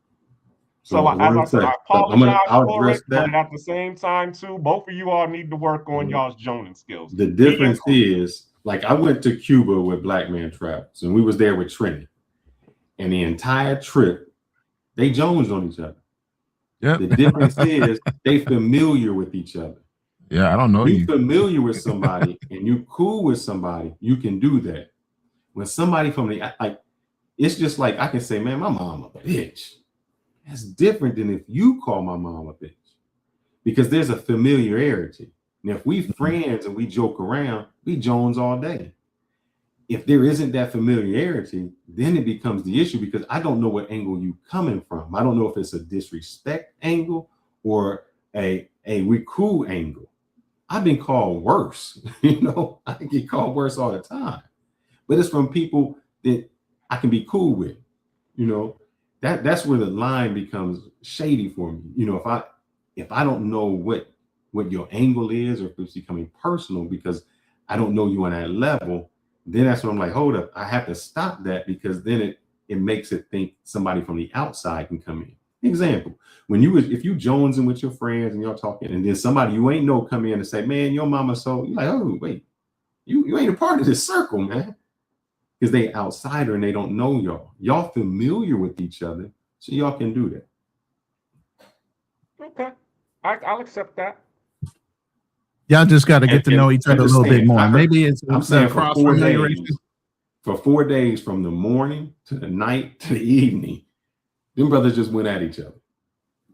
So as I said, I apologize for it, but at the same time too, both of you all need to work on y'all's joning skills.
The difference is, like, I went to Cuba with Black Man Travels, and we was there with Trini, and the entire trip, they jones on each other.
Yeah.
The difference is they familiar with each other.
Yeah, I don't know you.
Familiar with somebody and you cool with somebody, you can do that. When somebody from the, like, it's just like I can say, man, my mom a bitch. That's different than if you call my mom a bitch, because there's a familiarity. And if we friends and we joke around, we jones all day. If there isn't that familiarity, then it becomes the issue, because I don't know what angle you coming from. I don't know if it's a disrespect angle or a we cool angle. I've been called worse. I get called worse all the time. But it's from people that I can be cool with. That's where the line becomes shady for me. If I don't know what your angle is, or if it's becoming personal because I don't know you on that level, then that's when I'm like, hold up, I have to stop that, because then it makes it think somebody from the outside can come in. Example, if you jonesing with your friends and y'all talking, and then somebody you ain't know come in and say, man, your mama so, you're like, oh wait, you ain't a part of this circle, man. Because they outsider and they don't know y'all. Y'all familiar with each other, so y'all can do that.
Okay, I'll accept that.
Y'all just got to get to know each other a little bit more. Maybe it's
I'm saying
cross
for 4
familiarity.
days, for 4 days, from the morning to the night to the evening, them brothers just went at each other.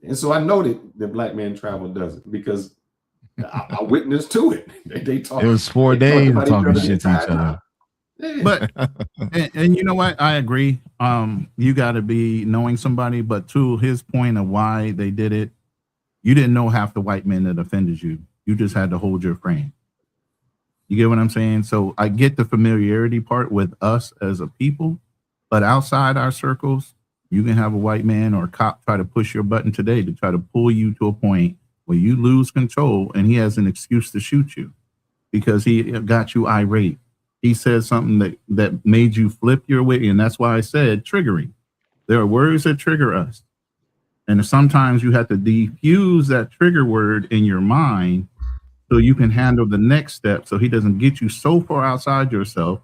And so I know that Black Man Travel does it, because I witnessed to it. They talk.
It was 4 days of talking shit to each other.
But and you know what? I agree. You got to be knowing somebody, but to his point of why they did it, you didn't know half the white men that offended you. You just had to hold your frame. You get what I'm saying? So I get the familiarity part with us as a people, but outside our circles, you can have a white man or a cop try to push your button today to try to pull you to a point where you lose control, and he has an excuse to shoot you because he got you irate. He said something that made you flip your way, and that's why I said triggering. There are words that trigger us, and sometimes you have to defuse that trigger word in your mind so you can handle the next step, so he doesn't get you so far outside yourself.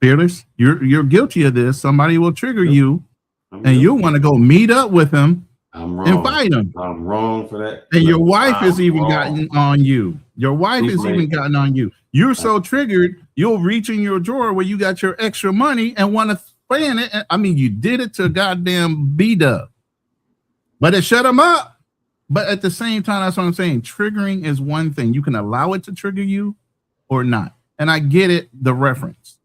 Fearless, you're guilty of this. Somebody will trigger you, and you'll want to go meet up with him and fight him.
I'm wrong for that.
And your wife has even gotten on you. Your wife has even gotten on you. You're so triggered, you'll reach in your drawer where you got your extra money and want to spend it. I mean, you did it to goddamn B-Dub. But it shut him up. But at the same time, that's what I'm saying. Triggering is one thing. You can allow it to trigger you or not. And I get it, the reference.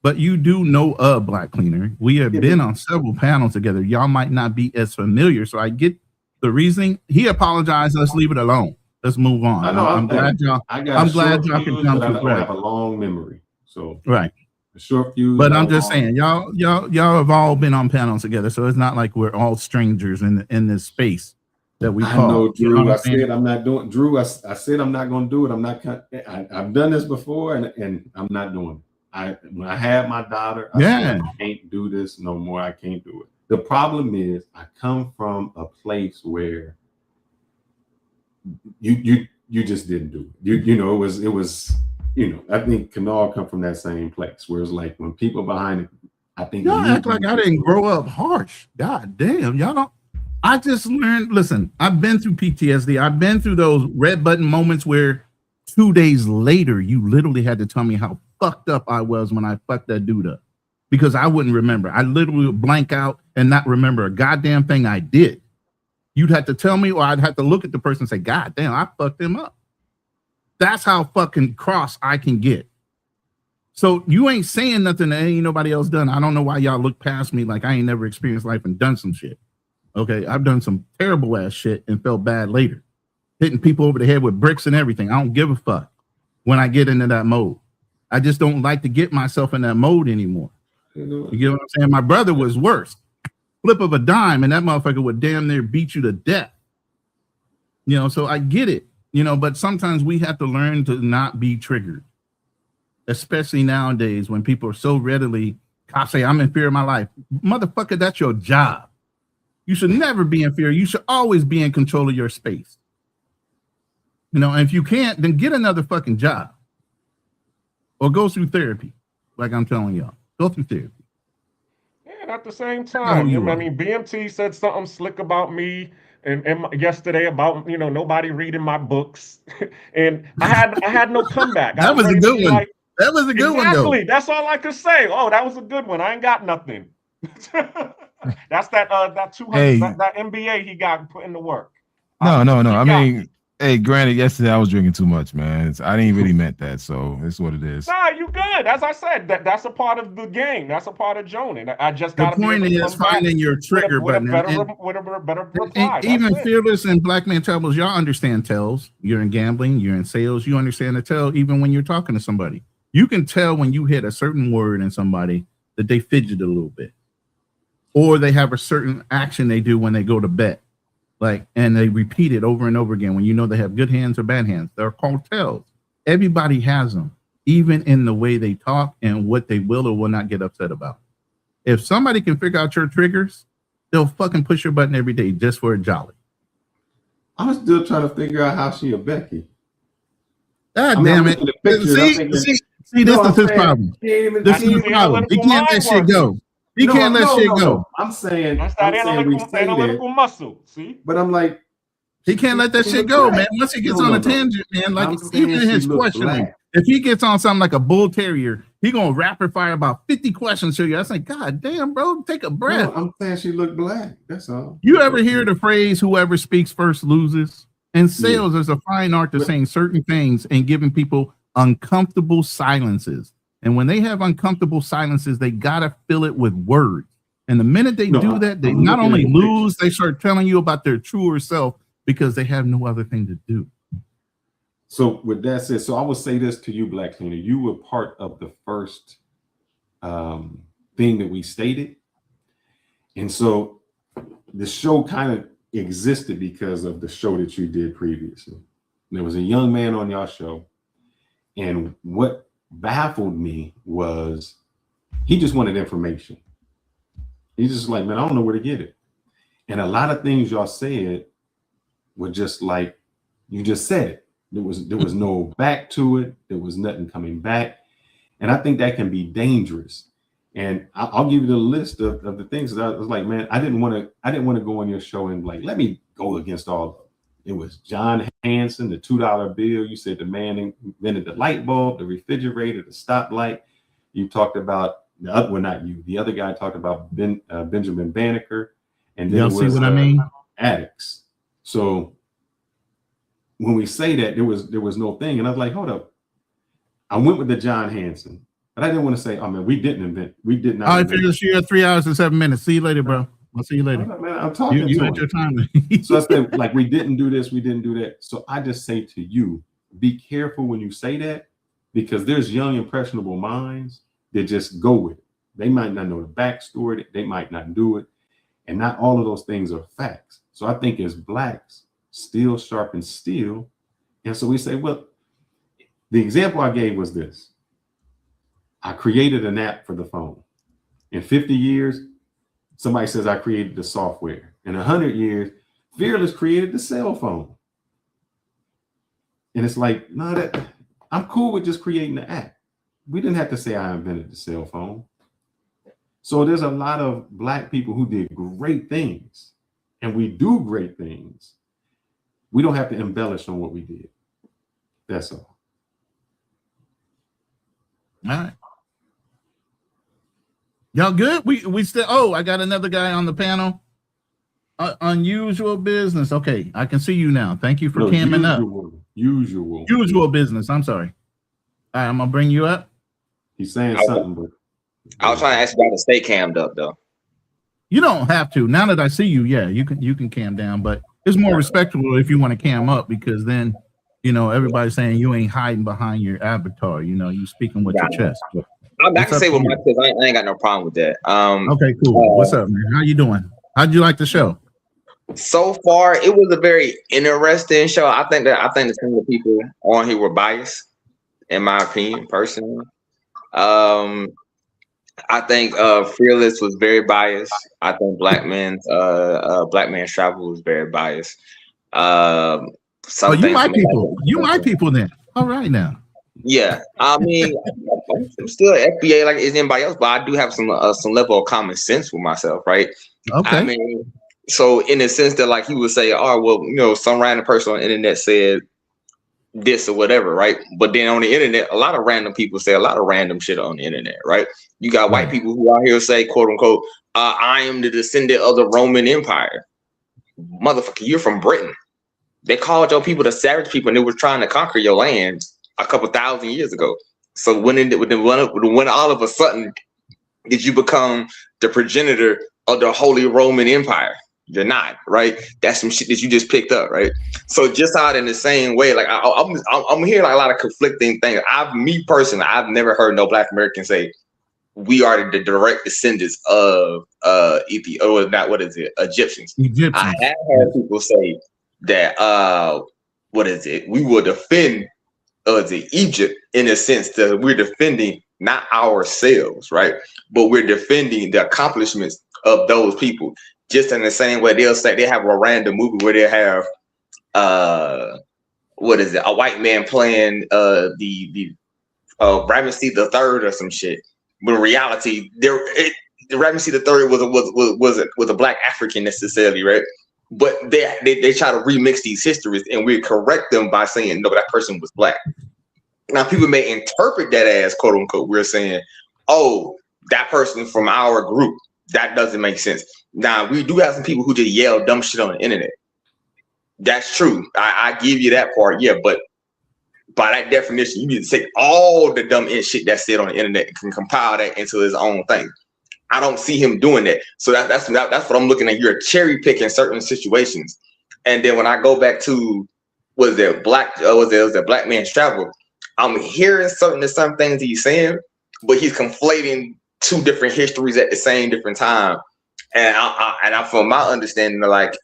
But you do know a Black Cleaner. We have been on several panels together. Y'all might not be as familiar. So I get the reasoning. He apologized. Let's leave it alone. Let's move on. I'm glad y'all can come to
I have a long memory. So
right.
A short fuse.
But I'm just saying, y'all have all been on panels together. So it's not like we're all strangers in this space that we call.
I know, Drew.
You know
I said I'm not doing. Drew, I said I'm not going to do it. I'm not. I've done this before, and I'm not doing it. When I had my daughter, I said, I can't do this no more. I can't do it. The problem is, I come from a place where you just didn't do it. It was. I think Kanal come from that same place where it's like when people behind it, I think
y'all act like I didn't grow up harsh. God damn, y'all don't. I just learned. Listen, I've been through PTSD. I've been through those red button moments where 2 days later, you literally had to tell me how fucked up I was when I fucked that dude up, because I wouldn't remember. I literally would blank out and not remember a goddamn thing I did. You'd have to tell me, or I'd have to look at the person and say, God damn, I fucked him up. That's how fucking cross I can get. So you ain't saying nothing that ain't nobody else done. I don't know why y'all look past me like I ain't never experienced life and done some shit. Okay, I've done some terrible ass shit and felt bad later. Hitting people over the head with bricks and everything. I don't give a fuck when I get into that mode. I just don't like to get myself in that mode anymore. You get what I'm saying? My brother was worse. Flip of a dime, and that motherfucker would damn near beat you to death. You know, so I get it, you know, but sometimes we have to learn to not be triggered, especially nowadays when people are so readily, cops say, I'm in fear of my life. Motherfucker, that's your job. You should never be in fear. You should always be in control of your space. You know, and if you can't, then get another fucking job or go through therapy. Like I'm telling y'all, go through therapy.
And at the same time, I mean, BMT said something slick about me and yesterday about, you know, nobody reading my books. And I had no comeback.
That was a good one. That was a good one, though.
Exactly. That's all I could say. Oh, that was a good one. I ain't got nothing. That's that 200 that MBA he got put in the work.
No. I mean, hey, granted, yesterday I was drinking too much, man. I didn't really meant that, so it's what it is.
Nah, you good. As I said, that's a part of the game. That's a part of joning. I just got
the point is finding your trigger button.
With a better reply.
And even Fearless and Black Man Travels, y'all understand tells. You're in gambling, you're in sales, you understand the tell even when you're talking to somebody. You can tell when you hit a certain word in somebody that they fidget a little bit. Or they have a certain action they do when they go to bet. Like, and they repeat it over and over again when you know they have good hands or bad hands. They're called tells. Everybody has them, even in the way they talk and what they will or will not get upset about. If somebody can figure out your triggers, they'll fucking push your button every day just for a jolly.
I'm still trying to figure out how she a Becky.
God damn it. See, this is his problem. This is his problem. He can't let shit go. He can't let shit go.
I'm saying
that's that analytical muscle. See,
but I'm like,
he can't let that shit go, man. Once he gets on a tangent, man, like even his questioning, if he gets on something like a bull terrier, he gonna rapid fire about 50 questions to you. I was like, God damn, bro, take a breath.
No, I'm saying she looked black. That's all.
You ever hear the phrase "whoever speaks first loses"? In sales, there's a fine art to saying certain things and giving people uncomfortable silences. And when they have uncomfortable silences, they gotta fill it with words. And the minute they do that, they not only lose, they start telling you about their truer self because they have no other thing to do.
So with that said, so I will say this to you, Black Cleaner. You were part of the first thing that we stated. And so the show kind of existed because of the show that you did previously. There was a young man on your show, and what baffled me was he just wanted information. He's just like, man, I don't know where to get it. And a lot of things y'all said were just like, you just said it. There was no back to it. There was nothing coming back. And I think that can be dangerous. And I'll give you the list of the things that I was like, man, I didn't want to go on your show and like, let me go against all of them. It was John Hanson, the $2 bill. You said the man invented the light bulb, the refrigerator, the stoplight. You talked about the other, well, not you. The other guy talked about Benjamin Banneker, and then
y'all see what I mean?
Addicts. So when we say that, there was no thing, and I was like, hold up. I went with the John Hanson, but I didn't want to say, oh man, we did not.
All right, figure you had 3 hours and 7 minutes. See you later, bro. I'll see you later.
Man, I'm talking
you
to
at your time.
So I said, like, we didn't do this, we didn't do that. So I just say to you, be careful when you say that, because there's young, impressionable minds that just go with it. They might not know the backstory, they might not do it. And not all of those things are facts. So I think as Blacks, steel sharpens steel. And so we say, well, the example I gave was this. I created an app for the phone. In 50 years, somebody says I created the software. In 100 years, Fearless created the cell phone. And it's like, no, I'm cool with just creating the app. We didn't have to say I invented the cell phone. So there's a lot of Black people who did great things, and we do great things. We don't have to embellish on what we did. That's all.
All right. Y'all good? We still. Oh, I got another guy on the panel. Unusual business. Okay, I can see you now. Thank you for camming up. Usual business. I'm sorry. All right, I'm gonna bring you up.
He's saying something, but
I was trying to ask you about to stay cammed up though.
You don't have to. Now that I see you, yeah, you can cam down, but it's more respectable if you want to cam up, because then everybody's saying you ain't hiding behind your avatar. You speaking with your chest.
I can say with my kids, I ain't got no problem with that.
Okay, cool. What's up, man? How you doing? How'd you like the show?
So far, it was a very interesting show. I think that some of the people on here were biased, in my opinion, personally. I think Fearless was very biased. I think Black Man's Travel was very biased.
You my people. You my people then. All right now.
Yeah, I mean, I'm still FBA like is anybody else, but I do have some level of common sense with myself, right?
Okay.
I mean, so in the sense that like he would say, oh well, some random person on the internet said this or whatever, right? But then on the internet, a lot of random people say a lot of random shit on the internet, right? You got white people who out here say, quote unquote, I am the descendant of the Roman Empire. Motherfucker, you're from Britain. They called your people the savage people, and they were trying to conquer your land a couple thousand years ago. So when all of a sudden did you become the progenitor of the Holy Roman Empire? You're not, right? That's some shit that you just picked up, right? So just out in the same way, like I'm hearing like a lot of conflicting things. Me personally, I've never heard no Black American say we are the direct descendants of Egyptians. I have heard people say that we will defend Egypt in a sense that we're defending not ourselves, right? But we're defending the accomplishments of those people. Just in the same way they'll say they have a random movie where they have a white man playing the Ramesses the Third or some shit. But in reality, Ramesses the Third was a Black African necessarily, right? But they try to remix these histories, and we correct them by saying no, that person was Black. Now people may interpret that as quote unquote we're saying, oh, that person from our group. That doesn't make sense. Now we do have some people who just yell dumb shit on the internet. That's true. I give you that part, yeah. But by that definition, you need to take all the dumb shit that's said on the internet and can compile that into his own thing. I don't see him doing that. So that's what I'm looking at. You're cherry picking certain situations, and then when I go back to was there Black Man's Travel, I'm hearing some things he's saying, but he's conflating two different histories at the same different time. And I from my understanding, like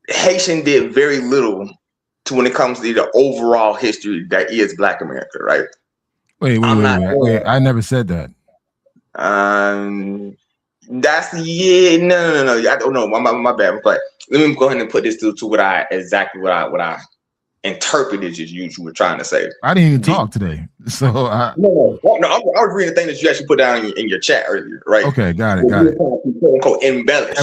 Haitian did very little to when it comes to the overall history that is Black America, right?
Wait, I never said that.
No. I don't know. My bad. But let me go ahead and put this to what I interpreted as you were trying to say.
I didn't even talk today, so
no. I was reading the thing that you actually put down in your chat earlier, right?
Okay, got it.
Quote unquote embellish.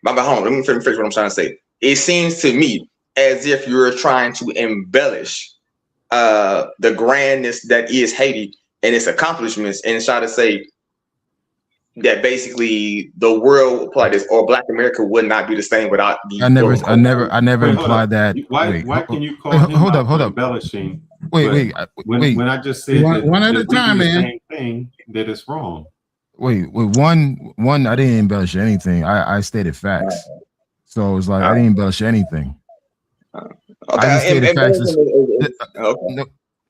My bad. Hold on. Let me finish what I'm trying to say. It seems to me as if you're trying to embellish the grandness that is Haiti and its accomplishments, and try to say that basically the world like this or Black America would not be the same without the
I never implied that.
Why can you call him
hold up
embellishing?
Wait.
When I just said
one at a time, man.
Same thing that is wrong.
Wait, one I didn't embellish anything. I stated facts. So it's like I didn't embellish anything.
Okay.
I just stated facts.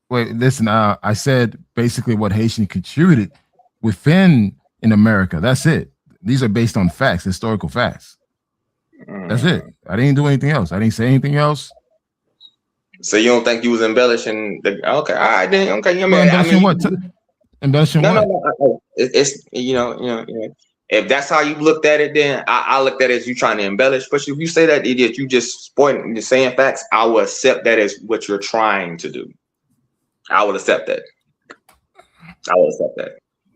Wait, listen, I said basically what Haitian contributed within in America. That's it. These are based on facts, historical facts. That's it. I didn't do anything else. I didn't say anything else.
So you don't think you was embellishing the okay? All right, then okay.
Embellishing what? Embellishing what?
No. It's if that's how you looked at it, then I looked at it as you trying to embellish. But if you say that idiot, you just pointing, you're saying facts, I will accept that as what you're trying to do. I would accept that.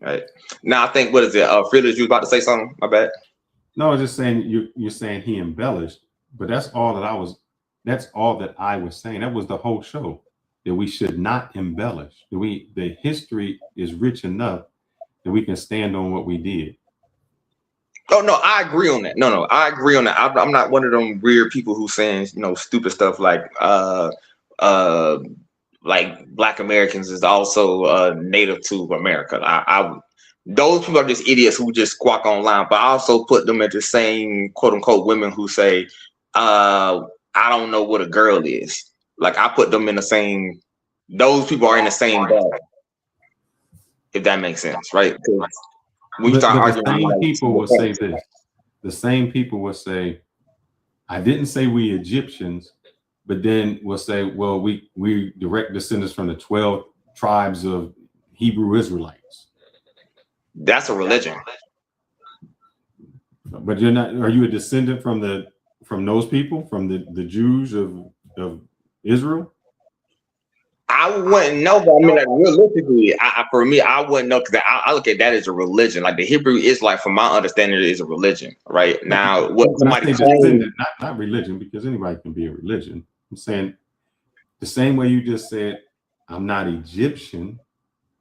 Right now, I think what is it? Fearless, you was about to say something? My bad.
No, I was just saying you're saying he embellished, but that's all that I was saying. That was the whole show. that we should not embellish. The history is rich enough that we can stand on what we did.
Oh no, I agree on that. No, I agree on that. I'm not one of them weird people who saying stupid stuff like Black Americans is also native to America. Those people are just idiots who just squawk online. But I also put them at the same quote unquote women who say, I don't know what a girl is. Like I put them in the same. Those people are in the same bag. If that makes sense, right? We start arguing.
The same people will say this. The same people will say, I didn't say we Egyptians, but then we'll say, well, we direct descendants from the 12 tribes of Hebrew Israelites.
That's a religion.
But you're not. Are you a descendant from those people, from the Jews of Israel?
I wouldn't know, but I mean, like realistically, for me, I wouldn't know because I look at that as a religion. Like the Hebrew Israelite, from my understanding, is a religion. Right now, what somebody claims,
not religion, because anybody can be a religion. I'm saying the same way you just said, I'm not Egyptian.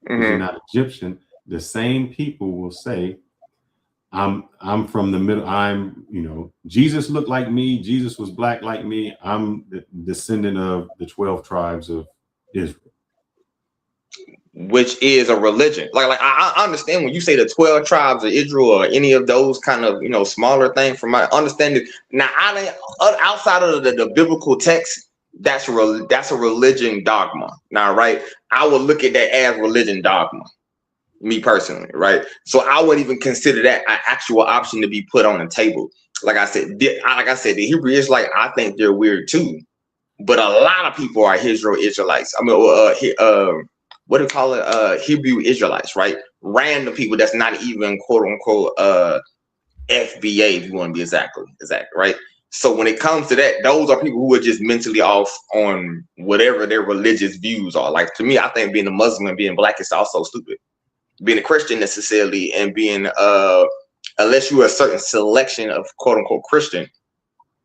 You're not Egyptian. The same people will say, I'm from the middle. Jesus looked like me. Jesus was black like me. I'm the descendant of the 12 tribes of Israel,
which is a religion. Like I understand when you say the 12 tribes of Israel or any of those kind of smaller things. From my understanding, now outside of the biblical text, that's a religion dogma. Now, right? I would look at that as religion dogma. Me personally, right? So I would even consider that an actual option to be put on the table. Like I said, the Hebrew Israelite, I think they're weird too. But a lot of people are Hebrew Israelites. I mean, what do you call it? Hebrew Israelites, right? Random people that's not even quote unquote FBA, if you want to be exactly, right? So when it comes to that, those are people who are just mentally off on whatever their religious views are. Like to me, I think being a Muslim and being black is also stupid. Being a Christian necessarily and being unless you're a certain selection of quote unquote Christian,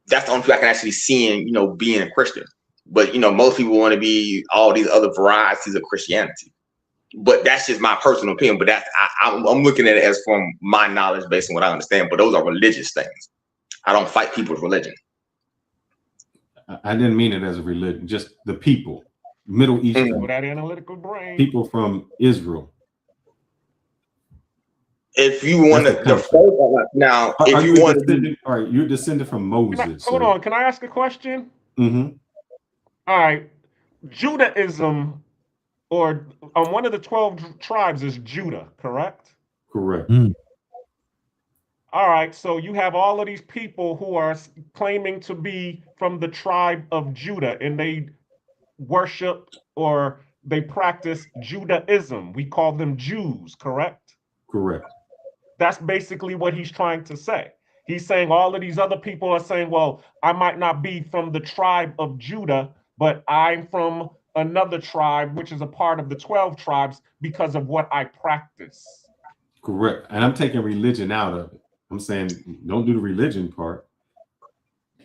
that's the only people I can actually see in, being a Christian. But, most people want to be all these other varieties of Christianity. But that's just my personal opinion. But I'm looking at it as from my knowledge based on what I understand. But those are religious things. I don't fight people's religion.
I didn't mean it as a religion, just the people, Middle Eastern,
With that analytical brain.
people from Israel.
If you want to, now, if you want to,
all right, you're descended from Moses.
Hold on, can I ask a question?
Mm-hmm.
All right, Judaism, or one of the 12 tribes is Judah, correct?
Correct.
All right, so you have all of these people who are claiming to be from the tribe of Judah, and they worship or they practice Judaism. We call them Jews, correct?
Correct.
That's basically what he's trying to say. He's saying all of these other people are saying, well, I might not be from the tribe of Judah, but I'm from another tribe, which is a part of the 12 tribes because of what I practice.
Correct. And I'm taking religion out of it. I'm saying don't do the religion part.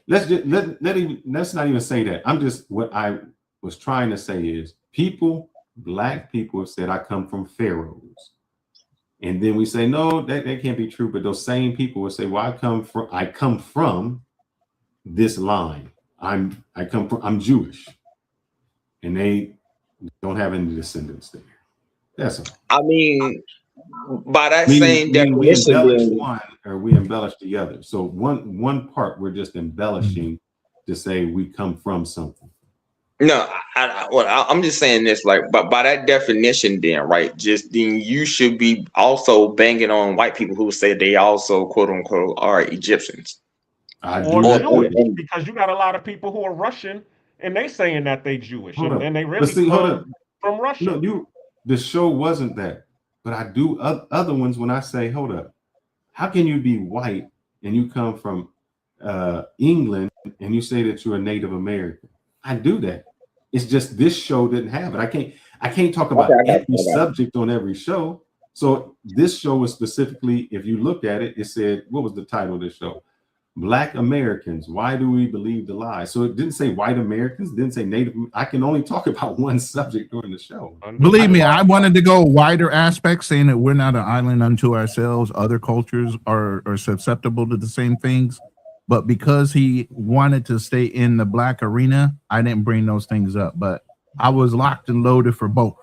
Let's not even say that. I'm just, what I was trying to say is black people have said I come from pharaohs. And then we say, no, that can't be true. But those same people will say, well, I come from this line. I'm Jewish. And they don't have any descendants there. That's all.
I mean, by that same definition,
we embellish one or we embellish the other. So one part we're just embellishing to say we come from something.
No, I'm just saying this, like, but by that definition, then, right? Just then, you should be also banging on white people who say they also, quote unquote, are Egyptians.
Or Jewish, because you got a lot of people who are Russian and they saying that they Jewish, and they really from Russia.
No, the show wasn't that, but I do other ones when I say, hold up, how can you be white and you come from England and you say that you're a Native American? I do that. It's just this show didn't have it. I can't talk about every subject on every show. So this show was specifically, if you look at it, it said, what was the title of this show? Black Americans, why do we believe the lie? So it didn't say white Americans, didn't say Native. I can only talk about one subject during the show.
Believe me, I wanted to go wider aspects, saying that we're not an island unto ourselves. Other cultures are susceptible to the same things. But because he wanted to stay in the Black arena, I didn't bring those things up. But I was locked and loaded for both.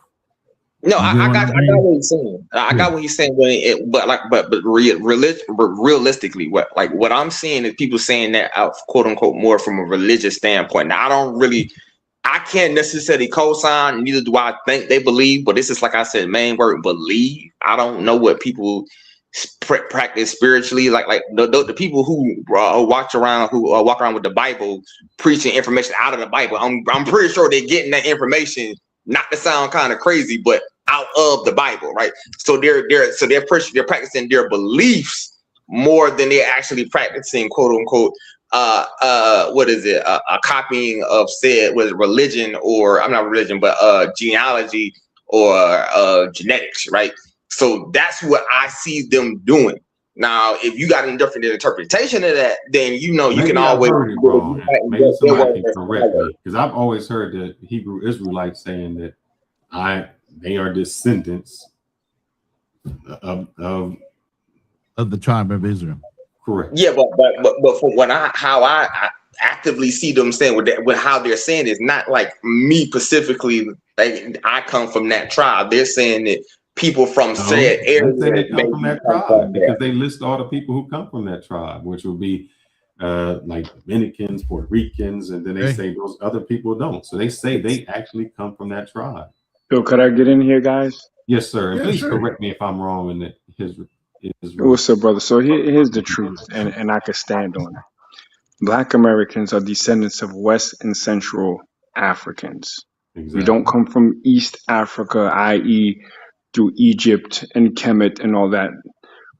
No, I got what he's saying. I got what he's saying, but realistically, what I'm seeing is people saying that quote unquote more from a religious standpoint. Now, I can't necessarily co-sign, neither do I think they believe, but this is, like I said, main word, believe. I don't know what people practice spiritually, like the people who walk around with the Bible, preaching information out of the Bible. I'm pretty sure they're getting that information, not to sound kind of crazy, but out of the Bible, right? So they're practicing their beliefs more than they're actually practicing quote unquote a copying of said religion, or I'm not religion, but genealogy or genetics, right? So that's what I see them doing. Now, if you got a different interpretation of that, then you
Maybe
can always
maybe somebody can correct me, because I've always heard the Hebrew Israelites saying that they are descendants of
the tribe of Israel.
Correct.
Yeah, but from how I actively see them saying with how they're saying is not like me specifically. Like I come from that tribe. They're saying that people from said area
they come from that tribe, because they list all the people who come from that tribe, which will be like Dominicans, Puerto Ricans, and then they say those other people don't. So they say they actually come from that tribe.
Bill, could I get in here, guys?
Yes, sir. And please correct me if I'm wrong in that his
What's up, brother? So here's the truth, and I can stand on it. Black Americans are descendants of West and Central Africans.
Exactly.
We don't come from East Africa, i.e., through Egypt and Kemet and all that.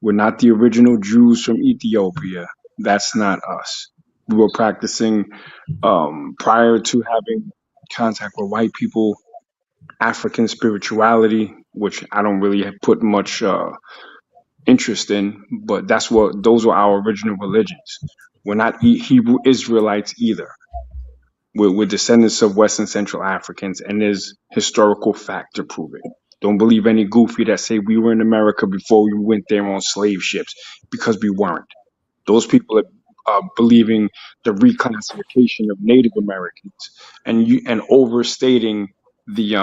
We're not the original Jews from Ethiopia. That's not us. We were practicing prior to having contact with white people, African spirituality, which I don't really have put much interest in, but those were our original religions. We're not Hebrew Israelites either. We're descendants of West and Central Africans, and there's historical fact to prove it. Don't believe any goofy that say we were in America before we went there on slave ships, because we weren't. Those people are believing the reclassification of Native Americans and overstating the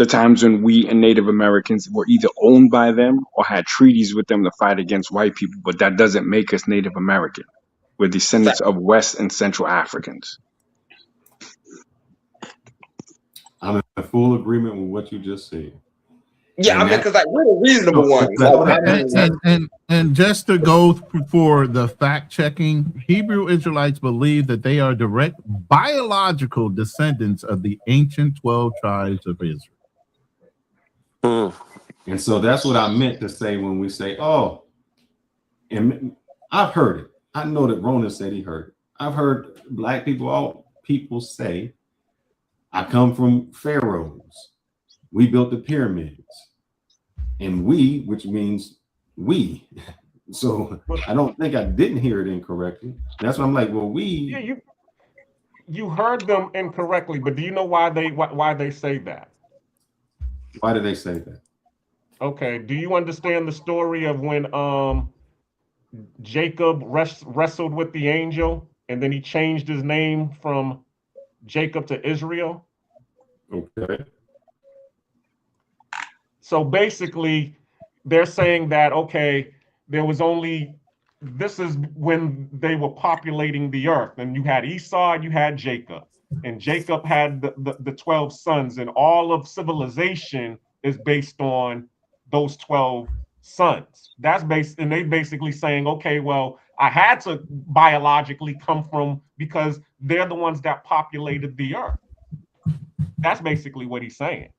times when we and Native Americans were either owned by them or had treaties with them to fight against white people, but that doesn't make us Native American. We're descendants of West and Central Africans.
I'm in full agreement with what you just said.
Yeah, because we're the reasonable ones.
And just to go for the fact checking, Hebrew Israelites believe that they are direct biological descendants of the ancient 12 tribes of Israel.
And so that's what I meant to say when we say, oh, and I've heard it. I know that Ronan said he heard it. I've heard Black people, all people say, I come from pharaohs. We built the pyramids. And we, which means we. So I don't think I didn't hear it incorrectly. That's why I'm like, well, we.
Yeah, you heard them incorrectly, but do you know why they say that?
Why do they say that?
Okay. Do you understand the story of when Jacob wrestled with the angel, and then he changed his name from Jacob to Israel?
Okay.
So basically, they're saying that, okay, this is when they were populating the earth, and you had Esau and you had Jacob, and Jacob had the 12 sons, and all of civilization is based on those 12 sons. And they basically saying, okay, well, I had to biologically come from, because they're the ones that populated the earth. That's basically what he's saying.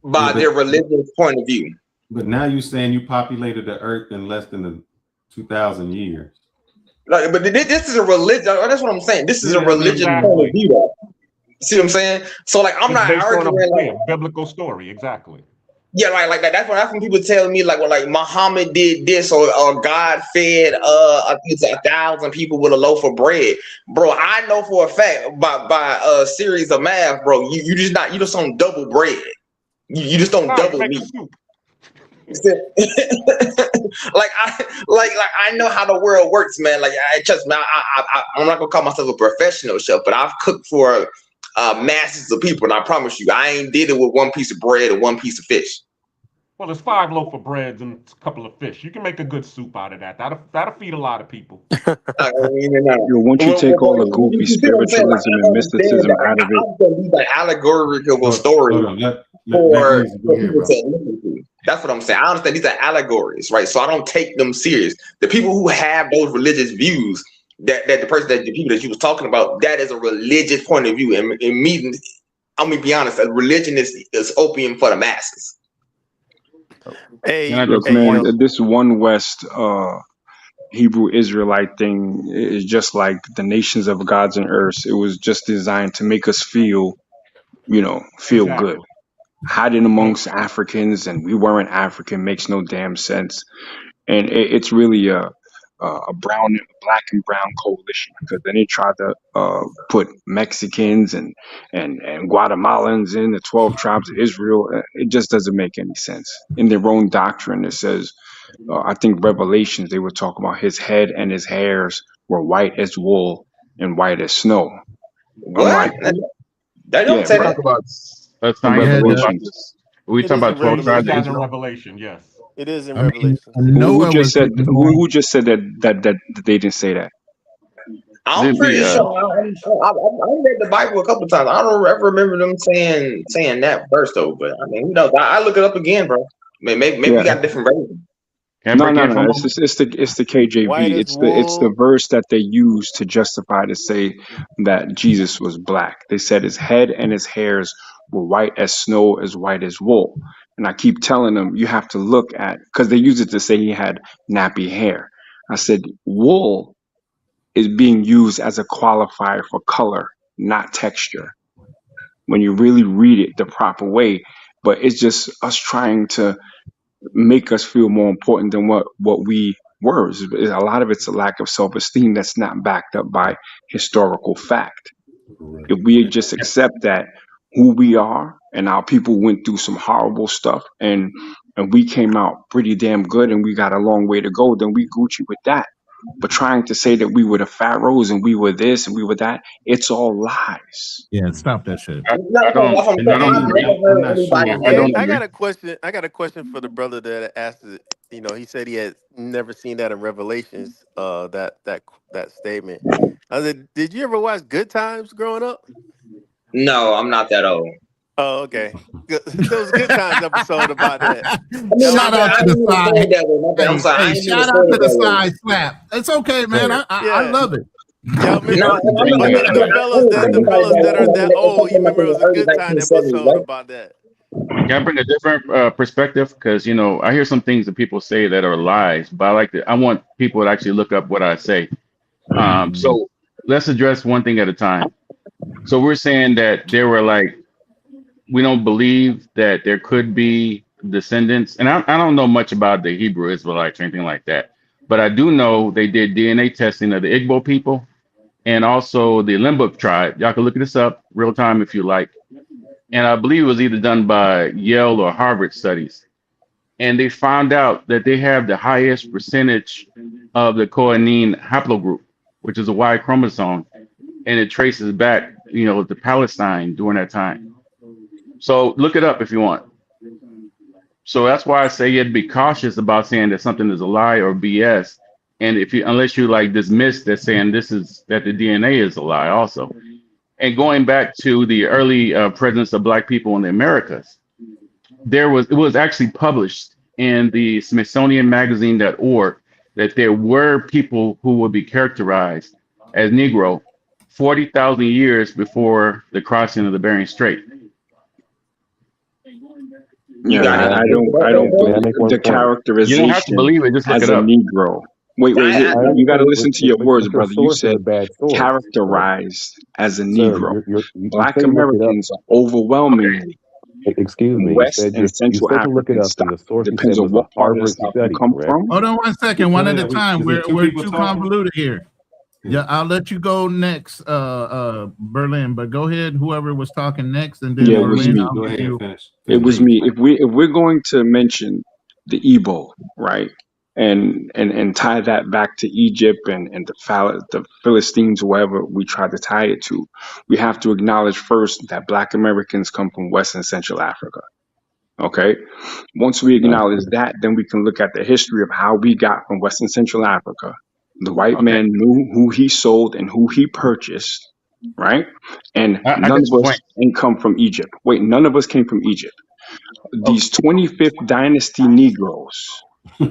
By their religious point of view.
But now you're saying you populated the earth in less than 2,000 years.
Like, but this is a religion. That's what I'm saying. This is a religious point of view. See what I'm saying? So, like, I'm not arguing
a biblical story, exactly.
Yeah, like that. That's when people tell me like, well, like Muhammad did this or God fed I think it's 1,000 people with a loaf of bread, bro. I know for a fact by a series of math, bro. You just don't double bread. You just don't double meat. like I know how the world works, man. Like trust me, I'm not gonna call myself a professional chef, but I've cooked for masses of people, and I promise you, I ain't did it with one piece of bread and one piece of fish.
Well, there's 5 loaf of breads and a couple of fish. You can make a good soup out of that. That'll feed a lot of people.
Once you take all the goofy spiritualism and mysticism out of it,
these like allegorical stories for people to listen to. That's what I'm saying. I understand these are allegories, right? So I don't take them serious. The people who have those religious views, that the people that you was talking about, that is a religious point of view. And me, I'm gonna be honest, a religion is opium for the masses.
Hey,
look, man, this One West Hebrew Israelite thing is just like the nations of gods and earths. It was just designed to make us feel good. Hiding amongst Africans, and we weren't African, makes no damn sense. And it's really a black and brown coalition, because then they tried to put Mexicans and Guatemalans in the 12 tribes of Israel. It just doesn't make any sense. In their own doctrine, it says, I think Revelations, they were talking about his head and his hairs were white as wool and white as snow.
What? They don't say that.
That's not Revelations. We talking about 12 tribes of
in
Israel.
Revelation, yes.
It is in Revelation.
Who just said that they didn't say that?
I'm pretty sure. I read the Bible a couple of times. I don't ever remember them saying that verse though. But I mean, I look it up again, bro. Maybe we got different versions.
No. It's the KJV. It's the verse that they use to justify to say that Jesus was black. They said his head and his hairs were white as snow, as white as wool. And I keep telling them, you have to look at, because they use it to say he had nappy hair. I said, wool is being used as a qualifier for color, not texture, when you really read it the proper way. But it's just us trying to make us feel more important than what we were. A lot of it's a lack of self-esteem that's not backed up by historical fact. If we just accept that who we are, and our people went through some horrible stuff, and we came out pretty damn good, and we got a long way to go, then we Gucci with that. But trying to say that we were the pharaohs and we were this and we were that, it's all lies.
Yeah, stop that shit.
I got a question. I got a question for the brother that asked it. He said he had never seen that in Revelations. That statement. I said, did you ever watch Good Times growing up?
No, I'm not that old.
Oh, okay. There was a Good Times episode about that.
Shout out to the side. Shout out to the side slap. It's okay, man. I love it.
Yeah, the fellas that are that old, you remember it was a Good Time episode about that.
Can I bring a different perspective? Because I hear some things that people say that are lies, but I want people to actually look up what I say. So let's address one thing at a time. So we're saying that there were we don't believe that there could be descendants, and I don't know much about the Hebrew Israelites or anything like that, but I do know they did DNA testing of the Igbo people and also the Limbuk tribe. Y'all can look this up real time if you like. And I believe it was either done by Yale or Harvard studies. And they found out that they have the highest percentage of the Cohenine haplogroup, which is a Y chromosome, and it traces back, to Palestine during that time. So look it up if you want. So that's why I say you had to be cautious about saying that something is a lie or BS. And unless you dismiss that saying that the DNA is a lie also. And going back to the early presence of Black people in the Americas, it was actually published in the Smithsonian Magazine.org that there were people who would be characterized as Negro 40,000 years before the crossing of the Bering Strait.
Yeah, I don't believe the characterization.
You don't have to believe it. Just look
as
it up.
a Negro. Wait, you got to listen to your words, brother. You said characterized as a Negro. Black Americans overwhelmingly
Excuse me. You
West
said
and
you
Central
said to look it
African
up, and
stock.
the source you
Depends
said
on
was a
what part of the
Harvard
stock you
study,
come
correct?
from.
Hold on one second, one at a time.
Is it two
We're
people
too
talking?
convoluted here. Yeah, I'll let you go next, Berlin. But go ahead, whoever was talking next, and then
Yeah, it was
Berlin,
me.
I'll
Go
give
ahead
you.
and finish.
It was
Finish.
me. If we're going to mention the Igbo, right, and tie that back to Egypt and the Philistines, wherever we try to tie it to, we have to acknowledge first that Black Americans come from West and Central Africa. Okay. Once we acknowledge that, then we can look at the history of how we got from West and Central Africa. The white
Okay.
man knew who he sold and who he purchased, right? And
I
none
get
of
your
us
point.
ain't come from Egypt. Wait, none of us came from Egypt. These 25th dynasty Negroes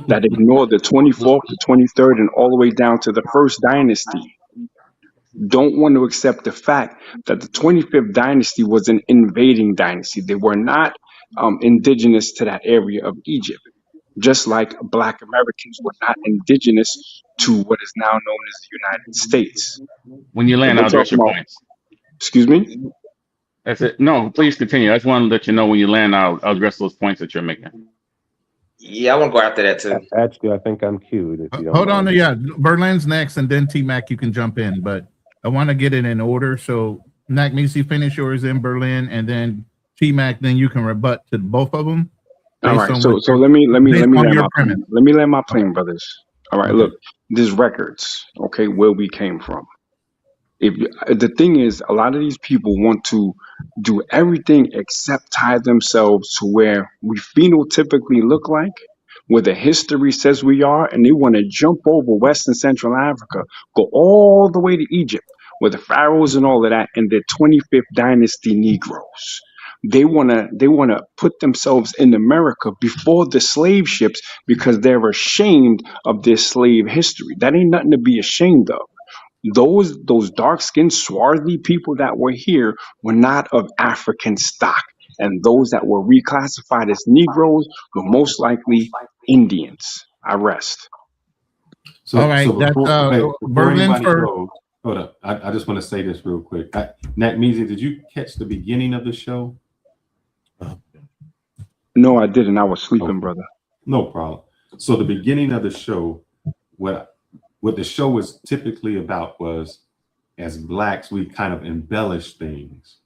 that ignore the 24th, the 23rd, and all the way down to the first dynasty don't want to accept the fact that the 25th dynasty was an invading dynasty. They were not indigenous to that area of Egypt, just like Black Americans were not indigenous to what is now known as the United States.
When you
If
land,
we're
I'll address
talking
your
about,
points.
excuse me?
That's it. No, please continue. I just want to let you know when you land, I'll address those points that you're making.
Yeah, I want to go after that too.
Actually, I think I'm queued. If you don't
Hold on,
mind.
yeah, Berlin's next, and then T Mac, you can jump in. But I want to get it in order. So Nakmisi, finish yours in Berlin, and then T Mac, then you can rebut to both of them.
All right, so let me land my plane. Let me land my plane, brothers. All right, look, there's records, okay, where we came from. If the thing is, a lot of these people want to do everything except tie themselves to where we phenotypically look like, where the history says we are, and they want to jump over West and Central Africa, go all the way to Egypt, where the pharaohs and all of that, and the 25th dynasty Negroes. They wanna put themselves in America before the slave ships because they're ashamed of their slave history. That ain't nothing to be ashamed of. Those dark-skinned swarthy people that were here were not of African stock, and those that were reclassified as Negroes were most likely Indians. I rest.
So,
All right, that's
before
Berlin
anybody
first.
goes, hold up. I just want to say this real quick. Nat Measy, did you catch the beginning of the show?
No, I didn't. I was sleeping, brother.
No problem. So the beginning of the show, what the show was typically about was, as Blacks, we kind of embellish things,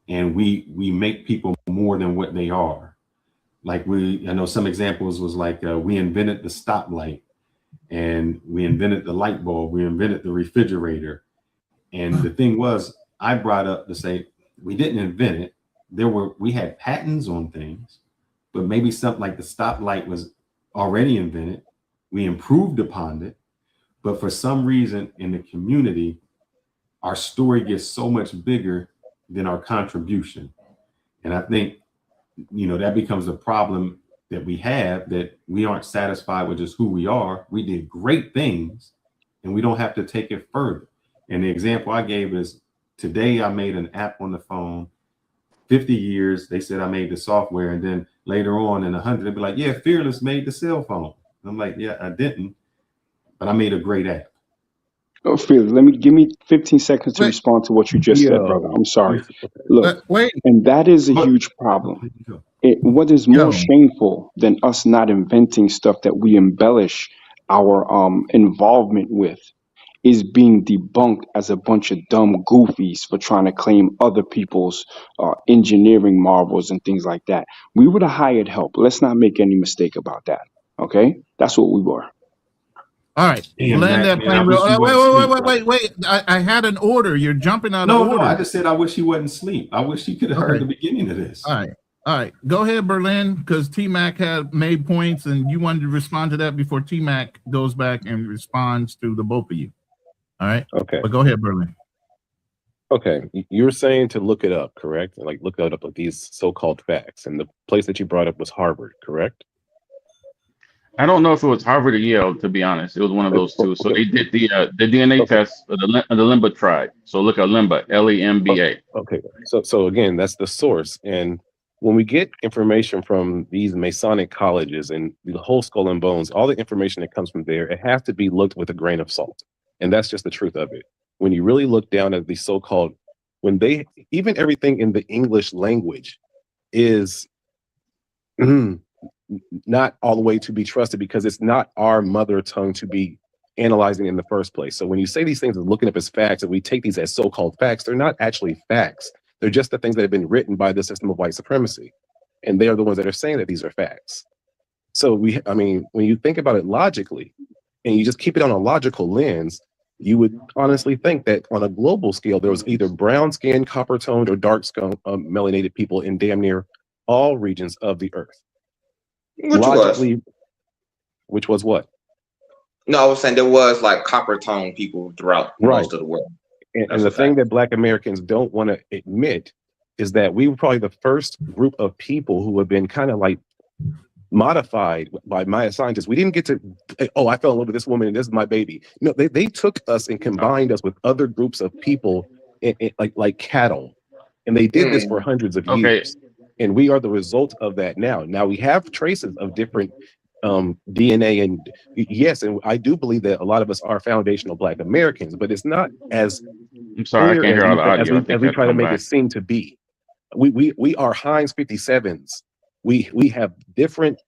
and we make people more than what they are. Like I know some examples was like we invented the stoplight, and we invented the light bulb, we invented the refrigerator, and the thing was, I brought up to say we didn't invent it. We had patents on things, but maybe something like the stoplight was already invented. We improved upon it. But for some reason in the community, our story gets so much bigger than our contribution. And I think, that becomes a problem that we have, that we aren't satisfied with just who we are. We did great things and we don't have to take it further. And the example I gave is, today I made an app on the phone. 50 years, they said I made the software. And then later on in 100, they'd be like, yeah, Fearless made the cell phone. And I'm like, yeah, I didn't. But I made a great app.
Oh, Phil, give me 15 seconds to respond to what you just said, brother. I'm sorry. Look, and that is a huge problem. What is more shameful than us not inventing stuff that we embellish our involvement with is being debunked as a bunch of dumb goofies for trying to claim other people's engineering marvels and things like that. We would have hired help. Let's not make any mistake about that. Okay? That's what we were.
All right, land that plane. Wait. I had an order. You're jumping out of order.
No, I just said I wish he wasn't asleep. I wish he could have heard the beginning of this.
All right. Go ahead, Berlin, because T-Mac had made points, and you wanted to respond to that before T-Mac goes back and responds to the both of you. All right?
Okay.
But go ahead, Berlin.
Okay, you were saying to look it up, correct? Like look it up, like these so-called facts, and the place that you brought up was Harvard, correct?
I don't know if it was Harvard or Yale, to be honest. It was one of those two. So they did the DNA test of the Lemba tribe. So look at Lemba, Lemba.
Okay. So again, that's the source. And when we get information from these Masonic colleges and the whole Skull and Bones, all the information that comes from there, it has to be looked with a grain of salt. And that's just the truth of it. When you really look down at the so-called, even everything in the English language is not all the way to be trusted because it's not our mother tongue to be analyzing in the first place. So when you say these things and looking up as facts, and we take these as so-called facts, they're not actually facts. They're just the things that have been written by the system of white supremacy. And they are the ones that are saying that these are facts. So when you think about it logically, and you just keep it on a logical lens, you would honestly think that on a global scale, there was either brown-skinned, copper-toned, or dark-skinned melanated people in damn near all regions of the earth. Which was what?
No, I was saying there was like copper-toned people throughout most of the world.
And the thing that Black Americans don't want to admit is that we were probably the first group of people who have been kind of like modified by Maya scientists. We didn't get to, oh, I fell in love with this woman and this is my baby. No, they took us and combined us with other groups of people like cattle. And they did this for hundreds of years. And we are the result of that now. Now we have traces of different DNA, and yes, and I do believe that a lot of us are foundational Black Americans, but it's not as
I'm sorry, I can't hear all the audio.
as we try to make it seem to be. We are Heinz 57s. We have different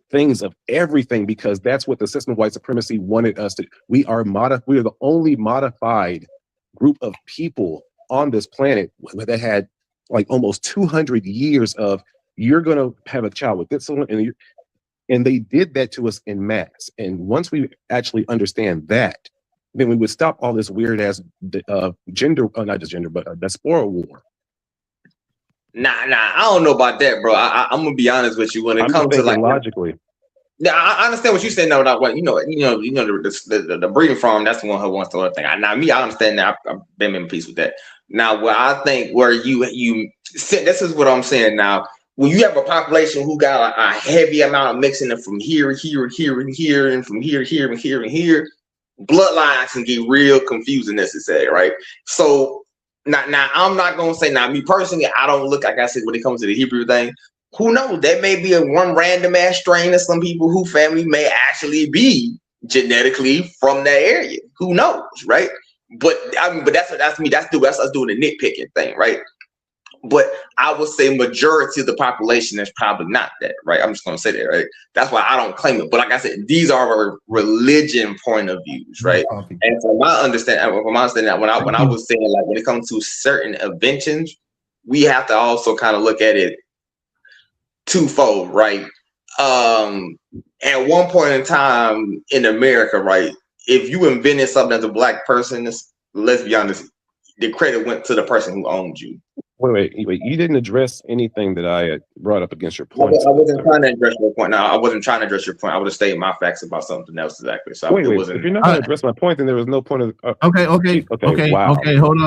things of everything because that's what the system of white supremacy wanted us to. We are the only modified group of people on this planet that had like almost 200 years of you're going to have a child with this one, and they did that to us en masse. And once we actually understand that, then we would stop all this weird ass gender, not just gender, but diaspora war.
Nah, I don't know about that, bro. I'm gonna be honest with you. When it comes to like
logically,
yeah, I understand what you said. No, not what you know. The breeding farm. That's the one who wants the other thing. Now, me, I understand that. I've been in peace with that. Now, what I think, where you sit, this is what I'm saying. Now, when you have a population who got a heavy amount of mixing it from here, and here, and from here, and here, bloodlines can get real confusing necessary, right? So now I'm not gonna say me personally, I don't look like I said when it comes to the Hebrew thing. Who knows? There may be one random ass strain of some people whose family may actually be genetically from that area. Who knows, right? But that's me. That's us doing the nitpicking thing, right? But I would say majority of the population is probably not that, right? I'm just gonna say that, right? That's why I don't claim it. But like I said, these are our religion point of views, right? And from my understanding, when I was saying like when it comes to certain inventions, we have to also kind of look at it twofold, right? At one point in time in America, right, if you invented something as a Black person, let's be honest, the credit went to the person who owned you.
Wait. You didn't address anything that I brought up against your point.
I wasn't trying to address your point. No, I wasn't trying to address your point. I would have stated my facts about something else exactly. So
wait. If you're not going to address my point, then there was no point of.
Okay.
Wow.
Okay. Hold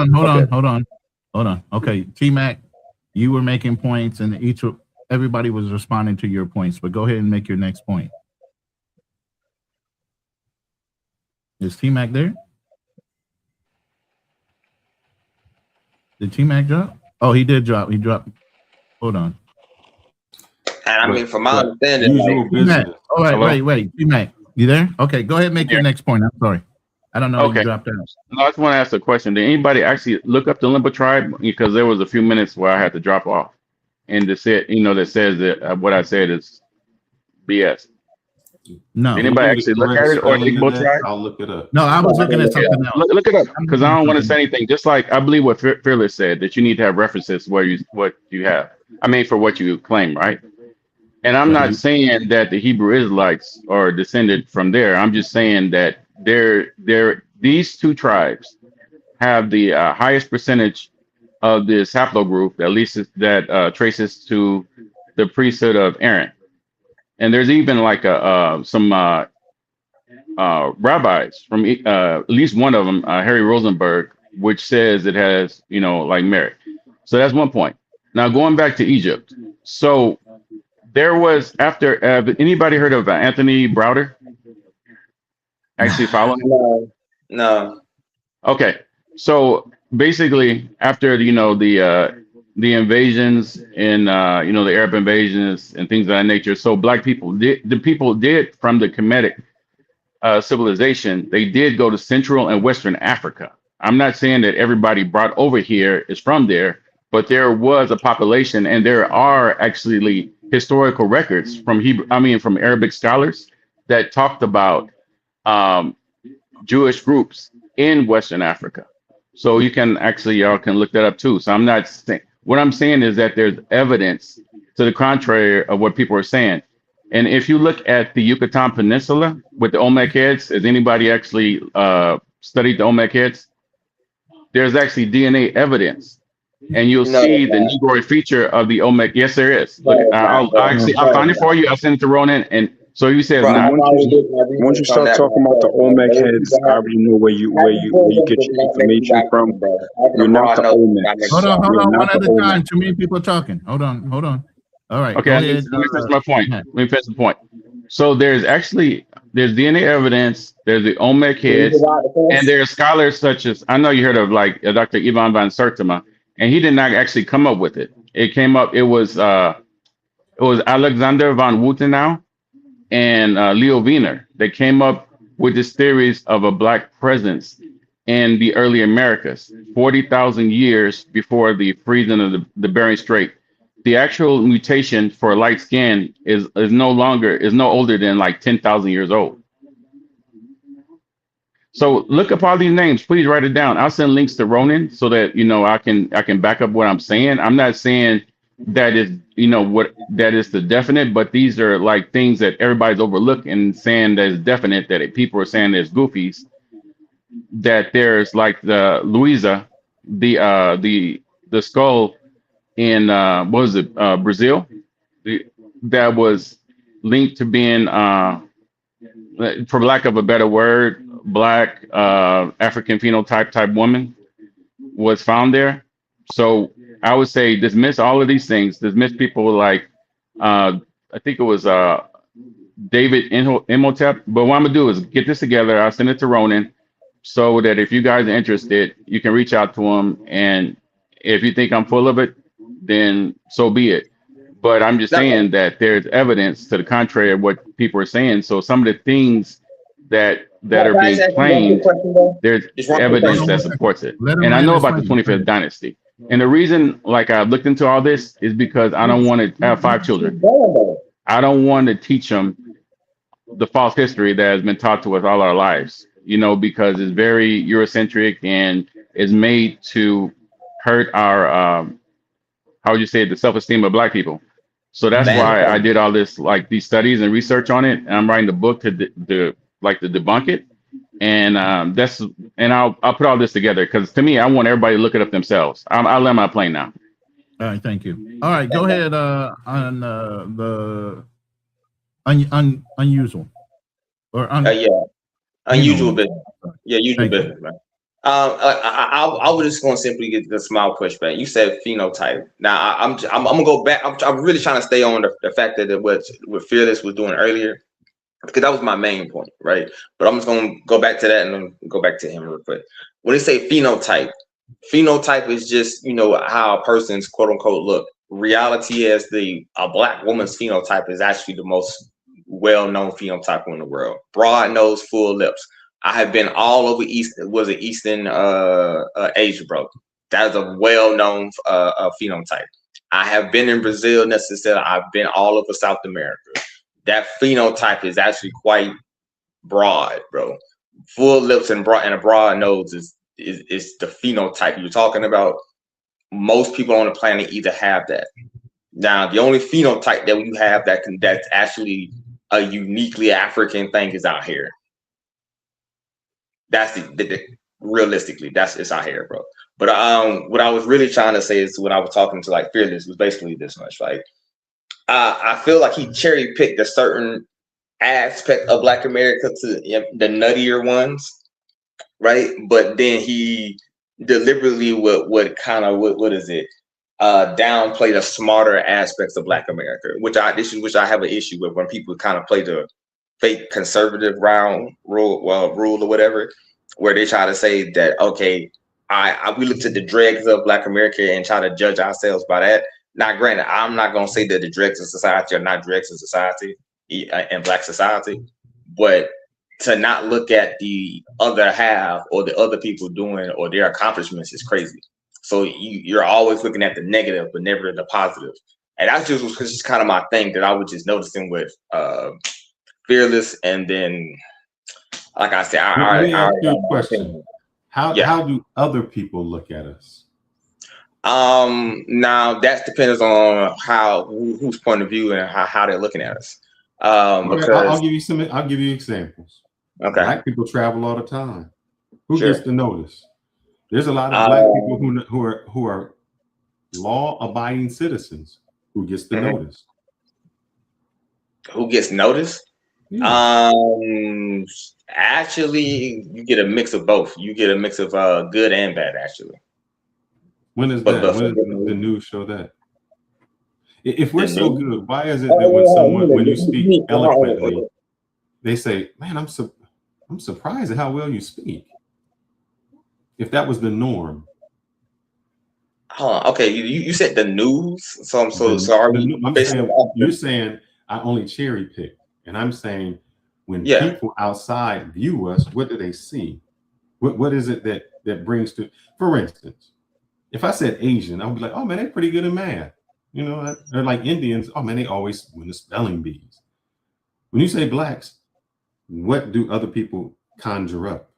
on. Okay, T-Mac, you were making points, and everybody was responding to your points. But go ahead and make your next point. Is T-Mac there? Did T-Mac drop? Oh, he did drop. He dropped. Hold on.
And I mean, from my understanding,
T-Mac. All right, wait. T-Mac, you there? Okay, go ahead and make your next point. I'm sorry. I don't know if you dropped out.
No, I just want to ask a question. Did anybody actually look up the Limba tribe? Because there was a few minutes where I had to drop off. And that says that what I said is BS.
No.
Did anybody actually look at it or Igbo tribe?
I'll look it up.
No, I was looking at something else.
Look it up because I don't want to say anything. Just like I believe what Fearless said, that you need to have references what you have. I mean, for what you claim, right? And I'm not saying that the Hebrew Israelites are descended from there. I'm just saying that these two tribes have the highest percentage of this haplogroup, at least that traces to the priesthood of Aaron. And there's even like some rabbis from at least one of them, Harry Rosenberg, which says it has, like merit. So that's one point. Now going back to Egypt. So there was after anybody heard of Anthony Browder? Actually following?
No.
Okay. So basically after the invasions and the Arab invasions and things of that nature. So Black people did from the Kemetic civilization, they did go to Central and Western Africa. I'm not saying that everybody brought over here is from there, but there was a population, and there are actually historical records from from Arabic scholars that talked about Jewish groups in Western Africa. So you can actually, y'all can look that up too. So I'm not saying, what I'm saying is that there's evidence to the contrary of what people are saying. And if you look at the Yucatan Peninsula with the Olmec heads, has anybody actually studied the Olmec heads? There's actually DNA evidence, and you'll see the Negroid feature of the Olmec. Yes, there is. Look, I'll find it for you. I'll send it to Ronan. And so you said it's not.
Once you start talking about the Olmec heads, I already know where you get your information from. You're not the Olmecs.
Hold on,
You're
one
not
at
the
a time.
Olmecs.
Too many people talking. Hold on. All right.
Okay,
go
let
ahead.
me finish my point. Let me finish the point. So there's DNA evidence, there's the Olmec heads, and there are scholars such as, I know you heard of like Dr. Ivan van Sertima, and he did not actually come up with it. It came up, it was Alexander von Wuthenau and Leo Wiener. They came up with this theories of a black presence in the early Americas, 40,000 years before the freezing of the Bering Strait. The actual mutation for light skin is no older than like 10,000 years old. So look up all these names. Please write it down. I'll send links to Ronan so that I can back up what I'm saying. I'm not saying that is what that is the definite, but these are like things that everybody's overlooked and saying that is definite, that people are saying there's goofies. That there's like the Luisa, the skull in what was it, Brazil, that was linked to being for lack of a better word, black African phenotype type woman was found there. So I would say dismiss all of these things, dismiss people like I think it was David Imhotep. But what I'm gonna do is get this together, I'll send it to Ronan, so that if you guys are interested, you can reach out to him, and if you think I'm full of it, then so be it. But I'm just saying that there's evidence to the contrary of what people are saying. So some of the things that are being claimed, there's evidence that supports it. And I know about the 25th dynasty. And the reason, like, I looked into all this is because I don't want to have 5 children. I don't want to teach them the false history that has been taught to us all our lives, because it's very Eurocentric and is made to hurt our how would you say it, the self-esteem of black people. So that's why I did all this, like these studies and research on it. And I'm writing the book to debunk it. And I'll put all this together because to me, I want everybody to look it up themselves. I'll land my plane now.
All right, thank you. All right, go ahead on the unusual or
unusual business. Yeah, usual business, man. I was just going to simply get the small pushback. You said phenotype. Now I'm gonna go back. I'm really trying to stay on the fact that what Fearless was doing earlier, because that was my main point, right? But I'm just gonna go back to that and then go back to him real quick. When they say phenotype is just how a person's quote unquote look. Reality is a black woman's phenotype is actually the most well-known phenotype in the world. Broad nose, full lips. I have been all over Eastern Asia, bro. That is a well-known phenotype. I have been in Brazil, necessarily. I've been all over South America. That phenotype is actually quite broad, bro. Full lips and a broad nose is the phenotype you're talking about. Most people on the planet either have that. Now, the only phenotype that we have that's actually a uniquely African thing is out here. That's realistically, it's out here, bro. But what I was really trying to say is when I was talking to like Fearless was basically this much. Like, I feel like he cherry picked a certain aspect of Black America to the nuttier ones, right? But then he deliberately would kind of downplay the smarter aspects of Black America, which I have an issue with when people kind of play the fake conservative rule or whatever, where they try to say that, okay, we look to the dregs of Black America and try to judge ourselves by that. Now, granted, I'm not going to say that the dregs of society are not dregs of society and Black society, but to not look at the other half or the other people doing or their accomplishments is crazy. So you're always looking at the negative, but never the positive. And that's just kind of my thing that I was just noticing with Fearless, and then, like I said,
Let me ask you a question. How do other people look at us?
Now that depends on whose point of view and how they're looking at us.
Okay, I'll give you examples.
Okay.
Black people travel all the time. Who
Sure.
gets the notice? There's a lot of black people who are law-abiding citizens. Who gets the notice?
Who gets notice?
Yeah.
Actually, you get a mix of both. You get a mix of good and bad, actually.
When is that? When does the news show that? If we're so good, why is it that when you speak eloquently, they say, "Man, I'm surprised at how well you speak"? If that was the norm.
Okay, you said the news, so I'm so sorry.
You're saying I only cherry pick, and I'm saying when people outside view us, what do they see? What is it that brings to? For instance, if I said Asian, I would be like, "Oh man, they're pretty good at math." You know, they're like Indians. Oh man, they always win the spelling bees. When you say blacks, what do other people conjure up?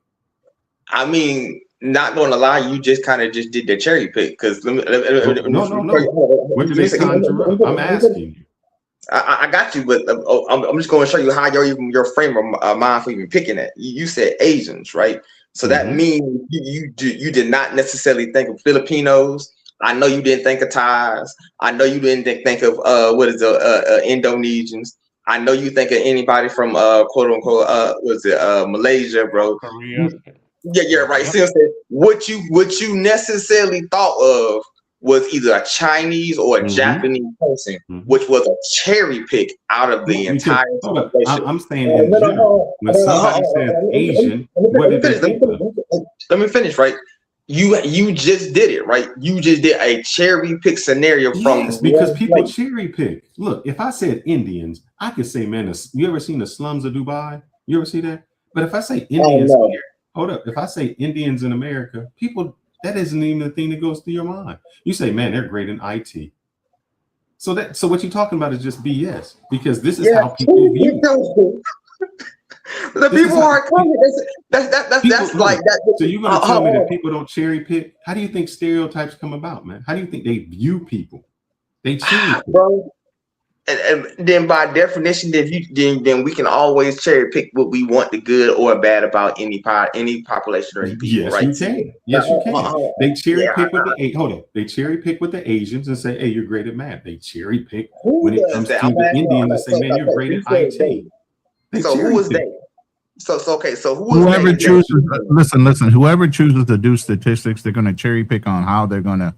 I mean, not going to lie, you just kind of just did the cherry pick because
no. What do they conjure up? I'm asking you.
I got you, but I'm just going to show you how your frame of mind for even picking it. You said Asians, right? So that means you did not necessarily think of Filipinos. I know you didn't think of Thais. I know you didn't think of Indonesians. I know you think of anybody from quote unquote Malaysia, bro.
Korea.
Yeah, right. So what you necessarily thought of was either a Chinese or a Japanese person, which was a cherry pick out of the entire population.
I'm saying in general, when somebody says Asian, what did they think of?
Let me finish, right? You just did it, right? You just did a cherry pick scenario from
because people cherry pick. Look, if I said Indians, I could say, man, you ever seen the slums of Dubai? You ever see that? But if I say Indians, hold up. If I say Indians in America, people, that isn't even the thing that goes through your mind. You say, man, they're great in IT. So what you're talking about is just BS because this is how people view.
The people aren't coming. That's like that.
So you're going to tell me that people don't cherry pick? How do you think stereotypes come about, man? How do you think they view people? They cherry pick.
Bro. And then by definition, then we can always cherry pick what we want, the good or bad about any population or any people,
yes,
right?
You can. Yes, you can. They cherry pick with the They cherry pick with the Asians and say, "Hey, you're great at math." They cherry pick when it comes to the Indians and say, "Man, you're great at IT."
So who is they? So okay. So
whoever chooses, listen. Whoever chooses to do statistics, they're going to cherry pick on how they're going to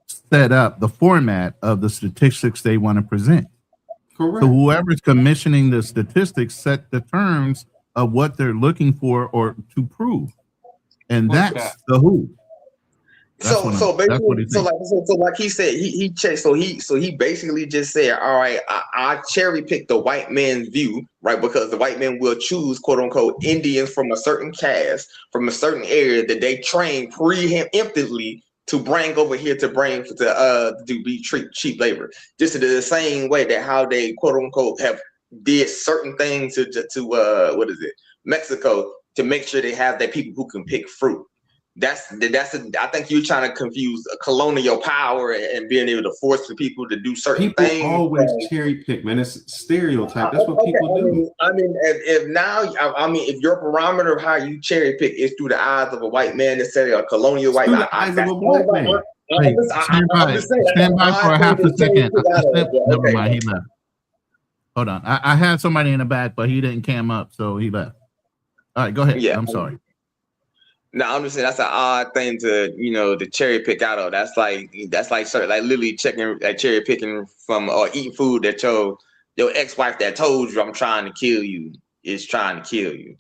set up the format of the statistics they want to present.
Correct.
So whoever's commissioning the statistics set the terms of what they're looking for or to prove, and that's the who.
So like he said, he checked. So he basically just said, all right, I cherry picked the white man's view, right? Because the white man will choose, quote unquote, Indians from a certain caste, from a certain area that they train preemptively to bring over here to be cheap labor. Just in the same way that how they, quote unquote, have did certain things to Mexico to make sure they have their people who can pick fruit. I think you're trying to confuse colonial power and being able to force the people to do certain things.
People always cherry pick, man. It's stereotype. That's what people do.
I mean, if your parameter of how you cherry pick is through the eyes of a white man instead of a colonial white man,
eyes of a black man.
Stand by for a half a second. Never mind, he left. Hold on. I had somebody in the back, but he didn't cam up, so he left. All right, go ahead. Yeah, I'm sorry.
No, I'm just saying that's an odd thing to cherry pick out of. That's like literally cherry picking from or eating food that your ex-wife that told you I'm trying to kill you is trying to kill you,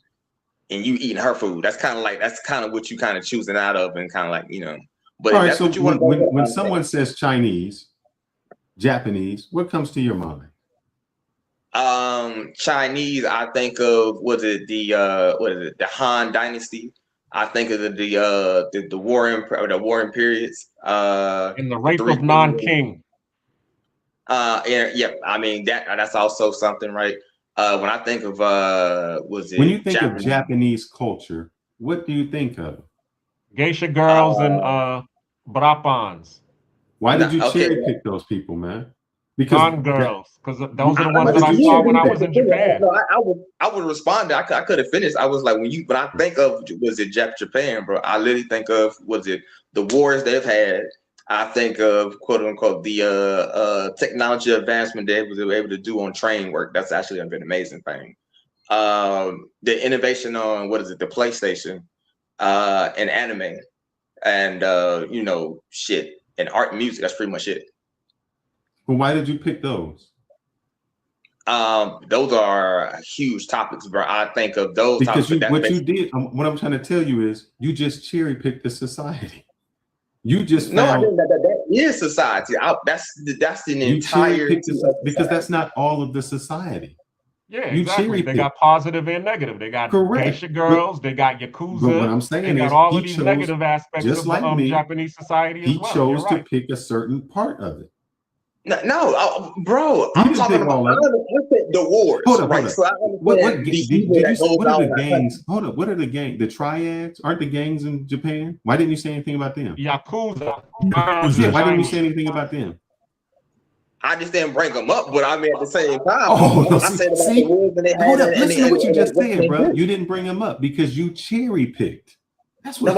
and you eating her food. That's kind of what you kind of choosing out of, and kind of like But
all right,
that's
so
what you want.
When someone says Chinese, Japanese, what comes to your mind?
Chinese, I think of the Han Dynasty. I think of the warring periods.
And the rape
three
of non-king.
And yeah, I mean that's also something, right? When I think of
when you think of Japanese culture, what do you think of?
Geisha girls and brapans.
Why did you cherry pick those people, man?
Because girls, because those are the ones that I saw when I was in Japan.
No, I would respond. I could have finished. I was like, when I think of Japan, bro, I literally think of the wars they've had. I think of quote unquote the technology advancement they was able to do on train work. That's actually been an amazing thing. The innovation on the PlayStation and anime and shit and art and music. That's pretty much it.
But why did you pick those?
Those are huge topics, bro. I think of those
because
topics.
What I'm trying to tell you is you just cherry picked the society. You just
I think that is society. That's an entire
because that's not all of the society.
Yeah,
you
exactly. They got positive and negative. They got geisha girls. They got yakuza.
But what I'm saying
they got
is
all of these negative aspects
just
of
like me,
Japanese society as well.
He chose to pick a certain part of it.
No, bro. I'm talking about the wars.
Hold up,
right?
hold up.
So
What are the gangs? Hold up. What are the gangs? The triads? Aren't the gangs in Japan? Why didn't you say anything about them?
Yakuza.
Yeah, why didn't you say anything about them?
I just didn't bring them up, but I mean at the same time.
I
said about the wars and they had.
Hold up. Listen to what you just said, bro. You didn't bring them up because you cherry picked. That's what.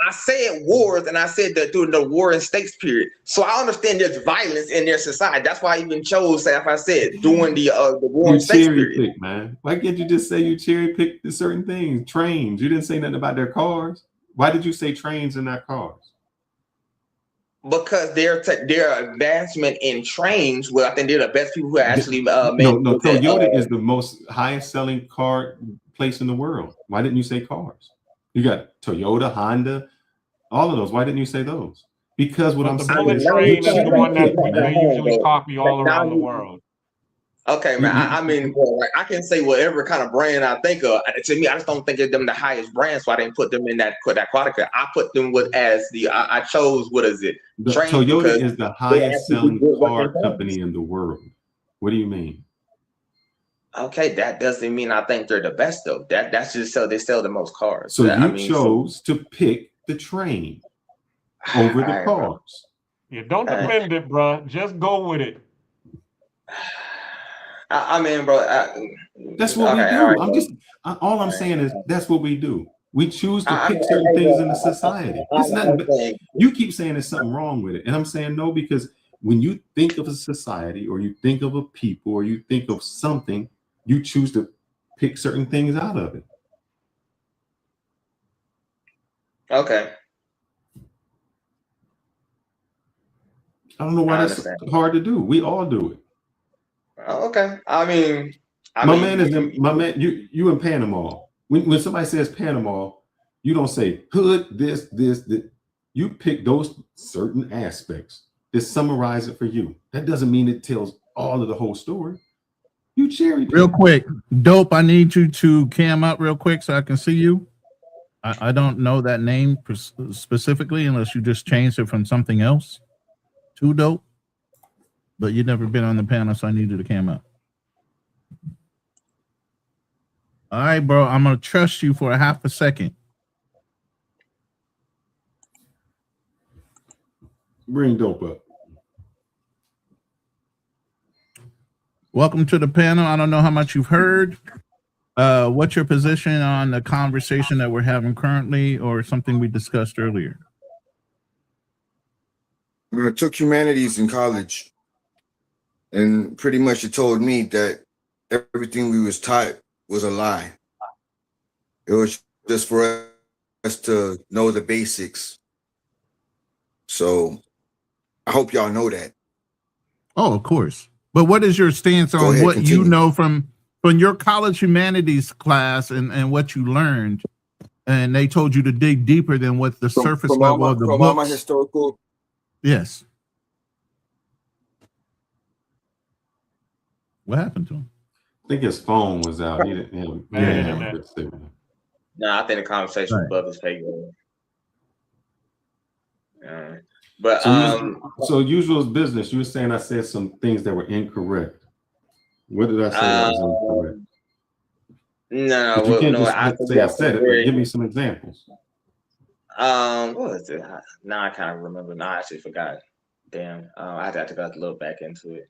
I said wars, and I said that during the war and states period. So I understand there's violence in their society. That's why I even chose, if I said, during the war and states period. Pick, man. Why can't you just say you cherry picked certain things? Trains. You didn't say nothing about their cars. Why did you say trains and not cars?
Because their advancement in trains, well, I think they're the best people who actually made.
No. Toyota is the most highest selling car place in the world. Why didn't you say cars? You got Toyota, Honda, all of those. Why didn't you say those? Because what I'm saying is,
train is the one that they usually copy all around the world.
Okay, man. I mean, I can say whatever kind of brand I think of. To me, I just don't think of them the highest brand, so I didn't put them in that category. I put them I chose
Toyota is the highest selling car company in the world. What do you mean?
Okay, that doesn't mean I think they're the best though. That's just they sell the most cars.
So chose to pick the train over the cars.
Yeah, don't defend it, bro. Just go with it.
I mean, bro.
That's what we do. All I'm saying is that's what we do. We choose to pick certain things in the society. It's nothing. You keep saying there's something wrong with it, and I'm saying no, because when you think of a society, or you think of a people, or you think of something, you choose to pick certain things out of it.
Okay.
I don't know why that's hard to do. We all do it.
Okay. I mean,
you in Panama. When somebody says Panama, you don't say hood, this. You pick those certain aspects that summarize it for you. That doesn't mean it tells all of the whole story. You cherry pick.
Real quick, Dope, I need you to cam up real quick so I can see you. I don't know that name specifically unless you just changed it from something else to Dope. But you've never been on the panel, so I need you to cam up. All right, bro. I'm going to trust you for a half a second.
Bring Dope up.
Welcome to the panel. I don't know how much you've heard. What's your position on the conversation that we're having currently, or something we discussed earlier?
I took humanities in college. And pretty much it told me that everything we was taught was a lie. It was just for us to know the basics. So I hope y'all know that.
Oh, of course. But what is your stance on what you know from your college humanities class and what you learned? And they told you to dig deeper than what the surface level of the books.
All my historical.
Yes. What happened to him?
I think his phone was out. He didn't have
No, I think the conversation
Right.
above is fake. But
So usual business. You were saying I said some things that were incorrect. What did I say that was incorrect?
No,
But you can't
no,
just say I said it, but give me some examples.
What was it? Now I kind of remember. Now I actually forgot. Damn, I had to go a little back into it.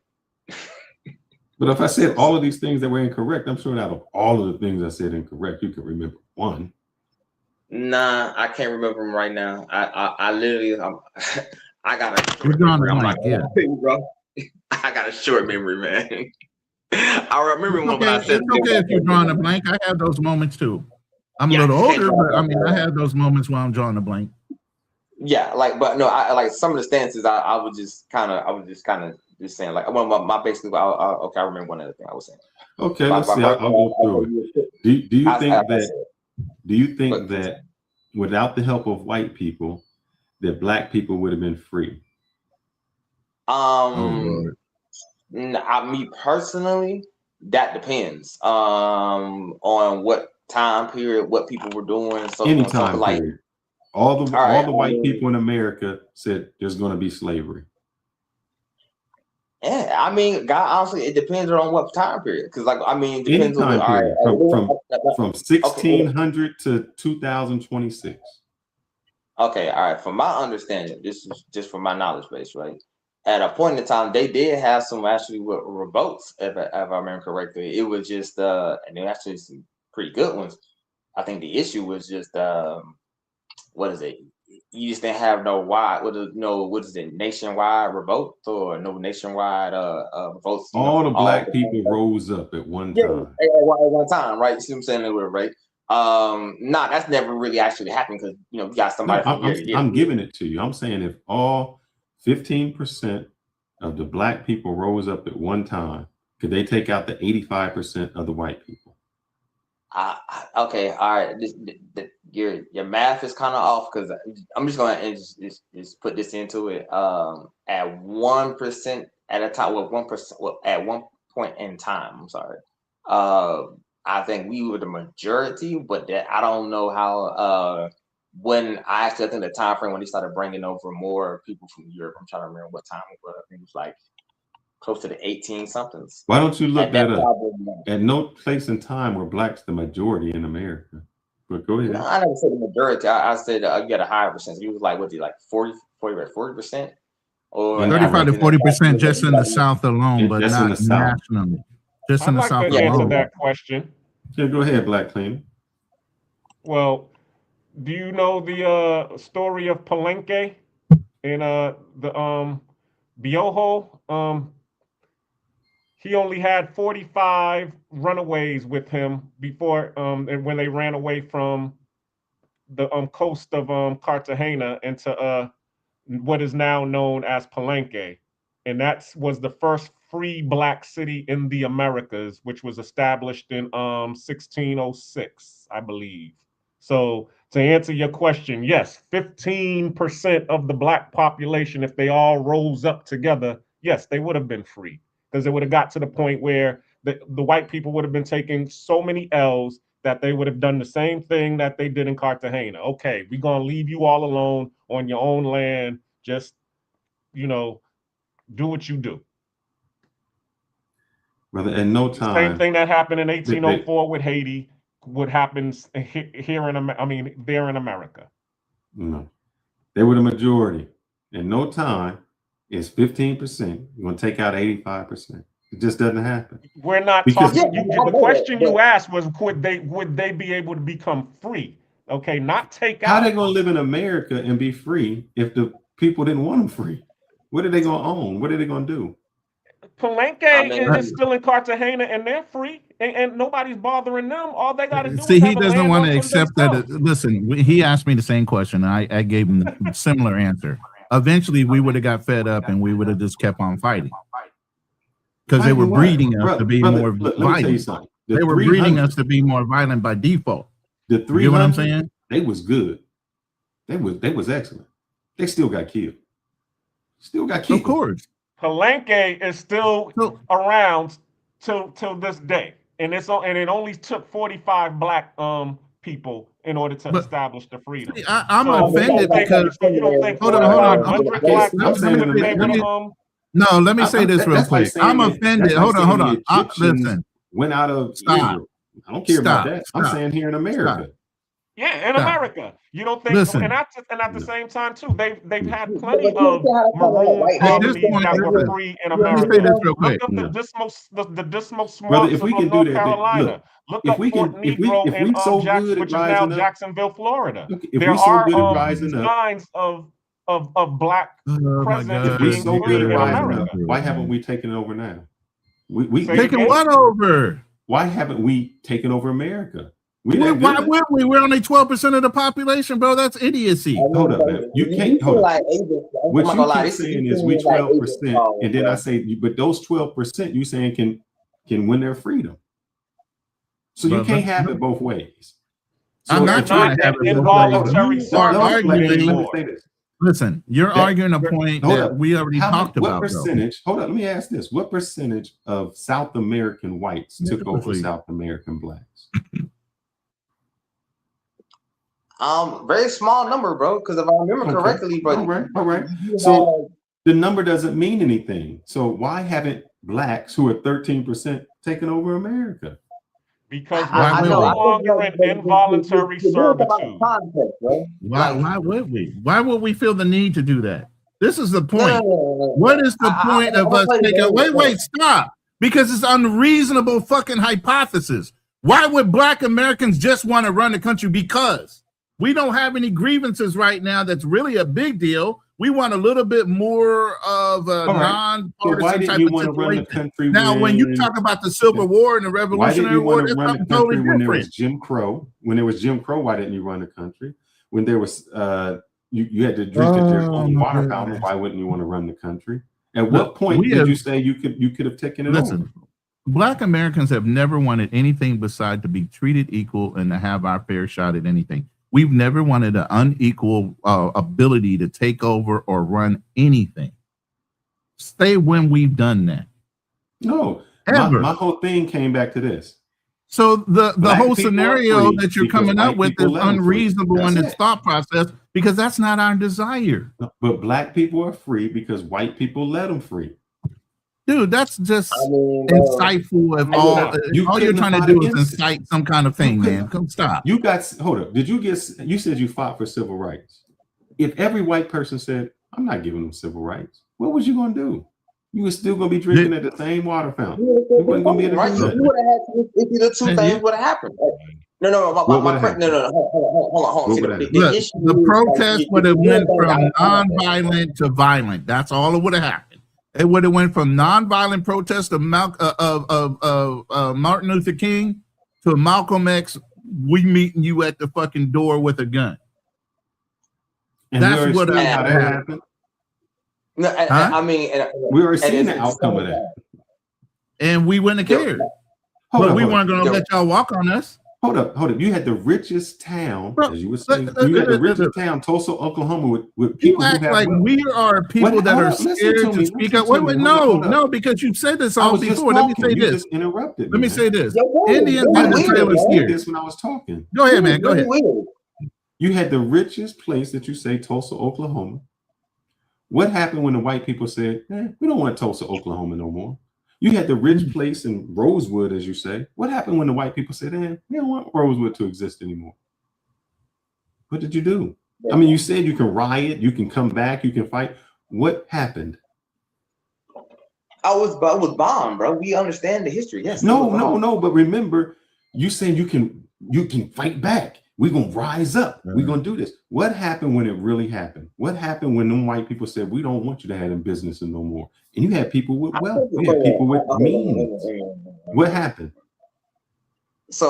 But if I said all of these things that were incorrect, I'm sure out of all of the things I said incorrect, you can remember one.
Nah, I can't remember them right now. I literally, I got a
You're
short
drawing a
memory. I'm
blank,
like,
yeah.
bro, I got a short memory, man. I remember
It's
when I
okay.
said
It's okay if you're drawing a blank. I have those moments too. I'm a
Yeah,
little
you can't
older,
draw a
but I
blank.
mean, I have those moments where I'm drawing a blank.
Yeah, like, but no, I like some of the stances. I was just kind of just saying, like, well, my basically, okay, I remember one other thing I was saying.
Okay,
My-
let's
my
see.
first
I'll
one,
go through it. Do you think that without the help of white people, that black people would have been free?
Me personally, that depends on what time period, what people were doing, so
Any
on, so
time
like.
period. All the
All right,
white people in America said there's going to be slavery.
Yeah, I mean, God, honestly, it depends on what time period. Because, like, I mean, it
Any
depends on
time
all
period
right.
from 1600 to 2026.
Okay, all right. From my understanding, this is just from my knowledge base, right? At a point in time, they did have some actually revolts, if I remember correctly. It was just, and they actually some pretty good ones. I think the issue was just, what is it? You just didn't have no what is it, nationwide revolt or no nationwide votes.
All the black people rose up at one time.
At one time, right? You see what I'm saying? They were right. Nah, that's never really actually happened because you got somebody from here.
I'm giving it to you. I'm saying if all 15% of the black people rose up at one time, could they take out the 85% of the white people?
Okay, all right. Your math is kind of off because I'm just going to just put this into it. At 1% at a time, well, 1%, well, at one point in time. I'm sorry. I think we were the majority, but I don't know how. When I actually think the time frame when they started bringing over more people from Europe. I'm trying to remember what time it was. I think it was like close to the 18 somethings.
Why don't you look that up?
Time.
At no place in time were blacks the majority in America. But go ahead.
No, I never said the majority. I said you got a higher percentage. You was like, what? Like 40%, or
35 to 40% just in the South alone, but
just in
not
the South.
nationally. Just in
I'd
the
like
South
to answer
alone.
that question.
Yeah, go ahead, Black Clean.
Well, do you know the story of Palenque in the Bioho? He only had 45 runaways with him before and when they ran away from the coast of Cartagena into what is now known as Palenque. And that was the first free black city in the Americas, which was established in 1606, I believe. So to answer your question, yes, 15% of the black population, if they all rose up together, yes, they would have been free. Because it would have got to the point where the white people would have been taking so many L's that they would have done the same thing that they did in Cartagena. Okay, we're going to leave you all alone on your own land. Just, do what you do.
Brother, in no time.
Same thing that happened in 1804 with Haiti would happen here there in America.
No, they were the majority. In no time, it's 15%. You're going to take out 85%. It just doesn't happen.
We're not talking. The question you asked was, would they be able to become free? Okay, not take out.
How they going to live in America and be free if the people didn't want them free? What are they going to own? What are they going to do?
Palenque is still in Cartagena and they're free and nobody's bothering them. All they got to do
See,
is
he
have a
doesn't
land
want to
unto
accept
themselves.
that. Listen, he asked me the same question. I gave him the similar answer. Eventually, we would have got fed up and we would have just kept on fighting. Because they were breeding us to be more violent. They were breeding us to be more violent by default.
The 300,
you know what I'm saying?
They was good. They was excellent. They still got killed.
Of course.
Palenque is still around till this day, and it only took 45 black people in order to establish the freedom.
See, I'm
So
offended because
so you don't think
hold on.
4,500 blacks
I'm
would have been able
saying,
to
no, let me say this real
That's like
quick.
saying
I'm
that-
offended.
that's like
Hold
saying
on.
the Egyptians
Listen.
went out of
Stop.
Israel. I don't care about
Stop.
that. I'm
Stop.
saying here in America.
Yeah, in
Stop.
America, you don't think?
Listen.
And at the same time too, they've had plenty of maroon
At this
colonies
point,
that were
listen,
free in
let me
America.
say this real
Look
quick.
up
No.
the Dismal
Brother,
Swamps
if we
of
can do
North
that, then,
Carolina.
look,
Look up Fort Negro
if we
in
so good
which
at
is now
rising up,
Jacksonville, Florida.
look, if
There
we so
are
good at rising up,
signs of black
Oh my
presence
God.
if we
being
so good
free
at
in
rising up,
America.
why haven't we taken it over now? We
Say
Taking
again?
what over?
why haven't we taken over America?
Why would we? We're only 12% of the population, bro. That's idiocy.
Hold up, man. You can't hold up. What you keep saying is we 12%, and then I say, but those 12% you saying can win their freedom. So you
Brother.
can't have it both ways. So
I'm
They're
not trying
not
to have
an
it both
involuntary
ways. You are
service
arguing.
let me
anymore.
say this.
Listen, you're
That-
arguing a point
hold
that
up.
we already talked
What
about.
percentage? Hold up, let me ask this. What percentage of South American whites took over
Please.
South American blacks?
Very small number, bro. Because if I remember
Okay.
correctly, bro.
All right. So the number doesn't mean anything. So why haven't blacks who are 13% taken over America?
Because
Why
there's
would
no
we?
longer an involuntary servitude.
Why would we? Why would we feel the need to do that? This is the point.
No.
What is the point of us taking? Wait, stop! Because it's unreasonable fucking hypothesis. Why would Black Americans just want to run the country? Because we don't have any grievances right now. That's really a big deal. We want a little bit more of a
All right. So
non-partisan
why didn't
type
you
of
want to run the
situation.
country
Now, when you talk about the Civil War and the
why didn't
Revolutionary
you
War,
want to
that's
run the
something
country
totally
when there
different.
was Jim Crow? When there was Jim Crow, why didn't you run the country? When there was you had to drink at your own
my
water
goodness.
fountain, why wouldn't you want to run the country? At
Look,
what point
we
did
have-
you say you could have taken it
Listen,
over?
Black Americans have never wanted anything beside to be treated equal and to have our fair shot at anything. We've never wanted an unequal ability to take over or run anything. Say when we've done that.
No.
Ever.
My whole thing came back to this.
So the
Black
whole
people are
scenario
free
that you're
because
coming up
white
with
people
is
let 'em free.
unreasonable in
That's
its
it.
thought process because that's not our desire.
But black people are free because white people let them free.
Dude, that's just
mean,
insightful of all.
All
You're
couldn't
trying to
have
do
fought
is
against it.
incite some kind of thing,
You couldn't-
man. Come stop.
You got hold up. Did you you said you fought for civil rights? If every white person said, "I'm not giving them civil rights," what was you going to do? You were still going to be drinking at the same water fountain. You wasn't going to be able to
Right?
do
So
that.
you would have had if either two things would have happened. No.
What
My
would've
friend, no. Hold on.
What
See,
would've happened?
Look,
issue
the
is,
protest
like,
would have
you
went
know
from
that-
non-violent to violent. That's all it would have happened. It would have went from non-violent protest of Martin Luther King to Malcolm X. We meeting you at the fucking door with a gun.
And
That's
we already
what
seen how that
happened.
happened.
No,
Huh?
I mean,
We already
and
seen the
it's-
outcome of that.
And we wouldn't have cared.
Hold
But
up,
we
hold
weren't
up.
going to let y'all walk on us.
Hold up. You had the richest town,
Bro,
as you were saying. You had the richest town, Tulsa, Oklahoma, with people
You
who
act
have
like
wealth.
we are people
What-
that
hold
are
up, listen
scared
to
to
me,
speak
listen
up.
to
Wait,
me.
no,
Hold up.
no, because you've said this
I
all
was just
before. Let me
talking.
say
You
this.
just interrupted
Let me
man.
say this.
Yo,
Indians
yo,
and the
weird,
trailers
man.
here.
This when I was talking.
Go ahead, man. Go ahead.
Weird.
You had the richest place that you say, Tulsa, Oklahoma. What happened when the white people said, we don't want Tulsa, Oklahoma no more? You had the rich place in Rosewood, as you say. What happened when the white people said, we don't want Rosewood to exist anymore? What did you do? I mean, you said you can riot, you can come back, you can fight. What happened?
I was bombed, bro. We understand the history. Yes.
No. But remember, you saying you can fight back. We're gonna rise up. We're gonna do this. What happened when it really happened? What happened when them white people said, we don't want you to have them business no more? And you had people with wealth. You had people with means. What happened?
So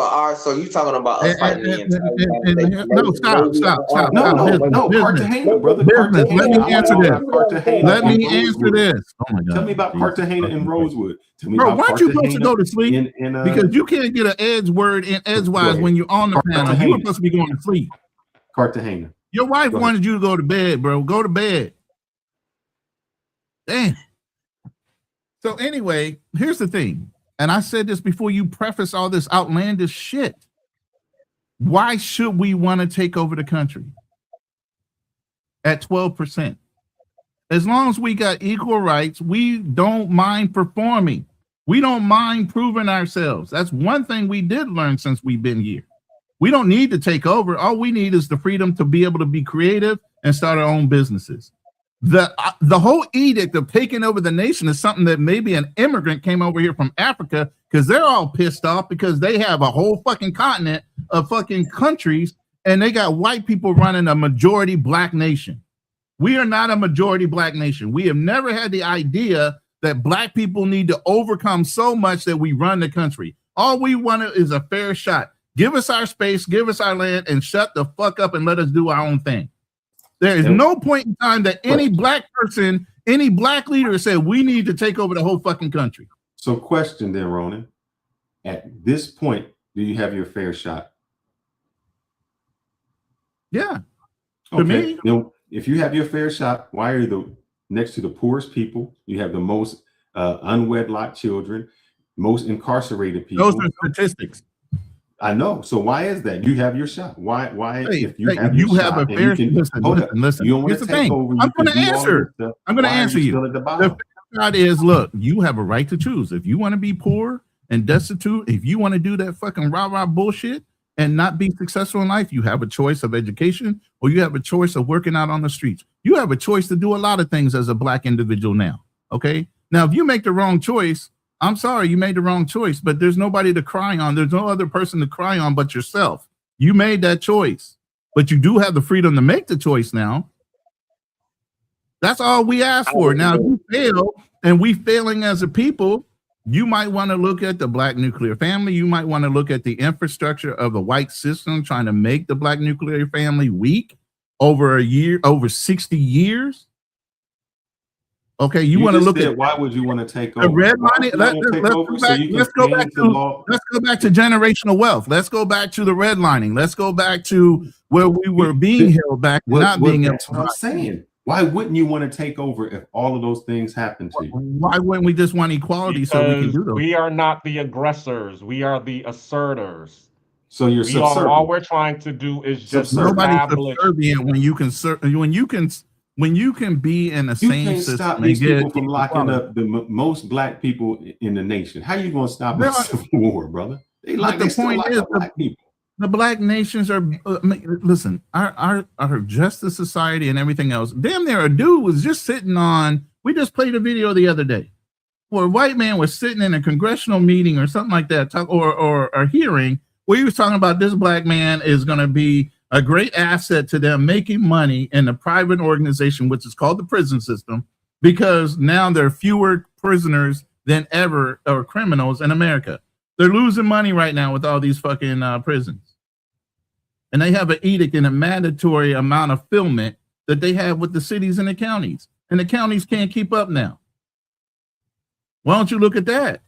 you talking about us fighting the entire
No, stop.
No,
Business.
Cartagena, brother.
Business. Let me answer this.
Cartagena
Let me
and
answer
Rosewood.
this. Oh my God.
Tell me about Cartagena and Rosewood. Tell me
Bro,
about
why aren't you supposed to
Cartagena
go to sleep? Because you can't get an edge word in edgewise when you're on the panel. You were supposed to be going to sleep.
Cartagena.
Your wife
Go ahead.
wanted you to go to bed, bro. Go to bed. Damn. So anyway, here's the thing. And I said this before you preface all this outlandish shit. Why should we want to take over the country at 12%? As long as we got equal rights, we don't mind performing. We don't mind proving ourselves. That's one thing we did learn since we've been here. We don't need to take over. All we need is the freedom to be able to be creative and start our own businesses. The whole edict of taking over the nation is something that maybe an immigrant came over here from Africa because they're all pissed off because they have a whole fucking continent of fucking countries and they got white people running a majority black nation. We are not a majority black nation. We have never had the idea that black people need to overcome so much that we run the country. All we want is a fair shot. Give us our space, give us our land, and shut the fuck up and let us do our own thing. There is no point in time that any black person, any black leader said we need to take over the whole fucking country.
So question then, Ronan. At this point, do you have your fair shot?
Yeah.
Okay.
To me,
Now, if you have your fair shot, why are you next to the poorest people? You have the most unwedlocked children, most incarcerated people.
those are statistics.
I know. So why is that? You have your shot. Why?
Hey,
If you
hey,
have
you
your
have
shot,
a
and
fair.
you can
Listen,
hold up.
listen.
You don't want
Here's
to
the
take
thing.
over.
I'm
You can
going to
do all
answer.
this stuff.
I'm going to
Why are
answer
you
you.
still at the
The
bottom?
fair shot is, look, you have a right to choose. If you want to be poor and destitute, if you want to do that fucking rah-rah bullshit and not be successful in life, you have a choice of education or you have a choice of working out on the streets. You have a choice to do a lot of things as a black individual now. Okay. Now, if you make the wrong choice, I'm sorry, you made the wrong choice, but there's nobody to cry on. There's no other person to cry on but yourself. You made that choice, but you do have the freedom to make the choice now. That's all we ask for. Now, if you fail and we failing as a people, you might want to look at the black nuclear family. You might want to look at the infrastructure of the white system trying to make the black nuclear family weak over 60 years. Okay, you want to
just
look
said,
at
why would you want to take
the
over?
redlining. Let's go back to generational wealth. Let's go back to the redlining. Let's go back to where we were being held back, not being able
That's what I'm saying. Why wouldn't you want to take over if all of those things happen to you?
Why wouldn't we just want equality so we can do those?
We are not the aggressors. We are the asserters.
So you're subservient.
All we're trying to do is just
Nobody's
establish.
subservient when you can be in the
You
same
can't
system.
stop
and
these
get
people from locking
equality.
up the most black people in the nation. How you going to stop
There
a
are-
civil war, brother? They
But the
still
point
lock
is,
up black people.
the black nations are listen. Our justice society and everything else. Damn near a dude was just sitting on. We just played a video the other day where a white man was sitting in a congressional meeting or something like that, or a hearing where he was talking about this black man is going to be a great asset to them making money in a private organization, which is called the prison system, because now there are fewer prisoners than ever or criminals in America. They're losing money right now with all these fucking prisons. And they have an edict and a mandatory amount of fulfillment that they have with the cities and the counties. And the counties can't keep up now. Why don't you look at that?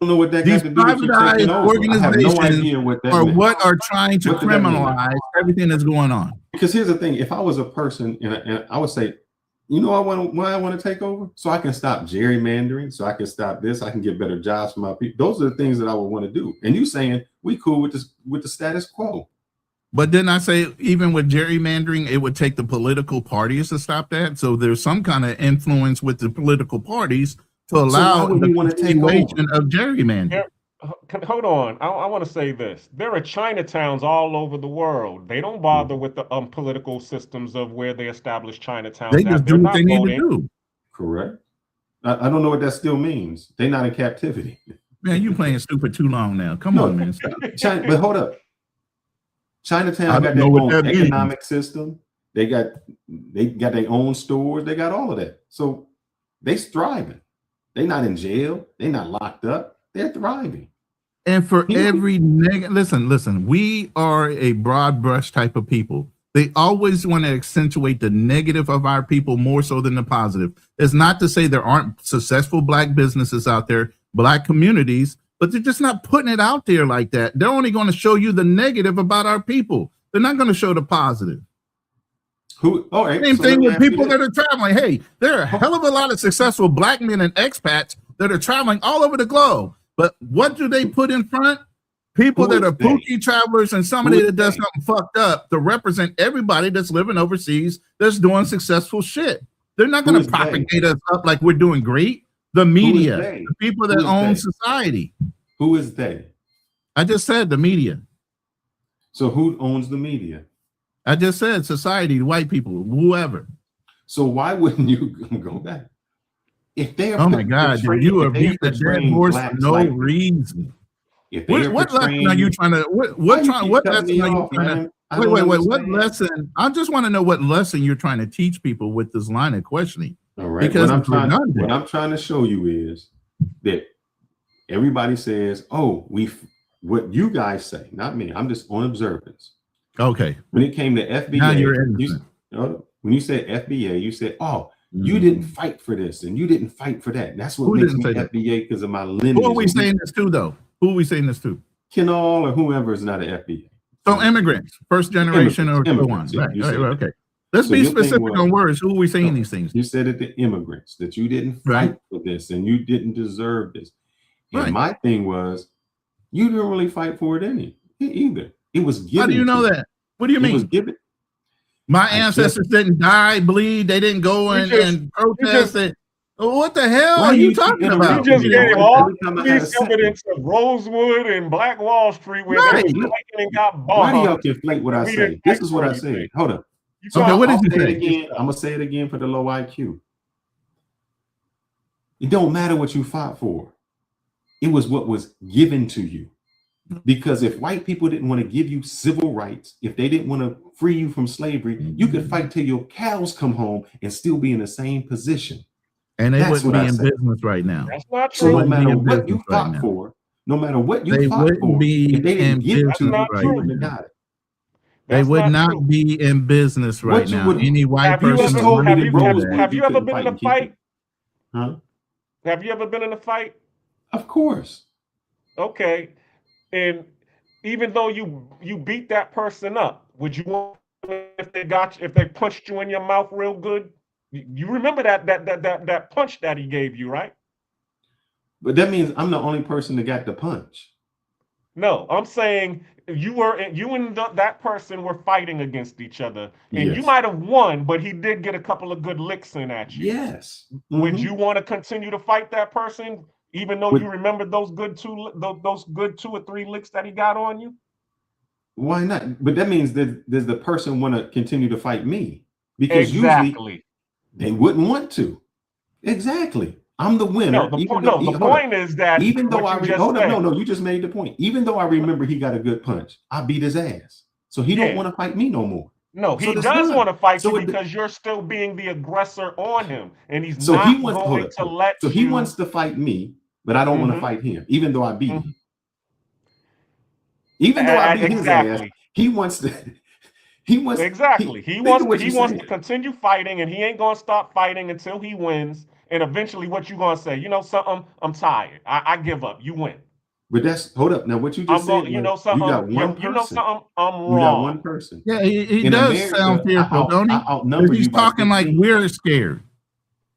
I don't know what that
These
got to do with you
privatized
taking over. I have no
organizations
idea what that
are
meant.
what are trying to
What did that mean?
criminalize everything that's going on.
Because here's the thing: if I was a person, and I would say, you know, why I want to take over, so I can stop gerrymandering, so I can stop this, I can get better jobs for my people. Those are the things that I would want to do. And you saying we cool with the status quo?
But then I say, even with gerrymandering, it would take the political parties to stop that. So there's some kind of influence with the political parties to allow
why would you want to take over?
continuation of gerrymandering.
Hold on. I want to say this. There are Chinatowns all over the world. They don't bother with the political systems of where they establish Chinatowns.
They just do what they need to do.
Correct. I don't know what that still means. They're not in captivity.
Man, you playing stupid too long now. Come on, man. Stop.
But hold up. Chinatown
I
got
don't
their
know what
own
that means.
economic system. They got their own stores. They got all of that. So they thriving. They're not in jail. They're not locked up. They're thriving.
And for every listen, we are a broad brush type of people. They always want to accentuate the negative of our people more so than the positive. It's not to say there aren't successful black businesses out there, black communities, but they're just not putting it out there like that. They're only going to show you the negative about our people. They're not going to show the positive. Same thing with people that are traveling. Hey, there are a hell of a lot of successful black men and expats that are traveling all over the globe. But what do they put in front? People
Who
that
is
are
they?
pookie travelers and somebody
Who is
that does
they?
something fucked up to represent everybody that's living overseas that's doing successful shit. They're not
Who
going
is
to
they?
propagate us up like we're doing great. The
Who is
media,
they?
the people
Who
that
is
own
they?
society.
Who is they?
I just said the media.
So who owns the media?
I just said society, white people, whoever.
So why wouldn't you go back? If they are
Oh my God, dude, you are beating a dead horse for no reason.
if they are
What lesson are
portraying,
you trying to? What lesson are you trying to? Wait. What lesson? I just want to know what lesson you're trying to teach people with this line of questioning.
All right.
Because
What
it's redundant.
what I'm trying to show you is that everybody says, "Oh, what you guys say, not me. I'm just on observance."
Okay.
When it came to FBA,
Now you're innocent.
when you said FBA, you said, "Oh, you didn't fight for this and you didn't fight for that." That's what
Who
makes
didn't
me
say that?
FBA because of my lineage.
Who are we saying this to, though? Who are we saying this to?
Kenall or whoever is not an FBA.
So immigrants, first generation or so on.
Immigrants, yeah,
Right,
you
right,
said
right,
that.
okay. Let's
So
be
your thing
specific
was-
on words. Who are we saying these things?
You said it to immigrants that you didn't fight
Right.
for this and you didn't deserve this. And
Right.
my thing was, you didn't really fight for it either. It was given.
How do you know
to
that? What do you
It was
mean?
given.
My
I
ancestors didn't die, bleed. They didn't go and protest. What the hell
Why
are
do
you
you keep
talking about?
You just
Yeah,
gave
every
all
time I had
these
a sentence.
evidence of Rosewood and Black Wall Street where
Right.
they was fighting and got
Why do y'all
bombed.
conflate what I
We
say?
didn't
This
fight
is what
for
I
anything.
say. Hold up.
You
Okay, what did
I'll
you
say it
say?
again. I'm gonna say it again for the low IQ. It don't matter what you fought for. It was what was given to you. Because if white people didn't want to give you civil rights, if they didn't want to free you from slavery, you could fight till your cows come home and still be in the same position.
And they
That's
wouldn't
what
be
I
in
said.
business right now.
That's not
So
true.
no matter
Wouldn't be in
what you
business right
fought
now.
for, no matter what you
They
fought
wouldn't
for,
be
if they didn't
in
give it to
business
you,
right
you
now.
wouldn't have got it.
They
That's
would not
true.
be in business right
What you
now.
would-
Any white
Have you
person
just
that
ever
told me
wanted
have
to
that
do
you
Rosewood
that.
have
you
you ever
couldn't
been
fight
in a
and keep
fight?
it. Huh?
Have you ever been in a fight?
Of course.
Okay. And even though you beat that person up, would you want if they punched you in your mouth real good? You remember that punch that he gave you, right?
But that means I'm the only person that got the punch.
No, I'm saying you and that person were fighting against each other, and you
Yes.
might have won, but he did get a couple of good licks in at you.
Yes.
Would
Mhm.
you want to continue to fight that person, even though
Would-
you remember those good 2 or 3 licks that he got on you?
Why not? But that means that does the person want to continue to fight me? Because usually
Exactly.
they wouldn't want to. Exactly. I'm the winner.
No, the
even
point.
though-
No, the
hold up.
point is that
Even though
what
I
you just
hold up,
said.
no, you just made the point. Even though I remember he got a good punch, I beat his ass. So he
Yeah.
don't want to fight me no more.
No,
So
he
that's
does
done.
want to fight
So
you
it-
because you're still being the aggressor on him, and he's
So
not
he wants
going to let
So
you.
he wants to fight me, but I don't want to
Mhm.
fight him, even though I beat him. Even though I beat his ass,
Exactly.
he wants to. He wants
Exactly. He
think
wants
of what
he
you're
wants
saying.
to continue fighting, and he ain't gonna stop fighting until he wins. And eventually, what you gonna say? You know something? I'm tired. I give up. You win.
But that's hold up. Now what you just
I'm
said
going. You
was
know something?
you got one
You know
person.
something? I'm
You got
wrong.
one person.
Yeah, he
In
does
America,
sound fearful, don't he?
I outnumber
Because he's
you by
talking like
15.
we're scared.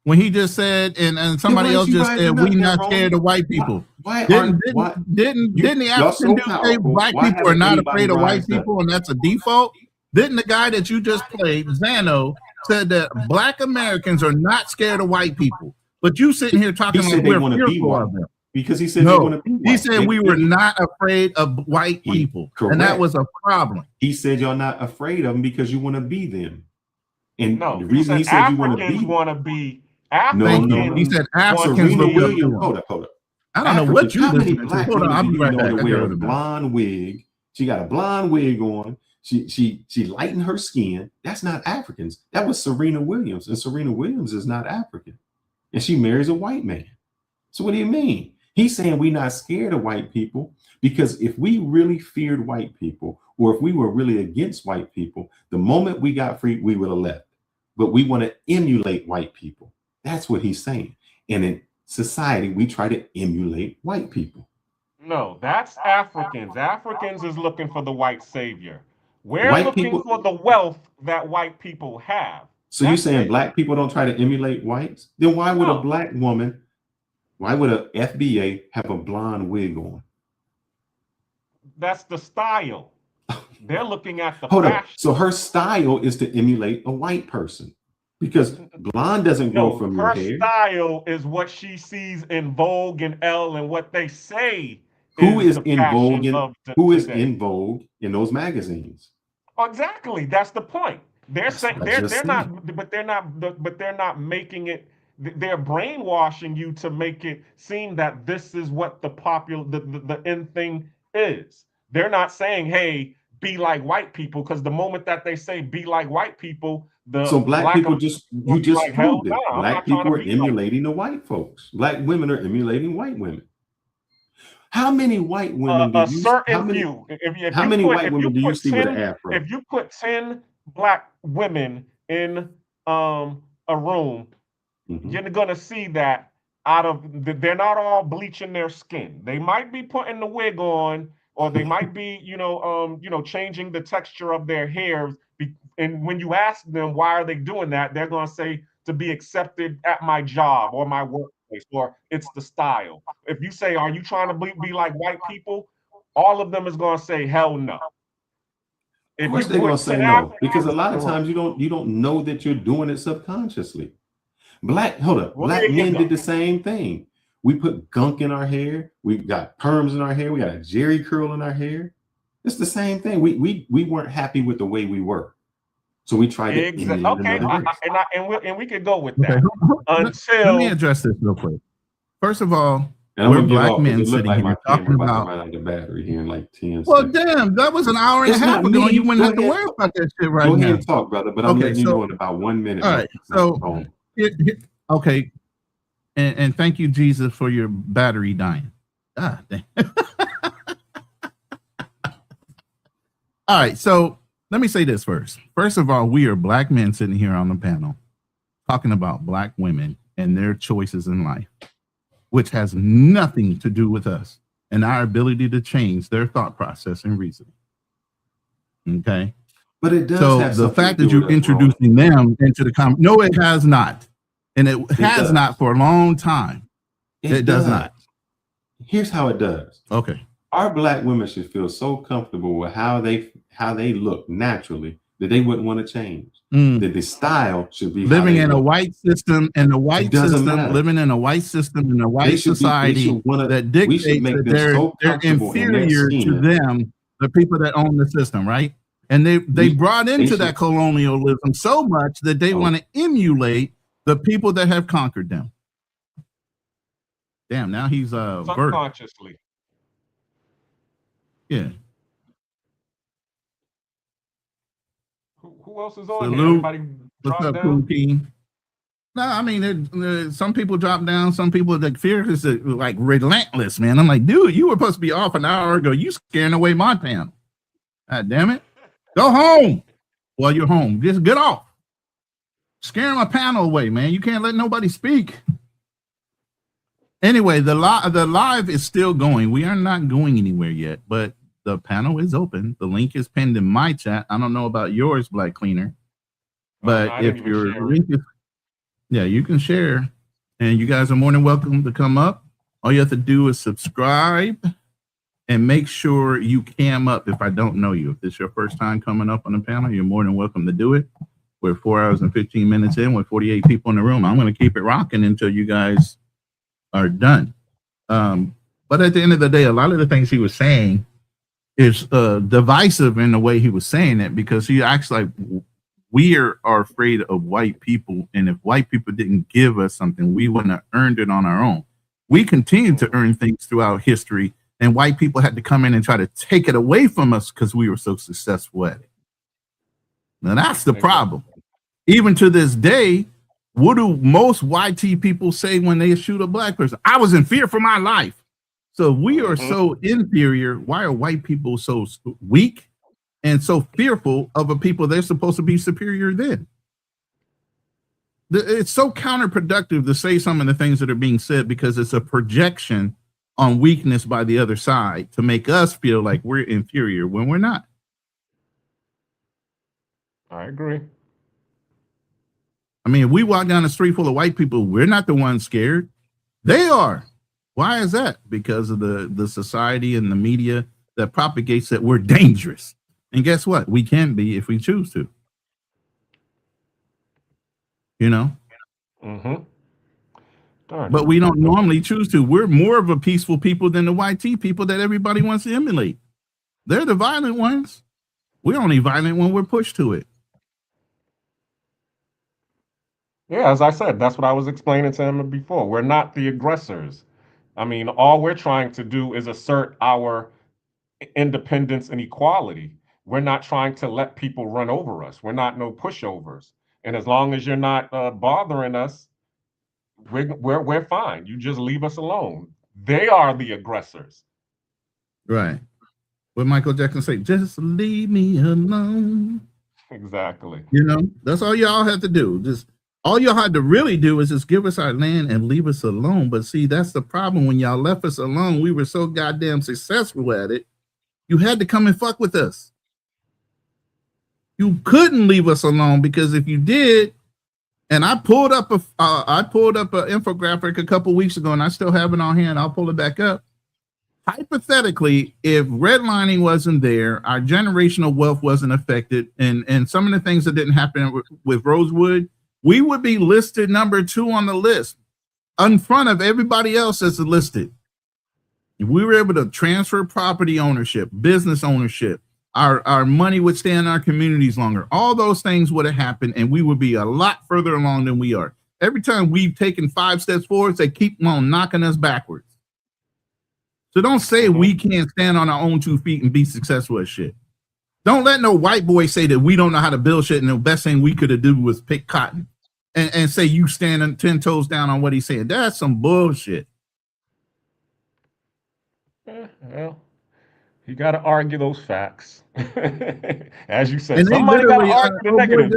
When he just said, and somebody
why
else
you
just
rising
said,
up
we
there,
not
Ronnie?
scared of white people.
Why
Didn't
aren't why
didn't
you
the
y'all
African
so
dude say
powerful?
black
Why
people are
haven't
not
anybody
afraid of white
rised up?
people and that's a default? Didn't the guy that you just played, Zano, said that black Americans are not scared of white people? But you sitting here
He
talking like
said they
we're
want to be
fearful
white
of them.
because he said they
No,
want to be white.
he said
They-
we were not afraid of white people, and that
correct.
was a problem.
He said y'all not afraid of them because you want to be them. And
No,
the
he
reason
said
he said you want to
Africans
be
want to be
no,
Thank
no,
you.
no.
He said
want
Africans
Serena
will be
Williams,
afraid.
hold up.
I don't know what
Africans,
you
how many
listening to.
black
Hold on,
women
I'll
do
be
you
right
know
back.
to
I
wear
got
a
other
blonde wig? She got a blonde wig on. She lightened her skin. That's not Africans. That was Serena Williams, and Serena Williams is not African, and she marries a white man. So what do you mean? He's saying we're not scared of white people because if we really feared white people, or if we were really against white people, the moment we got free, we would have left. But we want to emulate white people. That's what he's saying. And in society, we try to emulate white people.
No, that's Africans. Africans is looking for the white savior. We're
White
looking
people-
for the wealth that white people have.
So you're
That's
saying
it.
black people don't try to emulate whites? Then why would
No.
a black woman, why would a FBA have a blonde wig on?
That's the style. They're looking at the
Hold up.
fashion.
So her style is to emulate a white person because blonde doesn't grow from your
Her
hair.
style is what she sees in Vogue and Elle and what they say.
Who is
the
in
fashion
vogue?
of
In
today.
vogue in those magazines?
Exactly. That's the point. They're saying
what I just
they're not, but they're not making it. They're brainwashing you to make it seem that this is what the popular, the end thing is. They're not saying, "Hey, be like white people," because the moment that they say "be like white people,"
So black people just
like, hell
proved it.
no, I'm
Black
not trying
people
to
are
be no.
emulating the white folks. Black women are emulating white women. How many white women do
A
you?
certain
How many?
few. If
How
you
many
put,
white
if
women
you
do you
put
see with
10,
an afro?
if you put 10 black women in a room, you're gonna see that they're not all bleaching their skin. They might be putting the wig on, or they might be, changing the texture of their hair. And when you ask them why are they doing that, they're gonna say to be accepted at my job or my workplace, or it's the style. If you say, are you trying to be like white people? All of them is gonna say, hell no.
Of
If
course
you
they're gonna
put
say
10
no, because a
Africans
lot
in
of
the room,
times you don't know that you're doing it subconsciously. Black
well,
black
there you
men
go.
did the same thing. We put gunk in our hair. We got perms in our hair. We got a jerry curl in our hair. It's the same thing. We weren't happy with the way we were, so we tried to emulate
Okay,
another race.
and we could go with
Okay,
that
let me
until
address this real quick. First of all,
And I'm
we're
gonna get
black
off because
men
it looked
sitting
like
here
my
talking
camera about
about.
to run out of battery here in like 10
Well,
seconds.
damn, that was an hour and
It's
a half
not
ago.
me.
And you wouldn't
Go
have to
ahead,
worry about that shit right
go ahead
now.
and talk, brother. But I'm
Okay,
letting you know
so
in about 1 minute.
all
my
right, so
phone.
okay, and thank you, Jesus, for your battery dying. Ah, dang. All right, so let me say this first. First of all, we are black men sitting here on the panel talking about black women and their choices in life, which has nothing to do with us and our ability to change their thought process and reasoning. Okay?
But it does
So
have
the
something
fact
to
that
do
you're
with us, Roland.
introducing them into the no, it has not. And it has
does.
not for a long time. It does not.
Here's how it does.
Okay.
Our black women should feel so comfortable with how they look naturally that they wouldn't want to change. That the style should be
Living
how they
in a
look.
white system,
doesn't matter.
living in a white system, in a white society that
we should
dictates
make
that
them so
they're
comfortable in their
inferior to
skin.
them, the people that own the system, right? And they brought into that colonialism so much that they want to emulate the people that have conquered them. Damn, now he's vertical.
subconsciously.
Yeah.
Who else is on here?
Salute.
Everybody
What's
drop
up,
down?
Cool King? No, I mean, some people drop down. Some people, the fear is like relentless, man. I'm like, dude, you were supposed to be off an hour ago. You scaring away my panel. God damn it. Go home. Well, you're home. Just get off. Scaring my panel away, man. You can't let nobody speak. Anyway, the live is still going. We are not going anywhere yet, but the panel is open. The link is pinned in my chat. I don't know about yours, Black Cleaner, but if your link is, yeah, you can share, and you guys are more than welcome to come up. All you have to do is subscribe and make sure you cam up if I don't know you. If this is your first time coming up on the panel, you're more than welcome to do it. We're 4 hours and 15 minutes in with 48 people in the room. I'm going to keep it rocking until you guys are done. But at the end of the day, a lot of the things he was saying is divisive in the way he was saying it, because he acts like we are afraid of white people, and if white people didn't give us something, we wouldn't have earned it on our own. We continue to earn things throughout history, and white people had to come in and try to take it away from us because we were so successful at it. Now that's the problem. Even to this day, what do most YT people say when they shoot a black person? I was in fear for my life. So we are so inferior. Why are white people so weak and so fearful of a people they're supposed to be superior than? It's so counterproductive to say some of the things that are being said, because it's a projection on weakness by the other side to make us feel like we're inferior when we're not.
I agree.
I mean, if we walk down the street full of white people, we're not the ones scared. They are. Why is that? Because of the society and the media that propagates that we're dangerous. And guess what? We can be if we choose to. You know?
Mm-hmm.
But we don't normally choose to. We're more of a peaceful people than the YT people that everybody wants to emulate. They're the violent ones. We're only violent when we're pushed to it.
Yeah, as I said, that's what I was explaining to him before. We're not the aggressors. I mean, all we're trying to do is assert our independence and equality. We're not trying to let people run over us. We're not no pushovers. And as long as you're not bothering us, we're fine. You just leave us alone. They are the aggressors.
Right. What Michael Jackson say? Just leave me alone.
Exactly.
You know, that's all y'all have to do. Just all y'all had to really do is just give us our land and leave us alone. But see, that's the problem. When y'all left us alone, we were so goddamn successful at it. You had to come and fuck with us. You couldn't leave us alone, because if you did, and I pulled up an infographic a couple weeks ago, and I still have it on hand. I'll pull it back up. Hypothetically, if redlining wasn't there, our generational wealth wasn't affected, and some of the things that didn't happen with Rosewood, we would be listed number 2 on the list, in front of everybody else that's listed. If we were able to transfer property ownership, business ownership, our money would stay in our communities longer. All those things would have happened, and we would be a lot further along than we are. Every time we've taken 5 steps forward, they keep on knocking us backwards. So don't say we can't stand on our own 2 feet and be successful at shit. Don't let no white boy say that we don't know how to build shit and the best thing we could have done was pick cotton and say you standing 10 toes down on what he's saying. That's some bullshit.
Well, you got to argue those facts. As you said,
And they
somebody got to
literally,
argue the negative.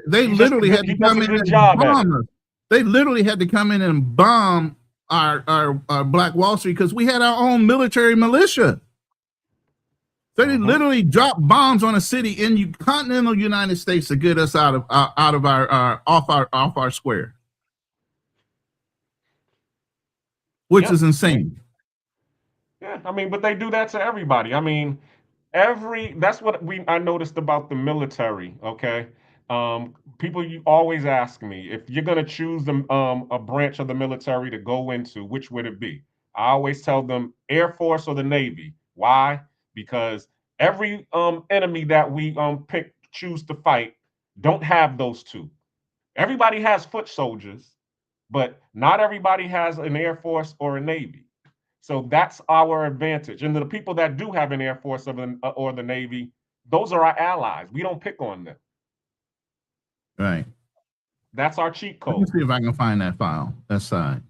they literally had to come in and bomb us. They literally had to come in and bomb our Black Wall Street because we had our own military militia. So they literally dropped bombs on a city in the continental United States to get us out of our square, which is insane.
Yeah, I mean, but they do that to everybody. I mean, that's what I noticed about the military. Okay, people, you always ask me if you're gonna choose a branch of the military to go into, which would it be? I always tell them Air Force or the Navy. Why? Because every enemy that we choose to fight don't have those two. Everybody has foot soldiers, but not everybody has an Air Force or a Navy. So that's our advantage. And the people that do have an Air Force or the Navy, those are our allies. We don't pick on them.
Right.
That's our cheat
Let me
code.
see if I can find that file. That side.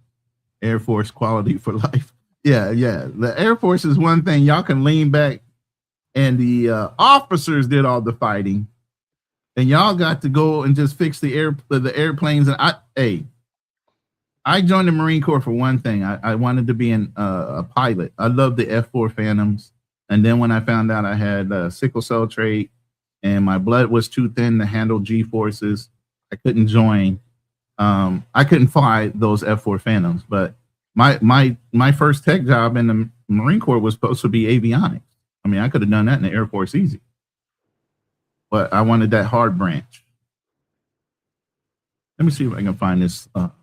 Air Force quality for life. Yeah. The Air Force is one thing. Y'all can lean back, and the officers did all the fighting, and y'all got to go and just fix the airplanes. And I joined the Marine Corps for one thing. I wanted to be a pilot. I loved the F-4 Phantoms. And then when I found out I had sickle cell trait and my blood was too thin to handle G-forces, I couldn't join. I couldn't fly those F-4 Phantoms. But my first tech job in the Marine Corps was supposed to be avionics. I mean, I could have done that in the Air Force easy. But I wanted that hard branch. Let me see if I can find this file.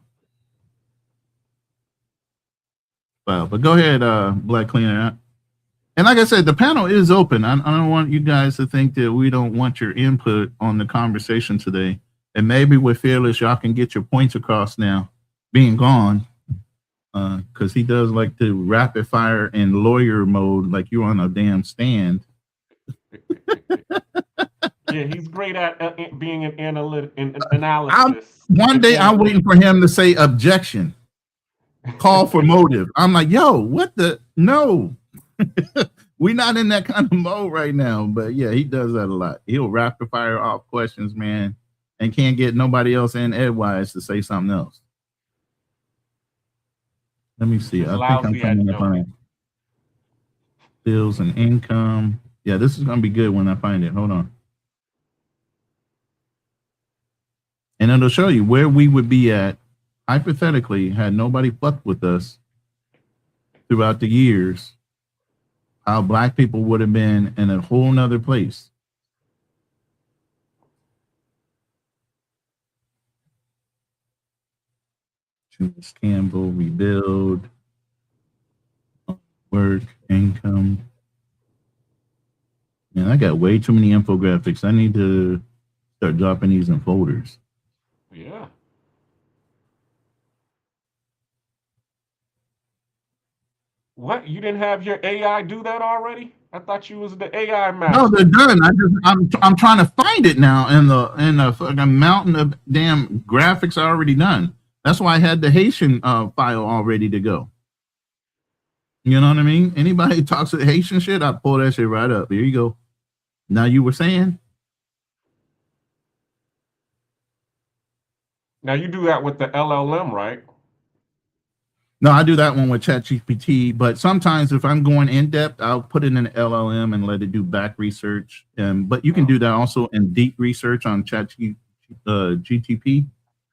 But go ahead, Black Cleaner. And like I said, the panel is open. I don't want you guys to think that we don't want your input on the conversation today. And maybe with Fearless, y'all can get your points across now, being gone. Because he does like to rapid fire in lawyer mode, like you're on a damn stand.
Yeah, he's great at being an analysis.
One day I'm waiting for him to say objection, call for motive. I'm like, yo, what the? No, we're not in that kind of mode right now. But yeah, he does that a lot. He'll rapid fire off questions, man, and can't get nobody else in edgewise to say something else. Let me see. I think I'm coming up on bills and income. Yeah, this is going to be good when I find it. Hold on. And it'll show you where we would be at, hypothetically, had nobody fucked with us throughout the years. how black people would have been in a whole nother place. Julius Campbell, rebuild, work, income. Man, I got way too many infographics. I need to start dropping these in folders.
Yeah. What? You didn't have your AI do that already? I thought you was the AI master.
No, they're done. I'm trying to find it now in the fucking mountain of damn graphics already done. That's why I had the Haitian file all ready to go. You know what I mean? Anybody talks to Haitian shit, I pull that shit right up. Here you go. Now you were saying?
Now you do that with the LLM, right?
No, I do that one with ChatGPT, but sometimes if I'm going in depth, I'll put it in LLM and let it do back research. But you can do that also in deep research on GTP.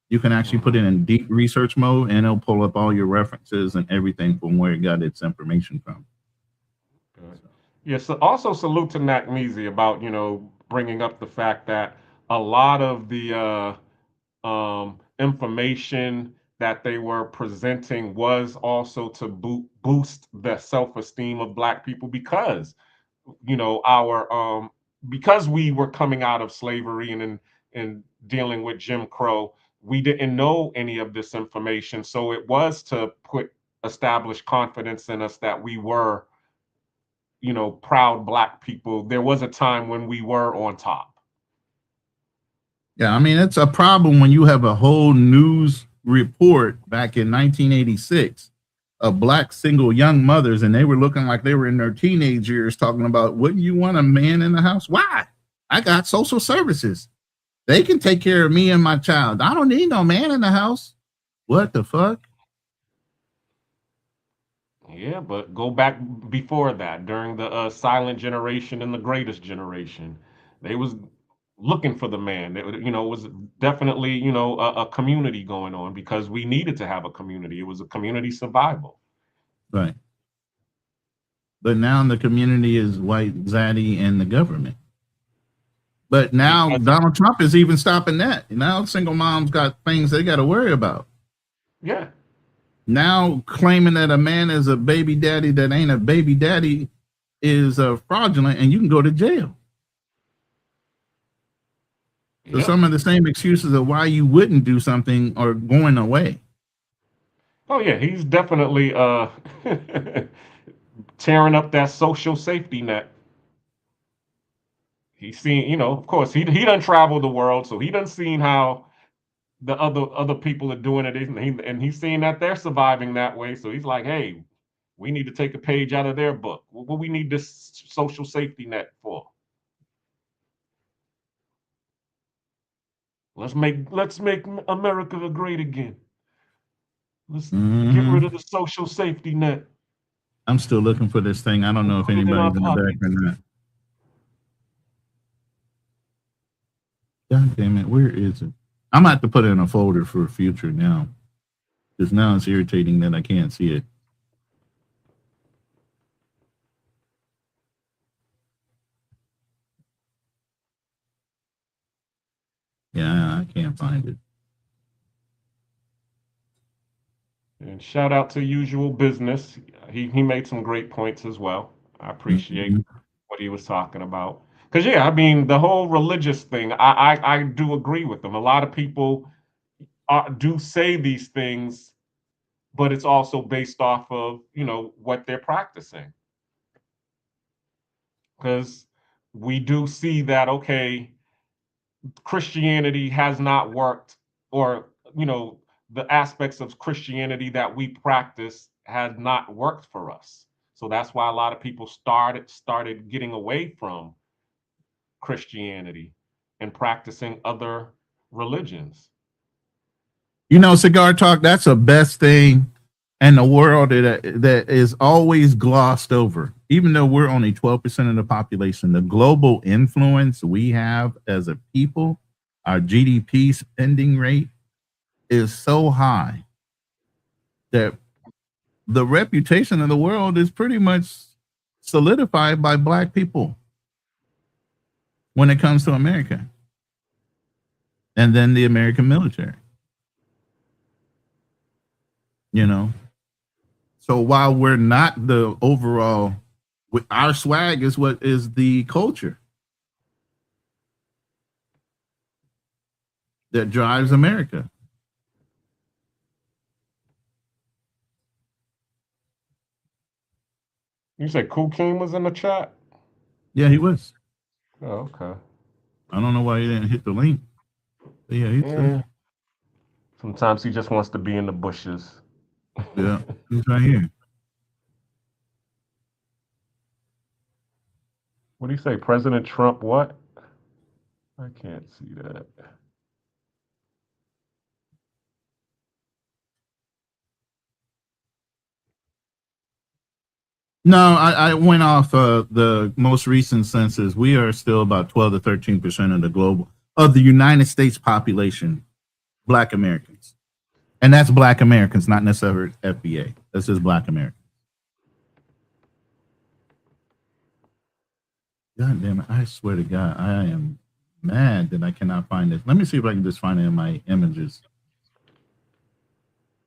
You can actually put it in deep research mode and it'll pull up all your references and everything from where it got its information from.
Yes. So also salute to Nat Measy about, bringing up the fact that a lot of the information that they were presenting was also to boost the self-esteem of Black people because, because we were coming out of slavery and dealing with Jim Crow, we didn't know any of this information. So it was to establish confidence in us that we were, proud Black people. There was a time when we were on top.
Yeah, I mean, it's a problem when you have a whole news report back in 1986 of Black single young mothers, and they were looking like they were in their teenage years talking about, wouldn't you want a man in the house? Why? I got social services. They can take care of me and my child. I don't need no man in the house. What the fuck?
Yeah, but go back before that, during the silent generation and the greatest generation, they was looking for the man. It was definitely, a community going on because we needed to have a community. It was a community survival.
Right. But now the community is white, zaddy, and the government. But now Donald Trump is even stopping that. Now single moms got things they got to worry about.
Yeah.
Now claiming that a man is a baby daddy that ain't a baby daddy is fraudulent, and you can go to jail. So some of the same excuses of why you wouldn't do something are going away.
Oh yeah, he's definitely tearing up that social safety net. He's seen, of course, he done traveled the world, so he done seen how the other people are doing it, and he's seeing that they're surviving that way. So he's like, hey, we need to take a page out of their book. What we need this social safety net for? Let's make America great again. Let's get rid of the social safety net.
I'm still looking for this thing. I don't know if anybody's in the back or not. God damn it, where is it? I'm gonna have to put it in a folder for future now. Because now it's irritating that I can't see it. Yeah, I can't find it.
And shout out to Usual Business. He made some great points as well. I appreciate what he was talking about. Because yeah, I mean, the whole religious thing, I do agree with them. A lot of people do say these things, but it's also based off of, what they're practicing. Because we do see that, okay, Christianity has not worked, or, the aspects of Christianity that we practice has not worked for us. So that's why a lot of people started getting away from Christianity and practicing other religions.
Cigar Talk, that's the best thing in the world that is always glossed over. Even though we're only 12% of the population, the global influence we have as a people, our GDP spending rate is so high that the reputation of the world is pretty much solidified by black people when it comes to America. And then the American military. You know? So while we're not the overall, our swag is what is the culture that drives America.
You said Kukim was in the chat?
Yeah, he was.
Oh, okay.
I don't know why he didn't hit the link. But yeah, he's
Sometimes he just wants to be in the bushes.
yeah, he's right here.
What do you say? President Trump what? I can't see that.
No, I went off the most recent census. We are still about 12 to 13% of the United States population, Black Americans. And that's Black Americans, not necessarily FBA. That's just Black Americans. God damn it. I swear to God, I am mad that I cannot find this. Let me see if I can just find it in my images.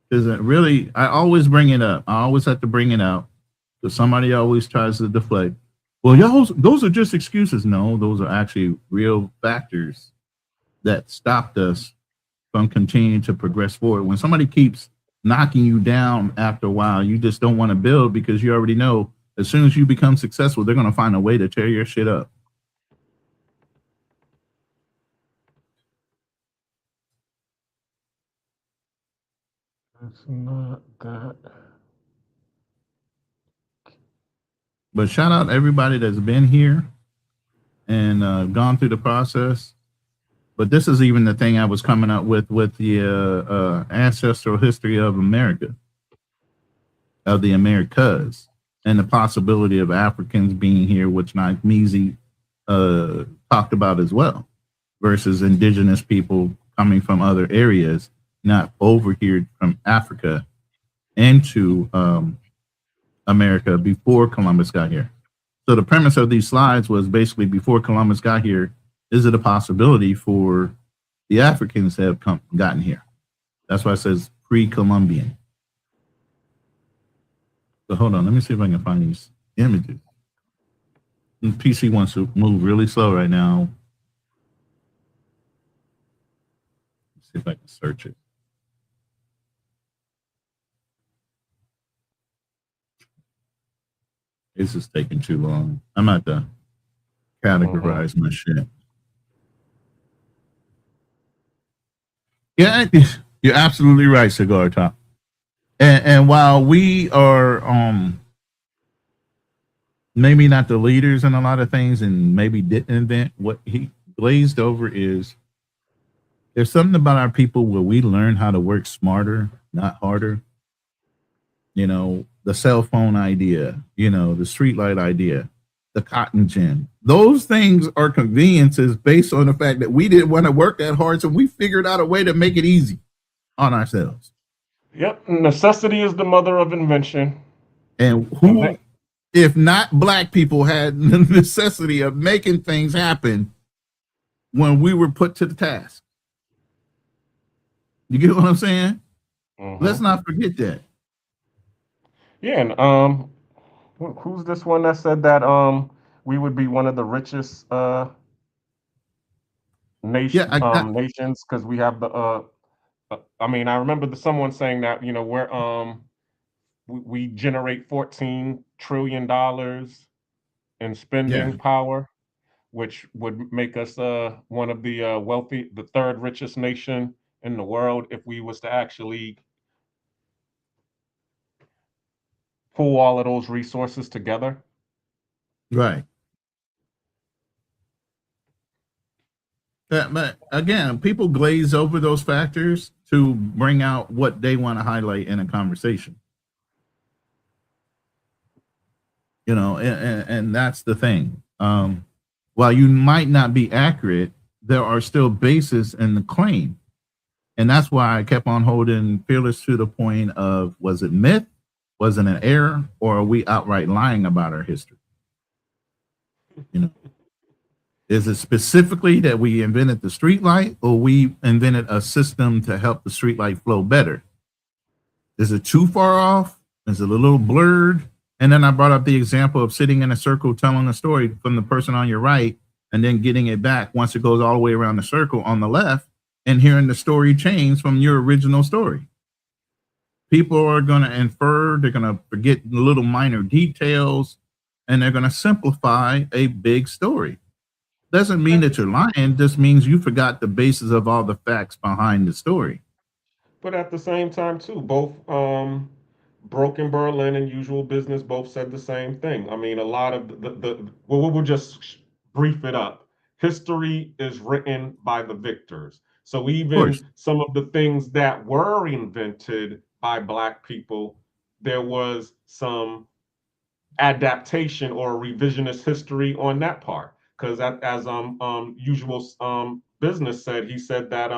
Because it really, I always bring it up. I always have to bring it out. Because somebody always tries to deflect. Well, y'all, those are just excuses. No, those are actually real factors that stopped us from continuing to progress forward. When somebody keeps knocking you down after a while, you just don't want to build because you already know as soon as you become successful, they're going to find a way to tear your shit up.
It's not that.
But shout out everybody that's been here and gone through the process. But this is even the thing I was coming up with the ancestral history of America, of the Americas, and the possibility of Africans being here, which Measy talked about as well, versus indigenous people coming from other areas, not over here from Africa into America before Columbus got here. So the premise of these slides was basically before Columbus got here, is it a possibility for the Africans to have gotten here? That's why it says pre-Columbian. So hold on, let me see if I can find these images. The PC wants to move really slow right now. Let's see if I can search it. This is taking too long. I'm at to categorize my shit. Yeah, you're absolutely right, Cigar Top. And while we are maybe not the leaders in a lot of things and maybe didn't invent, what he glazed over is there's something about our people where we learn how to work smarter, not harder. You know, the cell phone idea, you know, the streetlight idea, the cotton gin. Those things are conveniences based on the fact that we didn't want to work that hard, so we figured out a way to make it easy on ourselves.
Yep, necessity is the mother of invention.
And who, if not Black people, had the necessity of making things happen when we were put to the task? You get what I'm saying? Let's not forget that.
Yeah, and who's this one that said that we would be one of the richest nations because we have the I mean, I remember someone saying that, you know, we generate $14 trillion in spending power, which would make us one of the third richest nation in the world if we was to actually pull all of those resources together.
Right. But again, people glaze over those factors to bring out what they want to highlight in a conversation. You know, and that's the thing. While you might not be accurate, there are still bases in the claim. And that's why I kept on holding Fearless to the point of, was it myth? Was it an error? Or are we outright lying about our history? You know, is it specifically that we invented the street light, or we invented a system to help the street light flow better? Is it too far off? Is it a little blurred? And then I brought up the example of sitting in a circle telling a story from the person on your right, and then getting it back once it goes all the way around the circle on the left, and hearing the story change from your original story. People are going to infer, they're going to forget little minor details, and they're going to simplify a big story. Doesn't mean that you're lying, just means you forgot the basis of all the facts behind the story.
But at the same time, too, both Broken Berlin and Usual Business both said the same thing. I mean, a lot of well, we'll just brief it up. History is written by the victors. So even some of the things that were invented by Black people, there was some adaptation or revisionist history on that part. Because as Usual Business said, he said that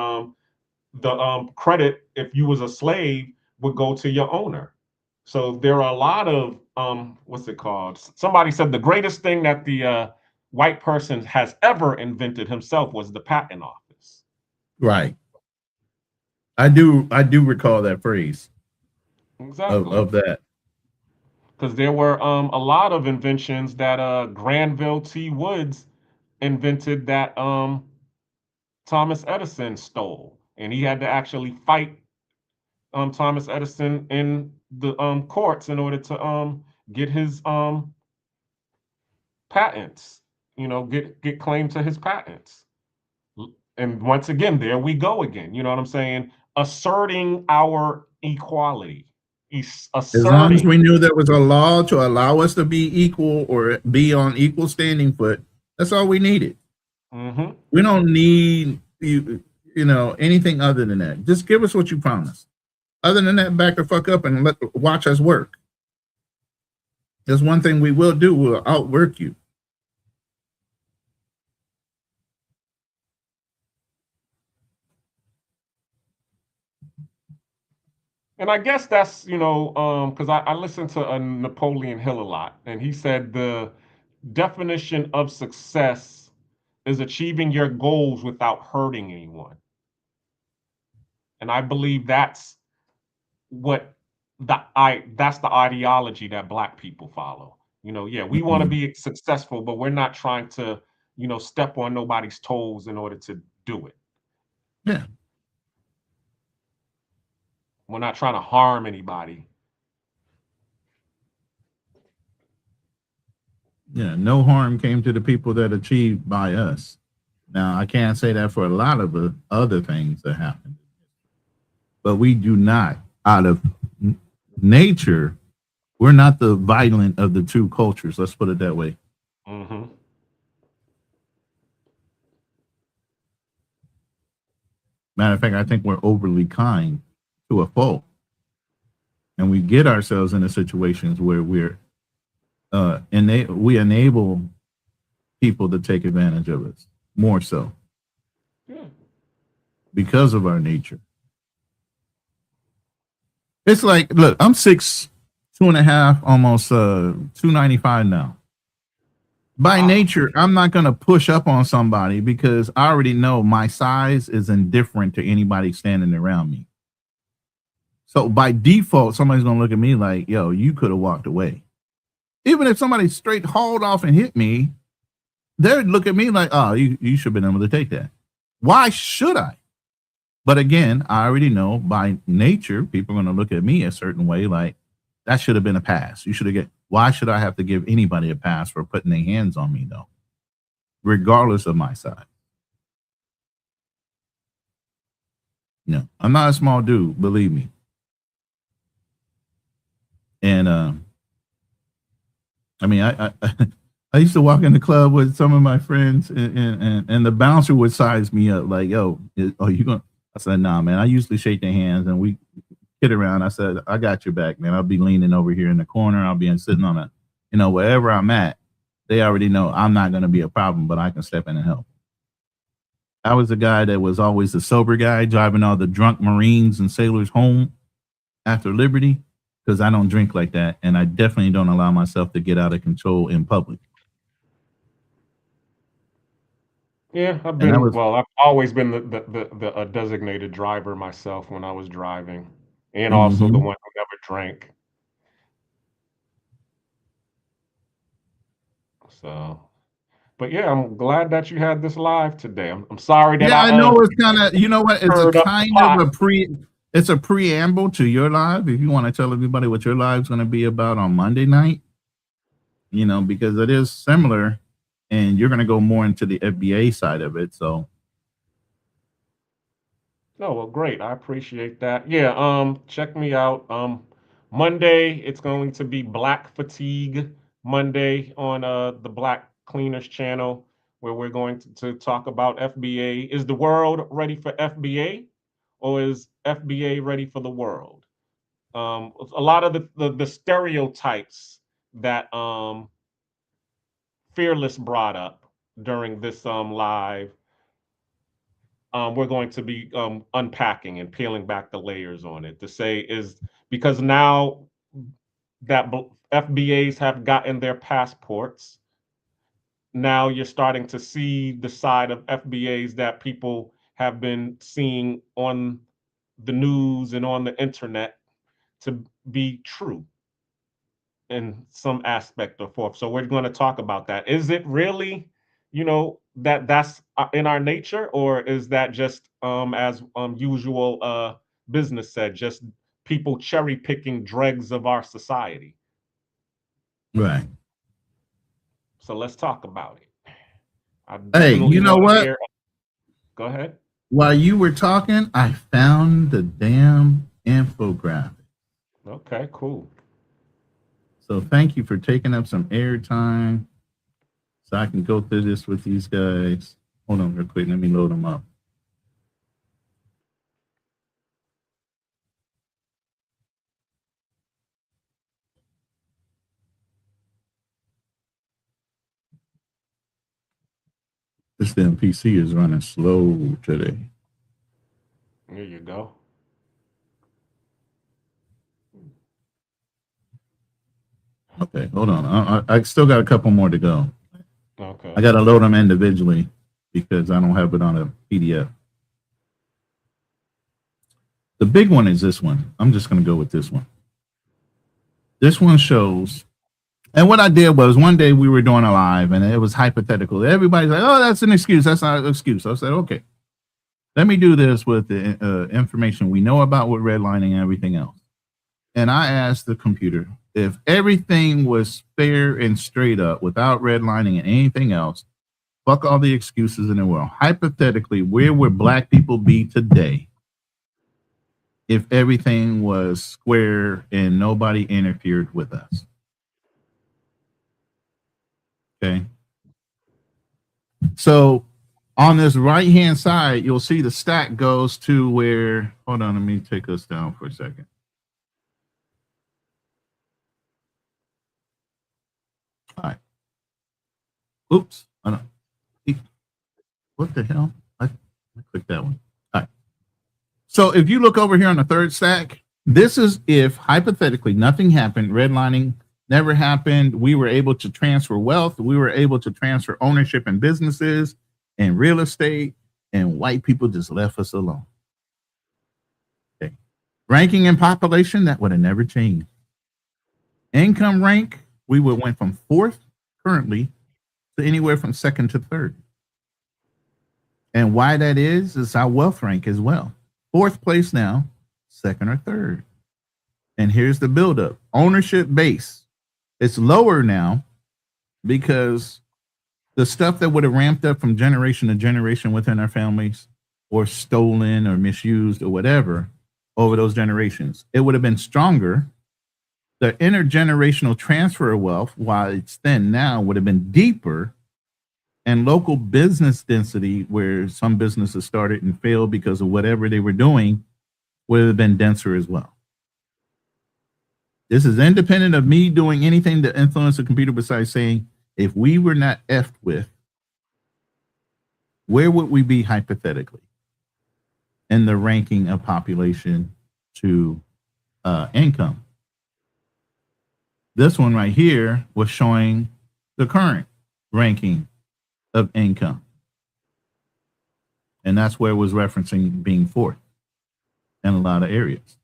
the credit, if you was a slave, would go to your owner. So there are a lot of what's it called? Somebody said the greatest thing that the white person has ever invented himself was the patent office.
Right. I do recall that phrase.
Exactly.
Of that.
Because there were a lot of inventions that Granville T. Woods invented that Thomas Edison stole, and he had to actually fight Thomas Edison in the courts in order to get his patents, you know, get claim to his patents. And once again, there we go again. You know what I'm saying? Asserting our equality.
As long as we knew there was a law to allow us to be equal or be on equal standing foot, that's all we needed.
Mm-hmm.
We don't need you know anything other than that. Just give us what you promised. Other than that, back the fuck up and watch us work. There's one thing we will do: we'll outwork you.
And I guess that's, you know, because I listened to Napoleon Hill a lot, and he said the definition of success is achieving your goals without hurting anyone. And I believe that's that's the ideology that Black people follow. You know, yeah, we want to be successful, but we're not trying to, you know, step on nobody's toes in order to do it.
Yeah.
We're not trying to harm anybody.
Yeah, no harm came to the people that achieved by us. Now, I can't say that for a lot of the other things that happened. But we do not, out of nature, we're not the violent of the two cultures. Let's put it that way.
Mm-hmm.
Matter of fact, I think we're overly kind to a fault. And we get ourselves into situations where we enable people to take advantage of us more so because of our nature. It's like, look, I'm 6'2.5", almost 295 now. By nature, I'm not going to push up on somebody because I already know my size is indifferent to anybody standing around me. So by default, somebody's going to look at me like, yo, you could have walked away. Even if somebody straight hauled off and hit me, they'd look at me like, oh, you should have been able to take that. Why should I? But again, I already know by nature, people are going to look at me a certain way, like that should have been a pass. You should have why should I have to give anybody a pass for putting their hands on me though? Regardless of my size. No, I'm not a small dude, believe me. And I mean, I used to walk in the club with some of my friends, and the bouncer would size me up like, "Yo, are you going?" I said, "Nah, man. I usually shake their hands and we kid around." I said, "I got your back, man. I'll be leaning over here in the corner. I'll be sitting on a, wherever I'm at. They already know I'm not going to be a problem, but I can step in and help." I was the guy that was always the sober guy, driving all the drunk Marines and sailors home after Liberty. Because I don't drink like that, and I definitely don't allow myself to get out of control in public.
Yeah, I've
And that
been
was
well. I've always been the designated driver myself when I was driving, and also the
Mhm.
one who never drank. So, but yeah, I'm glad that you had this live today. I'm sorry that
Yeah,
I
I know it's kind of, you know what, it's a
stirred up the
kind of
pot.
it's a preamble to your live. If you want to tell everybody what your live's going to be about on Monday night, you know, because it is similar and you're going to go more into the FBA side of it. So,
Oh, well, great. I appreciate that. Yeah, check me out. Monday, it's going to be Black Fatigue Monday on the Black Cleaners channel, where we're going to talk about FBA. Is the world ready for FBA, or is FBA ready for the world? A lot of the stereotypes that Fearless brought up during this live, we're going to be unpacking and peeling back the layers on it to say is because now that FBAs have gotten their passports, now you're starting to see the side of FBAs that people have been seeing on the news and on the internet to be true in some aspect or form. So we're going to talk about that. Is it really, that's in our nature, or is that just as usual business said, just people cherry picking dregs of our society?
right.
So let's talk about it. I
Hey,
definitely
you know
want to
what?
hear. Go ahead.
While you were talking, I found the damn infographic.
Okay, cool.
So thank you for taking up some airtime so I can go through this with these guys. Hold on real quick. Let me load them up. This damn PC is running slow today.
There you go.
Okay, hold on. I still got a couple more to go.
Okay.
I got to load them individually because I don't have it on a PDF. The big one is this one. I'm just going to go with this one. This one shows, and what I did was one day we were doing a live and it was hypothetical. Everybody's like, oh, that's an excuse. That's not an excuse. I said, okay, let me do this with the information we know about with redlining and everything else. And I asked the computer, if everything was fair and straight up without redlining and anything else, fuck all the excuses in the world. Hypothetically, where would black people be today if everything was square and nobody interfered with us? Okay. So on this right-hand side, you'll see the stack goes to where, hold on, let me take us down for a second. All right. Oops. I don't, what the hell? I clicked that one. All right. So if you look over here on the third stack, this is if hypothetically nothing happened, redlining never happened, we were able to transfer wealth, we were able to transfer ownership in businesses and real estate, and white people just left us alone. Okay. Ranking in population, that would have never changed. Income rank, we would went from 4th currently to anywhere from 2nd to 3rd. And why that is our wealth rank as well. 4th place now, 2nd or 3rd. And here's the buildup. Ownership base. It's lower now because the stuff that would have ramped up from generation to generation within our families or stolen or misused or whatever over those generations, it would have been stronger. The intergenerational transfer of wealth, while it's thin now, would have been deeper, and local business density, where some businesses started and failed because of whatever they were doing, would have been denser as well. This is independent of me doing anything to influence the computer besides saying, if we were not effed with, where would we be hypothetically in the ranking of population to income? This one right here was showing the current ranking of income. And that's where it was referencing being fourth in a lot of areas.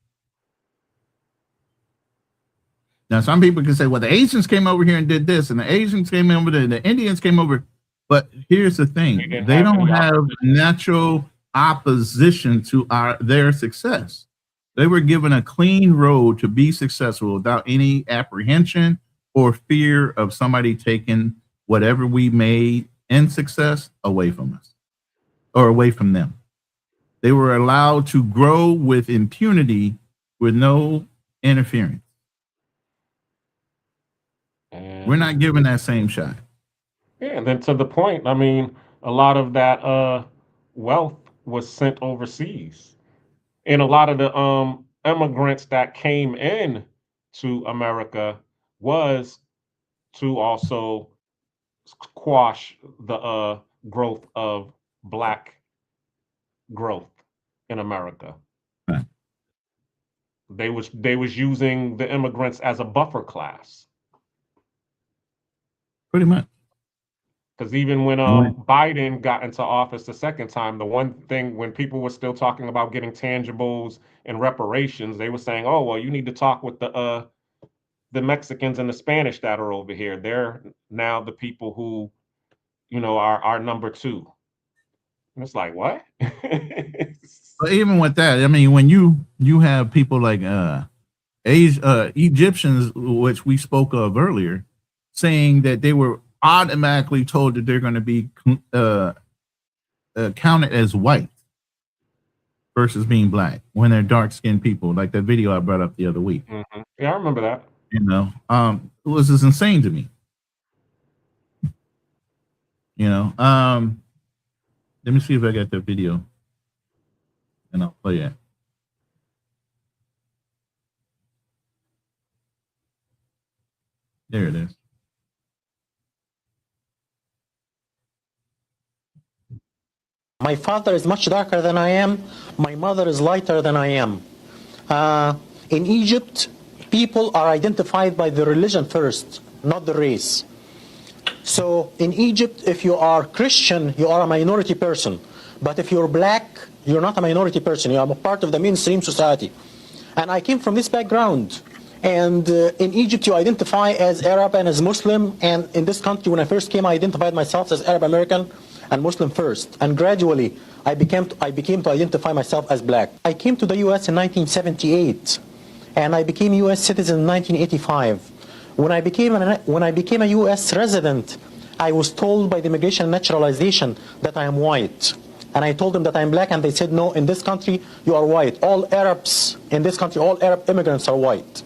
Now, some people can say, well, the Asians came over here and did this, and the Asians came over there, the Indians came over. But here's the thing. They don't have natural opposition to their success. They were given a clean road to be successful without any apprehension or fear of somebody taking whatever we made in success away from us or away from them. They were allowed to grow with impunity with no interference. We're not given that same shot.
Yeah, and then to the point, I mean, a lot of that wealth was sent overseas. And a lot of the immigrants that came in to America was to also quash the growth of Black growth in America.
Right.
They was using the immigrants as a buffer class.
Pretty much.
Because even when Biden got into office the second time, the one thing when people were still talking about getting tangibles and reparations, they were saying, "Oh, well, you need to talk with the Mexicans and the Spanish that are over here. They're now the people who, you know, are number two." And it's like, what?
But even with that, I mean, when you have people like Egyptians, which we spoke of earlier, saying that they were automatically told that they're going to be counted as white versus being Black when they're dark-skinned people, like that video I brought up the other week.
Mm-hmm. Yeah, I remember that.
You know, it was just insane to me. You know, let me see if I got that video, and I'll play it. There it is.
My father is much darker than I am. My mother is lighter than I am. In Egypt, people are identified by the religion first, not the race. So in Egypt, if you are Christian, you are a minority person. But if you're Black, you're not a minority person. You are a part of the mainstream society. And I came from this background. And in Egypt, you identify as Arab and as Muslim. And in this country, when I first came, I identified myself as Arab American and Muslim first. And gradually, I became to identify myself as Black. I came to the U.S. in 1978, and I became a U.S. citizen in 1985. When I became a U.S. resident, I was told by the Immigration and Naturalization that I am white. And I told them that I'm Black, and they said, no, in this country, you are white. All Arabs in this country, all Arab immigrants are white.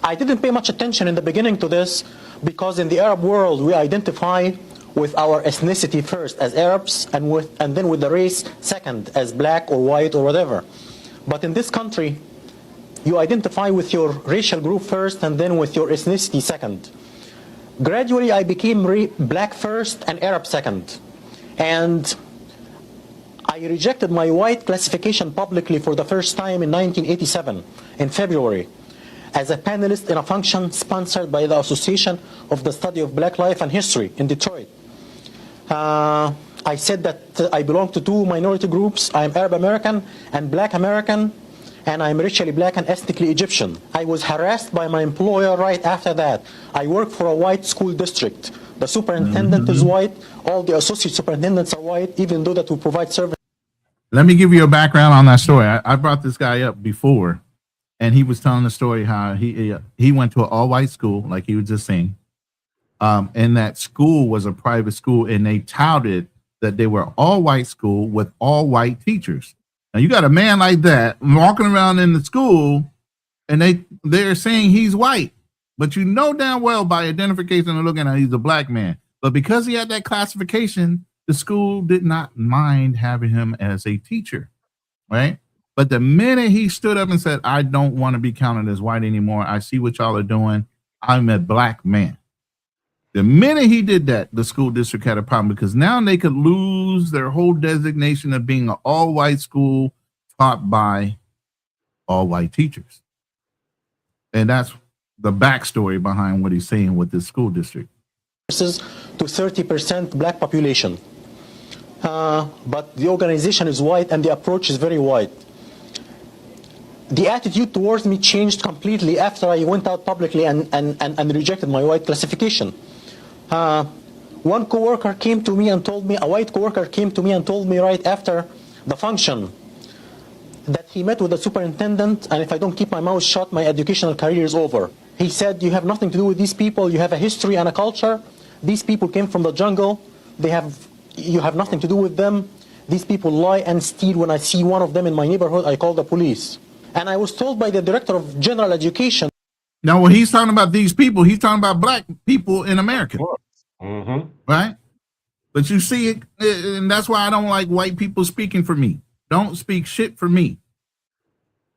I didn't pay much attention in the beginning to this, because in the Arab world, we identify with our ethnicity first as Arabs, and then with the race second as Black or white or whatever. But in this country, you identify with your racial group first and then with your ethnicity second. Gradually, I became Black first and Arab second. And I rejected my white classification publicly for the first time in 1987, in February, as a panelist in a function sponsored by the Association of the Study of Black Life and History in Detroit. I said that I belong to two minority groups. I am Arab American and Black American, and I am racially Black and ethnically Egyptian. I was harassed by my employer right after that. I work for a white school district. The superintendent is white. All the associate superintendents are white, even though that we provide service.
Let me give you a background on that story. I brought this guy up before, and he was telling the story how he went to an all-white school, like he was just saying. And that school was a private school, and they touted that they were all white school with all white teachers. Now you got a man like that walking around in the school, and they're saying he's white, but you know damn well by identification and looking at he's a Black man. But because he had that classification, the school did not mind having him as a teacher, right? But the minute he stood up and said, "I don't want to be counted as white anymore. I see what y'all are doing. I'm a Black man." The minute he did that, the school district had a problem, because now they could lose their whole designation of being an all-white school taught by all-white teachers. And that's the backstory behind what he's saying with this school district.
To 30% Black population. but the organization is white and the approach is very white. The attitude towards me changed completely after I went out publicly and rejected my white classification. One coworker came to me and told me, a white coworker came to me and told me right after the function that he met with the superintendent, and if I don't keep my mouth shut, my educational career is over. He said, you have nothing to do with these people, you have a history and a culture. These people came from the jungle, you have nothing to do with them. These people lie and steal. When I see one of them in my neighborhood, I call the police. And I was told by the director of general education.
Now, when he's talking about these people, he's talking about black people in America.
Mm-hmm.
Right? But you see it, and that's why I don't like white people speaking for me. Don't speak shit for me.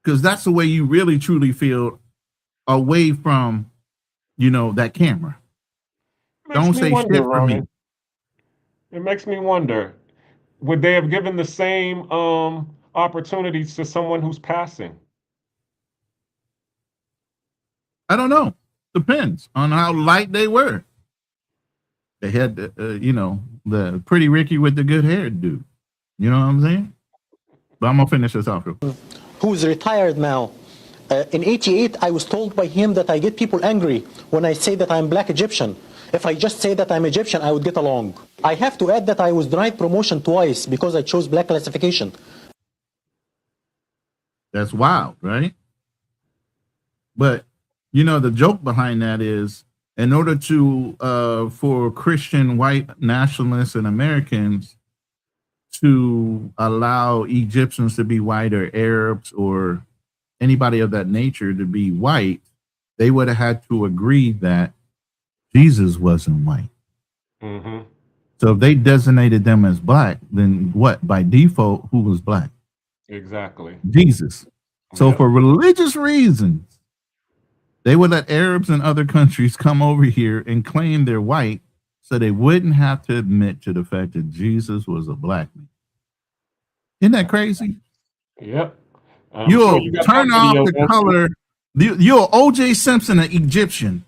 Because that's the way you really truly feel away from, that camera. Don't say shit for me.
It makes me wonder, would they have given the same opportunities to someone who's passing?
I don't know. Depends on how light they were. They had, the pretty Ricky with the good hair dude. You know what I'm saying? But I'm going to finish this off.
Who's retired now. In '88, I was told by him that I get people angry when I say that I'm black Egyptian. If I just say that I'm Egyptian, I would get along. I have to add that I was denied promotion twice because I chose black classification.
That's wild, right? But, the joke behind that is, in order to, for Christian white nationalists and Americans to allow Egyptians to be white or Arabs or anybody of that nature to be white, they would have had to agree that Jesus wasn't white.
Mm-hmm.
So if they designated them as black, then what? By default, who was black?
Exactly.
Jesus. So for religious reasons, they would let Arabs and other countries come over here and claim they're white so they wouldn't have to admit to the fact that Jesus was a black man. Isn't that crazy?
Yep.
You'll turn off the color. You're O.J. Simpson, an Egyptian,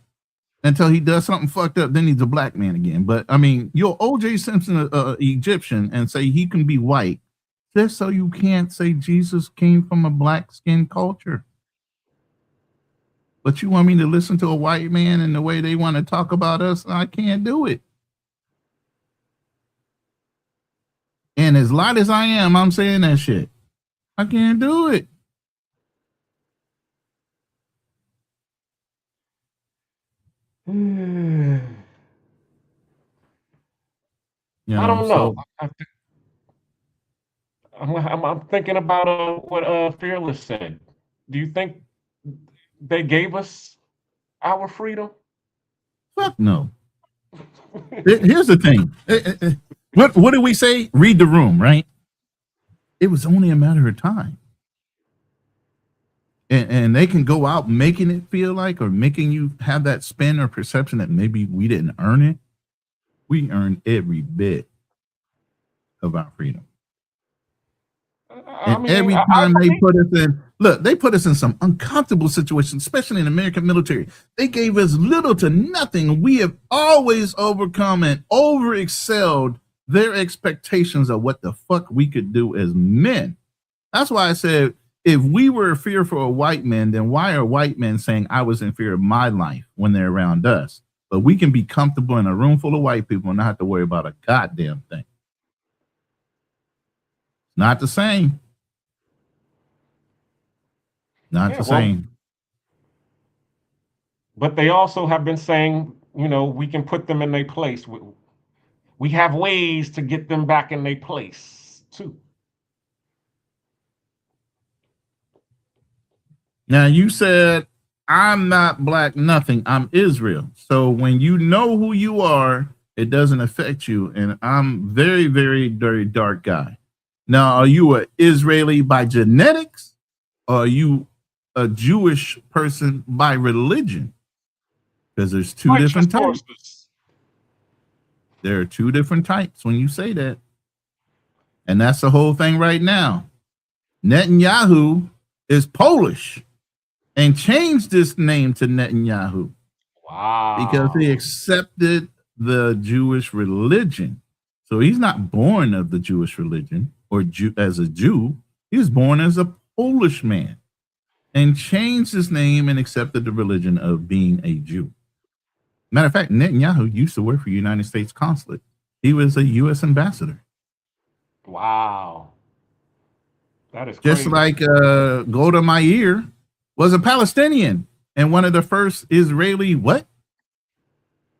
until he does something fucked up. Then he's a black man again. But I mean, you're O.J. Simpson, an Egyptian, and say he can be white just so you can't say Jesus came from a black skin culture. But you want me to listen to a white man and the way they want to talk about us? I can't do it. And as light as I am, I'm saying that shit. I can't do it.
I don't know. I'm thinking about what Fearless said. Do you think they gave us our freedom?
Fuck no. Here's the thing. What do we say? Read the room, right? It was only a matter of time. And they can go out making it feel like, or making you have that spin or perception that maybe we didn't earn it. We earned every bit of our freedom. And every time they put us in, they put us in some uncomfortable situations, especially in the American military. They gave us little to nothing. We have always overcome and over-excelled their expectations of what the fuck we could do as men. That's why I said, if we were fearful of white men, then why are white men saying I was in fear of my life when they're around us? But we can be comfortable in a room full of white people and not have to worry about a goddamn thing. Not the same. Not the same.
But they also have been saying, we can put them in their place. We have ways to get them back in their place, too.
Now, you said, I'm not black nothing. I'm Israel. So when you know who you are, it doesn't affect you. And I'm very, very, very dark guy. Now, are you an Israeli by genetics, or are you a Jewish person by religion? Because there's two different types. There are two different types when you say that. And that's the whole thing right now. Netanyahu is Polish and changed his name to Netanyahu.
Wow.
Because he accepted the Jewish religion. So he's not born of the Jewish religion or as a Jew. He was born as a Polish man and changed his name and accepted the religion of being a Jew. Matter of fact, Netanyahu used to work for United States consulate. He was a U.S. ambassador.
Wow. That is
Just
crazy.
like Golda Meir was a Palestinian and one of the first Israeli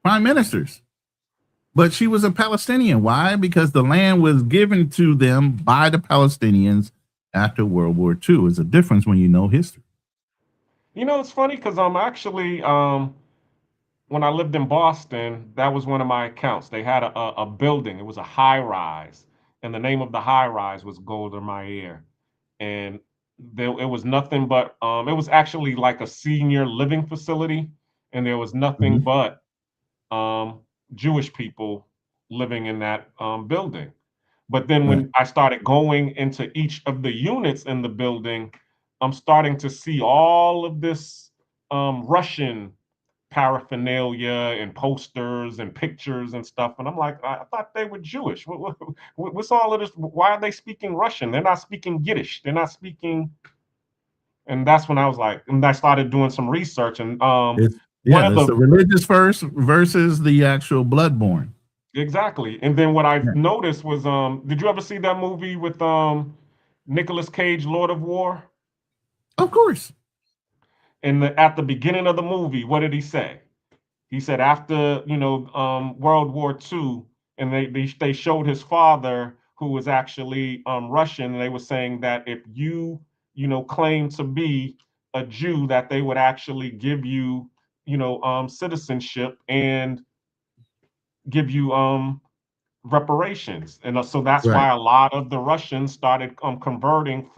prime ministers. But she was a Palestinian. Why? Because the land was given to them by the Palestinians after World War II. It's a difference when you know history.
You know, it's funny because I'm actually when I lived in Boston, that was one of my accounts. They had a building. It was a high rise, and the name of the high rise was Golda Meir. And it was nothing but it was actually like a senior living facility, and there was nothing but Jewish people living in that building. But then when I started going into each of the units in the building, I'm starting to see all of this Russian paraphernalia and posters and pictures and stuff. And I'm like, I thought they were Jewish. What's all of this? Why are they speaking Russian? They're not speaking Yiddish. They're not speaking. And that's when I was like, and I started doing some research. And
it's the religious first versus the actual bloodborne.
Exactly. And then what I noticed was, did you ever see that movie with Nicolas Cage, Lord of War?
Of course.
And at the beginning of the movie, what did he say? He said after, World War II, and they showed his father, who was actually Russian, and they were saying that if you, claim to be a Jew, that they would actually give you, citizenship and give you reparations. And so that's why a lot of the Russians started converting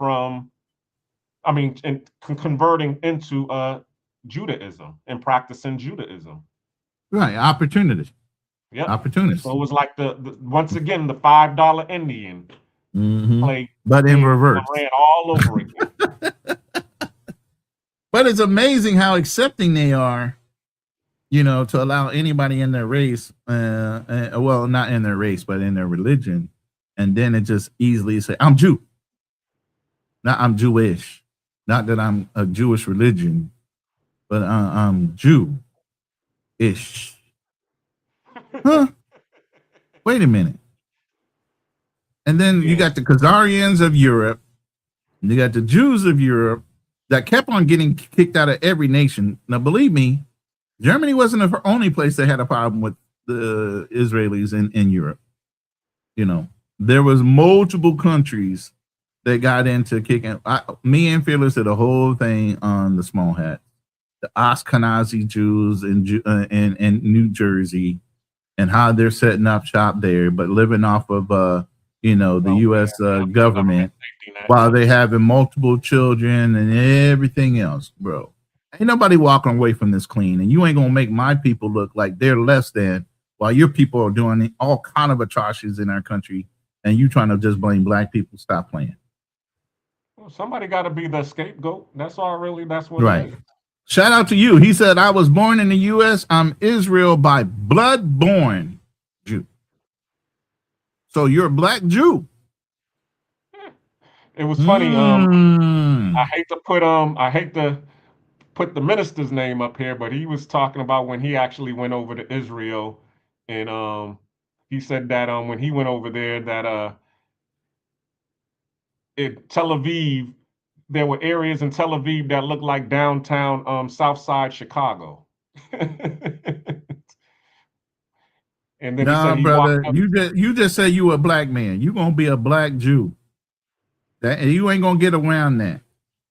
converting into Judaism and practicing Judaism.
Right, opportunity.
Yeah,
opportunity.
So it was like the once again the $5 Indian play,
but in reverse,
ran all over again.
But it's amazing how accepting they are, to allow anybody in their race, well, not in their race, but in their religion, and then it just easily say, "I'm Jew." Not I'm Jewish. Not that I'm a Jewish religion, but I'm Jew-ish. Huh? Wait a minute. And then you got the Khazarians of Europe, and you got the Jews of Europe that kept on getting kicked out of every nation. Now, believe me, Germany wasn't the only place that had a problem with the Israelis in Europe. There was multiple countries that got into kicking. Me and Fearless did a whole thing on the small hat, the Ashkenazi Jews in New Jersey, and how they're setting up shop there, but living off of the U.S. government while they having multiple children and everything else, bro. Ain't nobody walking away from this clean, and you ain't gonna make my people look like they're less than while your people are doing all kind of atrocities in our country, and you trying to just blame black people. Stop playing.
Well, somebody got to be the scapegoat. That's all. Really, that's what.
Right.
It is.
Shout out to you. He said, "I was born in the U.S. I'm Israel by blood born Jew." So you're a black Jew.
It was funny. I hate to put the minister's name up here, but he was talking about when he actually went over to Israel, and he said that when he went over there that in Tel Aviv, there were areas in Tel Aviv that looked like downtown South Side Chicago. And then
nah,
he said
brother, you just say you a black man. You gonna be a black Jew. That you ain't gonna get around that.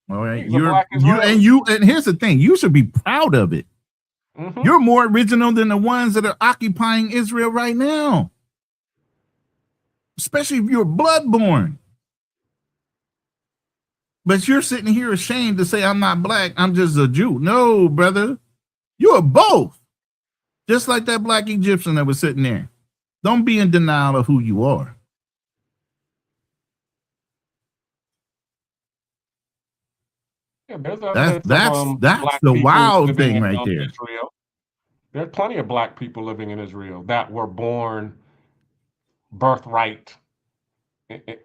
All right, and here's the thing: you should be proud of it. You're more original than the ones that are occupying Israel right now, especially if you're bloodborne. But you're sitting here ashamed to say I'm not black. I'm just a Jew. No, brother, you are both. Just like that black Egyptian that was sitting there. Don't be in denial of who you are.
Yeah, that's
the wild thing right there.
Israel. There are plenty of black people living in Israel that were born birthright,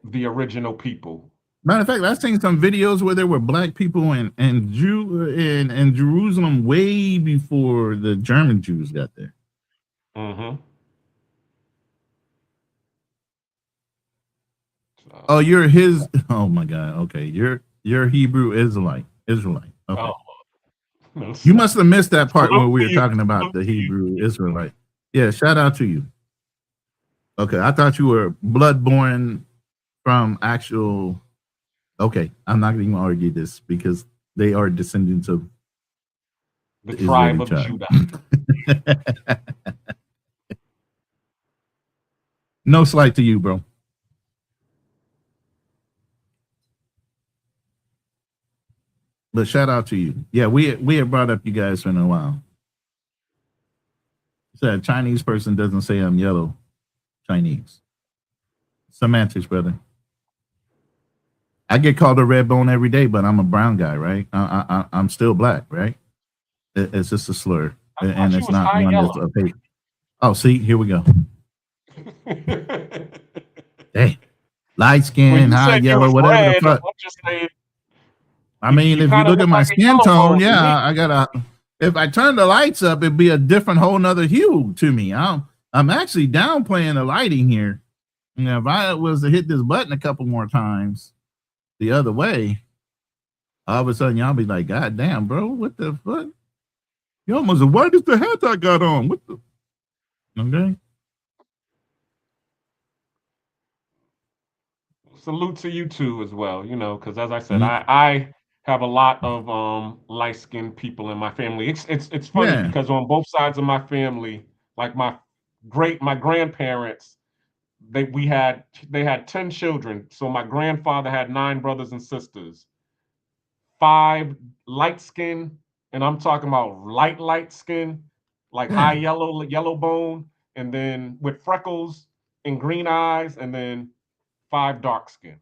the original people.
Matter of fact, I've seen some videos where there were black people in Jerusalem way before the German Jews got there.
Mm-hmm.
Oh, you're his. Oh my God. Okay, you're Hebrew Israelite. Okay.
Oh,
You must have missed that part where we were talking about the Hebrew Israelite. Yeah, shout out to you. Okay, I thought you were blood-born from actual. Okay, I'm not going to argue this because they are descendants of
the tribe of
Judah.
Judah.
No slight to you, bro. But shout out to you. Yeah, we have brought up you guys for a while. So a Chinese person doesn't say I'm yellow Chinese. Semantics, brother. I get called a red bone every day, but I'm a brown guy, right? I'm still black, right? It's just a slur, and it's not one that's a paper. Oh, see, here we go. Hey, light skin, high yellow, whatever the fuck. I mean, if you look at my skin tone, yeah, I gotta. If I turn the lights up, it'd be a different, whole nother hue to me. I'm actually downplaying the lighting here. You know, if I was to hit this button a couple more times the other way, all of a sudden y'all be like, God damn, bro, what the fuck? You almost as white as the hat I got on. What the? Okay.
Salute to you too as well, you know, because as I said, I have a lot of light-skinned people in my family. It's funny because on both sides of my family, like my grandparents, they had 10 children. So my grandfather had 9 brothers and sisters, 5 light skin, and I'm talking about light skin, like high yellow bone, and then with freckles and green eyes, and then 5 dark skin.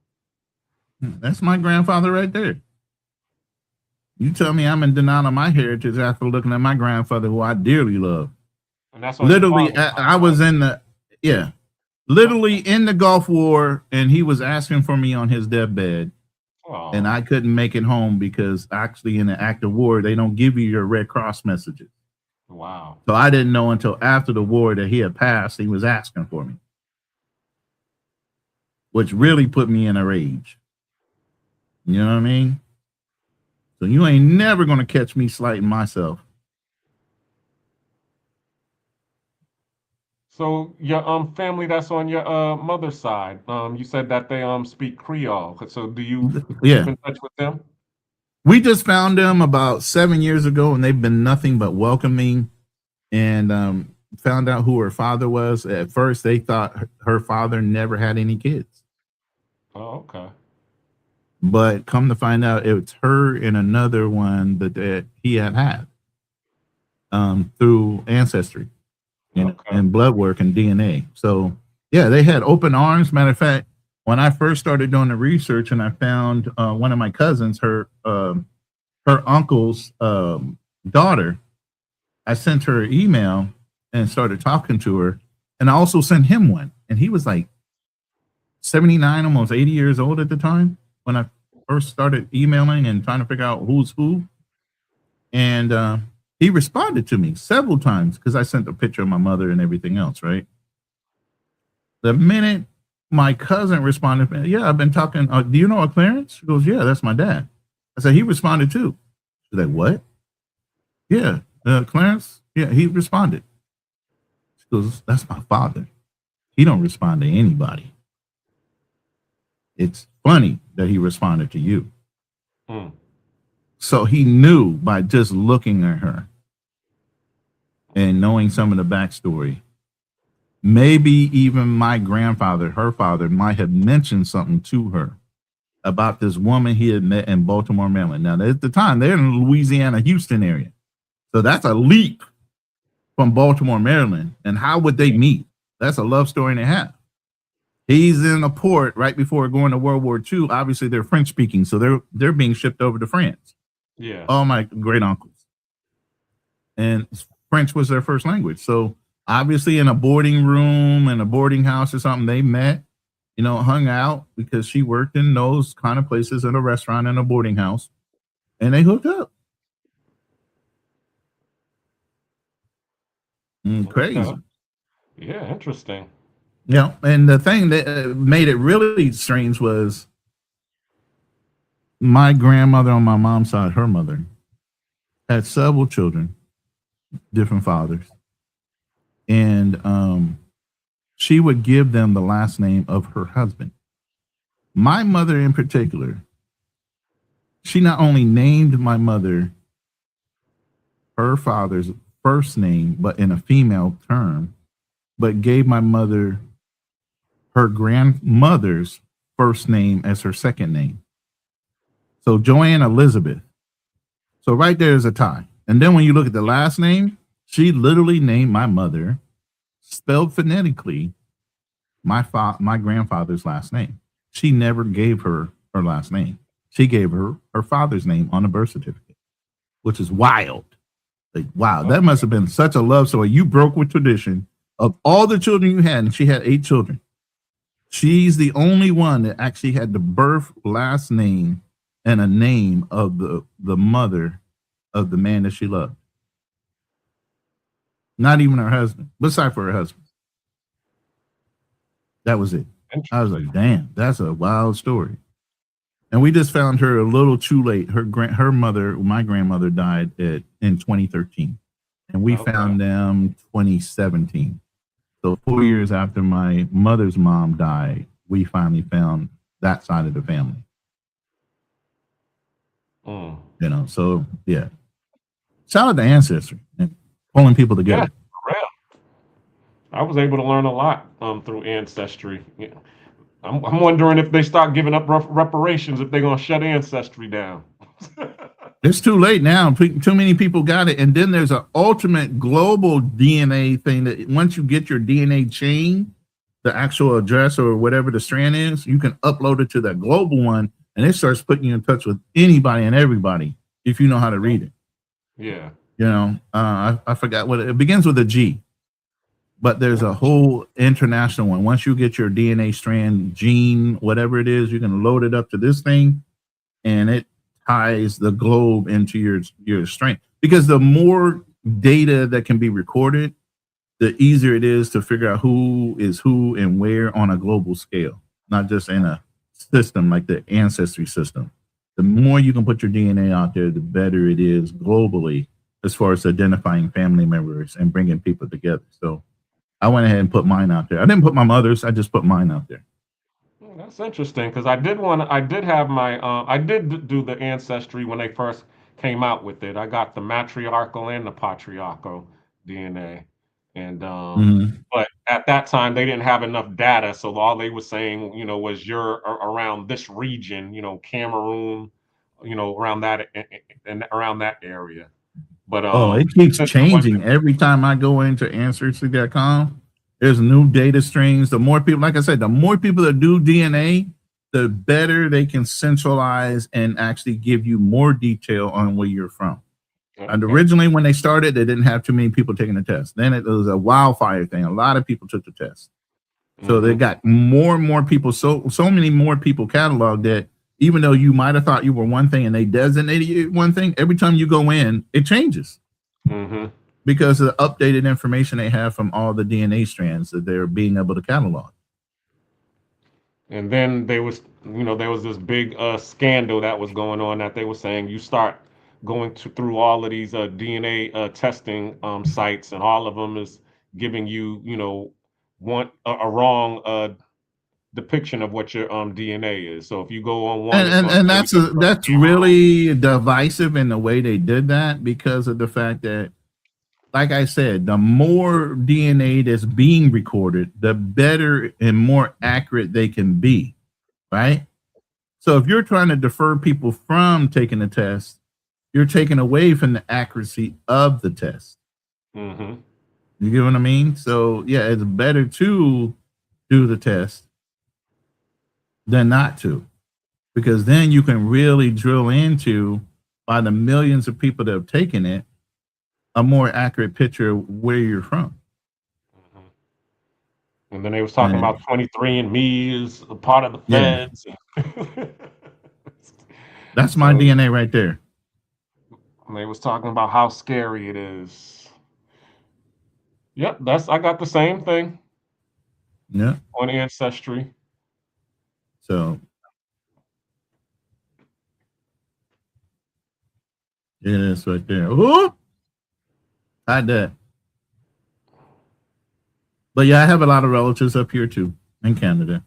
That's my grandfather right there. You tell me I'm in denial of my heritage after looking at my grandfather, who I dearly love.
And that's
literally, I was in the literally in the Gulf War, and he was asking for me on his deathbed, and I couldn't make it home because actually in the act of war they don't give you your Red Cross messages.
Wow!
So I didn't know until after the war that he had passed. He was asking for me, which really put me in a rage. You know what I mean? So you ain't never gonna catch me slighting myself.
So your family that's on your mother's side, you said that they speak Creole. So do you keep in touch with them?
We just found them about 7 years ago, and they've been nothing but welcoming, and found out who her father was. At first, they thought her father never had any kids.
Oh, okay.
But come to find out, it's her and another one that he had through ancestry and blood work and DNA. So, yeah, they had open arms. Matter of fact, when I first started doing the research and I found one of my cousins, her uncle's daughter, I sent her an email and started talking to her. And I also sent him one. And he was like 79, almost 80 years old at the time when I first started emailing and trying to figure out who's who. And he responded to me several times because I sent a picture of my mother and everything else, right? The minute my cousin responded, yeah, I've been talking. Do you know a Clarence? She goes, yeah, that's my dad. I said, he responded too. She's like, what? Yeah, Clarence? Yeah, he responded. She goes, that's my father. He don't respond to anybody. It's funny that he responded to you. So he knew by just looking at her and knowing some of the backstory. Maybe even my grandfather, her father, might have mentioned something to her about this woman he had met in Baltimore, Maryland. Now, at the time, they're in the Louisiana, Houston area. So that's a leap from Baltimore, Maryland. And how would they meet? That's a love story and a half. He's in a port right before going to World War II. Obviously, they're French speaking, so they're being shipped over to France.
Yeah.
All my great uncles. And French was their first language. So obviously in a boarding room, in a boarding house or something, they met, hung out because she worked in those kind of places, in a restaurant, in a boarding house, and they hooked up. Crazy.
Okay. Yeah, interesting.
Yeah, and the thing that made it really strange was my grandmother on my mom's side, her mother, had several children, different fathers, and she would give them the last name of her husband. My mother in particular, she not only named my mother her father's first name, but in a female term, but gave my mother her grandmother's first name as her second name. So Joanne Elizabeth. So right there is a tie. And then when you look at the last name, she literally named my mother, spelled phonetically, my grandfather's last name. She never gave her her last name. She gave her her father's name on a birth certificate, which is wild. Like, wow, that must have been such a love story. You broke with tradition. Of all the children you had, and she had 8 children, she's the only one that actually had the birth last name and a name of the mother of the man that she loved. Not even her husband, besides for her husband. That was it. I was like, damn, that's a wild story. And we just found her a little too late. Her mother, my grandmother, died in 2013, and we found them 2017. So 4 years after my mother's mom died, we finally found that side of the family. So yeah. Shout out to Ancestry and pulling people together.
Yeah, for real. I was able to learn a lot through Ancestry. Yeah. I'm wondering if they start giving up reparations, if they're gonna shut Ancestry down.
It's too late now. Too many people got it. And then there's an ultimate global DNA thing that once you get your DNA chain, the actual address or whatever the strand is, you can upload it to that global one, and it starts putting you in touch with anybody and everybody if you know how to read it.
Yeah.
I forgot what it begins with a G, but there's a whole international one. Once you get your DNA strand, gene, whatever it is, you can load it up to this thing, and it ties the globe into your strength, because the more data that can be recorded, the easier it is to figure out who is who and where on a global scale, not just in a system like the Ancestry system. The more you can put your DNA out there, the better it is globally as far as identifying family members and bringing people together. So I went ahead and put mine out there. I didn't put my mother's, I just put mine out there.
That's interesting, because I did do the Ancestry when they first came out with it. I got the matriarchal and the patriarchal DNA, and but at that time they didn't have enough data, so all they were saying, was you're around this region, Cameroon, around that and around that area. But
it keeps changing every time I go into Ancestry.com. There's new data strings. The more people, like I said, the more people that do DNA, the better they can centralize and actually give you more detail on where you're from. And originally, when they started, they didn't have too many people taking the test. Then it was a wildfire thing. A lot of people took the test. So they got more and more people, so many more people cataloged that even though you might have thought you were one thing and they designated you one thing, every time you go in, it changes. Because of the updated information they have from all the DNA strands that they're being able to catalog.
And then there was this big scandal that was going on, that they were saying you start going through all of these DNA testing sites, and all of them is giving you, a wrong depiction of what your DNA is. So if you go on one,
and that's really divisive in the way they did that, because of the fact that, like I said, the more DNA that's being recorded, the better and more accurate they can be, right? So if you're trying to defer people from taking the test, you're taking away from the accuracy of the test. You get what I mean? So yeah, it's better to do the test than not to, because then you can really drill into, by the millions of people that have taken it, a more accurate picture of where you're from.
And then they was talking about 23andMe is a part of the feds.
That's my DNA right there.
And they was talking about how scary it is. Yep, I got the same thing.
Yeah.
On Ancestry.
So it is right there. Ooh! Had that. But yeah, I have a lot of relatives up here too in Canada.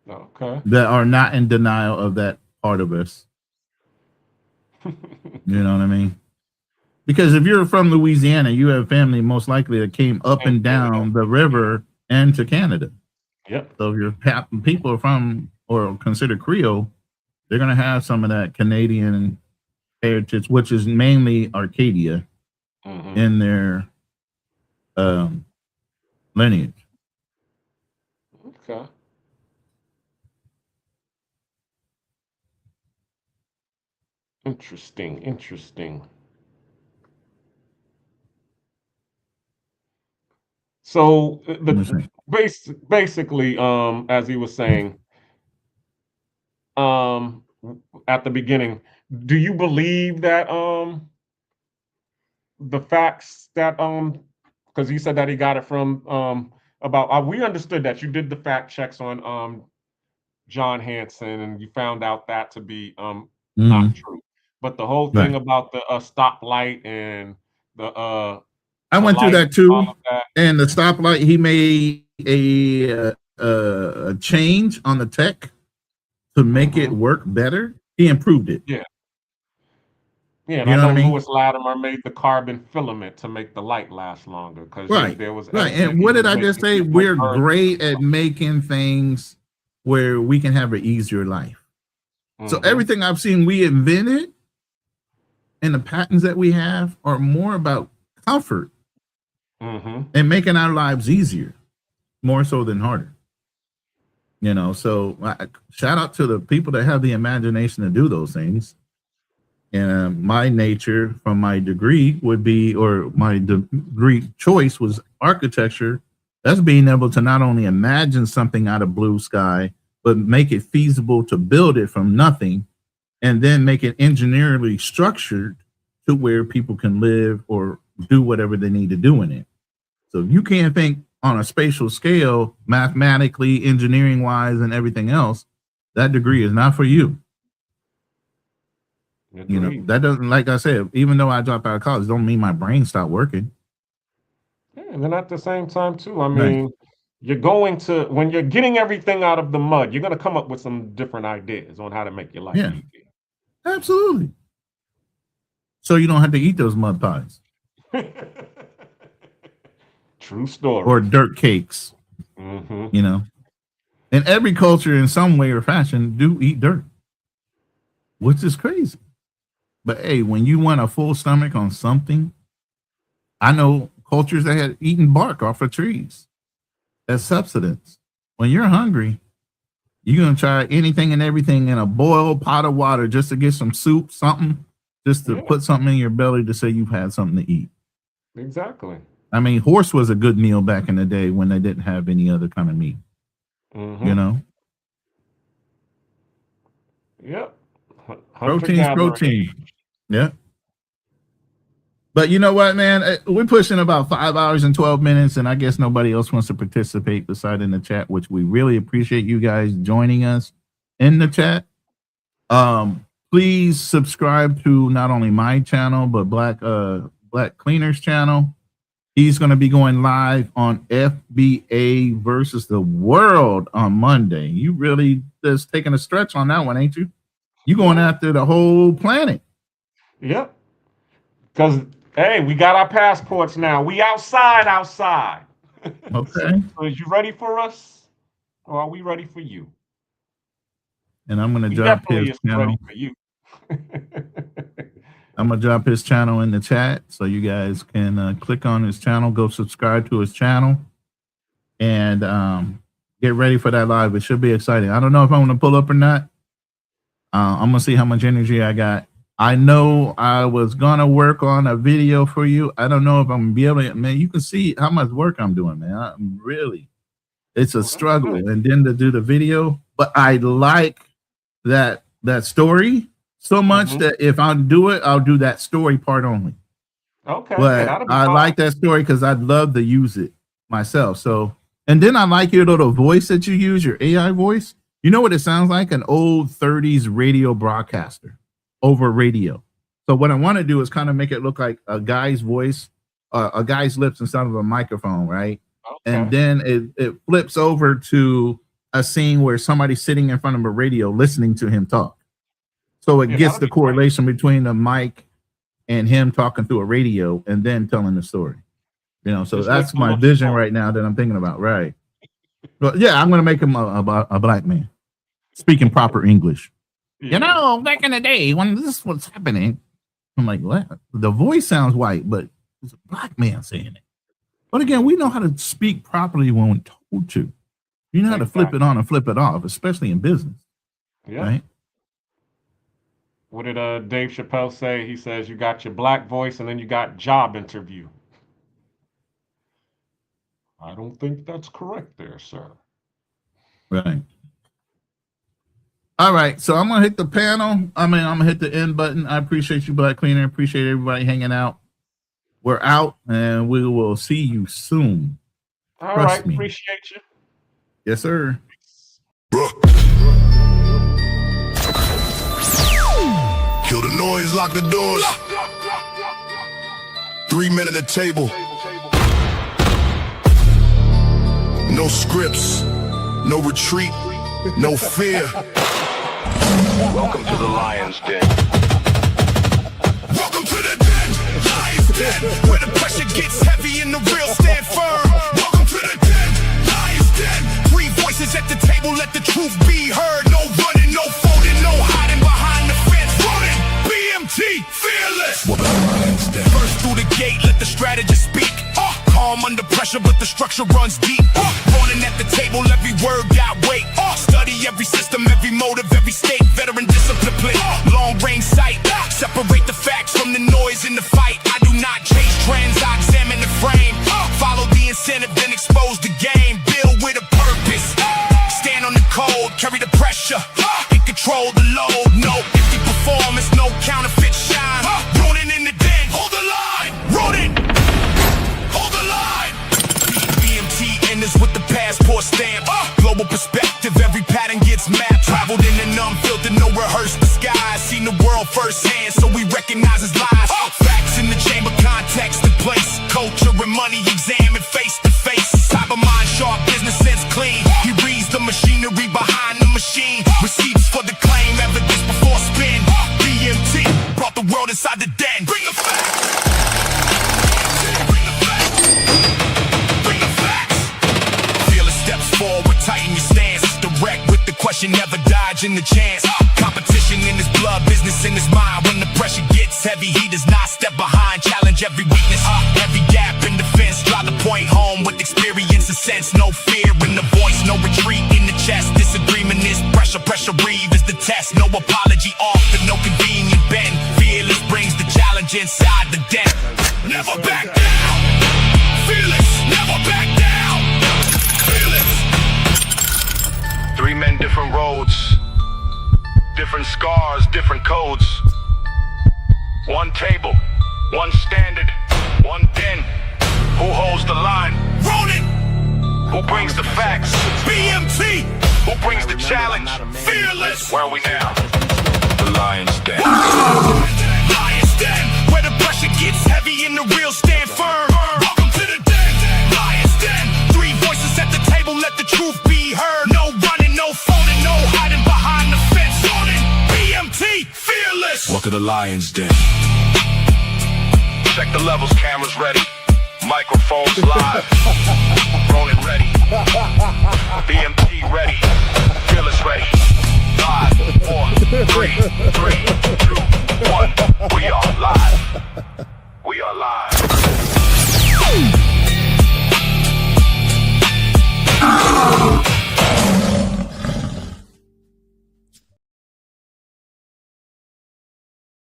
Okay.
That are not in denial of that part of us. You know what I mean? Because if you're from Louisiana, you have family most likely that came up and down the river and to Canada.
Yep.
So if your people are from or considered Creole, they're going to have some of that Canadian heritage, which is mainly Arcadia in their lineage.
Okay. Interesting. So basically, as he was saying, at the beginning, do you believe that the facts that because he said that he got it from about we understood that you did the fact checks on John Hanson and you found out that to be not true. But the whole thing about the stoplight and the
I went through that too,
that.
And the stoplight, he made a change on the tech to make it work better. He improved it.
Yeah. Yeah, and
You know
I
what I
know
mean?
Lewis Latimer made the carbon filament to make the light last longer because there was
And what did I just say? We're great at making things where we can have an easier life. So everything I've seen we invented and the patents that we have are more about comfort and making our lives easier, more so than harder. You know, so shout out to the people that have the imagination to do those things. And my nature from my degree would be, or my degree choice was architecture. That's being able to not only imagine something out of blue sky, but make it feasible to build it from nothing and then make it engineerily structured to where people can live or do whatever they need to do in it. So if you can't think on a spatial scale, mathematically, engineering wise, and everything else, that degree is not for you. You know, that doesn't, like I said, even though I dropped out of college, don't mean my brain stopped working.
Yeah, and then at the same time too, I mean, you're going to, when you're getting everything out of the mud, you're going to come up with some different ideas on how to make your life easier.
Absolutely. So you don't have to eat those mud pies.
True story.
Or dirt cakes. You know, and every culture in some way or fashion do eat dirt, which is crazy. But hey, when you want a full stomach on something, I know cultures that had eaten bark off of trees as subsistence. When you're hungry, you're going to try anything and everything in a boiled pot of water just to get some soup, something, just to put something in your belly to say you've had something to eat.
Exactly.
I mean, horse was a good meal back in the day when they didn't have any other kind of meat. You know?
Yep.
Protein's protein. Yeah. But you know what, man? We're pushing about 5 hours and 12 minutes, and I guess nobody else wants to participate beside in the chat, which we really appreciate you guys joining us in the chat. Please subscribe to not only my channel, but Black Cleaner's channel. He's going to be going live on FBA versus the world on Monday. You really just taking a stretch on that one, ain't you? You going after the whole planet.
Yep. Because, hey, we got our passports now. We outside.
Okay.
So is you ready for us? Or are we ready for you?
And I'm going to drop his channel.
Ready for you.
I'm going to drop his channel in the chat so you guys can click on his channel, go subscribe to his channel, and get ready for that live. It should be exciting. I don't know if I'm going to pull up or not. I'm going to see how much energy I got. I know I was going to work on a video for you. I don't know if I'm going to be able to, man, you can see how much work I'm doing, man. I'm really It's a struggle, and then to do the video. But I like that story so much that if I do it, I'll do that story part only.
Okay.
But I like that story because I'd love to use it myself. So, and then I like your little voice that you use, your AI voice. You know what it sounds like? An old 30s radio broadcaster over radio. So what I want to do is kind of make it look like a guy's voice, a guy's lips instead of a microphone, right? Okay. And then it flips over to a scene where somebody's sitting in front of a radio listening to him talk. So it gets the correlation between the mic and him talking through a radio and then telling the story. You know, so that's my vision right now that I'm thinking about, right? But yeah, I'm going to make him a black man speaking proper English. You know, back in the day when this was happening, I'm like, what? The voice sounds white, but it's a black man saying it. But again, we know how to speak properly when we're told to. You know how to flip it on and flip it off, especially in business.
Yeah.
Right?
What did Dave Chappelle say? He says you got your black voice and then you got job interview. I don't think that's correct there, sir.
Right. All right, so I'm gonna hit the panel. I'm gonna hit the end button. I appreciate you, Black Cleaner. Appreciate everybody hanging out. We're out, and we will see you soon.
All
Trust
right,
me.
appreciate you.
Yes, sir.
Kill the noise, lock the doors. 3 men at the table. No scripts, no retreat, no fear. Welcome to the Lion's Den. Welcome to the den, Lion's Den, where the pressure gets heavy and the real stand firm. Welcome to the den, Lion's Den. 3 voices at the table, let the truth be heard. No running, no folding, no hiding behind the fence. Running, BMT, fearless. First through the gate, let the strategist speak. Calm under pressure, but the structure runs deep. Morning at the table, every word got weight. Study every system, every motive, every state. Veteran discipline play. Long range sight. Separate the facts from the noise in the fight. I do not chase trends, I examine the frame. Follow the incentive, then expose the game. Build with a purpose. Stand on the code, carry the pressure. And control the load. No empty performance, no counterfeit shine. Running in the den, hold the line. Running. Enders with the passport stamp. Global perspective, every pattern gets mapped. Traveled in an unfiltered, no rehearsed disguise. Seen the world firsthand, so we recognize its lies. Facts in the chamber, context and place. Culture and money examined face to face. Cyber mind sharp, business sense clean. He reads the machinery behind the machine. Receipts for the claim, evidence before spin. BMT brought the world inside the den. Bring the facts. Steps forward, tighten your stance. Direct with the question, never dodging the chance. Competition in his blood, business in his mind. When the pressure gets heavy, he does not step behind. Challenge every weakness, every gap in defense. Drive the point home with experience and sense. No fear in the voice, no retreat in the chest. Disagreement is pressure, pressure breathe is the test. No apology often, no convenient bend. Fearless brings the challenge inside the den. Never back down. Fearless, never back down. 3 men, different roads, different scars, different codes. 1 table, 1 standard, 1 den. Who holds the line? Ronin! Who brings the facts? BMT! Who brings the challenge? Fearless! Where are we now? The Lion's Den. Lion's Den, where the pressure gets heavy and the real stand firm. Welcome to the den, Lion's Den. 3 voices at the table, let the truth be heard. No running, no folding, no hiding behind the fence. Running, BMT, fearless. Welcome to the Lion's Den. Check the levels, cameras ready. Microphones live. Ronin ready. BMT ready. Fearless ready. 5, 4, 3, 2, 1.